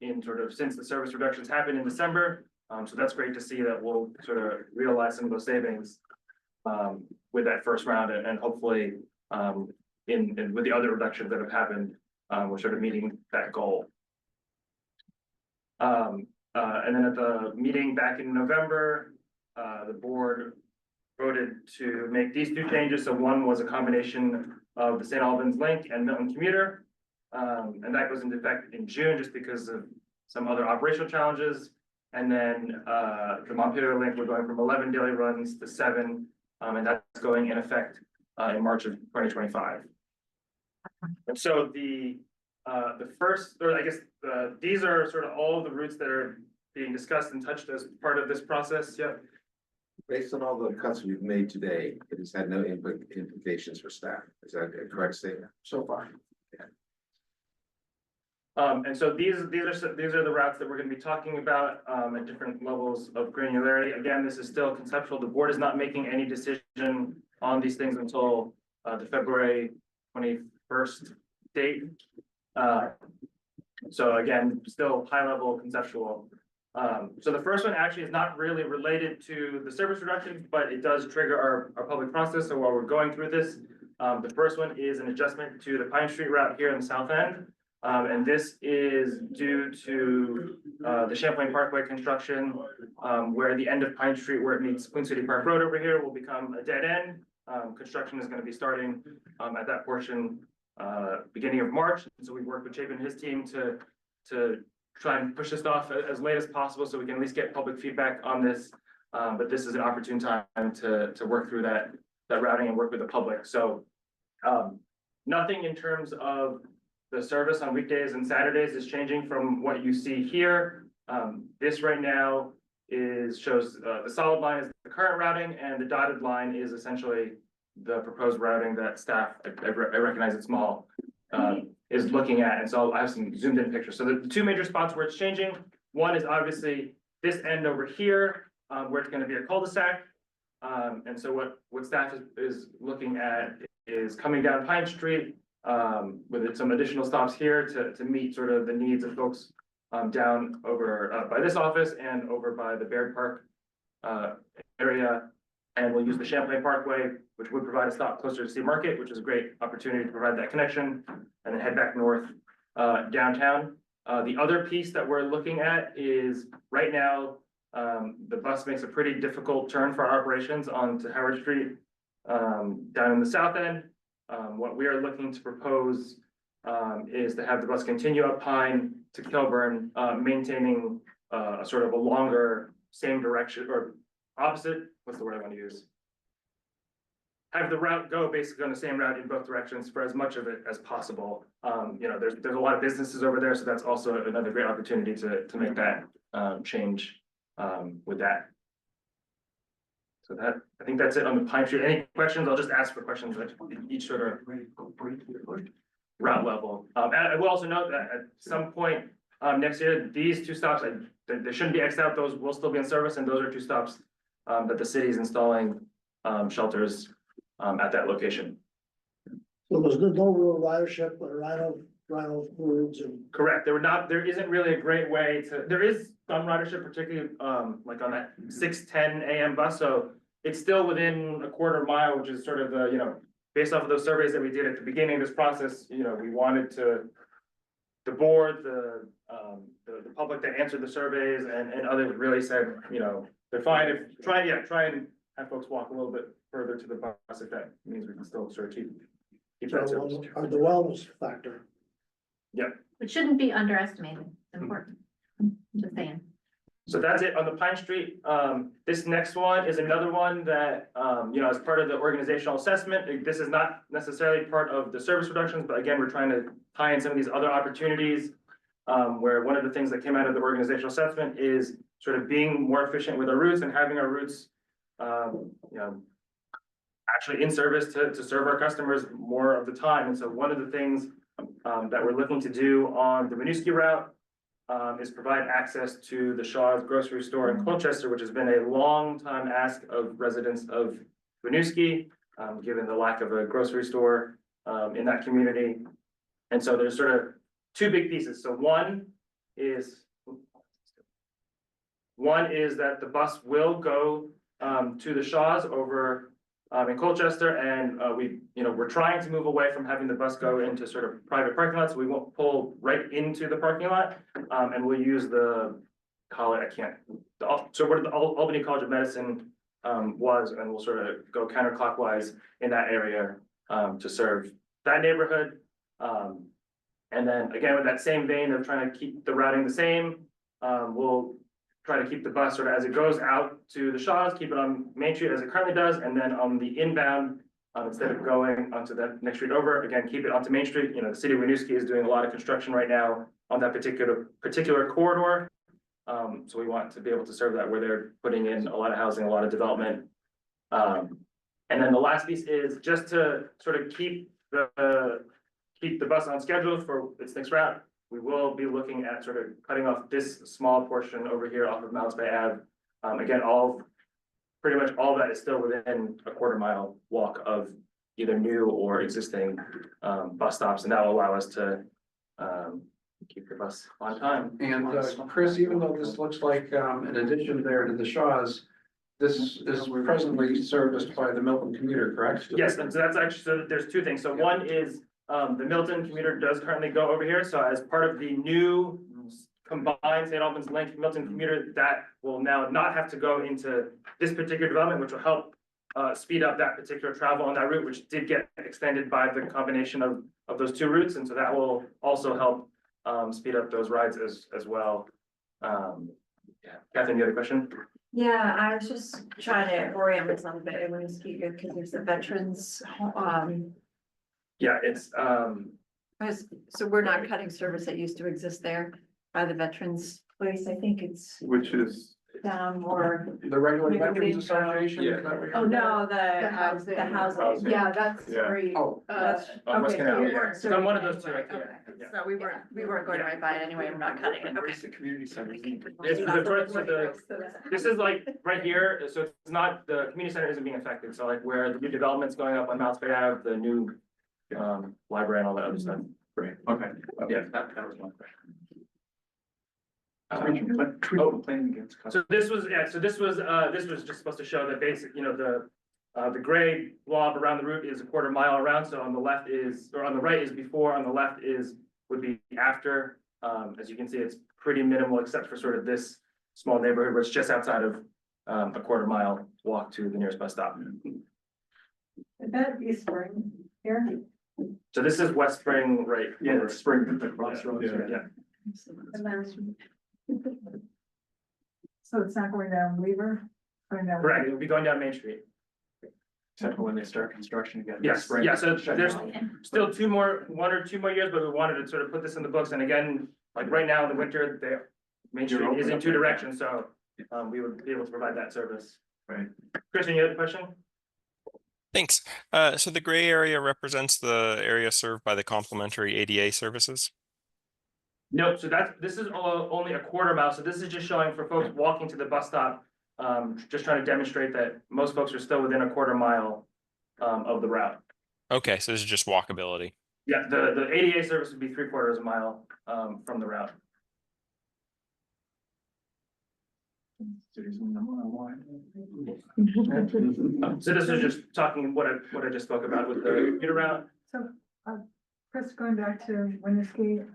S14: in sort of since the service reductions happened in December. So that's great to see that we'll sort of realize some of those savings with that first round, and hopefully in with the other reductions that have happened, we're sort of meeting that goal. And then at the meeting back in November, the board voted to make these two changes. So one was a combination of the St. Albans Link and Milton Commuter. And that goes into effect in June just because of some other operational challenges. And then the Montpelier Link, we're going from 11 daily runs to 7, and that's going in effect in March of 2025. And so the first, or I guess these are sort of all of the routes that are being discussed and touched as part of this process. Yeah.
S17: Based on all the cuts we've made today, it has had no implications for staff. Is that a correct statement?
S14: So far. And so these are the routes that we're going to be talking about at different levels of granularity. Again, this is still conceptual. The board is not making any decision on these things until the February 21st date. So again, still high level conceptual. So the first one actually is not really related to the service reductions, but it does trigger our public process. So while we're going through this, the first one is an adjustment to the Pine Street route here in the south end. And this is due to the Champlain Parkway construction, where the end of Pine Street, where it meets Queen City Park Road over here, will become a dead end. Construction is going to be starting at that portion beginning of March. And so we worked with Chapin and his team to try and push this off as late as possible so we can at least get public feedback on this. But this is an opportune time to work through that routing and work with the public. So nothing in terms of the service on weekdays and Saturdays is changing from what you see here. This right now shows the solid line is the current routing, and the dotted line is essentially the proposed routing that staff, I recognize it's small, is looking at. And so I have some zoomed in pictures. So the two major spots where it's changing, one is obviously this end over here, where it's going to be a cul-de-sac. And so what staff is looking at is coming down Pine Street, with some additional stops here to meet sort of the needs of folks down over by this office and over by the Baird Park area. And we'll use the Champlain Parkway, which would provide a stop closer to Sea Market, which is a great opportunity to provide that connection, and then head back north downtown. The other piece that we're looking at is right now, the bus makes a pretty difficult turn for our operations onto Howard Street down in the south end. What we are looking to propose is to have the bus continue up Pine to Kilburn, maintaining a sort of a longer same direction or opposite, what's the word I want to use? Have the route go basically on the same route in both directions for as much of it as possible. You know, there's a lot of businesses over there, so that's also another great opportunity to make that change with that. So I think that's it on the Pine Street. Any questions? I'll just ask for questions at each sort of route level. And I will also note that at some point next year, these two stops, they shouldn't be X'd out. Those will still be in service, and those are two stops that the city is installing shelters at that location.
S19: So there's no real ridership, but rhino roads and.
S14: Correct. There isn't really a great way there is some ridership, particularly like on that 6:10 a.m. bus. So it's still within a quarter mile, which is sort of the, based off of those surveys that we did at the beginning of this process, you know, we wanted to. The board, the public that answered the surveys and others really said, you know, they're fine if, try and have folks walk a little bit further to the bus if that means we can still sort of keep that service.
S19: Or the wellness factor.
S14: Yeah.
S1: It shouldn't be underestimated, it's important, just saying.
S14: So that's it on the Pine Street. This next one is another one that, you know, as part of the organizational assessment, this is not necessarily part of the service reductions, but again, we're trying to tie in some of these other opportunities. Where one of the things that came out of the organizational assessment is sort of being more efficient with our routes and having our routes, you know, actually in service to serve our customers more of the time. And so one of the things that we're looking to do on the Winooski route is provide access to the Shaw's grocery store in Colchester, which has been a long time ask of residents of Winooski, given the lack of a grocery store in that community. And so there's sort of two big pieces. So one is that the bus will go to the Shaw's over in Colchester, and we're trying to move away from having the bus go into sort of private parking lots. We won't pull right into the parking lot, and we'll use so where the Albany College of Medicine was, and we'll sort of go counterclockwise in that area to serve that neighborhood. And then again, with that same vein of trying to keep the routing the same, we'll try to keep the bus sort of as it goes out to the Shaw's, keep it on Main Street as it currently does, and then on the inbound, instead of going onto that next street over, again, keep it onto Main Street. You know, the city of Winooski is doing a lot of construction right now on that particular corridor. So we want to be able to serve that where they're putting in a lot of housing, a lot of development. And then the last piece is just to sort of keep the bus on schedule for its next route. We will be looking at sort of cutting off this small portion over here off of Mounts Bay Ave. Again, pretty much all that is still within a quarter-mile walk of either new or existing bus stops, and that will allow us to keep the bus on time.
S2: And Chris, even though this looks like an addition there to the Shaw's, this is presently serviced by the Milton commuter, correct?
S14: Yes, and so that's actually, so there's two things. So one is the Milton commuter does currently go over here. So as part of the new combined St. Albans Link Milton commuter, that will now not have to go into this particular development, which will help speed up that particular travel on that route, which did get extended by the combination of those two routes. And so that will also help speed up those rides as well. Catherine, you had a question?
S15: Yeah, I was just trying to orient myself a bit when you speak, because there's the veterans,
S14: Yeah, it's,
S15: so we're not cutting service that used to exist there by the veterans place. I think it's
S4: Which is,
S15: down more.
S2: The regular Veterans Association? Is that what you're-
S15: Oh, no, the
S12: housing.
S15: housing.
S12: Yeah, that's
S4: Yeah.
S12: great.
S2: Oh.
S15: That's,
S14: on West
S15: okay,
S14: Canal,
S15: so we
S14: yeah.
S15: weren't
S14: So I'm one of
S15: serving
S14: those two,
S15: anyway.
S14: right?
S15: Okay.
S14: Yeah.
S15: So we weren't going right by it anyway. We're not cutting it. Okay.
S8: Where's the community center?
S14: It's the first, so this is like right here, so it's not, the community center isn't being affected, so like where the new development's going up on Mounts Bay Ave, the new library and all that other stuff.
S8: Great, okay.
S14: Yeah, that was one question.
S8: Complaining against.
S14: So this was just supposed to show that basic, you know, the gray blob around the route is a quarter mile around, so on the left is, or on the right is before, on the left would be after. As you can see, it's pretty minimal except for sort of this small neighborhood, where it's just outside of a quarter mile walk to the nearest bus stop.
S16: Is that East Spring here?
S14: So this is West Spring, right?
S8: Yeah, it's spring, the crossroads.
S14: Yeah.
S16: So it's not going down Weaver? Going down-
S14: Correct, it would be going down Main Street.
S8: Except for when they start construction again.
S14: Yes,
S8: Spring.
S14: yeah, so there's still one or two more years, but we wanted to sort of put this in the books, and again, like right now in the winter, Main
S8: You're
S14: Street is
S8: open
S14: in
S8: up
S14: two
S8: there.
S14: directions, so we would be able to provide that service.
S8: Right.
S14: Christian, you had a question?
S7: Thanks. So the gray area represents the area served by the complimentary ADA services.
S14: Nope, so this is only a quarter mile, so this is just showing for folks walking to the bus stop, just trying to demonstrate that most folks are still within a quarter mile of the route.
S7: Okay, so this is just walkability.
S14: Yeah, the ADA service would be 3/4 mile from the route. So this is just talking what I just spoke about with the commuter route.
S16: So, Chris, going back to Winooski,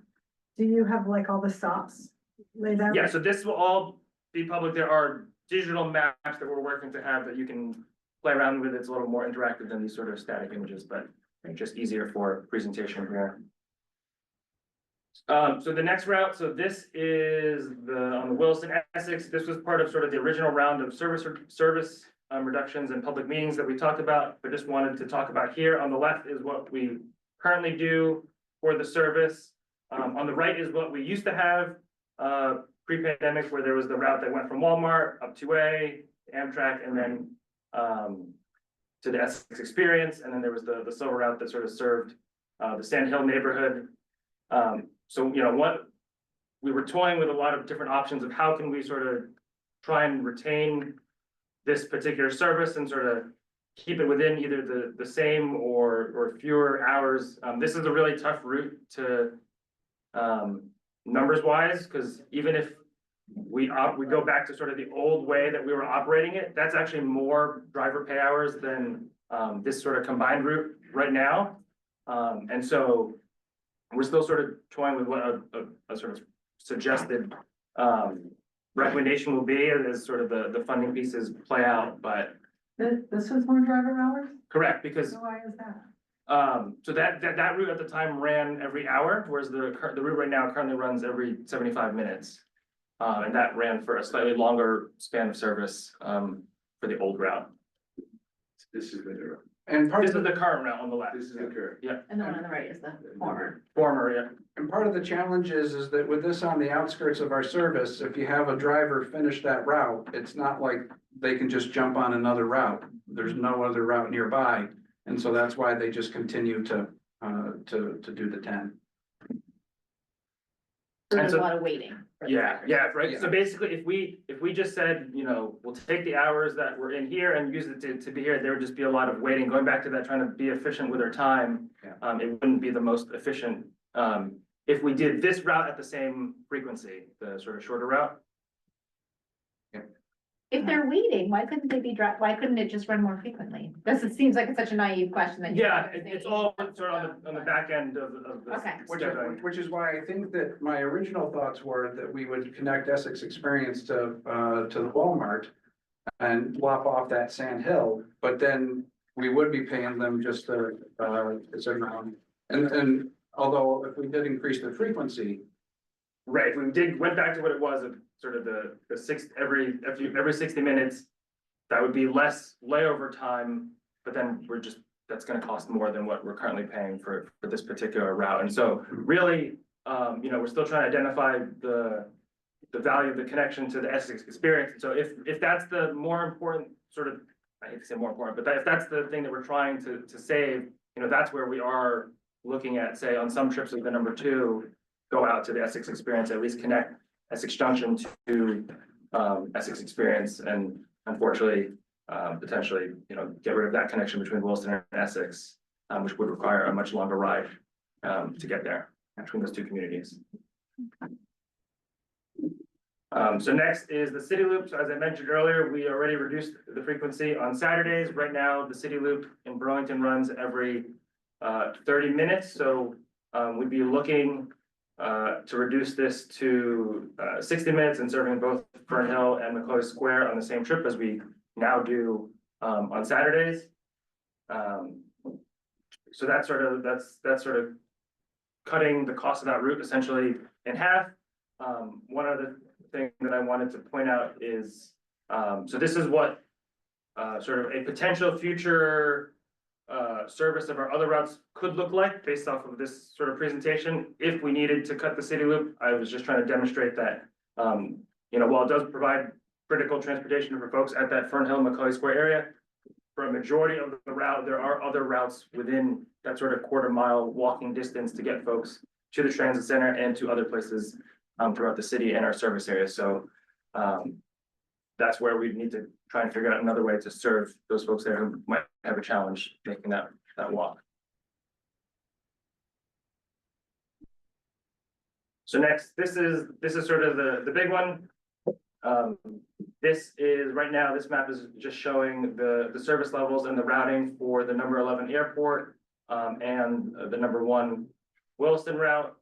S16: do you have like all the stops laid out?
S14: Yeah, so this will all be public. There are digital maps that we're working to have that you can play around with. It's a little more interactive than these sort of static images, but just easier for presentation here. So the next route, so this is on the Williston Essex. This was part of sort of the original round of service reductions and public meetings that we talked about, but just wanted to talk about here. On the left is what we currently do for the service. On the right is what we used to have pre-pandemic, where there was the route that went from Walmart up to Amtrak, and then to the Essex Experience, and then there was the silver route that sort of served the Sand Hill neighborhood. So, you know, what we were toying with a lot of different options of how can we sort of try and retain this particular service and sort of keep it within either the same or fewer hours. This is a really tough route to numbers wise, because even if we go back to sort of the old way that we were operating it, that's actually more driver pay hours than this sort of combined route right now. And so we're still sort of toying with what a sort of suggested recommendation will be as sort of the funding pieces play out, but.
S16: This was more driver hours?
S14: Correct, because
S16: So why is that?
S14: so that route at the time ran every hour, whereas the route right now currently runs every 75 minutes. And that ran for a slightly longer span of service for the old route.
S17: This is the,
S2: And part
S14: This
S2: of
S14: is
S2: the,
S14: the current route on the left.
S17: this is the curve.
S14: Yeah,
S12: And the one on the right is the former.
S14: former, yeah.
S2: and part of the challenge is that with this on the outskirts of our service, if you have a driver finish that route, it's not like they can just jump on another route. There's no other route nearby. And so that's why they just continue to do the 10.
S1: So
S14: And
S1: there's
S14: so-
S1: a lot of waiting. for the
S14: Yeah,
S1: drivers.
S14: yeah, right.
S2: Yeah.
S14: So basically, if we just said, you know, we'll take the hours that were in here and use it to be here, there would just be a lot of waiting, going back to that, trying to be efficient with our time.
S2: Yeah.
S14: It wouldn't be the most efficient, if we did this route at the same frequency, the sort of shorter route.
S1: If they're waiting, why couldn't they be why couldn't it just run more frequently? This seems like it's such a naive question that.
S14: Yeah, it's all sort of on the back end of the.
S1: Okay.
S2: Which is why I think that my original thoughts were that we would connect Essex Experience to the Walmart and lop off that Sand Hill, but then we would be paying them just and although if we did increase the frequency,
S14: Right, if we went back to what it was of sort of the every 60 minutes, that would be less layover time, but then that's gonna cost more than what we're currently paying for this particular route. And so really, you know, we're still trying to identify the value of the connection to the Essex Experience. And so if that's the more important sort of, I hate to say more important, but if that's the thing that we're trying to save, you know, that's where we are looking at, say, on some trips with the number 2, go out to the Essex Experience, at least connect Essex Junction to Essex Experience, and unfortunately, potentially, you know, get rid of that connection between Williston and Essex, which would require a much longer ride to get there between those two communities. So next is the City Loop. So as I mentioned earlier, we already reduced the frequency on Saturdays. Right now, the City Loop in Burlington runs every 30 minutes, so we'd be looking to reduce this to 60 minutes and serving both Fern Hill and McCloy Square on the same trip as we now do on Saturdays. So that's sort of cutting the cost of that route essentially in half. One other thing that I wanted to point out is, so this is what sort of a potential future service of our other routes could look like based off of this sort of presentation. If we needed to cut the City Loop, I was just trying to demonstrate that, you know, while it does provide critical transportation for folks at that Fern Hill, McCloy Square area, for a majority of the route, there are other routes within that sort of quarter-mile walking distance to get folks to the transit center and to other places throughout the city and our service area. So that's where we need to try and figure out another way to serve those folks there who might have a challenge making that walk. So next, this is sort of the big one. This is, right now, this map is just showing the service levels and the routing for the number 11 airport, and the number 1 Williston route.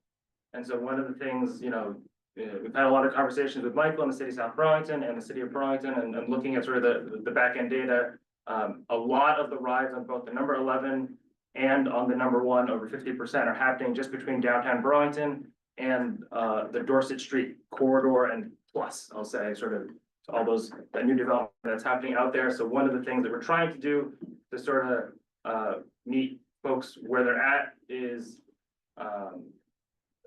S14: And so one of the things, we've had a lot of conversations with Michael and the city of South Burlington and the city of Burlington, and looking at sort of the back end data. A lot of the rides on both the number 11 and on the number 1, over 50%, are happening just between downtown Burlington and the Dorset Street corridor, and plus, I'll say, sort of all that new development that's happening out there. So one of the things that we're trying to do to sort of meet folks where they're at is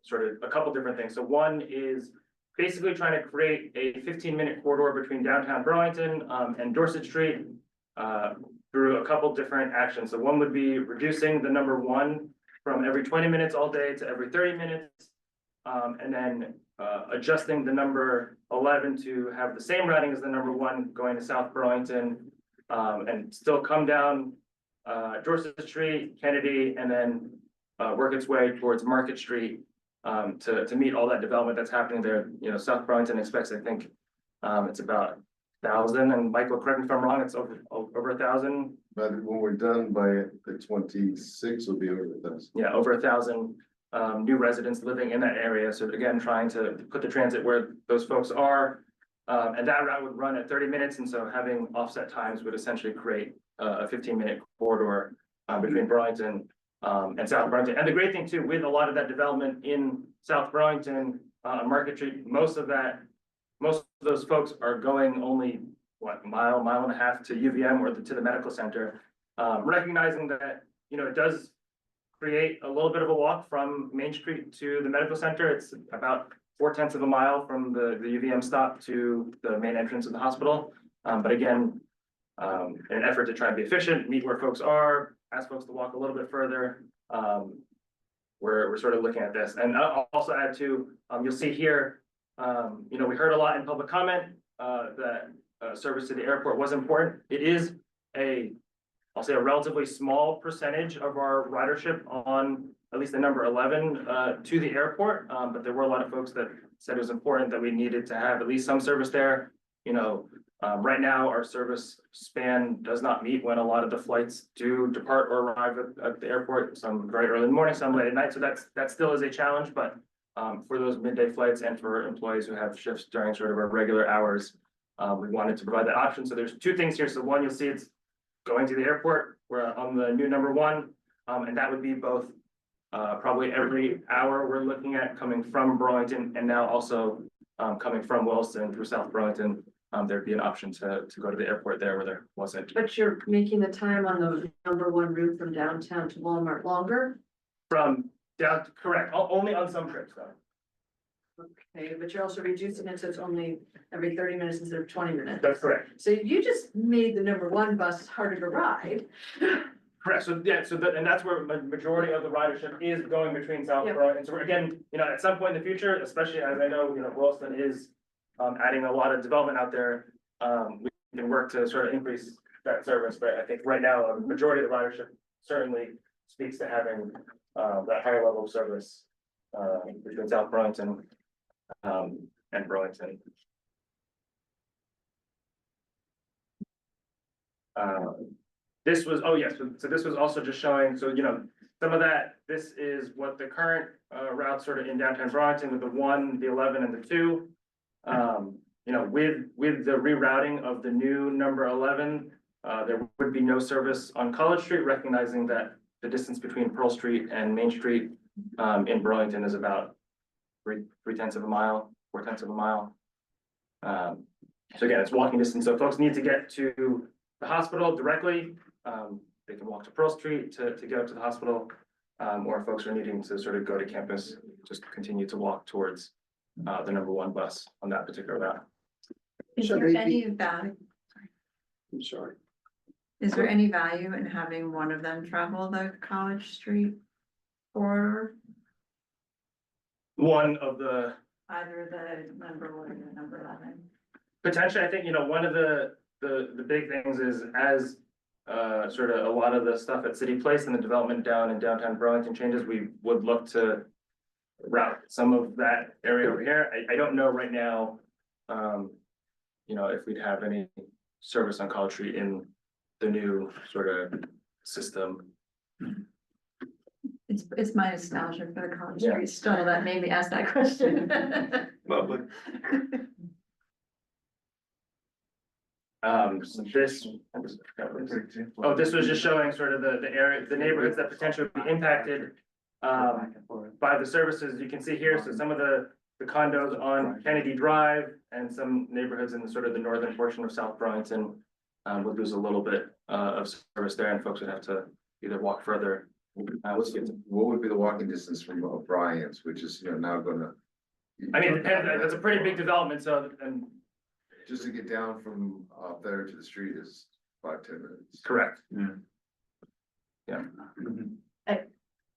S14: sort of a couple different things. So one is basically trying to create a 15-minute corridor between downtown Burlington and Dorset Street through a couple different actions. So one would be reducing the number 1 from every 20 minutes all day to every 30 minutes. And then adjusting the number 11 to have the same routing as the number 1 going to South Burlington, and still come down Dorset Street, Kennedy, and then work its way towards Market Street to meet all that development that's happening there. South Burlington expects, I think, it's about 1,000, and Michael, correct me if I'm wrong, it's over 1,000.
S17: But when we're done by the 26, will be over 1,000.
S14: Yeah, over 1,000 new residents living in that area. So again, trying to put the transit where those folks are. And that route would run at 30 minutes. And so having offset times would essentially create a 15-minute corridor between Burlington and South Burlington. And the great thing too, with a lot of that development in South Burlington on Market Street, most of those folks are going only, a mile and a half to UVM or to the medical center. Recognizing that, it does create a little bit of a walk from Main Street to the medical center. It's about 0.4 of a mile from the UVM stop to the main entrance of the hospital. But again, in an effort to try and be efficient, meet where folks are, ask folks to walk a little bit further. We're sort of looking at this. And I'll also add to, you'll see here, we heard a lot in public comment that service to the airport was important. It is I'll say a relatively small percentage of our ridership on at least the number 11 to the airport. But there were a lot of folks that said it was important that we needed to have at least some service there. Right now, our service span does not meet when a lot of the flights do depart or arrive at the airport, some very early in the morning, some late at night. So that still is a challenge, but for those midday flights and for employees who have shifts during sort of our regular hours, we wanted to provide that option. So there's 2 things here. So one, you'll see it's going to the airport. We're on the new number 1, and that would be both probably every hour we're looking at coming from Burlington, and now also coming from Williston through South Burlington. There'd be an option to go to the airport there where there wasn't.
S12: But you're making the time on the number 1 route from downtown to Walmart longer?
S14: From down, correct, only on some trips though.
S12: Okay, but you're also reducing it so it's only every 30 minutes instead of 20 minutes.
S14: That's correct.
S12: So you just made the number 1 bus harder to ride.
S14: Correct, so yeah, and that's where majority of the ridership is going between South Burlington. So again, at some point in the future, especially as I know, Williston is adding a lot of development out there. We can work to sort of increase that service, but I think right now, a majority of the ridership certainly speaks to having that higher level of service between South Burlington and Burlington. This was, so this was also just showing, so, some of that, this is what the current routes sort of in downtown Burlington with the 1, the 11 and the 2. With the rerouting of the new number 11, there would be no service on College Street, recognizing that the distance between Pearl Street and Main Street in Burlington is about 0.3 of a mile, 0.4 of a mile. So again, it's walking distance. So folks need to get to the hospital directly. They can walk to Pearl Street to get up to the hospital, or folks are needing to sort of go to campus, just continue to walk towards the number 1 bus on that particular route.
S15: Is there any value?
S19: I'm sorry.
S15: Is there any value in having one of them travel the College Street corridor?
S14: One of the
S15: Either the number 1 or the number 11?
S14: potentially, I think, one of the big things is as sort of a lot of the stuff at City Place and the development down in downtown Burlington changes, we would look to route some of that area over here. I don't know right now you know, if we'd have any service on College Street in the new sort of system.
S15: It's my nostalgia for the College
S14: Yeah.
S15: Street still that made me ask that question.
S14: Lovely. So this. Oh, this was just showing sort of the area, the neighborhoods that potentially would be impacted. By the services you can see here, so some of the condos on Kennedy Drive and some neighborhoods in the sort of the northern portion of South Burlington. Would lose a little bit of service there and folks would have to either walk further.
S17: What would be the walking distance from O'Brien's, which is, you know, now gonna.
S14: I mean, it depends, that's a pretty big development, so, and.
S17: Just to get down from up there to the street is 5-10 minutes.
S14: Correct.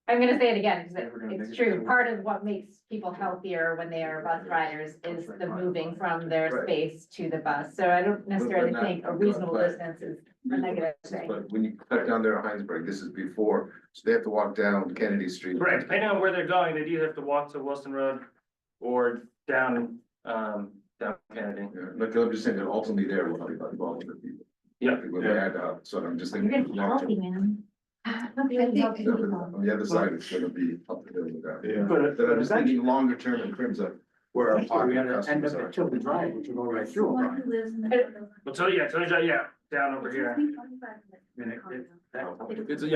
S1: I'm gonna say it again, because it's true, part of what makes people healthier when they are bus riders is the moving from their
S17: Right.
S1: space to the bus, so I don't necessarily
S17: not-
S1: think a reasonable
S17: but-
S1: distance is a negative thing.
S17: But when you cut down there at Heinsberg, this is before, so they have to walk down Kennedy Street.
S14: Right, depending on where they're going, they'd either have to walk to Wilson Road or down, down Kennedy.
S17: Yeah, like I'm just saying that ultimately there will be about 1,200 people.
S14: Yeah.
S17: When they add up, so I'm just
S1: You're
S17: thinking.
S1: gonna be healthy, man.
S17: On the other side, it's gonna be up the hill with that.
S8: Yeah.
S17: But I'm just thinking longer term in terms of where our pocket customers are.
S8: Tilden Drive, which will go right through.
S18: Someone who lives in the.
S14: Well, Tony, yeah, down over here.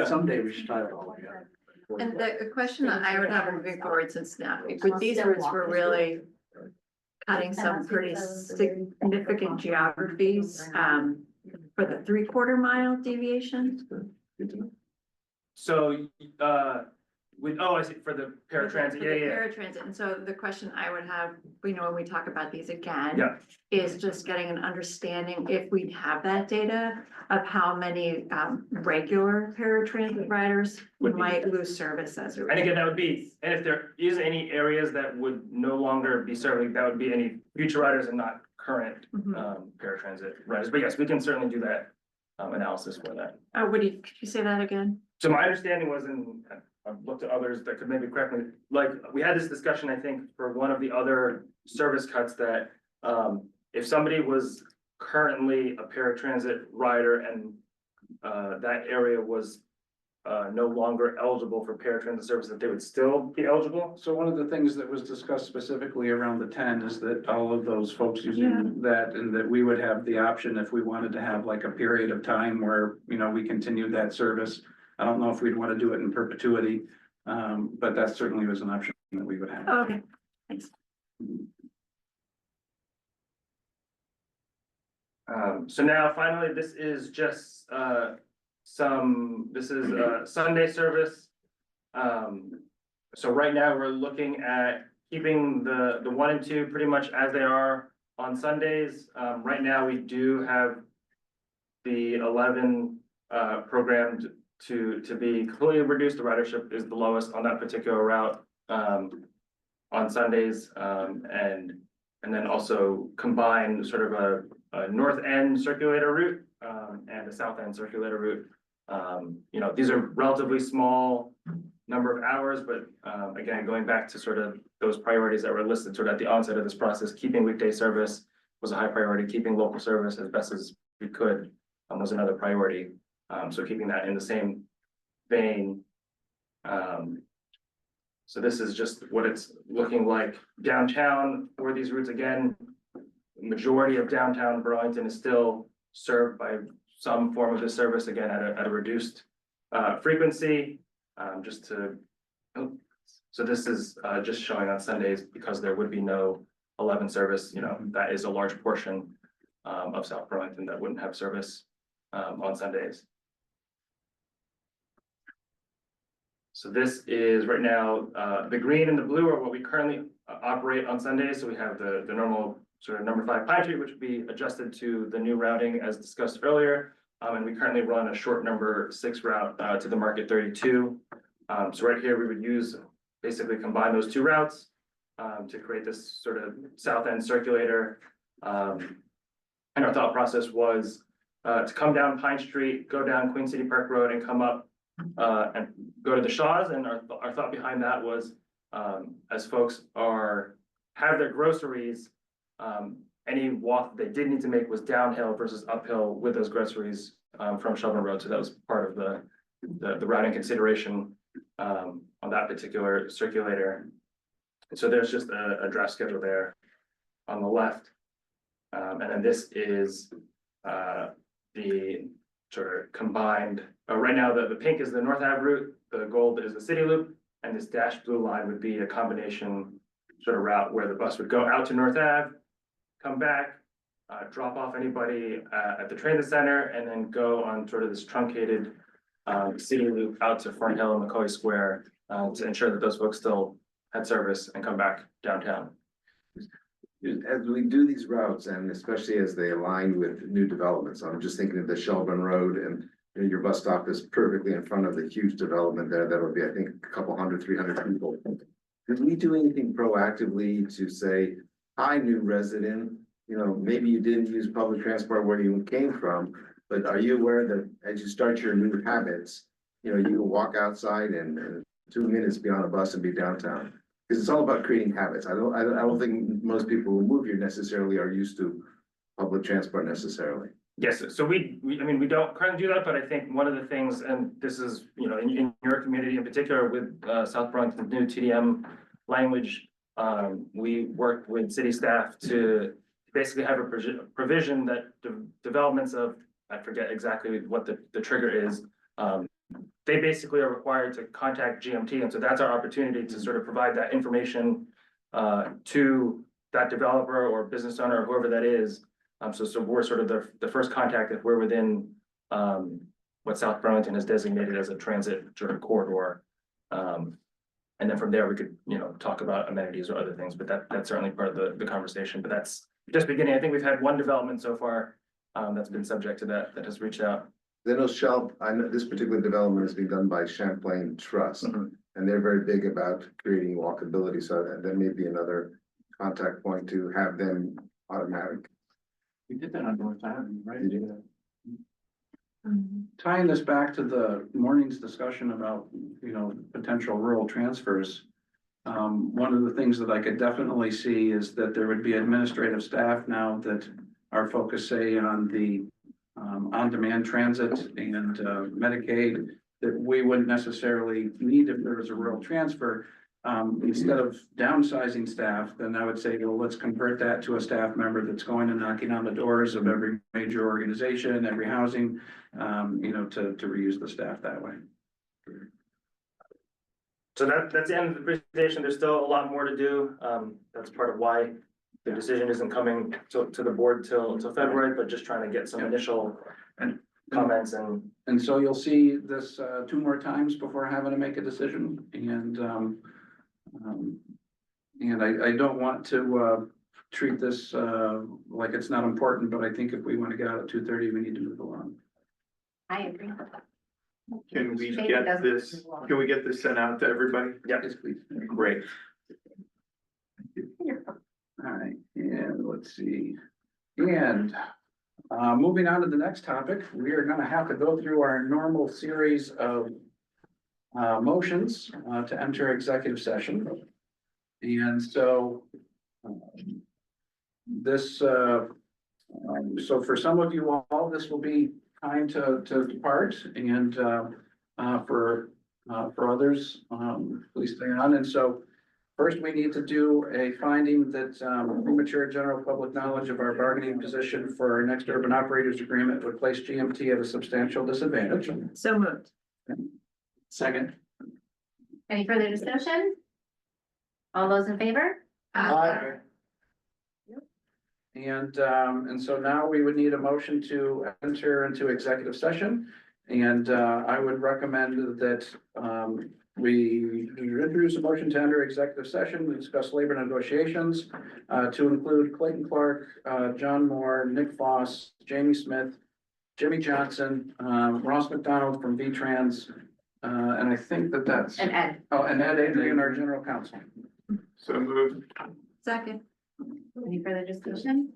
S8: Someday we should try it all together.
S15: And the question that I would have moving forward, since now, with these routes, we're really cutting some pretty significant geographies, for the 3/4 mile deviation.
S14: So, I see, for the paratransit,
S15: For the paratransit, and so the question I would have, you know, when we talk about these again.
S14: Yeah.
S15: Is just getting an understanding, if we have that data, of how many regular paratransit riders
S14: Would be-
S15: might lose service as a
S14: And
S15: result.
S14: again, that would be, and if there is any areas that would no longer be serving, that would be any future riders and not current
S15: Mhm.
S14: paratransit riders. But yes, we can certainly do that analysis for that.
S15: Could you say that again?
S14: So my understanding was, and I've looked at others that could maybe correct me, like, we had this discussion, I think, for one of the other service cuts that if somebody was currently a paratransit rider and that area was no longer eligible for paratransit service, that they would still be eligible.
S2: So one of the things that was discussed specifically around the 10 is that all of those folks using that, and that we would have the option if we wanted to have like a period of time where, you know, we continued that service. I don't know if we'd want to do it in perpetuity, but that certainly was an option that we would have.
S15: Okay, thanks.
S14: So now finally, this is just this is Sunday service. So right now, we're looking at keeping the 1 and 2 pretty much as they are on Sundays. Right now, we do have the 11 programmed to be completely reduced. The ridership is the lowest on that particular route on Sundays. And then also combine sort of a north end circulator route and a south end circulator route. You know, these are relatively small number of hours, but again, going back to sort of those priorities that were listed sort of at the onset of this process, keeping weekday service was a high priority, keeping local service as best as we could was another priority. So keeping that in the same vein. So this is just what it's looking like downtown for these routes. Again, the majority of downtown Burlington is still served by some form of this service, again, at a reduced frequency, so this is just showing on Sundays because there would be no 11 service, you know, that is a large portion of South Burlington that wouldn't have service on Sundays. So this is right now, the green and the blue are what we currently operate on Sundays. So we have the normal sort of number 5 Pine Street, which would be adjusted to the new routing as discussed earlier. And we currently run a short number 6 route to the Market 32. So right here, we would use, basically combine those 2 routes to create this sort of south end circulator. And our thought process was to come down Pine Street, go down Queen City Park Road and come up and go to the Shaws. And our thought behind that was as folks have their groceries, any walk they did need to make was downhill versus uphill with those groceries from Shelburne Road. So that was part of the routing consideration on that particular circulator. And so there's just a draft schedule there on the left. And then this is the sort of combined, right now the pink is the North Ave route, the gold is the city loop, and this dashed blue line would be a combination sort of route where the bus would go out to North Ave, come back, drop off anybody at the transit center, and then go on sort of this truncated city loop out to Front Hill and McCoy Square to ensure that those folks still had service and come back downtown.
S17: As we do these routes, and especially as they align with new developments, I'm just thinking of the Shelburne Road, and you know, your bus stop is perfectly in front of the huge development there. That would be, I think, a couple 300 people. Did we do anything proactively to say, hi, new resident, you know, maybe you didn't use public transport where you came from, but are you aware that as you start your new habits, you know, you can walk outside and 2 minutes be on a bus and be downtown? Because it's all about creating habits. I don't think most people who move here necessarily are used to public transport necessarily.
S14: Yes, so I mean, we don't currently do that, but I think one of the things, and this is, you know, in your community in particular with South Burlington's new TDM language, we worked with city staff to basically have a provision that developments of, I forget exactly what the trigger is, they basically are required to contact GMT, and so that's our opportunity to sort of provide that information to that developer or business owner or whoever that is. So we're sort of the first contact if we're within what South Burlington has designated as a transit sort of corridor. And then from there, we could, you know, talk about amenities or other things, but that's certainly part of the conversation. But that's just beginning. I think we've had one development so far that's been subject to that has reached out.
S17: I know this particular development is being done by Champlain Trust, and they're very big about creating walkability, so that may be another contact point to have them automatic.
S2: We did that on North Avenue, right? Tying this back to the morning's discussion about, you know, potential rural transfers. One of the things that I could definitely see is that there would be administrative staff now that are focused, say, on the on-demand transit and Medicaid, that we wouldn't necessarily need if there was a rural transfer. Instead of downsizing staff, then I would say, well, let's convert that to a staff member that's going and knocking on the doors of every major organization, every housing, you know, to reuse the staff that way.
S14: So that's the end of the presentation. There's still a lot more to do. That's part of why the decision isn't coming to the board till February, but just trying to get some initial comments
S2: and so you'll see this 2 more times before having to make a decision. And I don't want to treat this like it's not important, but I think if we want to get out at 2:30, we need to move along.
S1: I agree.
S4: Can we
S1: Maybe
S4: get
S1: doesn't
S4: this,
S1: move on.
S4: can we get this sent out to everybody?
S2: Yes, please.
S4: Great.
S2: All right, and let's see. And moving on to the next topic, we are gonna have to go through our normal series of motions to enter executive session. And so this, so for some of you all, this will be time to depart, and for others, please stay on. And so first, we need to do a finding that premature general public knowledge of our bargaining position for our next urban operators agreement would place GMT at a substantial disadvantage.
S15: So moved.
S2: Second.
S1: Any further discussion? All those in favor?
S19: Aye.
S2: And so now we would need a motion to enter into executive session. And I would recommend that we introduce a motion to enter executive session. We discuss labor negotiations to include Clayton Clark, John Moore, Nick Foss, Jamie Smith, Jimmy Johnson, Ross McDonald from V-Trans, and I think that's.
S1: And Ed.
S2: Oh, and Ed Adrian, our general counsel.
S4: So moved.
S1: Second. Any further discussion?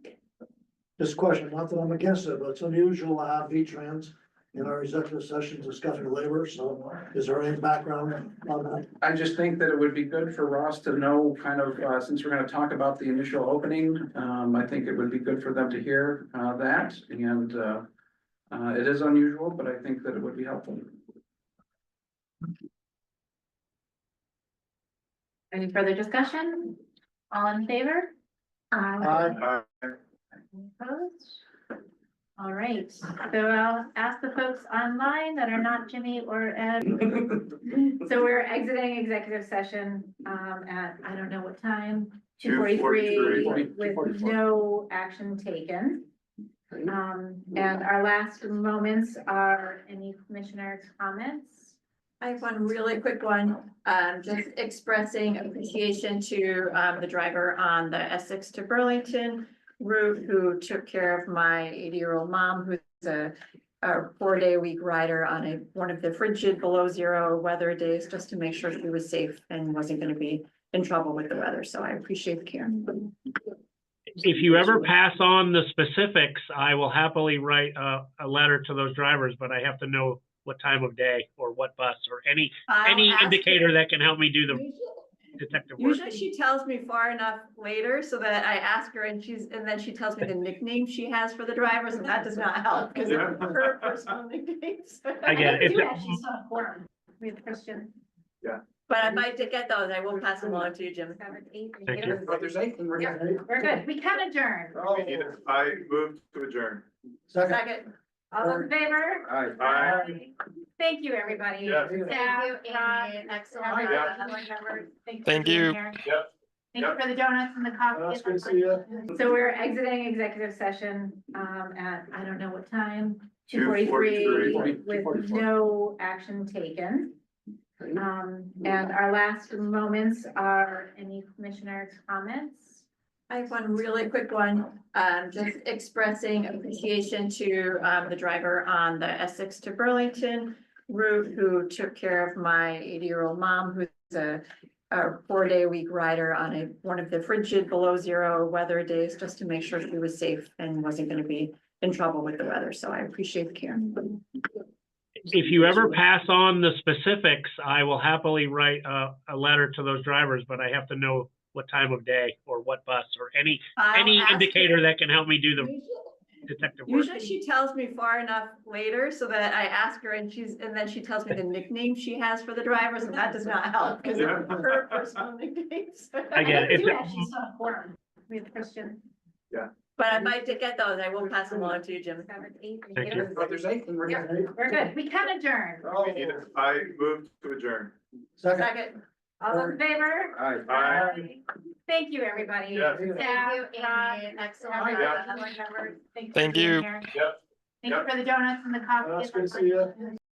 S19: This question, not that I'm against it, but it's unusual to have V-Trans in our executive session discussing labor, so is there any background on that?
S2: I just think that it would be good for Ross to know kind of, since we're gonna talk about the initial opening, I think it would be good for them to hear, that, and, it is unusual, but I think that it would be helpful.
S1: Any further discussion? All in favor?
S10: Aye.
S1: Opposed? All right, so I'll ask the folks online that are not Jimmy or Ed. So we're exiting executive session, at, I don't know what time, 2:43, with no action taken. And our last moments are any commissioner comments?
S15: I have one really quick one, just expressing appreciation to, the driver on the Essex to Burlington route who took care of my 80-year-old mom, who's a 4-day-a-week rider on one of the frigid below zero weather days, just to make sure she was safe and wasn't gonna be in trouble with the weather. So I appreciate the care.
S13: If you ever pass on the specifics, I will happily write a letter to those drivers, but I have to know what time of day or what bus or any indicator that can help me do the detective work.
S15: Usually she tells me far enough later so that I ask her and then she tells me the nickname she has for the drivers, and that does not help because of her personal nicknames.
S13: I get it.
S1: We do actually still have quorum. We have Christian.
S15: But if I did get those, I will pass them along to you, Jim.
S1: 7, 8.
S13: Thank you.
S2: But there's 8, and we're
S1: Yeah,
S2: gonna.
S1: we're good. We can adjourn.
S4: I move to adjourn.
S15: Second.
S1: All in favor?
S4: Aye.
S1: Thank you, everybody.
S4: Yeah.
S1: Staff, Rob,
S3: Excellent.
S4: Yeah.
S1: board members, thank you for
S7: Thank
S1: being
S7: you.
S1: here.
S4: Yep.
S1: Thank you for the donuts and the coffee.
S19: That's good to see you.
S1: So we're exiting executive session, at, I don't know what time,
S4: 2:43.
S1: 2:43, with no action taken. And our last moments are any commissioner comments?
S15: I have one really quick one, just expressing appreciation to, the driver on the Essex to Burlington route who took care of my 80-year-old mom, who's a 4-day-a-week rider on one of the frigid below zero weather days, just to make sure she was safe and wasn't gonna be in trouble with the weather. So I appreciate the care.
S13: If you ever pass on the specifics, I will happily write a letter to those drivers, but I have to know what time of day or what bus or any indicator that can help me do the detective work.
S15: Usually she tells me far enough later so that I ask her and then she tells me the nickname she has for the drivers, and that does not help because of her personal nicknames.
S13: I get it.
S1: We do actually still have quorum. We have Christian.
S15: But if I did get those, I will pass them along to you, Jim.
S1: 7, 8.
S13: Thank you.
S2: But there's 8, and we're
S1: Yeah,
S2: gonna.
S1: we're good. We can adjourn.
S4: I move to adjourn.
S15: Second.
S1: All in favor?
S4: Aye.
S1: Thank you, everybody.
S4: Yeah.
S1: Staff, Rob,
S3: Excellent.
S1: board members, thank you. for
S7: Thank
S1: being
S7: you.
S1: here.
S4: Yep.
S1: Thank you for the donuts and the coffee.
S19: That's good to see you.